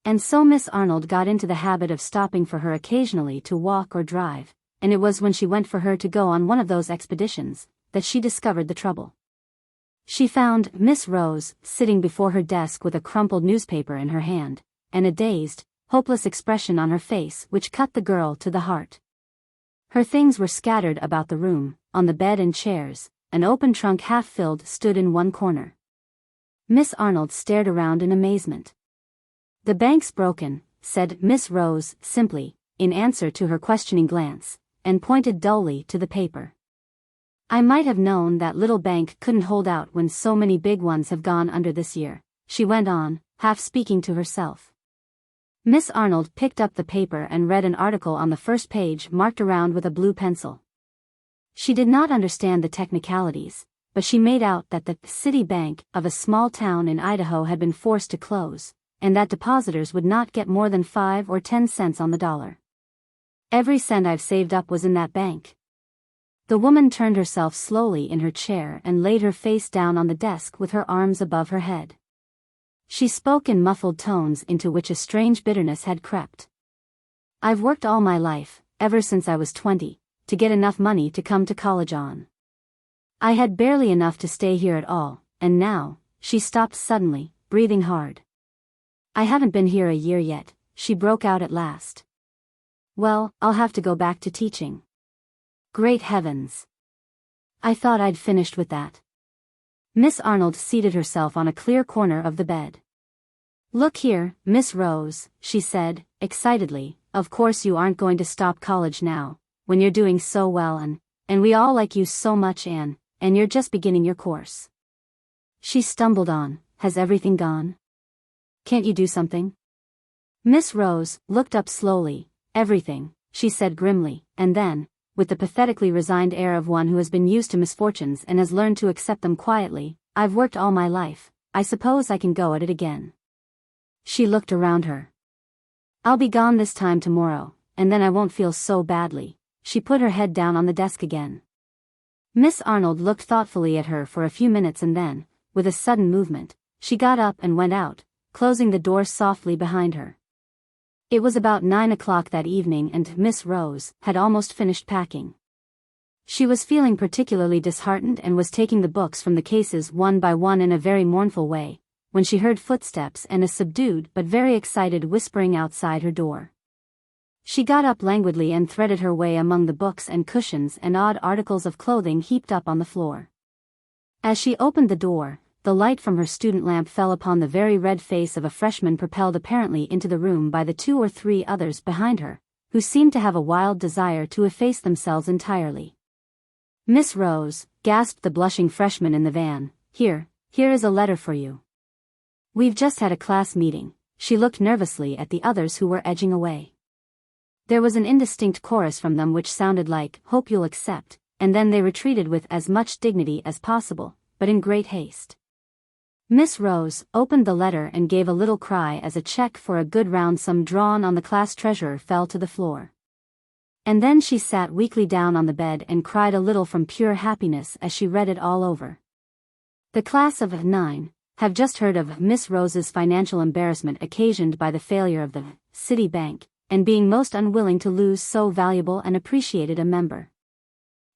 And so Miss Arnold got into the habit of stopping for her occasionally to walk or drive, and it was when she went for her to go on one of those expeditions, that she discovered the trouble. She found Miss Rose sitting before her desk with a crumpled newspaper in her hand, and a dazed, hopeless expression on her face which cut the girl to the heart. Her things were scattered about the room, on the bed and chairs. An open trunk half-filled stood in one corner. Miss Arnold stared around in amazement. "The bank's broken," said Miss Rose simply, in answer to her questioning glance, and pointed dully to the paper. "I might have known that little bank couldn't hold out when so many big ones have gone under this year," she went on, half speaking to herself. Miss Arnold picked up the paper and read an article on the first page marked around with a blue pencil. She did not understand the technicalities, but she made out that the city bank of a small town in Idaho had been forced to close, and that depositors would not get more than 5 or 10 cents on the dollar. "Every cent I've saved up was in that bank." The woman turned herself slowly in her chair and laid her face down on the desk with her arms above her head. She spoke in muffled tones into which a strange bitterness had crept. "I've worked all my life, ever since I was 20. To get enough money to come to college on. I had barely enough to stay here at all, and now," she stopped suddenly, breathing hard. "I haven't been here a year yet," she broke out at last. "Well, I'll have to go back to teaching." "Great heavens! I thought I'd finished with that." Miss Arnold seated herself on a clear corner of the bed. "Look here, Miss Rose," she said, excitedly, "of course you aren't going to stop college now, when you're doing so well and we all like you so much and you're just beginning your course." She stumbled on, "Has everything gone? Can't you do something?" Miss Rose looked up slowly. "Everything," she said grimly, and then, with the pathetically resigned air of one who has been used to misfortunes and has learned to accept them quietly, "I've worked all my life, I suppose I can go at it again." She looked around her. "I'll be gone this time tomorrow, and then I won't feel so badly." She put her head down on the desk again. Miss Arnold looked thoughtfully at her for a few minutes and then, with a sudden movement, she got up and went out, closing the door softly behind her. It was about 9 o'clock that evening and Miss Rose had almost finished packing. She was feeling particularly disheartened and was taking the books from the cases one by one in a very mournful way, when she heard footsteps and a subdued but very excited whispering outside her door. She got up languidly and threaded her way among the books and cushions and odd articles of clothing heaped up on the floor. As she opened the door, the light from her student lamp fell upon the very red face of a freshman propelled apparently into the room by the 2 or 3 others behind her, who seemed to have a wild desire to efface themselves entirely. "Miss Rose," gasped the blushing freshman in the van, here is a letter for you. We've just had a class meeting." She looked nervously at the others who were edging away. There was an indistinct chorus from them which sounded like, "Hope you'll accept," and then they retreated with as much dignity as possible, but in great haste. Miss Rose opened the letter and gave a little cry as a check for a good round sum drawn on the class treasurer fell to the floor. And then she sat weakly down on the bed and cried a little from pure happiness as she read it all over. The class of 9 have just heard of Miss Rose's financial embarrassment occasioned by the failure of the city bank, and being most unwilling to lose so valuable and appreciated a member.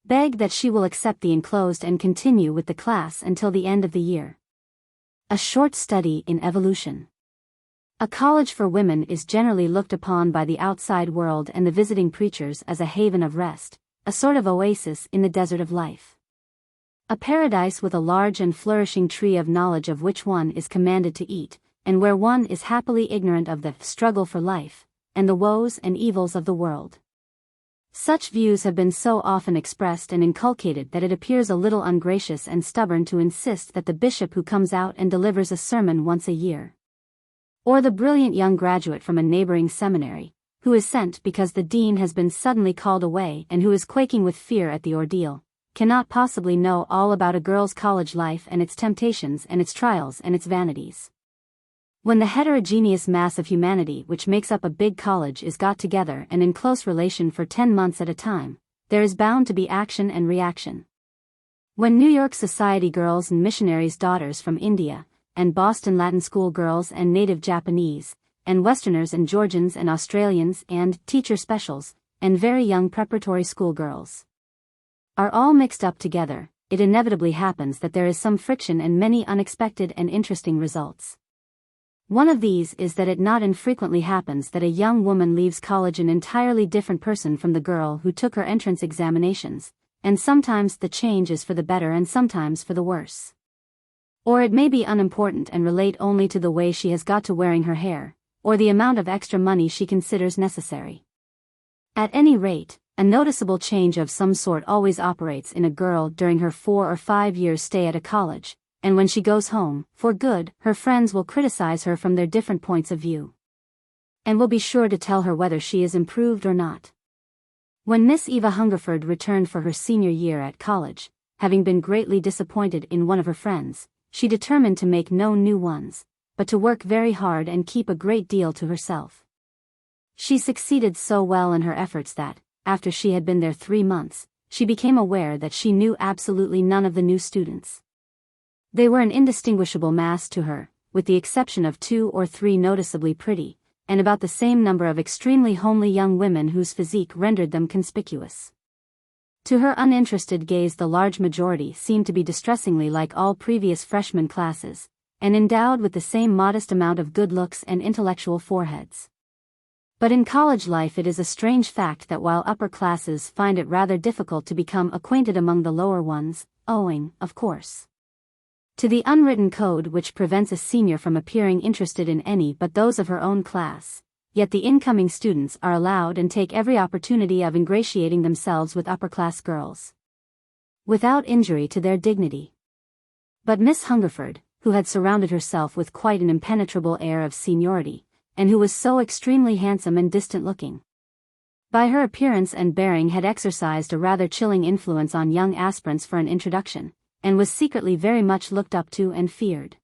Beg that she will accept the enclosed and continue with the class until the end of the year. A short study in evolution. A college for women is generally looked upon by the outside world and the visiting preachers as a haven of rest, a sort of oasis in the desert of life. A paradise with a large and flourishing tree of knowledge of which one is commanded to eat, and where one is happily ignorant of the struggle for life, and the woes and evils of the world. Such views have been so often expressed and inculcated that it appears a little ungracious and stubborn to insist that the bishop who comes out and delivers a sermon once a year Or the brilliant young graduate from a neighboring seminary, who is sent because the dean has been suddenly called away and who is quaking with fear at the ordeal, cannot possibly know all about a girl's college life and its temptations and its trials and its vanities. When the heterogeneous mass of humanity which makes up a big college is got together and in close relation for 10 months at a time, there is bound to be action and reaction. When New York society girls and missionaries' daughters from India, and Boston Latin school girls and native Japanese, and Westerners and Georgians and Australians and teacher specials, and very young preparatory school girls are all mixed up together, it inevitably happens that there is some friction and many unexpected and interesting results. One of these is that it not infrequently happens that a young woman leaves college an entirely different person from the girl who took her entrance examinations, and sometimes the change is for the better and sometimes for the worse. Or it may be unimportant and relate only to the way she has got to wearing her hair, or the amount of extra money she considers necessary. At any rate, a noticeable change of some sort always operates in a girl during her 4 or 5 years' stay at a college, and when she goes home, for good, her friends will criticize her from their different points of view, and will be sure to tell her whether she is improved or not. When Miss Eva Hungerford returned for her senior year at college, having been greatly disappointed in one of her friends, she determined to make no new ones, but to work very hard and keep a great deal to herself. She succeeded so well in her efforts that, after she had been there 3 months, she became aware that she knew absolutely none of the new students. They were an indistinguishable mass to her, with the exception of 2 or 3 noticeably pretty, and about the same number of extremely homely young women whose physique rendered them conspicuous. To her uninterested gaze the large majority seemed to be distressingly like all previous freshman classes, and endowed with the same modest amount of good looks and intellectual foreheads. But in college life it is a strange fact that while upper classes find it rather difficult to become acquainted among the lower ones, owing, of course, to the unwritten code which prevents a senior from appearing interested in any but those of her own class, yet the incoming students are allowed and take every opportunity of ingratiating themselves with upper-class girls, without injury to their dignity. But Miss Hungerford, who had surrounded herself with quite an impenetrable air of seniority, and who was so extremely handsome and distant-looking, by her appearance and bearing had exercised a rather chilling influence on young aspirants for an introduction, and was secretly very much looked up to and feared.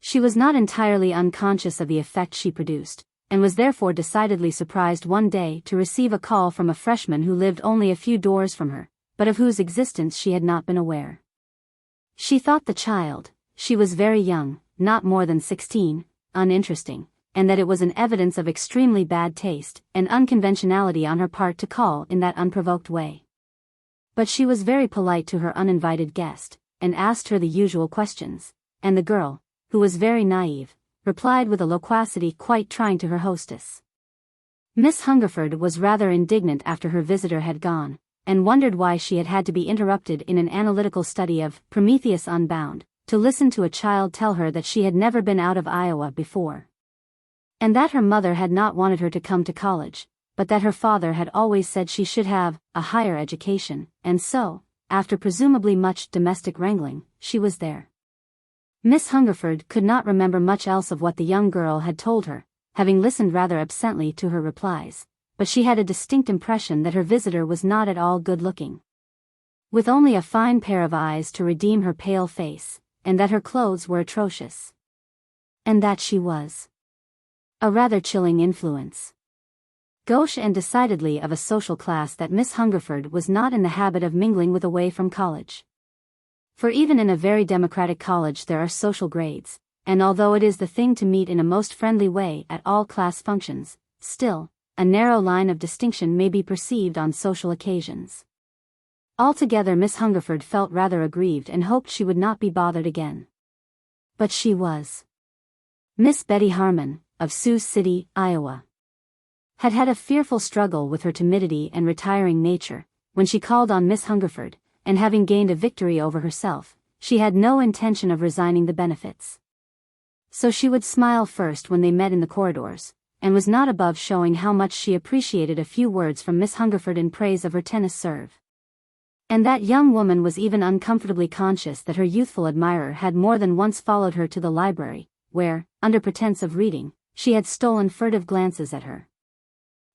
She was not entirely unconscious of the effect she produced, and was therefore decidedly surprised one day to receive a call from a freshman who lived only a few doors from her, but of whose existence she had not been aware. She thought the child, she was very young, not more than 16, uninteresting, and that it was an evidence of extremely bad taste and unconventionality on her part to call in that unprovoked way. But she was very polite to her uninvited guest, and asked her the usual questions, and the girl, who was very naive, replied with a loquacity quite trying to her hostess. Miss Hungerford was rather indignant after her visitor had gone, and wondered why she had had to be interrupted in an analytical study of Prometheus Unbound, to listen to a child tell her that she had never been out of Iowa before, and that her mother had not wanted her to come to college, but that her father had always said she should have a higher education, and so, after presumably much domestic wrangling, she was there. Miss Hungerford could not remember much else of what the young girl had told her, having listened rather absently to her replies, but she had a distinct impression that her visitor was not at all good-looking, with only a fine pair of eyes to redeem her pale face, and that her clothes were atrocious, and that she was a rather chilling influence, gauche and decidedly of a social class that Miss Hungerford was not in the habit of mingling with away from college. For even in a very democratic college there are social grades, and although it is the thing to meet in a most friendly way at all class functions, still, a narrow line of distinction may be perceived on social occasions. Altogether Miss Hungerford felt rather aggrieved and hoped she would not be bothered again. But she was. Miss Betty Harmon, of Sioux City, Iowa, had had a fearful struggle with her timidity and retiring nature, when she called on Miss Hungerford, and having gained a victory over herself, she had no intention of resigning the benefits. So she would smile first when they met in the corridors, and was not above showing how much she appreciated a few words from Miss Hungerford in praise of her tennis serve. And that young woman was even uncomfortably conscious that her youthful admirer had more than once followed her to the library, where, under pretense of reading, she had stolen furtive glances at her.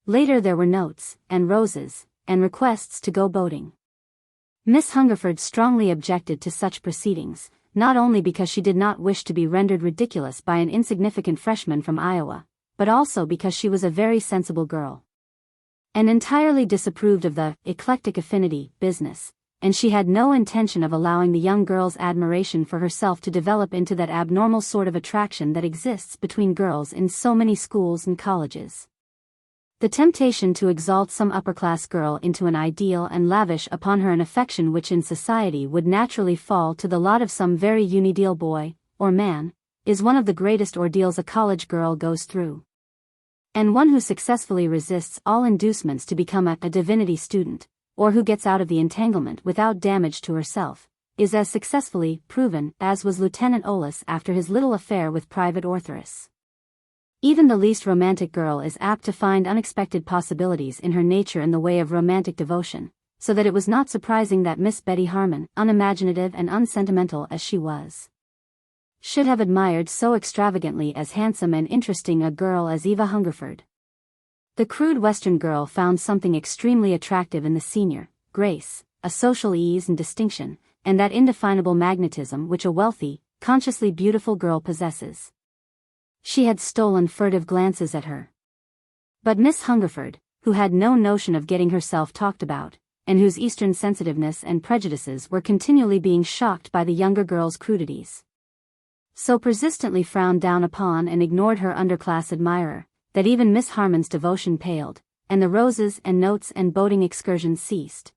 Later there were notes, and roses, and requests to go boating. Miss Hungerford strongly objected to such proceedings, not only because she did not wish to be rendered ridiculous by an insignificant freshman from Iowa, but also because she was a very sensible girl, and entirely disapproved of the eclectic affinity business, and she had no intention of allowing the young girl's admiration for herself to develop into that abnormal sort of attraction that exists between girls in so many schools and colleges. The temptation to exalt some upper-class girl into an ideal and lavish upon her an affection which in society would naturally fall to the lot of some very unideal boy, or man, is one of the greatest ordeals a college girl goes through. And one who successfully resists all inducements to become a divinity student, or who gets out of the entanglement without damage to herself, is as successfully proven as was Lieutenant Ollis after his little affair with Private Orthrus. Even the least romantic girl is apt to find unexpected possibilities in her nature in the way of romantic devotion, so that it was not surprising that Miss Betty Harmon, unimaginative and unsentimental as she was, should have admired so extravagantly as handsome and interesting a girl as Eva Hungerford. The crude Western girl found something extremely attractive in the senior, grace, a social ease and distinction, and that indefinable magnetism which a wealthy, consciously beautiful girl possesses. She had stolen furtive glances at her. But Miss Hungerford, who had no notion of getting herself talked about, and whose Eastern sensitiveness and prejudices were continually being shocked by the younger girl's crudities, so persistently frowned down upon and ignored her underclass admirer, that even Miss Harmon's devotion paled, and the roses and notes and boating excursions ceased.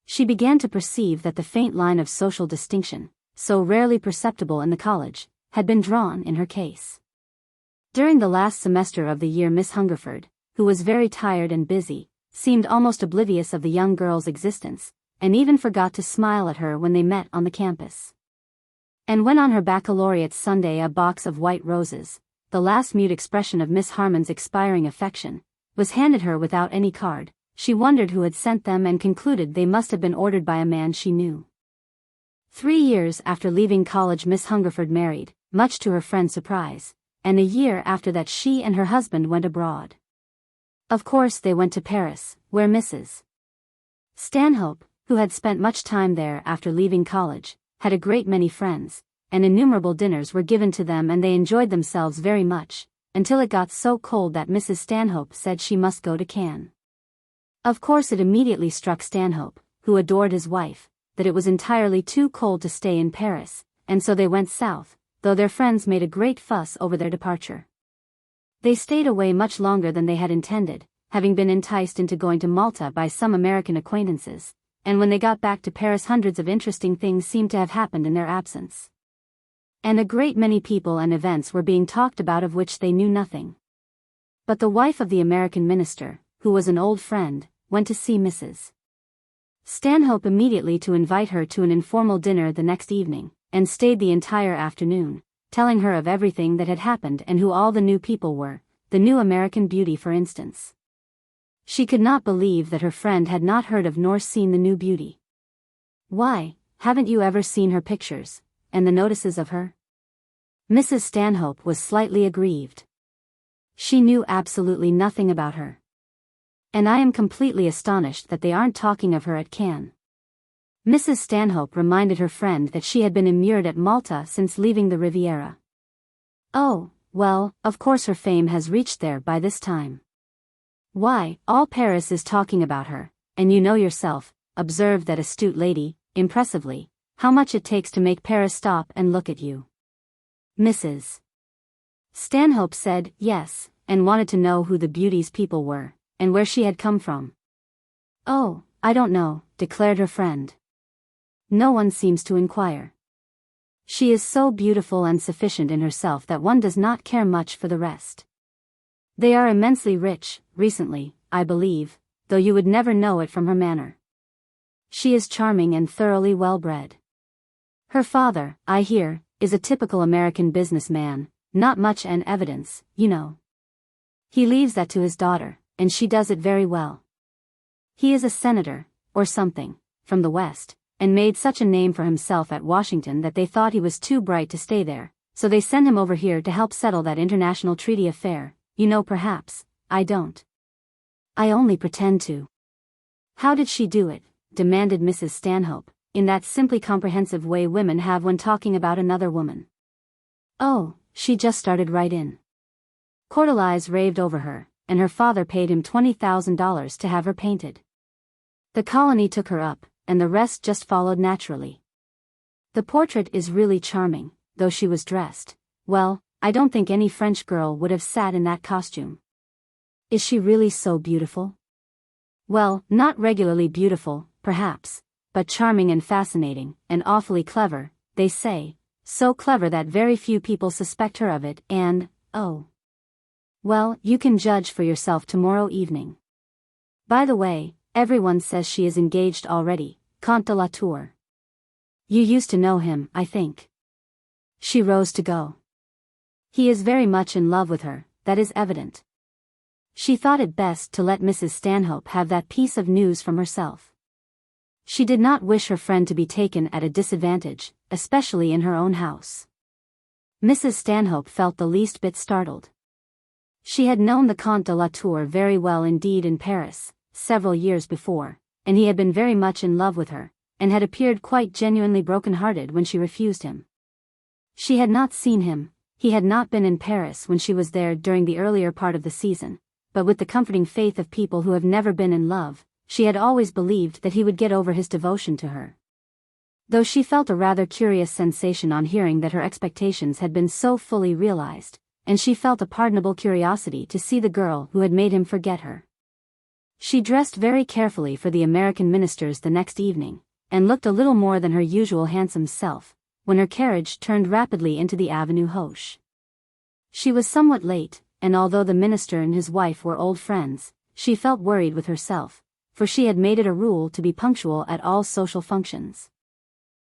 She began to perceive that the faint line of social distinction, so rarely perceptible in the college, had been drawn in her case. During the last semester of the year Miss Hungerford, who was very tired and busy, seemed almost oblivious of the young girl's existence, and even forgot to smile at her when they met on the campus. And when on her baccalaureate Sunday a box of white roses, the last mute expression of Miss Harmon's expiring affection, was handed her without any card, she wondered who had sent them and concluded they must have been ordered by a man she knew. 3 years after leaving college Miss Hungerford married, much to her friend's surprise, and a year after that she and her husband went abroad. Of course they went to Paris, where Mrs. Stanhope, who had spent much time there after leaving college, had a great many friends, and innumerable dinners were given to them and they enjoyed themselves very much, until it got so cold that Mrs. Stanhope said she must go to Cannes. Of course it immediately struck Stanhope, who adored his wife, that it was entirely too cold to stay in Paris, and so they went south, though their friends made a great fuss over their departure. They stayed away much longer than they had intended, having been enticed into going to Malta by some American acquaintances, and when they got back to Paris hundreds of interesting things seemed to have happened in their absence. And a great many people and events were being talked about of which they knew nothing. But the wife of the American minister, who was an old friend, went to see Mrs. Stanhope immediately to invite her to an informal dinner the next evening, and stayed the entire afternoon, telling her of everything that had happened and who all the new people were, the new American beauty for instance. She could not believe that her friend had not heard of nor seen the new beauty. "Why, haven't you ever seen her pictures, and the notices of her?" Mrs. Stanhope was slightly aggrieved. She knew absolutely nothing about her. "And I am completely astonished that they aren't talking of her at Cannes." Mrs. Stanhope reminded her friend that she had been immured at Malta since leaving the Riviera. "Oh, well, of course her fame has reached there by this time." "Why, all Paris is talking about her, and you know yourself," observed that astute lady, impressively, "how much it takes to make Paris stop and look at you." Mrs. Stanhope said yes, and wanted to know who the beauty's people were, and where she had come from. "Oh, I don't know," declared her friend. "No one seems to inquire. She is so beautiful and sufficient in herself that one does not care much for the rest. They are immensely rich, recently, I believe, though you would never know it from her manner. She is charming and thoroughly well-bred. Her father, I hear, is a typical American businessman, not much in evidence, you know. He leaves that to his daughter, and she does it very well. He is a senator, or something, from the West, and made such a name for himself at Washington that they thought he was too bright to stay there, so they send him over here to help settle that international treaty affair. You know, perhaps, I don't. I only pretend to. How did she do it? Demanded Mrs. Stanhope, in that simply comprehensive way women have when talking about another woman. Oh, she just started right in. Cordelise raved over her, and her father paid him $20,000 to have her painted. The colony took her up, and the rest just followed naturally. The portrait is really charming, though she was dressed, well, I don't think any French girl would have sat in that costume. Is she really so beautiful? Well, not regularly beautiful, perhaps, but charming and fascinating, and awfully clever, they say, so clever that very few people suspect her of it, and, oh. Well, you can judge for yourself tomorrow evening. By the way, everyone says she is engaged already, Comte de la Tour. You used to know him, I think. She rose to go. He is very much in love with her, that is evident. She thought it best to let Mrs. Stanhope have that piece of news from herself. She did not wish her friend to be taken at a disadvantage, especially in her own house. Mrs. Stanhope felt the least bit startled. She had known the Comte de la Tour very well indeed in Paris, several years before, and he had been very much in love with her, and had appeared quite genuinely broken-hearted when she refused him. She had not seen him, he had not been in Paris when she was there during the earlier part of the season, but with the comforting faith of people who have never been in love, she had always believed that he would get over his devotion to her. Though she felt a rather curious sensation on hearing that her expectations had been so fully realized, and she felt a pardonable curiosity to see the girl who had made him forget her. She dressed very carefully for the American ministers the next evening, and looked a little more than her usual handsome self, when her carriage turned rapidly into the Avenue Hoche. She was somewhat late, and although the minister and his wife were old friends, she felt worried with herself, for she had made it a rule to be punctual at all social functions.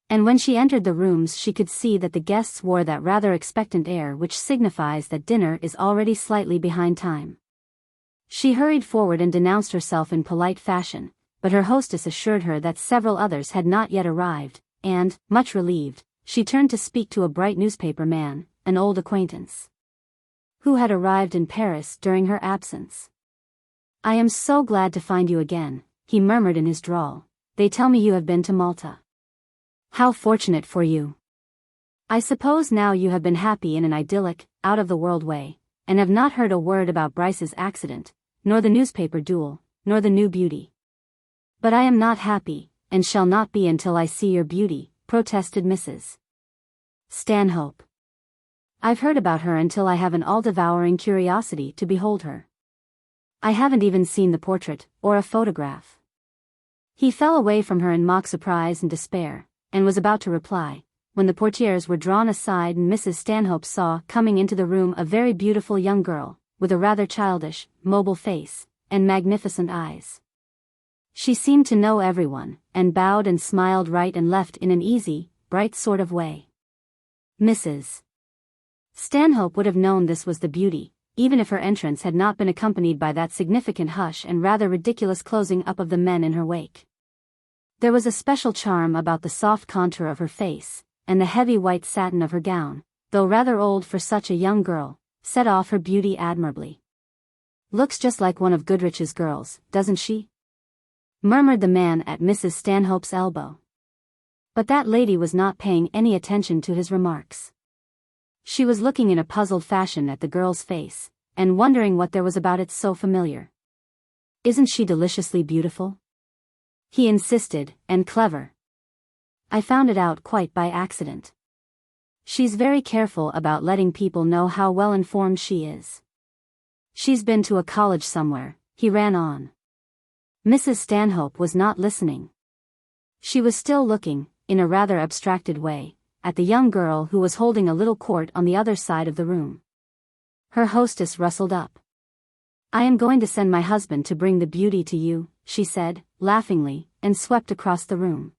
And when she entered the rooms she could see that the guests wore that rather expectant air which signifies that dinner is already slightly behind time. She hurried forward and denounced herself in polite fashion, but her hostess assured her that several others had not yet arrived, and, much relieved, she turned to speak to a bright newspaper man, an old acquaintance, who had arrived in Paris during her absence. "I am so glad to find you again," he murmured in his drawl. "They tell me you have been to Malta. How fortunate for you. I suppose now you have been happy in an idyllic, out-of-the-world way, and have not heard a word about Bryce's accident, nor the newspaper duel, nor the new beauty." "But I am not happy, and shall not be until I see your beauty," protested Mrs. Stanhope. "I've heard about her until I have an all-devouring curiosity to behold her. I haven't even seen the portrait, or a photograph." He fell away from her in mock surprise and despair, and was about to reply, when the portieres were drawn aside and Mrs. Stanhope saw coming into the room a very beautiful young girl, with a rather childish, mobile face, and magnificent eyes. She seemed to know everyone, and bowed and smiled right and left in an easy, bright sort of way. Mrs. Stanhope would have known this was the beauty, even if her entrance had not been accompanied by that significant hush and rather ridiculous closing up of the men in her wake. There was a special charm about the soft contour of her face, and the heavy white satin of her gown, though rather old for such a young girl, set off her beauty admirably. "Looks just like one of Goodrich's girls, doesn't she?" murmured the man at Mrs. Stanhope's elbow. But that lady was not paying any attention to his remarks. She was looking in a puzzled fashion at the girl's face, and wondering what there was about it so familiar. "Isn't she deliciously beautiful?" he insisted, "and clever? I found it out quite by accident. She's very careful about letting people know how well informed she is. She's been to a college somewhere," he ran on. Mrs. Stanhope was not listening. She was still looking, in a rather abstracted way, at the young girl who was holding a little quart on the other side of the room. Her hostess rustled up. "I am going to send my husband to bring the beauty to you," she said, laughingly, and swept across the room.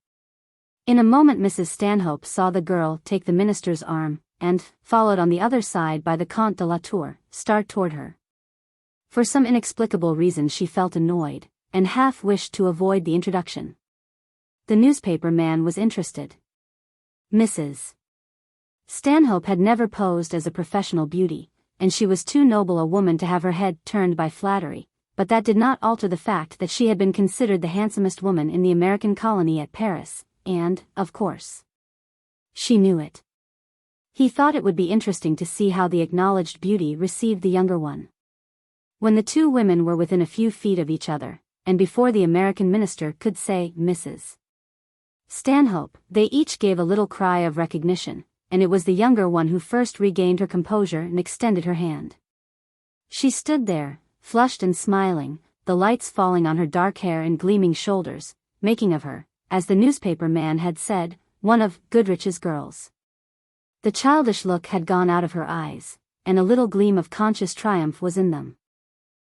In a moment Mrs. Stanhope saw the girl take the minister's arm, and, followed on the other side by the Comte de la Tour, start toward her. For some inexplicable reason she felt annoyed, and half wished to avoid the introduction. The newspaper man was interested. Mrs. Stanhope had never posed as a professional beauty, and she was too noble a woman to have her head turned by flattery, but that did not alter the fact that she had been considered the handsomest woman in the American colony at Paris, and, of course, she knew it. He thought it would be interesting to see how the acknowledged beauty received the younger one. When the two women were within a few feet of each other, and before the American minister could say, Mrs. Stanhope, they each gave a little cry of recognition, and it was the younger one who first regained her composure and extended her hand. She stood there, flushed and smiling, the lights falling on her dark hair and gleaming shoulders, making of her, as the newspaper man had said, one of Goodrich's girls. The childish look had gone out of her eyes, and a little gleam of conscious triumph was in them.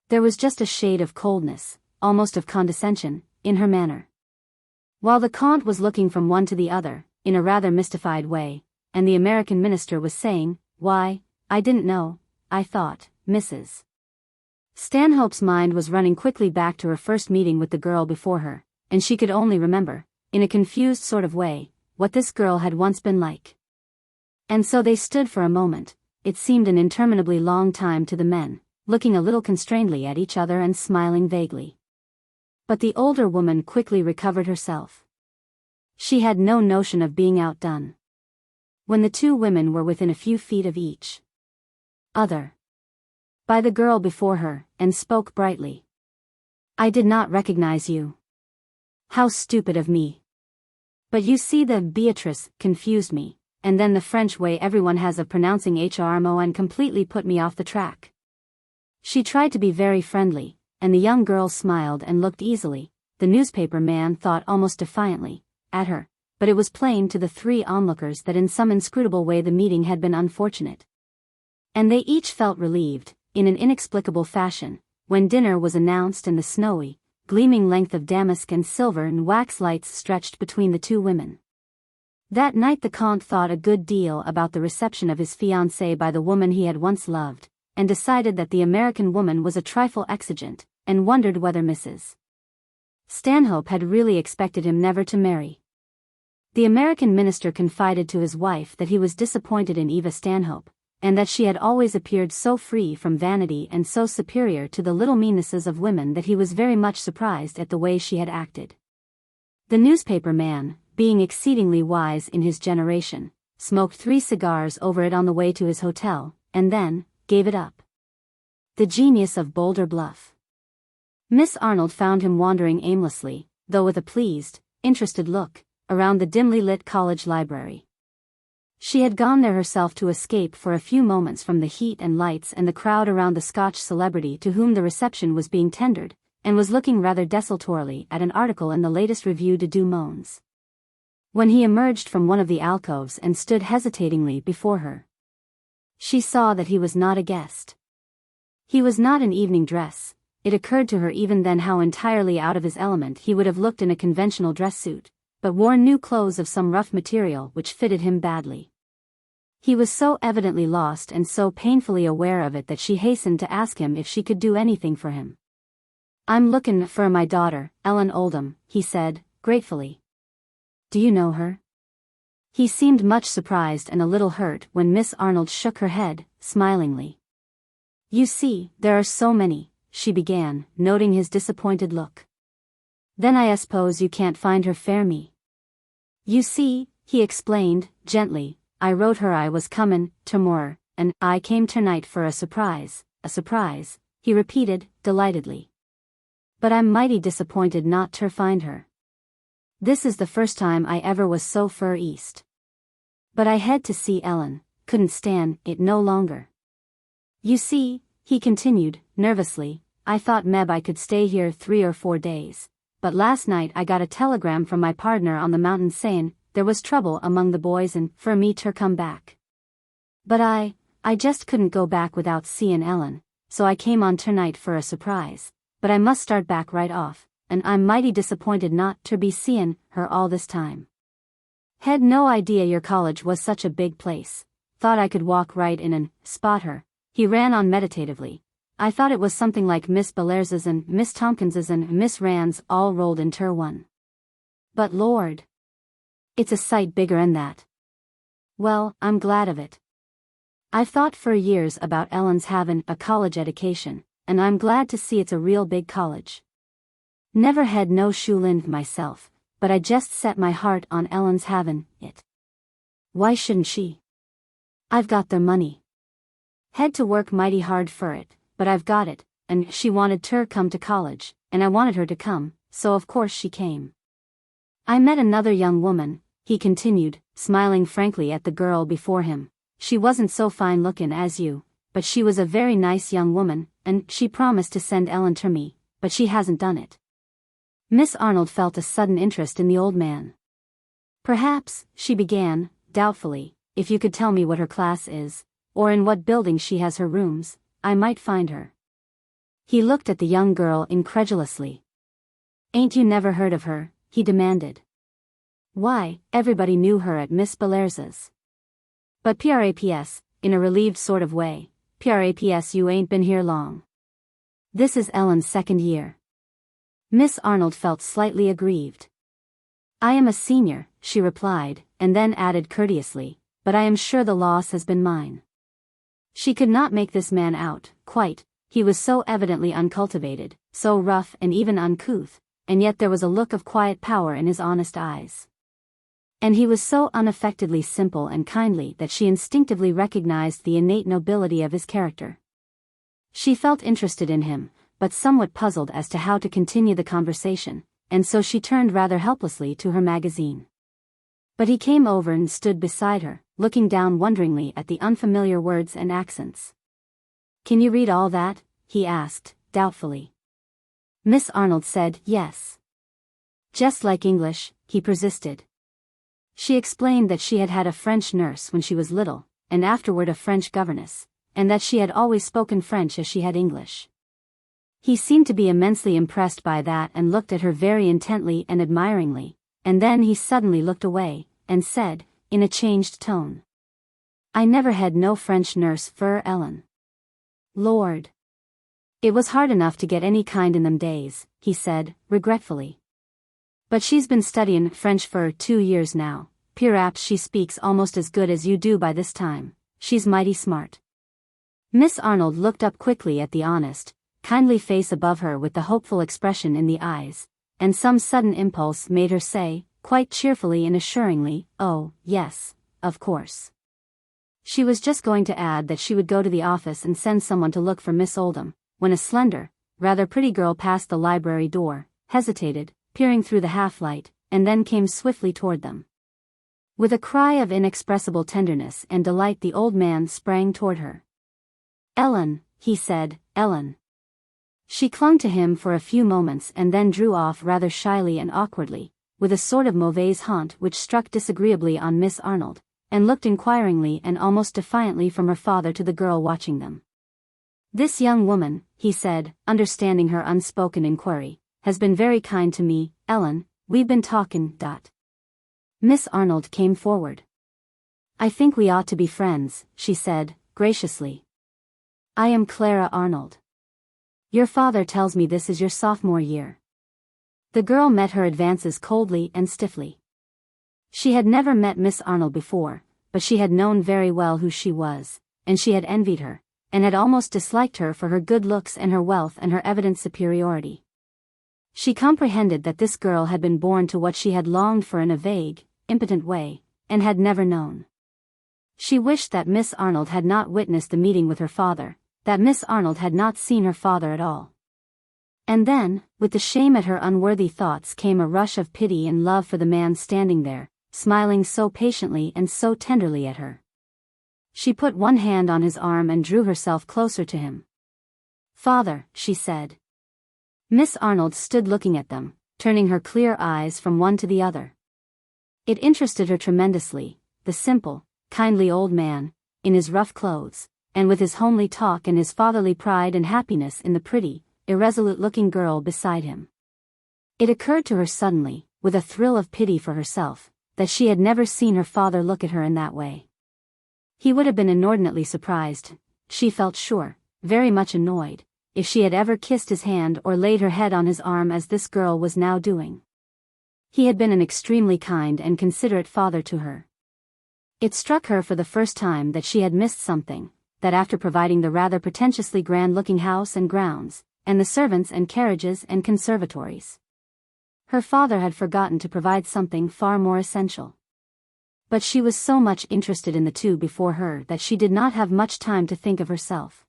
There was just a shade of coldness, almost of condescension, in her manner. While the Comte was looking from one to the other, in a rather mystified way, and the American minister was saying, "Why, I didn't know, I thought, Mrs." Stanhope's mind was running quickly back to her first meeting with the girl before her, and she could only remember, in a confused sort of way, what this girl had once been like. And so they stood for a moment, it seemed an interminably long time to the men, looking a little constrainedly at each other and smiling vaguely. But the older woman quickly recovered herself. She had no notion of being outdone. When the two women were within a few feet of each other, by the girl before her, and spoke brightly. "I did not recognize you. How stupid of me. But you see, the Beatrice confused me, and then the French way everyone has of pronouncing HRMO completely put me off the track." She tried to be very friendly, and the young girl smiled and looked easily, the newspaper man thought almost defiantly, at her, but it was plain to the three onlookers that in some inscrutable way the meeting had been unfortunate. And they each felt relieved, in an inexplicable fashion, when dinner was announced and the snowy, gleaming length of damask and silver and wax lights stretched between the two women. That night the Comte thought a good deal about the reception of his fiancée by the woman he had once loved, and decided that the American woman was a trifle exigent, and wondered whether Mrs. Stanhope had really expected him never to marry. The American minister confided to his wife that he was disappointed in Eva Stanhope, and that she had always appeared so free from vanity and so superior to the little meannesses of women that he was very much surprised at the way she had acted. The newspaper man, being exceedingly wise in his generation, smoked 3 cigars over it on the way to his hotel, and then gave it up. The genius of Boulder Bluff. Miss Arnold found him wandering aimlessly, though with a pleased, interested look, around the dimly lit college library. She had gone there herself to escape for a few moments from the heat and lights and the crowd around the Scotch celebrity to whom the reception was being tendered, and was looking rather desultorily at an article in the latest Revue de Deux Mondes. When he emerged from one of the alcoves and stood hesitatingly before her, she saw that he was not a guest. He was not in evening dress. It occurred to her even then how entirely out of his element he would have looked in a conventional dress suit, but wore new clothes of some rough material which fitted him badly. He was so evidently lost and so painfully aware of it that she hastened to ask him if she could do anything for him. "I'm lookin' for my daughter, Ellen Oldham," he said, gratefully. "Do you know her?" He seemed much surprised and a little hurt when Miss Arnold shook her head, smilingly. "You see, there are so many," she began, noting his disappointed look. "Then I suppose you can't find her fair me." "You see," he explained, gently, "I wrote her I was comin' tomorrer, and I came tonight for a surprise," he repeated, delightedly. "But I'm mighty disappointed not ter find her. This is the first time I ever was so fur east. But I had to see Ellen, couldn't stand it no longer. You see," he continued, nervously, "I thought meb I could stay here 3 or 4 days, but last night I got a telegram from my pardner on the mountain sayin' there was trouble among the boys and fer me ter come back. But I just couldn't go back without seein' Ellen, so I came on ternight fer a surprise, but I must start back right off, and I'm mighty disappointed not ter be seein' her all this time. Had no idea your college was such a big place, thought I could walk right in and spot her," he ran on meditatively. "I thought it was something like Miss Belairs's and Miss Tompkins's and Miss Rand's all rolled inter one. But Lord, it's a sight bigger'n that. Well, I'm glad of it. I've thought for years about Ellen's having a college education, and I'm glad to see it's a real big college. Never had no shoe-lined myself, but I just set my heart on Ellen's having it. Why shouldn't she? I've got their money. Had to work mighty hard for it, but I've got it, and she wanted to come to college, and I wanted her to come, so of course she came. I met another young woman, he continued, smiling frankly at the girl before him. She wasn't so fine-looking as you, but she was a very nice young woman, and she promised to send Ellen to me, but she hasn't done it. Miss Arnold felt a sudden interest in the old man. Perhaps, she began, doubtfully, if you could tell me what her class is, or in what building she has her rooms, I might find her. He looked at the young girl incredulously. Ain't you never heard of her? He demanded. Why, everybody knew her at Miss Belairs's. But praps, in a relieved sort of way, praps you ain't been here long. This is Ellen's second year. Miss Arnold felt slightly aggrieved. I am a senior, she replied, and then added courteously, but I am sure the loss has been mine. She could not make this man out, quite, he was so evidently uncultivated, so rough and even uncouth, and yet there was a look of quiet power in his honest eyes. And he was so unaffectedly simple and kindly that she instinctively recognized the innate nobility of his character. She felt interested in him, but somewhat puzzled as to how to continue the conversation, and so she turned rather helplessly to her magazine. But he came over and stood beside her, looking down wonderingly at the unfamiliar words and accents. Can you read all that? He asked, doubtfully. Miss Arnold said yes. Just like English, he persisted. She explained that she had had a French nurse when she was little, and afterward a French governess, and that she had always spoken French as she had English. He seemed to be immensely impressed by that and looked at her very intently and admiringly, and then he suddenly looked away, and said, in a changed tone. I never had no French nurse for Ellen. Lord. It was hard enough to get any kind in them days, he said, regretfully. But she's been studying French for 2 years now, p'raps she speaks almost as good as you do by this time, she's mighty smart. Miss Arnold looked up quickly at the honest, kindly face above her with the hopeful expression in the eyes, and some sudden impulse made her say, quite cheerfully and assuringly, oh, yes, of course. She was just going to add that she would go to the office and send someone to look for Miss Oldham, when a slender, rather pretty girl passed the library door, hesitated, peering through the half-light, and then came swiftly toward them. With a cry of inexpressible tenderness and delight the old man sprang toward her. Ellen, he said, Ellen. She clung to him for a few moments and then drew off rather shyly and awkwardly, with a sort of mauvaise honte which struck disagreeably on Miss Arnold, and looked inquiringly and almost defiantly from her father to the girl watching them. This young woman, he said, understanding her unspoken inquiry, has been very kind to me, Ellen, we've been talking. Miss Arnold came forward. I think we ought to be friends, she said, graciously. I am Clara Arnold. Your father tells me this is your sophomore year. The girl met her advances coldly and stiffly. She had never met Miss Arnold before, but she had known very well who she was, and she had envied her, and had almost disliked her for her good looks and her wealth and her evident superiority. She comprehended that this girl had been born to what she had longed for in a vague, impotent way, and had never known. She wished that Miss Arnold had not witnessed the meeting with her father, that Miss Arnold had not seen her father at all. And then, with the shame at her unworthy thoughts came a rush of pity and love for the man standing there, smiling so patiently and so tenderly at her. She put one hand on his arm and drew herself closer to him. Father, she said. Miss Arnold stood looking at them, turning her clear eyes from one to the other. It interested her tremendously, the simple, kindly old man, in his rough clothes, and with his homely talk and his fatherly pride and happiness in the pretty, irresolute-looking girl beside him. It occurred to her suddenly, with a thrill of pity for herself, that she had never seen her father look at her in that way. He would have been inordinately surprised, she felt sure, very much annoyed, if she had ever kissed his hand or laid her head on his arm as this girl was now doing. He had been an extremely kind and considerate father to her. It struck her for the first time that she had missed something, that after providing the rather pretentiously grand-looking house and grounds, and the servants and carriages and conservatories, her father had forgotten to provide something far more essential. But she was so much interested in the two before her that she did not have much time to think of herself.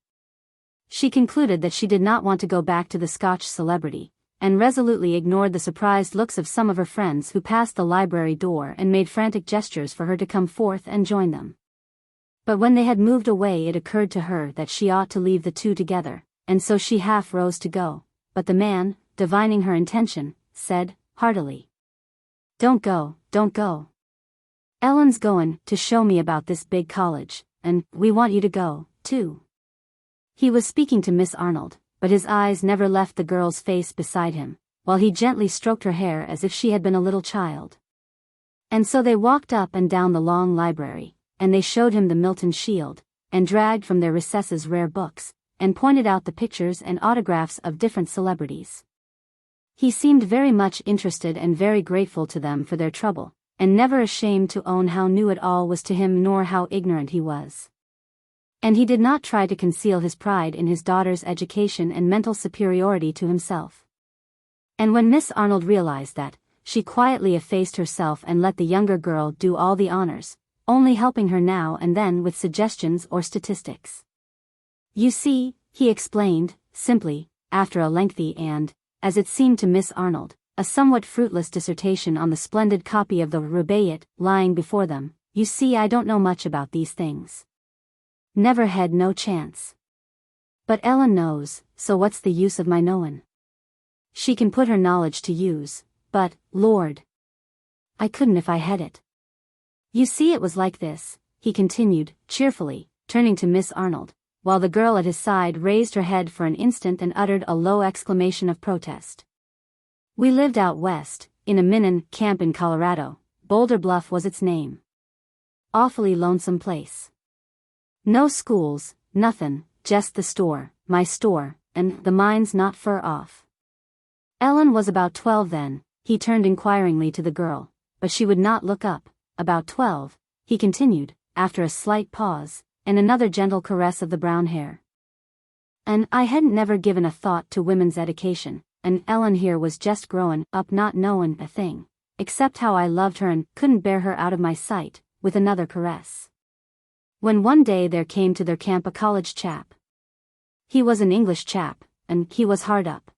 She concluded that she did not want to go back to the Scotch celebrity, and resolutely ignored the surprised looks of some of her friends who passed the library door and made frantic gestures for her to come forth and join them. But when they had moved away, it occurred to her that she ought to leave the two together, and so she half rose to go, but the man, divining her intention, said, heartily, "Don't go, don't go. Ellen's goin' to show me about this big college, and we want you to go, too." He was speaking to Miss Arnold, but his eyes never left the girl's face beside him, while he gently stroked her hair as if she had been a little child. And so they walked up and down the long library, and they showed him the Milton shield, and dragged from their recesses rare books, and pointed out the pictures and autographs of different celebrities. He seemed very much interested and very grateful to them for their trouble, and never ashamed to own how new it all was to him nor how ignorant he was. And he did not try to conceal his pride in his daughter's education and mental superiority to himself. And when Miss Arnold realized that, she quietly effaced herself and let the younger girl do all the honors, only helping her now and then with suggestions or statistics. "You see," he explained, simply, after a lengthy and, as it seemed to Miss Arnold, a somewhat fruitless dissertation on the splendid copy of the Rubaiyat lying before them, "you see, I don't know much about these things. Never had no chance. But Ellen knows, so what's the use of my knowin'? She can put her knowledge to use, but, Lord, I couldn't if I had it. You see, it was like this," he continued, cheerfully, turning to Miss Arnold, while the girl at his side raised her head for an instant and uttered a low exclamation of protest. "We lived out west, in a minin camp in Colorado. Boulder Bluff was its name. Awfully lonesome place. No schools, nothin', just the store, my store, and the mines not fur off." Ellen was about 12 then. He turned inquiringly to the girl, but she would not look up. "About 12, he continued, after a slight pause, and another gentle caress of the brown hair. "And I hadn't never given a thought to women's education, and Ellen here was just growin' up not knowin' a thing, except how I loved her and couldn't bear her out of my sight," with another caress. When one day there came to their camp a college chap. He was an English chap, and he was hard up.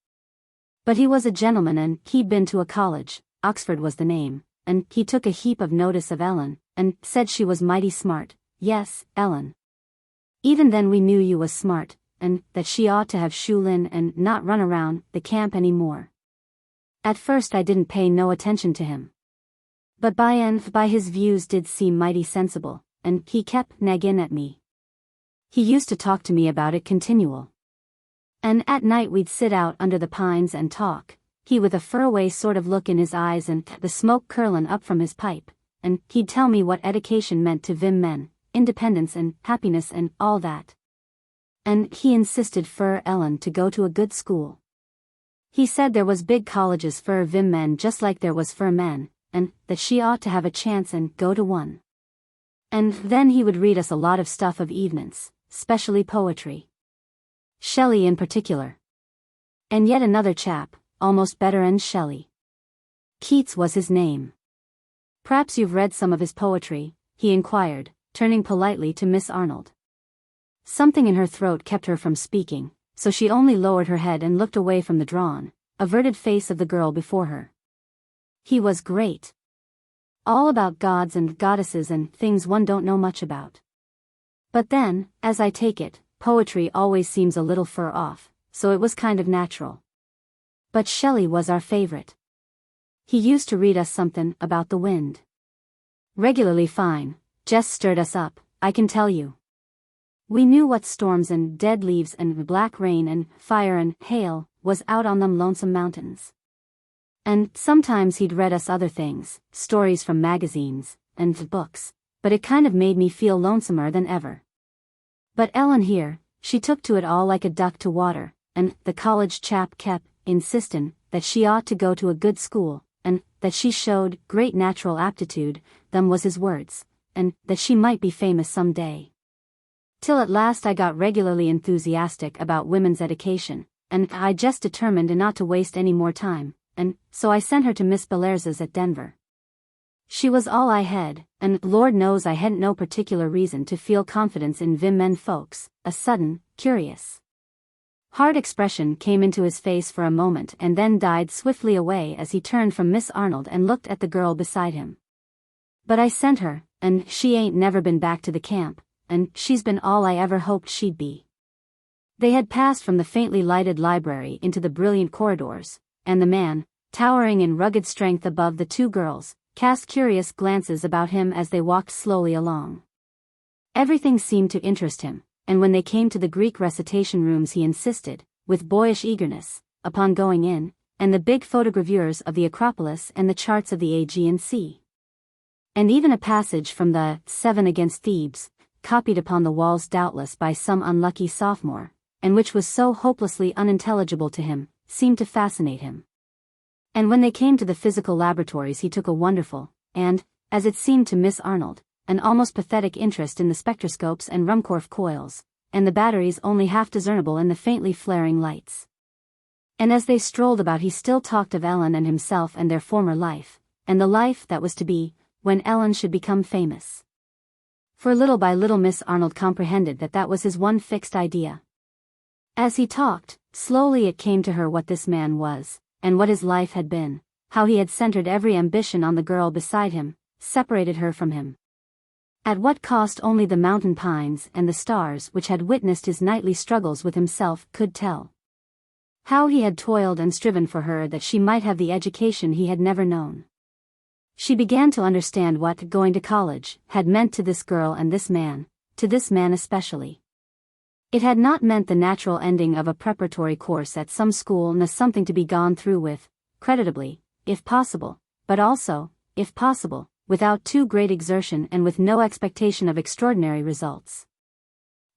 But he was a gentleman and he'd been to a college, Oxford was the name, and he took a heap of notice of Ellen, and said she was mighty smart. "Yes, Ellen. Even then we knew you was smart, and that she ought to have shoe-lin and not run around the camp any more. At first I didn't pay no attention to him. But by and by his views did seem mighty sensible, and he kept naggin' at me. He used to talk to me about it continual. And at night we'd sit out under the pines and talk, he with a far-away sort of look in his eyes and the smoke curlin' up from his pipe, and he'd tell me what edication meant to vim men, independence and happiness and all that. And he insisted for Ellen to go to a good school. He said there was big colleges for vim men just like there was for men, and that she ought to have a chance and go to one. And then he would read us a lot of stuff of evenings, specially poetry. Shelley in particular. And yet another chap, almost better'n Shelley. Keats was his name. P'raps you've read some of his poetry," he inquired, turning politely to Miss Arnold. Something in her throat kept her from speaking, so she only lowered her head and looked away from the drawn, averted face of the girl before her. "He was great. All about gods and goddesses and things one don't know much about. But then, as I take it, poetry always seems a little fur off, so it was kind of natural. But Shelley was our favorite. He used to read us somethin' about the wind. Regularly fine, just stirred us up, I can tell you. We knew what storms and dead leaves and black rain and fire and hail was out on them lonesome mountains. And sometimes he'd read us other things, stories from magazines, and books, but it kind of made me feel lonesomer than ever. But Ellen here, she took to it all like a duck to water, and the college chap kept insistin' that she ought to go to a good school, and that she showed great natural aptitude, them was his words, and that she might be famous some day. Till at last I got regularly enthusiastic about women's education, and I just determined not to waste any more time, and so I sent her to Miss Belairs's at Denver. She was all I had, and Lord knows I hadn't no particular reason to feel confidence in vim men folks. A sudden, curious, hard expression came into his face for a moment and then died swiftly away as he turned from Miss Arnold and looked at the girl beside him. But I sent her, and she ain't never been back to the camp, and she's been all I ever hoped she'd be. They had passed from the faintly lighted library into the brilliant corridors, and the man, towering in rugged strength above the two girls, cast curious glances about him as they walked slowly along. Everything seemed to interest him, and when they came to the Greek recitation rooms he insisted, with boyish eagerness, upon going in, and the big photogravures of the Acropolis and the charts of the Aegean Sea. And even a passage from the Seven Against Thebes, copied upon the walls doubtless by some unlucky sophomore, and which was so hopelessly unintelligible to him, seemed to fascinate him. And when they came to the physical laboratories he took a wonderful, and, as it seemed to Miss Arnold, an almost pathetic interest in the spectroscopes and Ruhmkorff coils, and the batteries only half discernible in the faintly flaring lights. And as they strolled about he still talked of Ellen and himself and their former life, and the life that was to be, when Ellen should become famous. For little by little Miss Arnold comprehended that that was his one fixed idea. As he talked, slowly it came to her what this man was, and what his life had been, how he had centered every ambition on the girl beside him, separated her from him. At what cost only the mountain pines and the stars which had witnessed his nightly struggles with himself could tell. How he had toiled and striven for her that she might have the education he had never known. She began to understand what going to college had meant to this girl and this man, to this man especially. It had not meant the natural ending of a preparatory course at some school nor something to be gone through with, creditably, if possible, but also, if possible, without too great exertion and with no expectation of extraordinary results.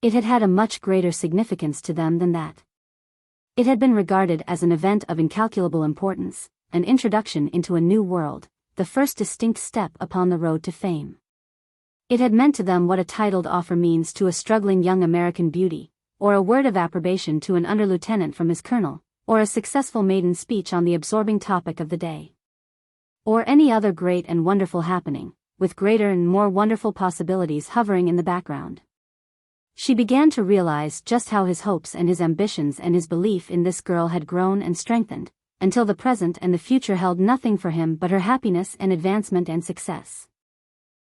It had had a much greater significance to them than that. It had been regarded as an event of incalculable importance, an introduction into a new world, the first distinct step upon the road to fame. It had meant to them what a titled offer means to a struggling young American beauty, or a word of approbation to an under-lieutenant from his colonel, or a successful maiden speech on the absorbing topic of the day. Or any other great and wonderful happening, with greater and more wonderful possibilities hovering in the background. She began to realize just how his hopes and his ambitions and his belief in this girl had grown and strengthened, until the present and the future held nothing for him but her happiness and advancement and success.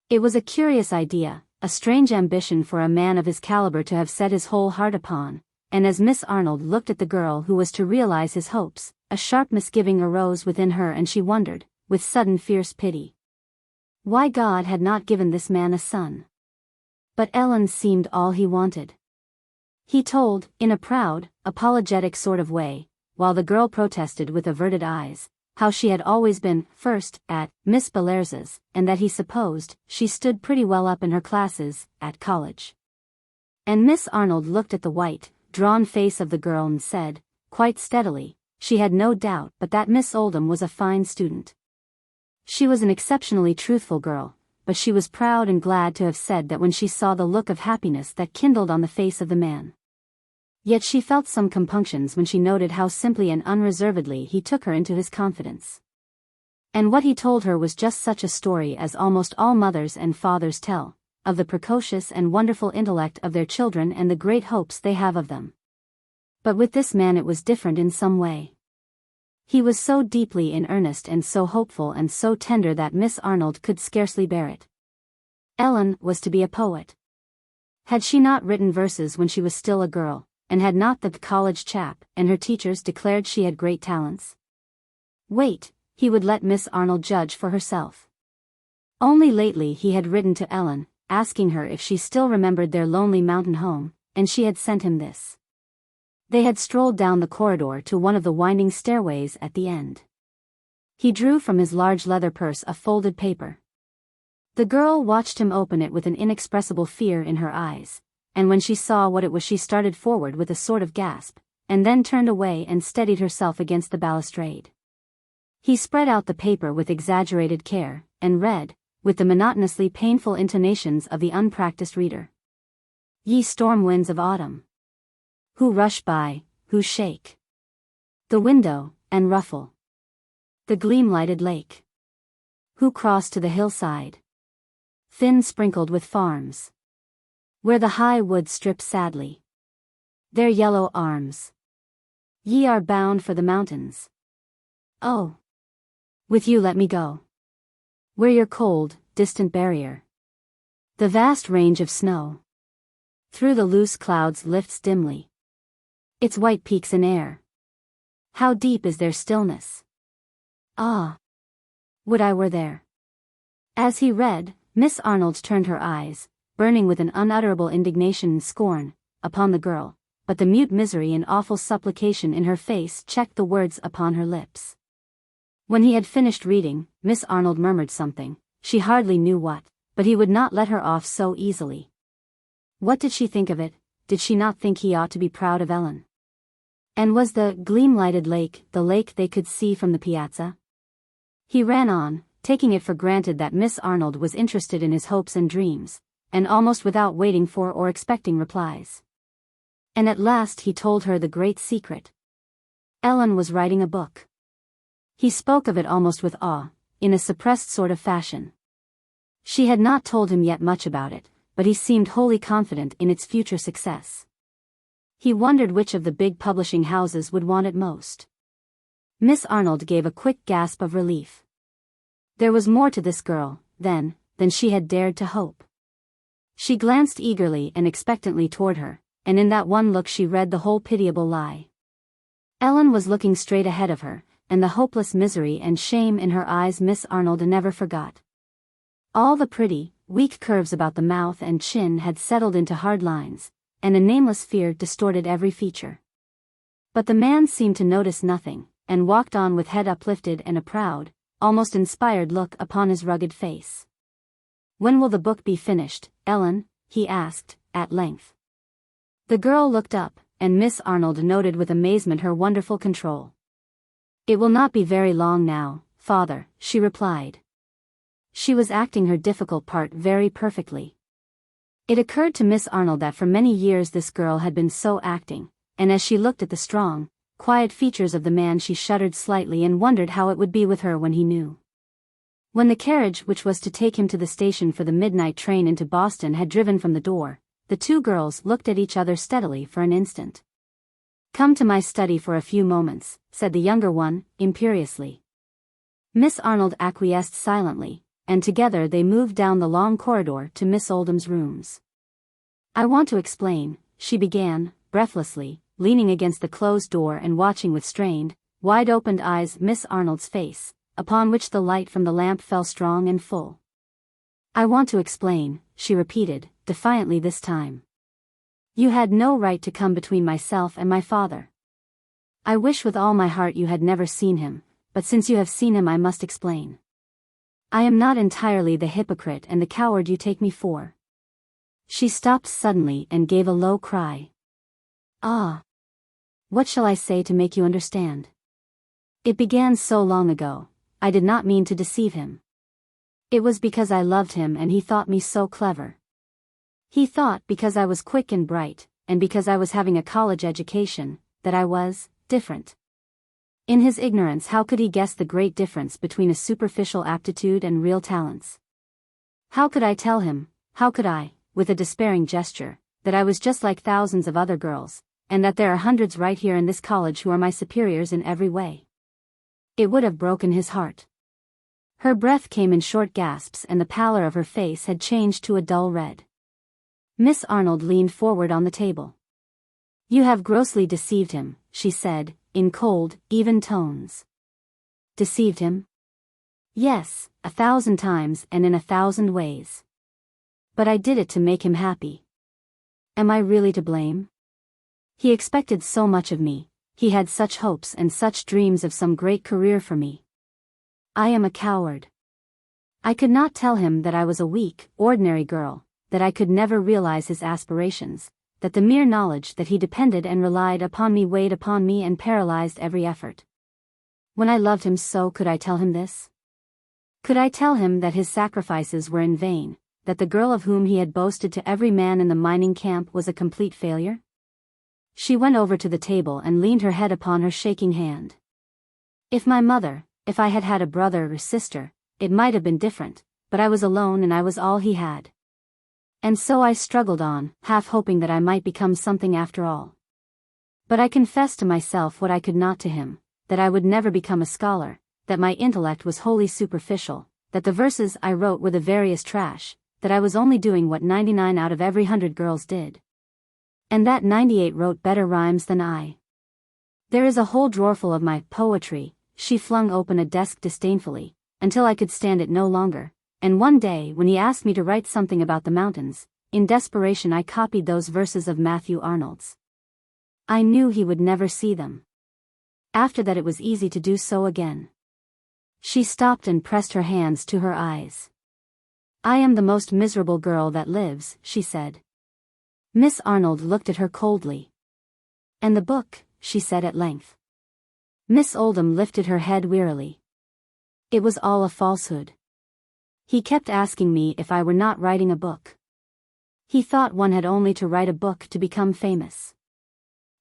It was a curious idea, a strange ambition for a man of his caliber to have set his whole heart upon, and as Miss Arnold looked at the girl who was to realize his hopes, a sharp misgiving arose within her and she wondered, with sudden fierce pity, why God had not given this man a son. But Ellen seemed all he wanted. He told, in a proud, apologetic sort of way, while the girl protested with averted eyes, how she had always been first at Miss Belairs's, and that he supposed she stood pretty well up in her classes at college. And Miss Arnold looked at the white, drawn face of the girl and said, quite steadily, she had no doubt but that Miss Oldham was a fine student. She was an exceptionally truthful girl, but she was proud and glad to have said that when she saw the look of happiness that kindled on the face of the man. Yet she felt some compunctions when she noted how simply and unreservedly he took her into his confidence. And what he told her was just such a story as almost all mothers and fathers tell, of the precocious and wonderful intellect of their children and the great hopes they have of them. But with this man it was different in some way. He was so deeply in earnest and so hopeful and so tender that Miss Arnold could scarcely bear it. Ellen was to be a poet. Had she not written verses when she was still a girl, and had not the college chap and her teachers declared she had great talents? Wait, he would let Miss Arnold judge for herself. Only lately he had written to Ellen, asking her if she still remembered their lonely mountain home, and she had sent him this. They had strolled down the corridor to one of the winding stairways at the end. He drew from his large leather purse a folded paper. The girl watched him open it with an inexpressible fear in her eyes, and when she saw what it was she started forward with a sort of gasp, and then turned away and steadied herself against the balustrade. He spread out the paper with exaggerated care, and read, with the monotonously painful intonations of the unpracticed reader. Ye storm winds of autumn, who rush by, who shake the window, and ruffle the gleam-lighted lake, who cross to the hillside, thin sprinkled with farms, where the high woods strip sadly their yellow arms. Ye are bound for the mountains. Oh, with you let me go, where your cold, distant barrier, the vast range of snow, through the loose clouds lifts dimly its white peaks in air. How deep is their stillness! Ah, would I were there. As he read, Miss Arnold turned her eyes, burning with an unutterable indignation and scorn, upon the girl, but the mute misery and awful supplication in her face checked the words upon her lips. When he had finished reading, Miss Arnold murmured something, she hardly knew what, but he would not let her off so easily. What did she think of it? Did she not think he ought to be proud of Ellen? And was the gleam-lighted lake the lake they could see from the piazza? He ran on, taking it for granted that Miss Arnold was interested in his hopes and dreams, and almost without waiting for or expecting replies. And at last he told her the great secret. Ellen was writing a book. He spoke of it almost with awe, in a suppressed sort of fashion. She had not told him yet much about it, but he seemed wholly confident in its future success. He wondered which of the big publishing houses would want it most. Miss Arnold gave a quick gasp of relief. There was more to this girl, then, than she had dared to hope. She glanced eagerly and expectantly toward her, and in that one look she read the whole pitiable lie. Ellen was looking straight ahead of her, and the hopeless misery and shame in her eyes Miss Arnold never forgot. All the pretty, weak curves about the mouth and chin had settled into hard lines, and a nameless fear distorted every feature. But the man seemed to notice nothing, and walked on with head uplifted and a proud, almost inspired look upon his rugged face. "When will the book be finished, Ellen?" he asked, at length. The girl looked up, and Miss Arnold noted with amazement her wonderful control. "It will not be very long now, father," she replied. She was acting her difficult part very perfectly. It occurred to Miss Arnold that for many years this girl had been so acting, and as she looked at the strong, quiet features of the man she shuddered slightly and wondered how it would be with her when he knew. When the carriage which was to take him to the station for the midnight train into Boston had driven from the door, the two girls looked at each other steadily for an instant. "Come to my study for a few moments," said the younger one, imperiously. Miss Arnold acquiesced silently, and together they moved down the long corridor to Miss Oldham's rooms. "I want to explain," she began, breathlessly, leaning against the closed door and watching with strained, wide-opened eyes Miss Arnold's face, upon which the light from the lamp fell strong and full. "I want to explain," she repeated, defiantly this time. "You had no right to come between myself and my father. I wish with all my heart you had never seen him, but since you have seen him I must explain. I am not entirely the hypocrite and the coward you take me for." She stopped suddenly and gave a low cry. "Ah! What shall I say to make you understand? It began so long ago. I did not mean to deceive him. It was because I loved him and he thought me so clever. He thought because I was quick and bright, and because I was having a college education, that I was different. In his ignorance how could he guess the great difference between a superficial aptitude and real talents? How could I tell him, how could I, with a despairing gesture, that I was just like thousands of other girls, and that there are hundreds right here in this college who are my superiors in every way? It would have broken his heart." Her breath came in short gasps and the pallor of her face had changed to a dull red. Miss Arnold leaned forward on the table. "You have grossly deceived him," she said, in cold, even tones. "Deceived him? Yes, 1,000 times and in 1,000 ways. But I did it to make him happy. Am I really to blame? He expected so much of me, he had such hopes and such dreams of some great career for me. I am a coward. I could not tell him that I was a weak, ordinary girl, that I could never realize his aspirations, that the mere knowledge that he depended and relied upon me weighed upon me and paralyzed every effort. When I loved him so, could I tell him this? Could I tell him that his sacrifices were in vain, that the girl of whom he had boasted to every man in the mining camp was a complete failure? She went over to the table and leaned her head upon her shaking hand. If I had had a brother or sister, it might have been different, but I was alone and I was all he had. And so I struggled on, half hoping that I might become something after all. But I confessed to myself what I could not to him, that I would never become a scholar, that my intellect was wholly superficial, that the verses I wrote were the veriest trash, that I was only doing what 99 out of every 100 girls did. And that 98 wrote better rhymes than I. There is a whole drawerful of my poetry. She flung open a desk disdainfully, until I could stand it no longer, and one day when he asked me to write something about the mountains, in desperation I copied those verses of Matthew Arnold's. I knew he would never see them. After that it was easy to do so again. She stopped and pressed her hands to her eyes. I am the most miserable girl that lives, she said. Miss Arnold looked at her coldly. And the book, she said at length. Miss Oldham lifted her head wearily. It was all a falsehood. He kept asking me if I were not writing a book. He thought one had only to write a book to become famous.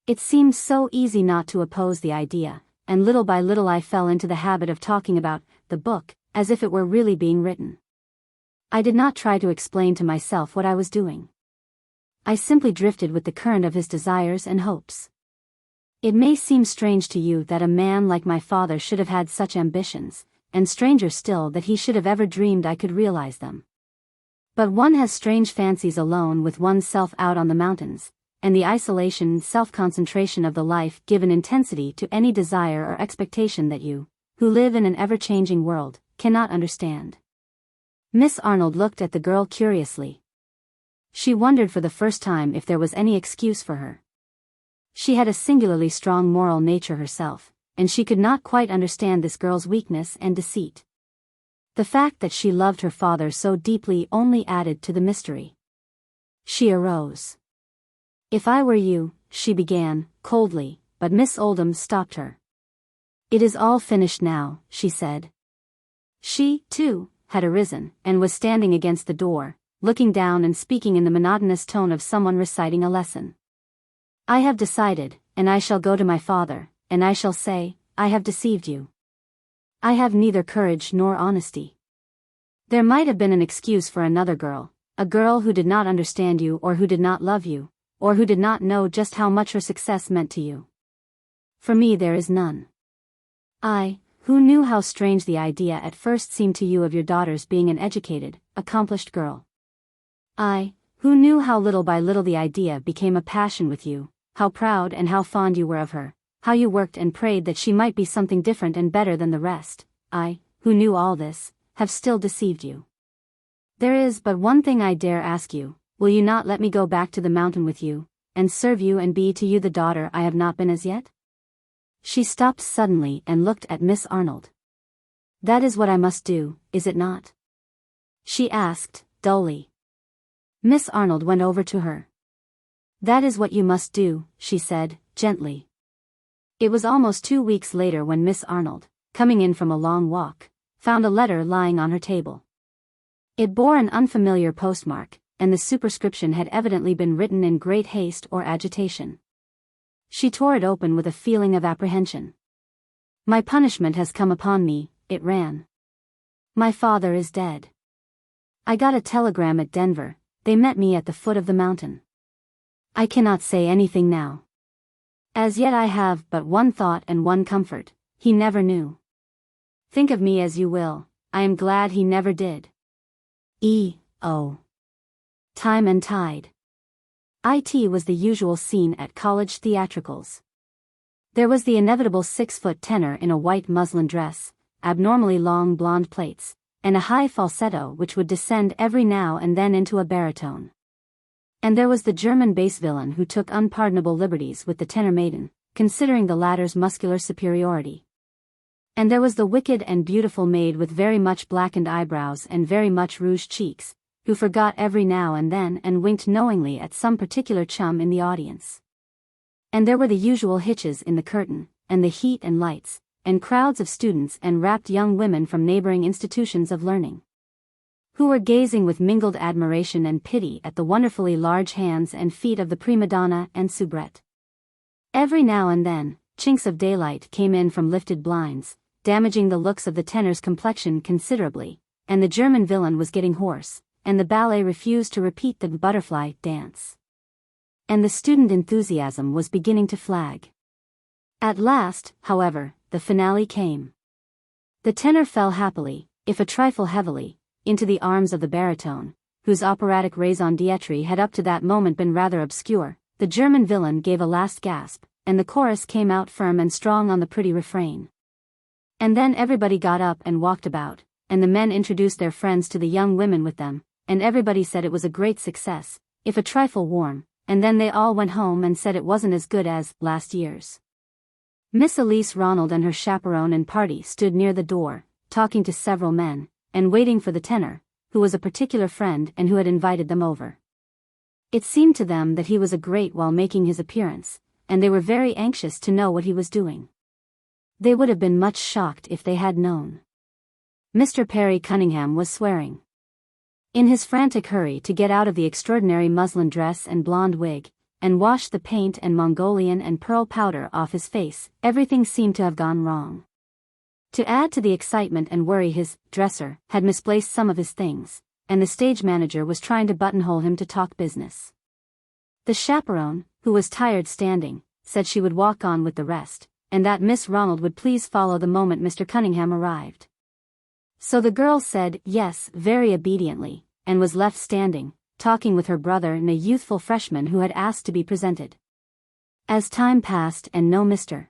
It seemed so easy not to oppose the idea, and little by little I fell into the habit of talking about the book, as if it were really being written. I did not try to explain to myself what I was doing. I simply drifted with the current of his desires and hopes. It may seem strange to you that a man like my father should have had such ambitions, and stranger still that he should have ever dreamed I could realize them. But one has strange fancies alone with oneself out on the mountains, and the isolation and self-concentration of the life give an intensity to any desire or expectation that you, who live in an ever-changing world, cannot understand. Miss Arnold looked at the girl curiously. She wondered for the first time if there was any excuse for her. She had a singularly strong moral nature herself, and she could not quite understand this girl's weakness and deceit. The fact that she loved her father so deeply only added to the mystery. She arose. If I were you, she began, coldly, but Miss Oldham stopped her. It is all finished now, she said. She, too, had arisen, and was standing against the door, looking down and speaking in the monotonous tone of someone reciting a lesson. I have decided, and I shall go to my father, and I shall say, I have deceived you. I have neither courage nor honesty. There might have been an excuse for another girl, a girl who did not understand you or who did not love you, or who did not know just how much her success meant to you. For me there is none. I, who knew how strange the idea at first seemed to you of your daughter's being an educated, accomplished girl. I, who knew how little by little the idea became a passion with you, how proud and how fond you were of her, how you worked and prayed that she might be something different and better than the rest, I, who knew all this, have still deceived you. There is but one thing I dare ask you. Will you not let me go back to the mountain with you, and serve you and be to you the daughter I have not been as yet? She stopped suddenly and looked at Miss Arnold. That is what I must do, is it not? She asked, dully. Miss Arnold went over to her. That is what you must do, she said, gently. It was almost 2 weeks later when Miss Arnold, coming in from a long walk, found a letter lying on her table. It bore an unfamiliar postmark, and the superscription had evidently been written in great haste or agitation. She tore it open with a feeling of apprehension. My punishment has come upon me, it ran. My father is dead. I got a telegram at Denver, they met me at the foot of the mountain. I cannot say anything now. As yet I have but one thought and one comfort, he never knew. Think of me as you will, I am glad he never did. E.O. Time and tide. It was the usual scene at college theatricals. There was the inevitable 6-foot tenor in a white muslin dress, abnormally long blonde plaits, and a high falsetto which would descend every now and then into a baritone. And there was the German bass villain who took unpardonable liberties with the tenor maiden, considering the latter's muscular superiority. And there was the wicked and beautiful maid with very much blackened eyebrows and very much rouged cheeks, who forgot every now and then and winked knowingly at some particular chum in the audience. And there were the usual hitches in the curtain, and the heat and lights, and crowds of students and rapt young women from neighboring institutions of learning, who were gazing with mingled admiration and pity at the wonderfully large hands and feet of the prima donna and soubrette. Every now and then, chinks of daylight came in from lifted blinds, damaging the looks of the tenor's complexion considerably, and the German villain was getting hoarse, and the ballet refused to repeat the butterfly dance. And the student enthusiasm was beginning to flag. At last, however, the finale came. The tenor fell happily, if a trifle heavily, into the arms of the baritone, whose operatic raison d'etre had up to that moment been rather obscure. The German villain gave a last gasp, and the chorus came out firm and strong on the pretty refrain. And then everybody got up and walked about, and the men introduced their friends to the young women with them, and everybody said it was a great success, if a trifle warm, and then they all went home and said it wasn't as good as last year's. Miss Elise Ronald and her chaperone and party stood near the door, talking to several men, and waiting for the tenor, who was a particular friend and who had invited them over. It seemed to them that he was a great while making his appearance, and they were very anxious to know what he was doing. They would have been much shocked if they had known. Mr. Perry Cunningham was swearing. In his frantic hurry to get out of the extraordinary muslin dress and blonde wig, and wash the paint and Mongolian and pearl powder off his face, everything seemed to have gone wrong. To add to the excitement and worry, his dresser had misplaced some of his things, and the stage manager was trying to buttonhole him to talk business. The chaperone, who was tired standing, said she would walk on with the rest, and that Miss Ronald would please follow the moment Mr. Cunningham arrived. So the girl said yes very obediently, and was left standing, talking with her brother and a youthful freshman who had asked to be presented. As time passed and no Mr.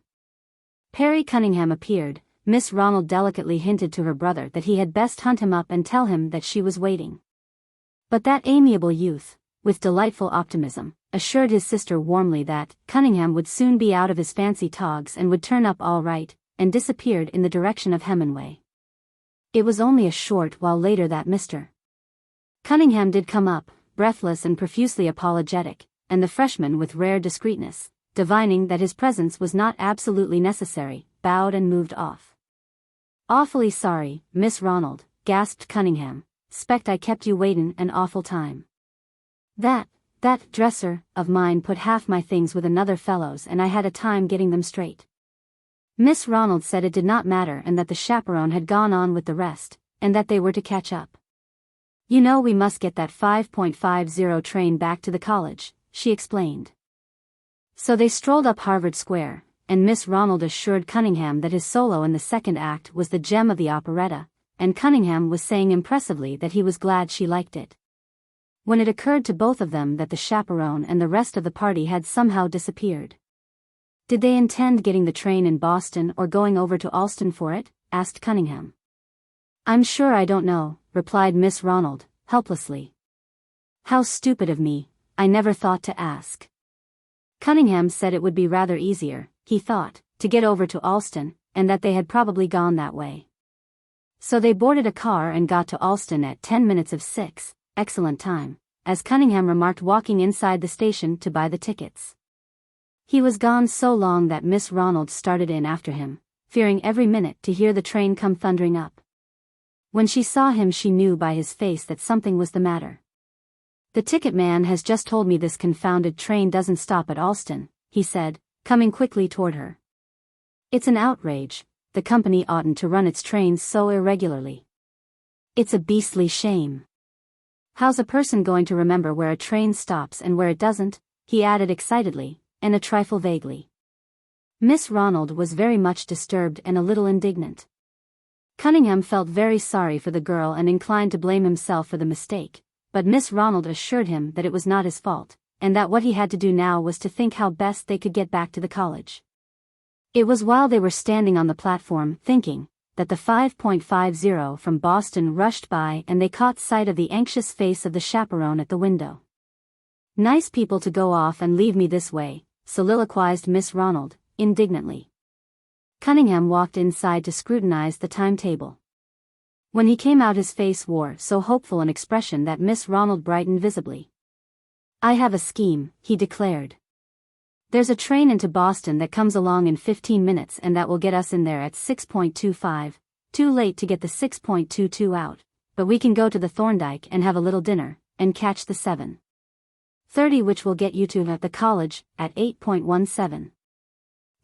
Perry Cunningham appeared, Miss Ronald delicately hinted to her brother that he had best hunt him up and tell him that she was waiting. But that amiable youth, with delightful optimism, assured his sister warmly that Cunningham would soon be out of his fancy togs and would turn up all right, and disappeared in the direction of Hemingway. It was only a short while later that Mr. Cunningham did come up, breathless and profusely apologetic, and the freshman, with rare discreetness, divining that his presence was not absolutely necessary, bowed and moved off. "Awfully sorry, Miss Ronald," gasped Cunningham. "'Spect I kept you waitin' an awful time. That dresser of mine put half my things with another fellow's and I had a time getting them straight." Miss Ronald said it did not matter and that the chaperone had gone on with the rest, and that they were to catch up. "You know we must get that 5.50 train back to the college," she explained. So they strolled up Harvard Square, and Miss Ronald assured Cunningham that his solo in the second act was the gem of the operetta, and Cunningham was saying impressively that he was glad she liked it. When it occurred to both of them that the chaperone and the rest of the party had somehow disappeared. "Did they intend getting the train in Boston or going over to Allston for it?" asked Cunningham. "I'm sure I don't know," replied Miss Ronald, helplessly. "How stupid of me, I never thought to ask." Cunningham said it would be rather easier, he thought, to get over to Allston, and that they had probably gone that way. So they boarded a car and got to Allston at 10 minutes of 6, excellent time, as Cunningham remarked walking inside the station to buy the tickets. He was gone so long that Miss Ronald started in after him, fearing every minute to hear the train come thundering up. When she saw him she knew by his face that something was the matter. "The ticket man has just told me this confounded train doesn't stop at Allston," he said, coming quickly toward her. "It's an outrage, the company oughtn't to run its trains so irregularly. It's a beastly shame. How's a person going to remember where a train stops and where it doesn't?" he added excitedly, and a trifle vaguely. Miss Ronald was very much disturbed and a little indignant. Cunningham felt very sorry for the girl and inclined to blame himself for the mistake, but Miss Ronald assured him that it was not his fault, and that what he had to do now was to think how best they could get back to the college. It was while they were standing on the platform thinking, that the 5.50 from Boston rushed by and they caught sight of the anxious face of the chaperone at the window. "Nice people to go off and leave me this way," soliloquized Miss Ronald, indignantly. Cunningham walked inside to scrutinize the timetable. When he came out his face wore so hopeful an expression that Miss Ronald brightened visibly. "I have a scheme," he declared. There's a train into Boston that comes along in 15 minutes and that will get us in there at 6:25, too late to get the 6:22 out, but we can go to the Thorndike and have a little dinner, and catch the 7:30 which will get you to the college at 8:17.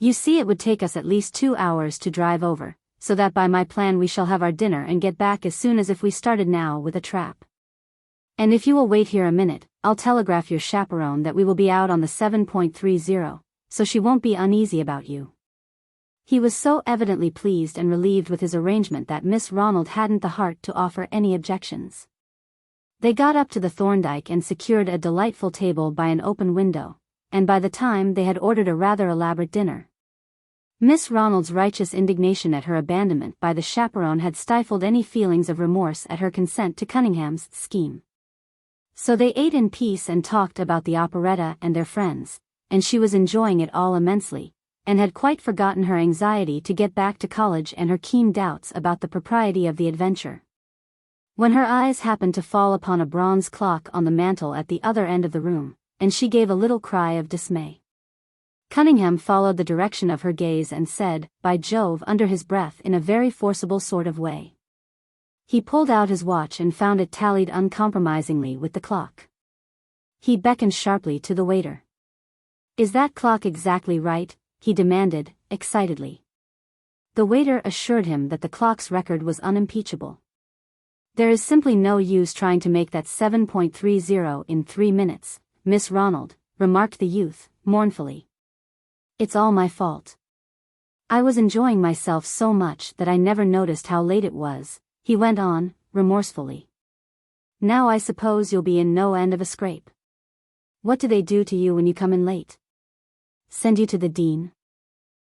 You see, it would take us at least 2 hours to drive over, so that by my plan we shall have our dinner and get back as soon as if we started now with a trap. And if you will wait here a minute, I'll telegraph your chaperone that we will be out on the 7:30, so she won't be uneasy about you. He was so evidently pleased and relieved with his arrangement that Miss Ronald hadn't the heart to offer any objections. They got up to the Thorndike and secured a delightful table by an open window, and by the time they had ordered a rather elaborate dinner. Miss Ronald's righteous indignation at her abandonment by the chaperone had stifled any feelings of remorse at her consent to Cunningham's scheme. So they ate in peace and talked about the operetta and their friends, and she was enjoying it all immensely, and had quite forgotten her anxiety to get back to college and her keen doubts about the propriety of the adventure. When her eyes happened to fall upon a bronze clock on the mantel at the other end of the room, and she gave a little cry of dismay. Cunningham followed the direction of her gaze and said, "By Jove," under his breath in a very forcible sort of way. He pulled out his watch and found it tallied uncompromisingly with the clock. He beckoned sharply to the waiter. "Is that clock exactly right?" he demanded, excitedly. The waiter assured him that the clock's record was unimpeachable. "There is simply no use trying to make that 7:30 in 3 minutes, Miss Ronald," remarked the youth, mournfully. "It's all my fault. I was enjoying myself so much that I never noticed how late it was," he went on, remorsefully. "Now I suppose you'll be in no end of a scrape. What do they do to you when you come in late? Send you to the dean?"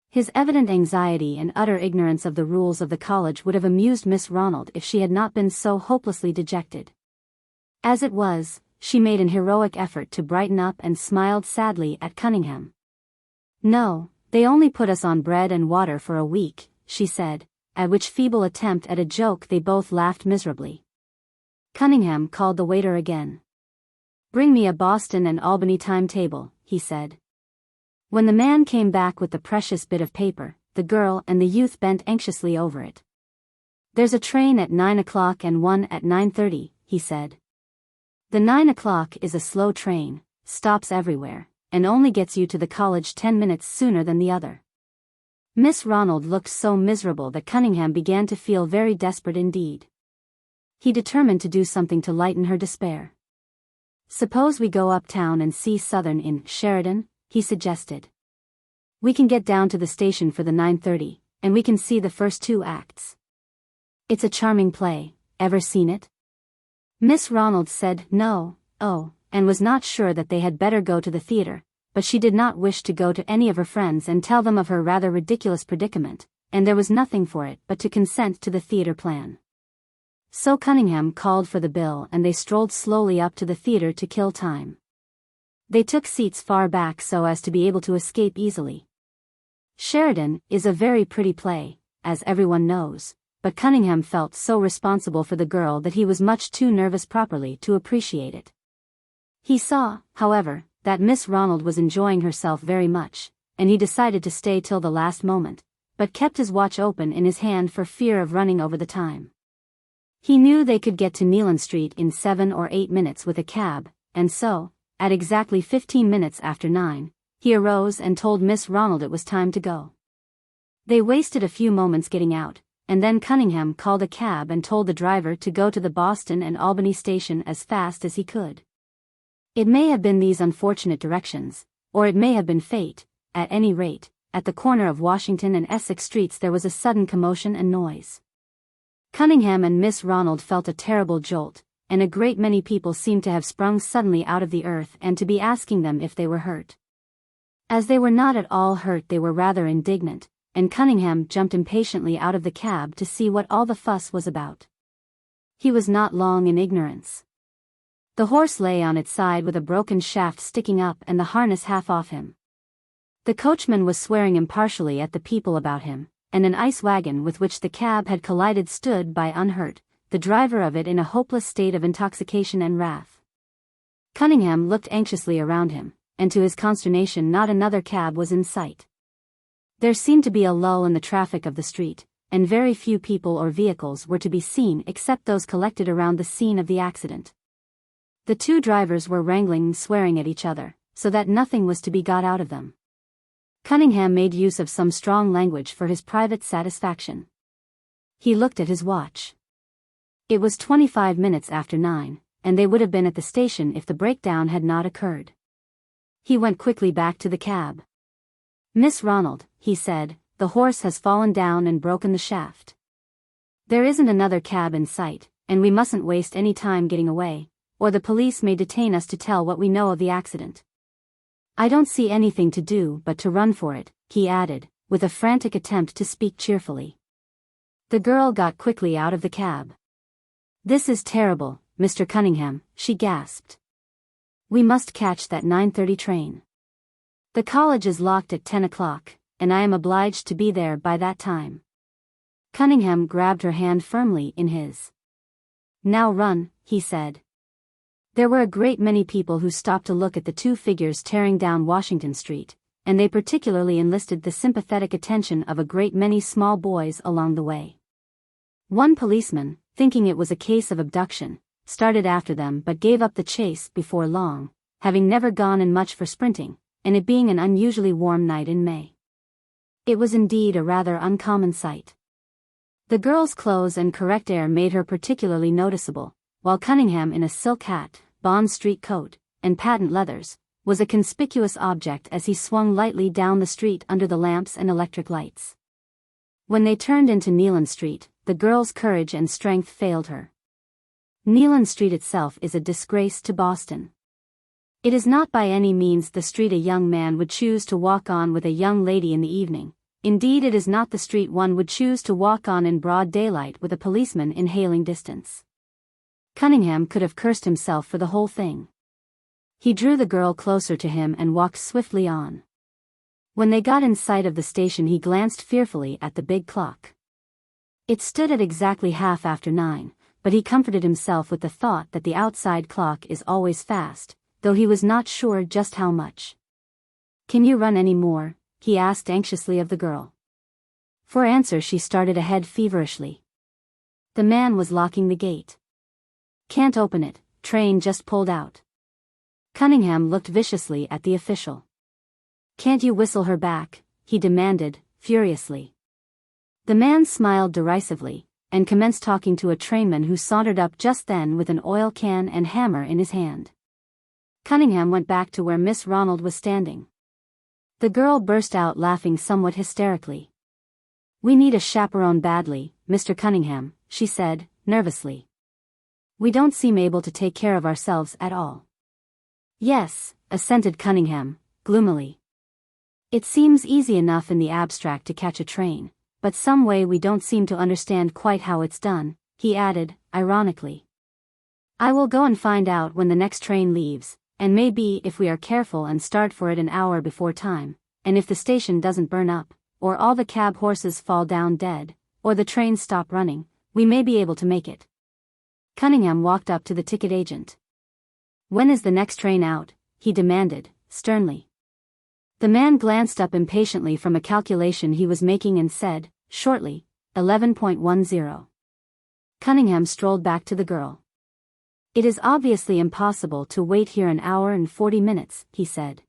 His evident anxiety and utter ignorance of the rules of the college would have amused Miss Ronald if she had not been so hopelessly dejected. As it was, she made an heroic effort to brighten up and smiled sadly at Cunningham. "No, they only put us on bread and water for a week," she said, at which feeble attempt at a joke they both laughed miserably. Cunningham called the waiter again. "Bring me a Boston and Albany timetable," he said. When the man came back with the precious bit of paper, the girl and the youth bent anxiously over it. "There's a train at 9 o'clock and one at 9:30, he said. "The 9 o'clock is a slow train, stops everywhere, and only gets you to the college 10 minutes sooner than the other." Miss Ronald looked so miserable that Cunningham began to feel very desperate indeed. He determined to do something to lighten her despair. "Suppose we go uptown and see Southern in Sheridan," he suggested. "We can get down to the station for the 9:30, and we can see the first 2 acts. It's a charming play. Ever seen it?" Miss Ronald said no, and was not sure that they had better go to the theater, but she did not wish to go to any of her friends and tell them of her rather ridiculous predicament, and there was nothing for it but to consent to the theater plan. So Cunningham called for the bill and they strolled slowly up to the theater to kill time. They took seats far back so as to be able to escape easily. Sheridan is a very pretty play, as everyone knows, but Cunningham felt so responsible for the girl that he was much too nervous properly to appreciate it. He saw, however, that Miss Ronald was enjoying herself very much, and he decided to stay till the last moment, but kept his watch open in his hand for fear of running over the time. He knew they could get to Nealon Street in 7 or 8 minutes with a cab, and so, at exactly 15 minutes after 9, he arose and told Miss Ronald it was time to go. They wasted a few moments getting out, and then Cunningham called a cab and told the driver to go to the Boston and Albany station as fast as he could. It may have been these unfortunate directions, or it may have been fate. At any rate, at the corner of Washington and Essex streets there was a sudden commotion and noise. Cunningham and Miss Ronald felt a terrible jolt, and a great many people seemed to have sprung suddenly out of the earth and to be asking them if they were hurt. As they were not at all hurt, they were rather indignant, and Cunningham jumped impatiently out of the cab to see what all the fuss was about. He was not long in ignorance. The horse lay on its side with a broken shaft sticking up and the harness half off him. The coachman was swearing impartially at the people about him, and an ice wagon with which the cab had collided stood by unhurt, the driver of it in a hopeless state of intoxication and wrath. Cunningham looked anxiously around him, and to his consternation not another cab was in sight. There seemed to be a lull in the traffic of the street, and very few people or vehicles were to be seen except those collected around the scene of the accident. The two drivers were wrangling and swearing at each other, so that nothing was to be got out of them. Cunningham made use of some strong language for his private satisfaction. He looked at his watch. It was 25 minutes after 9, and they would have been at the station if the breakdown had not occurred. He went quickly back to the cab. "Miss Ronald," he said, "the horse has fallen down and broken the shaft. There isn't another cab in sight, and we mustn't waste any time getting away, or the police may detain us to tell what we know of the accident. I don't see anything to do but to run for it," he added, with a frantic attempt to speak cheerfully. The girl got quickly out of the cab. "This is terrible, Mr. Cunningham," she gasped. "We must catch that 9:30 train. The college is locked at 10 o'clock, and I am obliged to be there by that time." Cunningham grabbed her hand firmly in his. "Now run," he said. There were a great many people who stopped to look at the two figures tearing down Washington Street, and they particularly enlisted the sympathetic attention of a great many small boys along the way. One policeman, thinking it was a case of abduction, started after them but gave up the chase before long, having never gone in much for sprinting, and it being an unusually warm night in May. It was indeed a rather uncommon sight. The girl's clothes and correct air made her particularly noticeable, while Cunningham in a silk hat, Bond Street coat, and patent leathers, was a conspicuous object as he swung lightly down the street under the lamps and electric lights. When they turned into Nealon Street, the girl's courage and strength failed her. Nealon Street itself is a disgrace to Boston. It is not by any means the street a young man would choose to walk on with a young lady in the evening. Indeed, it is not the street one would choose to walk on in broad daylight with a policeman in hailing distance. Cunningham could have cursed himself for the whole thing. He drew the girl closer to him and walked swiftly on. When they got in sight of the station, he glanced fearfully at the big clock. It stood at exactly 9:30, but he comforted himself with the thought that the outside clock is always fast, though he was not sure just how much. "Can you run any more?" he asked anxiously of the girl. For answer she started ahead feverishly. The man was locking the gate. "Can't open it, train just pulled out." Cunningham looked viciously at the official. "Can't you whistle her back?" he demanded, furiously. The man smiled derisively, and commenced talking to a trainman who sauntered up just then with an oil can and hammer in his hand. Cunningham went back to where Miss Ronald was standing. The girl burst out laughing somewhat hysterically. "We need a chaperone badly, Mr. Cunningham," she said, nervously. "We don't seem able to take care of ourselves at all." "Yes," assented Cunningham, gloomily. "It seems easy enough in the abstract to catch a train, but some way we don't seem to understand quite how it's done," he added, ironically. "I will go and find out when the next train leaves, and maybe if we are careful and start for it an hour before time, and if the station doesn't burn up, or all the cab horses fall down dead, or the trains stop running, we may be able to make it." Cunningham walked up to the ticket agent. "When is the next train out?" he demanded, sternly. The man glanced up impatiently from a calculation he was making and said, shortly, 11:10. Cunningham strolled back to the girl. "It is obviously impossible to wait here an hour and 40 minutes, he said.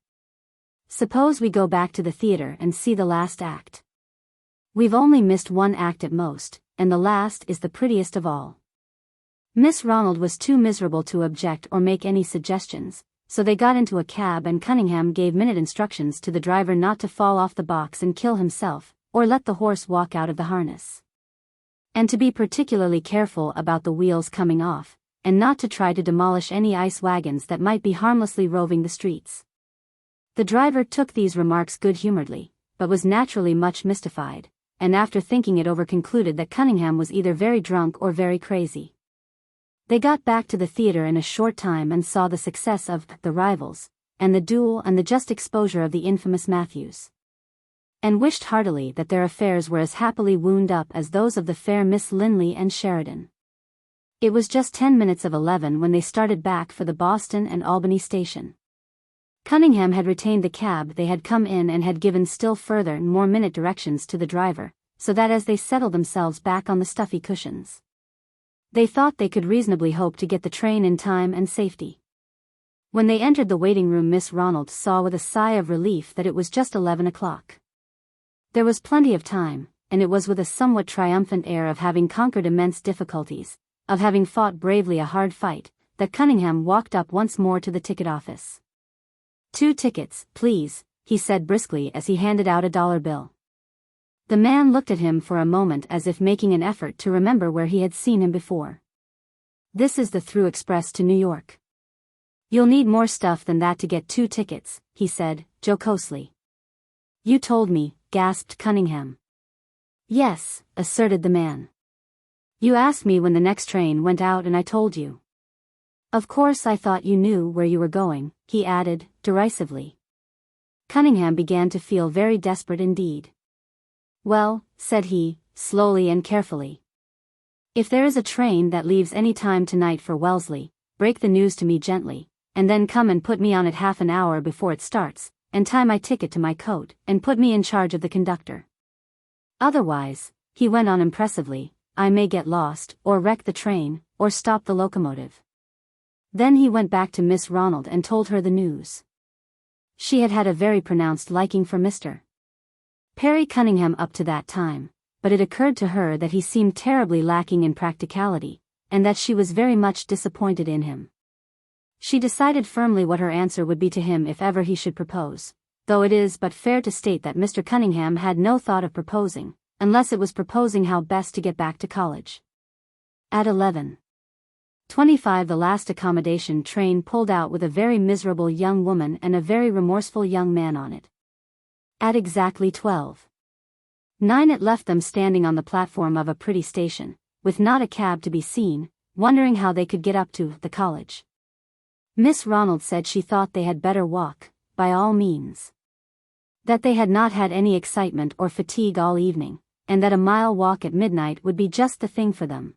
"Suppose we go back to the theater and see the last act. We've only missed one act at most, and the last is the prettiest of all." Miss Ronald was too miserable to object or make any suggestions, so they got into a cab and Cunningham gave minute instructions to the driver not to fall off the box and kill himself, or let the horse walk out of the harness. And to be particularly careful about the wheels coming off, and not to try to demolish any ice wagons that might be harmlessly roving the streets. The driver took these remarks good-humoredly, but was naturally much mystified, and after thinking it over concluded that Cunningham was either very drunk or very crazy. They got back to the theater in a short time and saw the success of The Rivals, and the duel and the just exposure of the infamous Matthews. And wished heartily that their affairs were as happily wound up as those of the fair Miss Linley and Sheridan. It was just 10 minutes of 11 when they started back for the Boston and Albany station. Cunningham had retained the cab they had come in and had given still further and more minute directions to the driver, so that as they settled themselves back on the stuffy cushions, they thought they could reasonably hope to get the train in time and safety. When they entered the waiting room, Miss Ronald saw with a sigh of relief that it was just 11 o'clock. There was plenty of time, and it was with a somewhat triumphant air of having conquered immense difficulties, of having fought bravely a hard fight, that Cunningham walked up once more to the ticket office. 2 tickets, please, he said briskly as he handed out a $1 bill. The man looked at him for a moment as if making an effort to remember where he had seen him before. This is the through express to New York. You'll need more stuff than that to get 2 tickets, he said, jocosely. You told me, gasped Cunningham. Yes, asserted the man. You asked me when the next train went out and I told you. Of course I thought you knew where you were going, he added, derisively. Cunningham began to feel very desperate indeed. Well, said he, slowly and carefully. If there is a train that leaves any time tonight for Wellesley, break the news to me gently, and then come and put me on it half an hour before it starts, and tie my ticket to my coat, and put me in charge of the conductor. Otherwise, he went on impressively, I may get lost, or wreck the train, or stop the locomotive. Then he went back to Miss Ronald and told her the news. She had had a very pronounced liking for Mr. Perry Cunningham up to that time, but it occurred to her that he seemed terribly lacking in practicality, and that she was very much disappointed in him. She decided firmly what her answer would be to him if ever he should propose, though it is but fair to state that Mr. Cunningham had no thought of proposing, unless it was proposing how best to get back to college. At 11:25 the last accommodation train pulled out with a very miserable young woman and a very remorseful young man on it. At exactly 12:09 it left them standing on the platform of a pretty station, with not a cab to be seen, wondering how they could get up to the college. Miss Ronald said she thought they had better walk, by all means. That they had not had any excitement or fatigue all evening, and that a mile walk at midnight would be just the thing for them.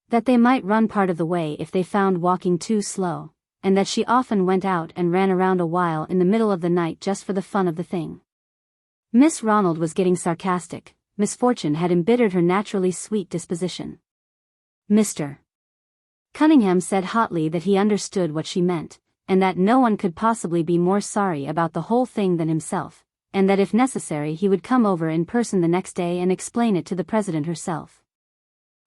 That they might run part of the way if they found walking too slow, and that she often went out and ran around a while in the middle of the night just for the fun of the thing. Miss Ronald was getting sarcastic. Misfortune had embittered her naturally sweet disposition. Mr. Cunningham said hotly that he understood what she meant, and that no one could possibly be more sorry about the whole thing than himself, and that if necessary he would come over in person the next day and explain it to the president herself.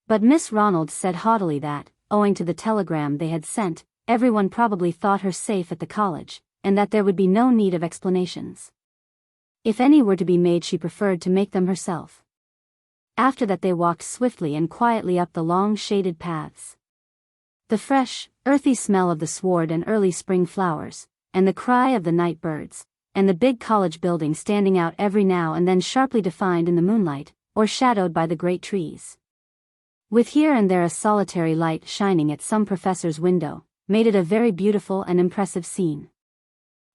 But Miss Ronald said haughtily that, owing to the telegram they had sent, everyone probably thought her safe at the college, and that there would be no need of explanations. If any were to be made, she preferred to make them herself. After that they walked swiftly and quietly up the long shaded paths. The fresh, earthy smell of the sward and early spring flowers, and the cry of the night birds, and the big college building standing out every now and then sharply defined in the moonlight, or shadowed by the great trees, with here and there a solitary light shining at some professor's window, made it a very beautiful and impressive scene.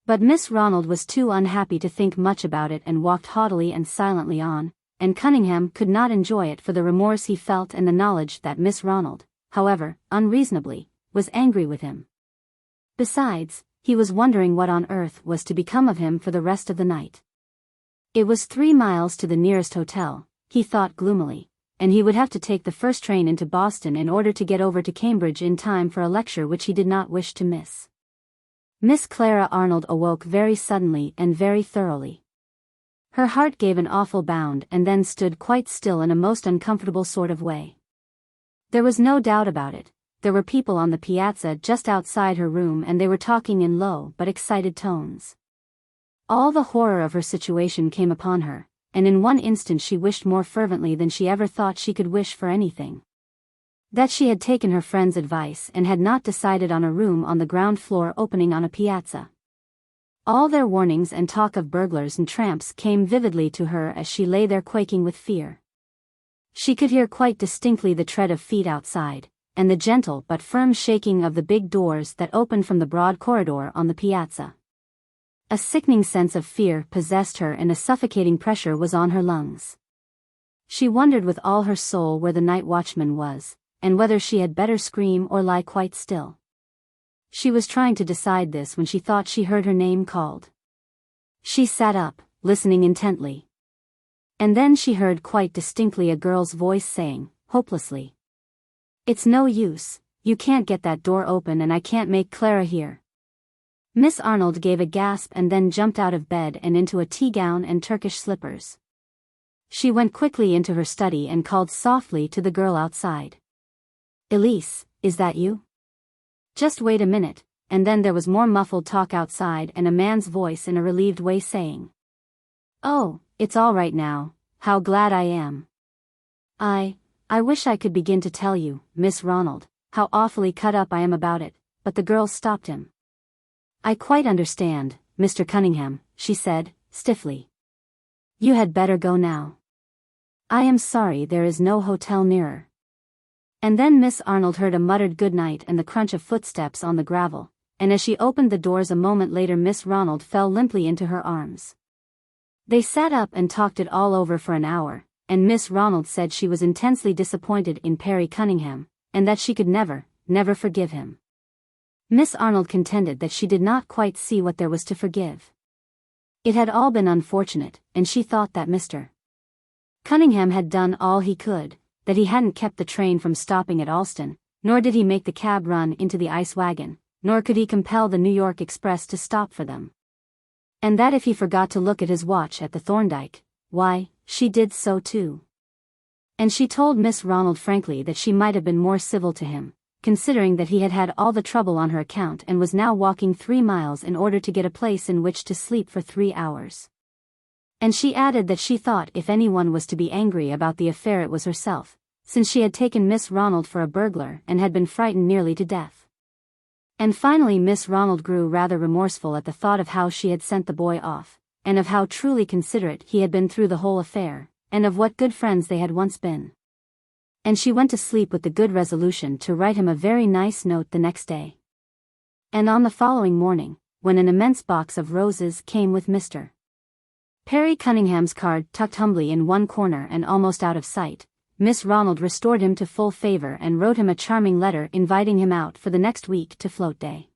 But Miss Ronald was too unhappy to think much about it and walked haughtily and silently on, and Cunningham could not enjoy it for the remorse he felt and the knowledge that Miss Ronald, however unreasonably, was angry with him. Besides, he was wondering what on earth was to become of him for the rest of the night. It was 3 miles to the nearest hotel, he thought gloomily, and he would have to take the first train into Boston in order to get over to Cambridge in time for a lecture which he did not wish to miss. Miss Clara Arnold awoke very suddenly and very thoroughly. Her heart gave an awful bound and then stood quite still in a most uncomfortable sort of way. There was no doubt about it, there were people on the piazza just outside her room and they were talking in low but excited tones. All the horror of her situation came upon her, and in one instant she wished more fervently than she ever thought she could wish for anything, that she had taken her friend's advice and had not decided on a room on the ground floor opening on a piazza. All their warnings and talk of burglars and tramps came vividly to her as she lay there quaking with fear. She could hear quite distinctly the tread of feet outside, and the gentle but firm shaking of the big doors that opened from the broad corridor on the piazza. A sickening sense of fear possessed her and a suffocating pressure was on her lungs. She wondered with all her soul where the night watchman was, and whether she had better scream or lie quite still. She was trying to decide this when she thought she heard her name called. She sat up, listening intently. And then she heard quite distinctly a girl's voice saying, hopelessly, "It's no use, you can't get that door open and I can't make Clara hear." Miss Arnold gave a gasp and then jumped out of bed and into a tea gown and Turkish slippers. She went quickly into her study and called softly to the girl outside. "Elise, is that you?" "Just wait a minute," and then there was more muffled talk outside and a man's voice in a relieved way saying, "Oh, it's all right now, how glad I am. I wish I could begin to tell you, Miss Ronald, how awfully cut up I am about it," but the girl stopped him. "I quite understand, Mr. Cunningham," she said, stiffly. "You had better go now. I am sorry there is no hotel nearer." And then Miss Arnold heard a muttered good night and the crunch of footsteps on the gravel, and as she opened the doors a moment later Miss Ronald fell limply into her arms. They sat up and talked it all over for an hour, and Miss Ronald said she was intensely disappointed in Perry Cunningham, and that she could never forgive him. Miss Arnold contended that she did not quite see what there was to forgive. It had all been unfortunate, and she thought that Mr. Cunningham had done all he could, that he hadn't kept the train from stopping at Alston, nor did he make the cab run into the ice wagon, nor could he compel the New York express to stop for them. And that if he forgot to look at his watch at the Thorndyke, why, she did so too. And she told Miss Ronald frankly that she might have been more civil to him, considering that he had had all the trouble on her account and was now walking 3 miles in order to get a place in which to sleep for 3 hours. And she added that she thought if anyone was to be angry about the affair it was herself, since she had taken Miss Ronald for a burglar and had been frightened nearly to death. And finally Miss Ronald grew rather remorseful at the thought of how she had sent the boy off, and of how truly considerate he had been through the whole affair, and of what good friends they had once been. And she went to sleep with the good resolution to write him a very nice note the next day. And on the following morning, when an immense box of roses came with Mr. Perry Cunningham's card tucked humbly in one corner and almost out of sight, Miss Ronald restored him to full favor and wrote him a charming letter inviting him out for the next week to Float Day.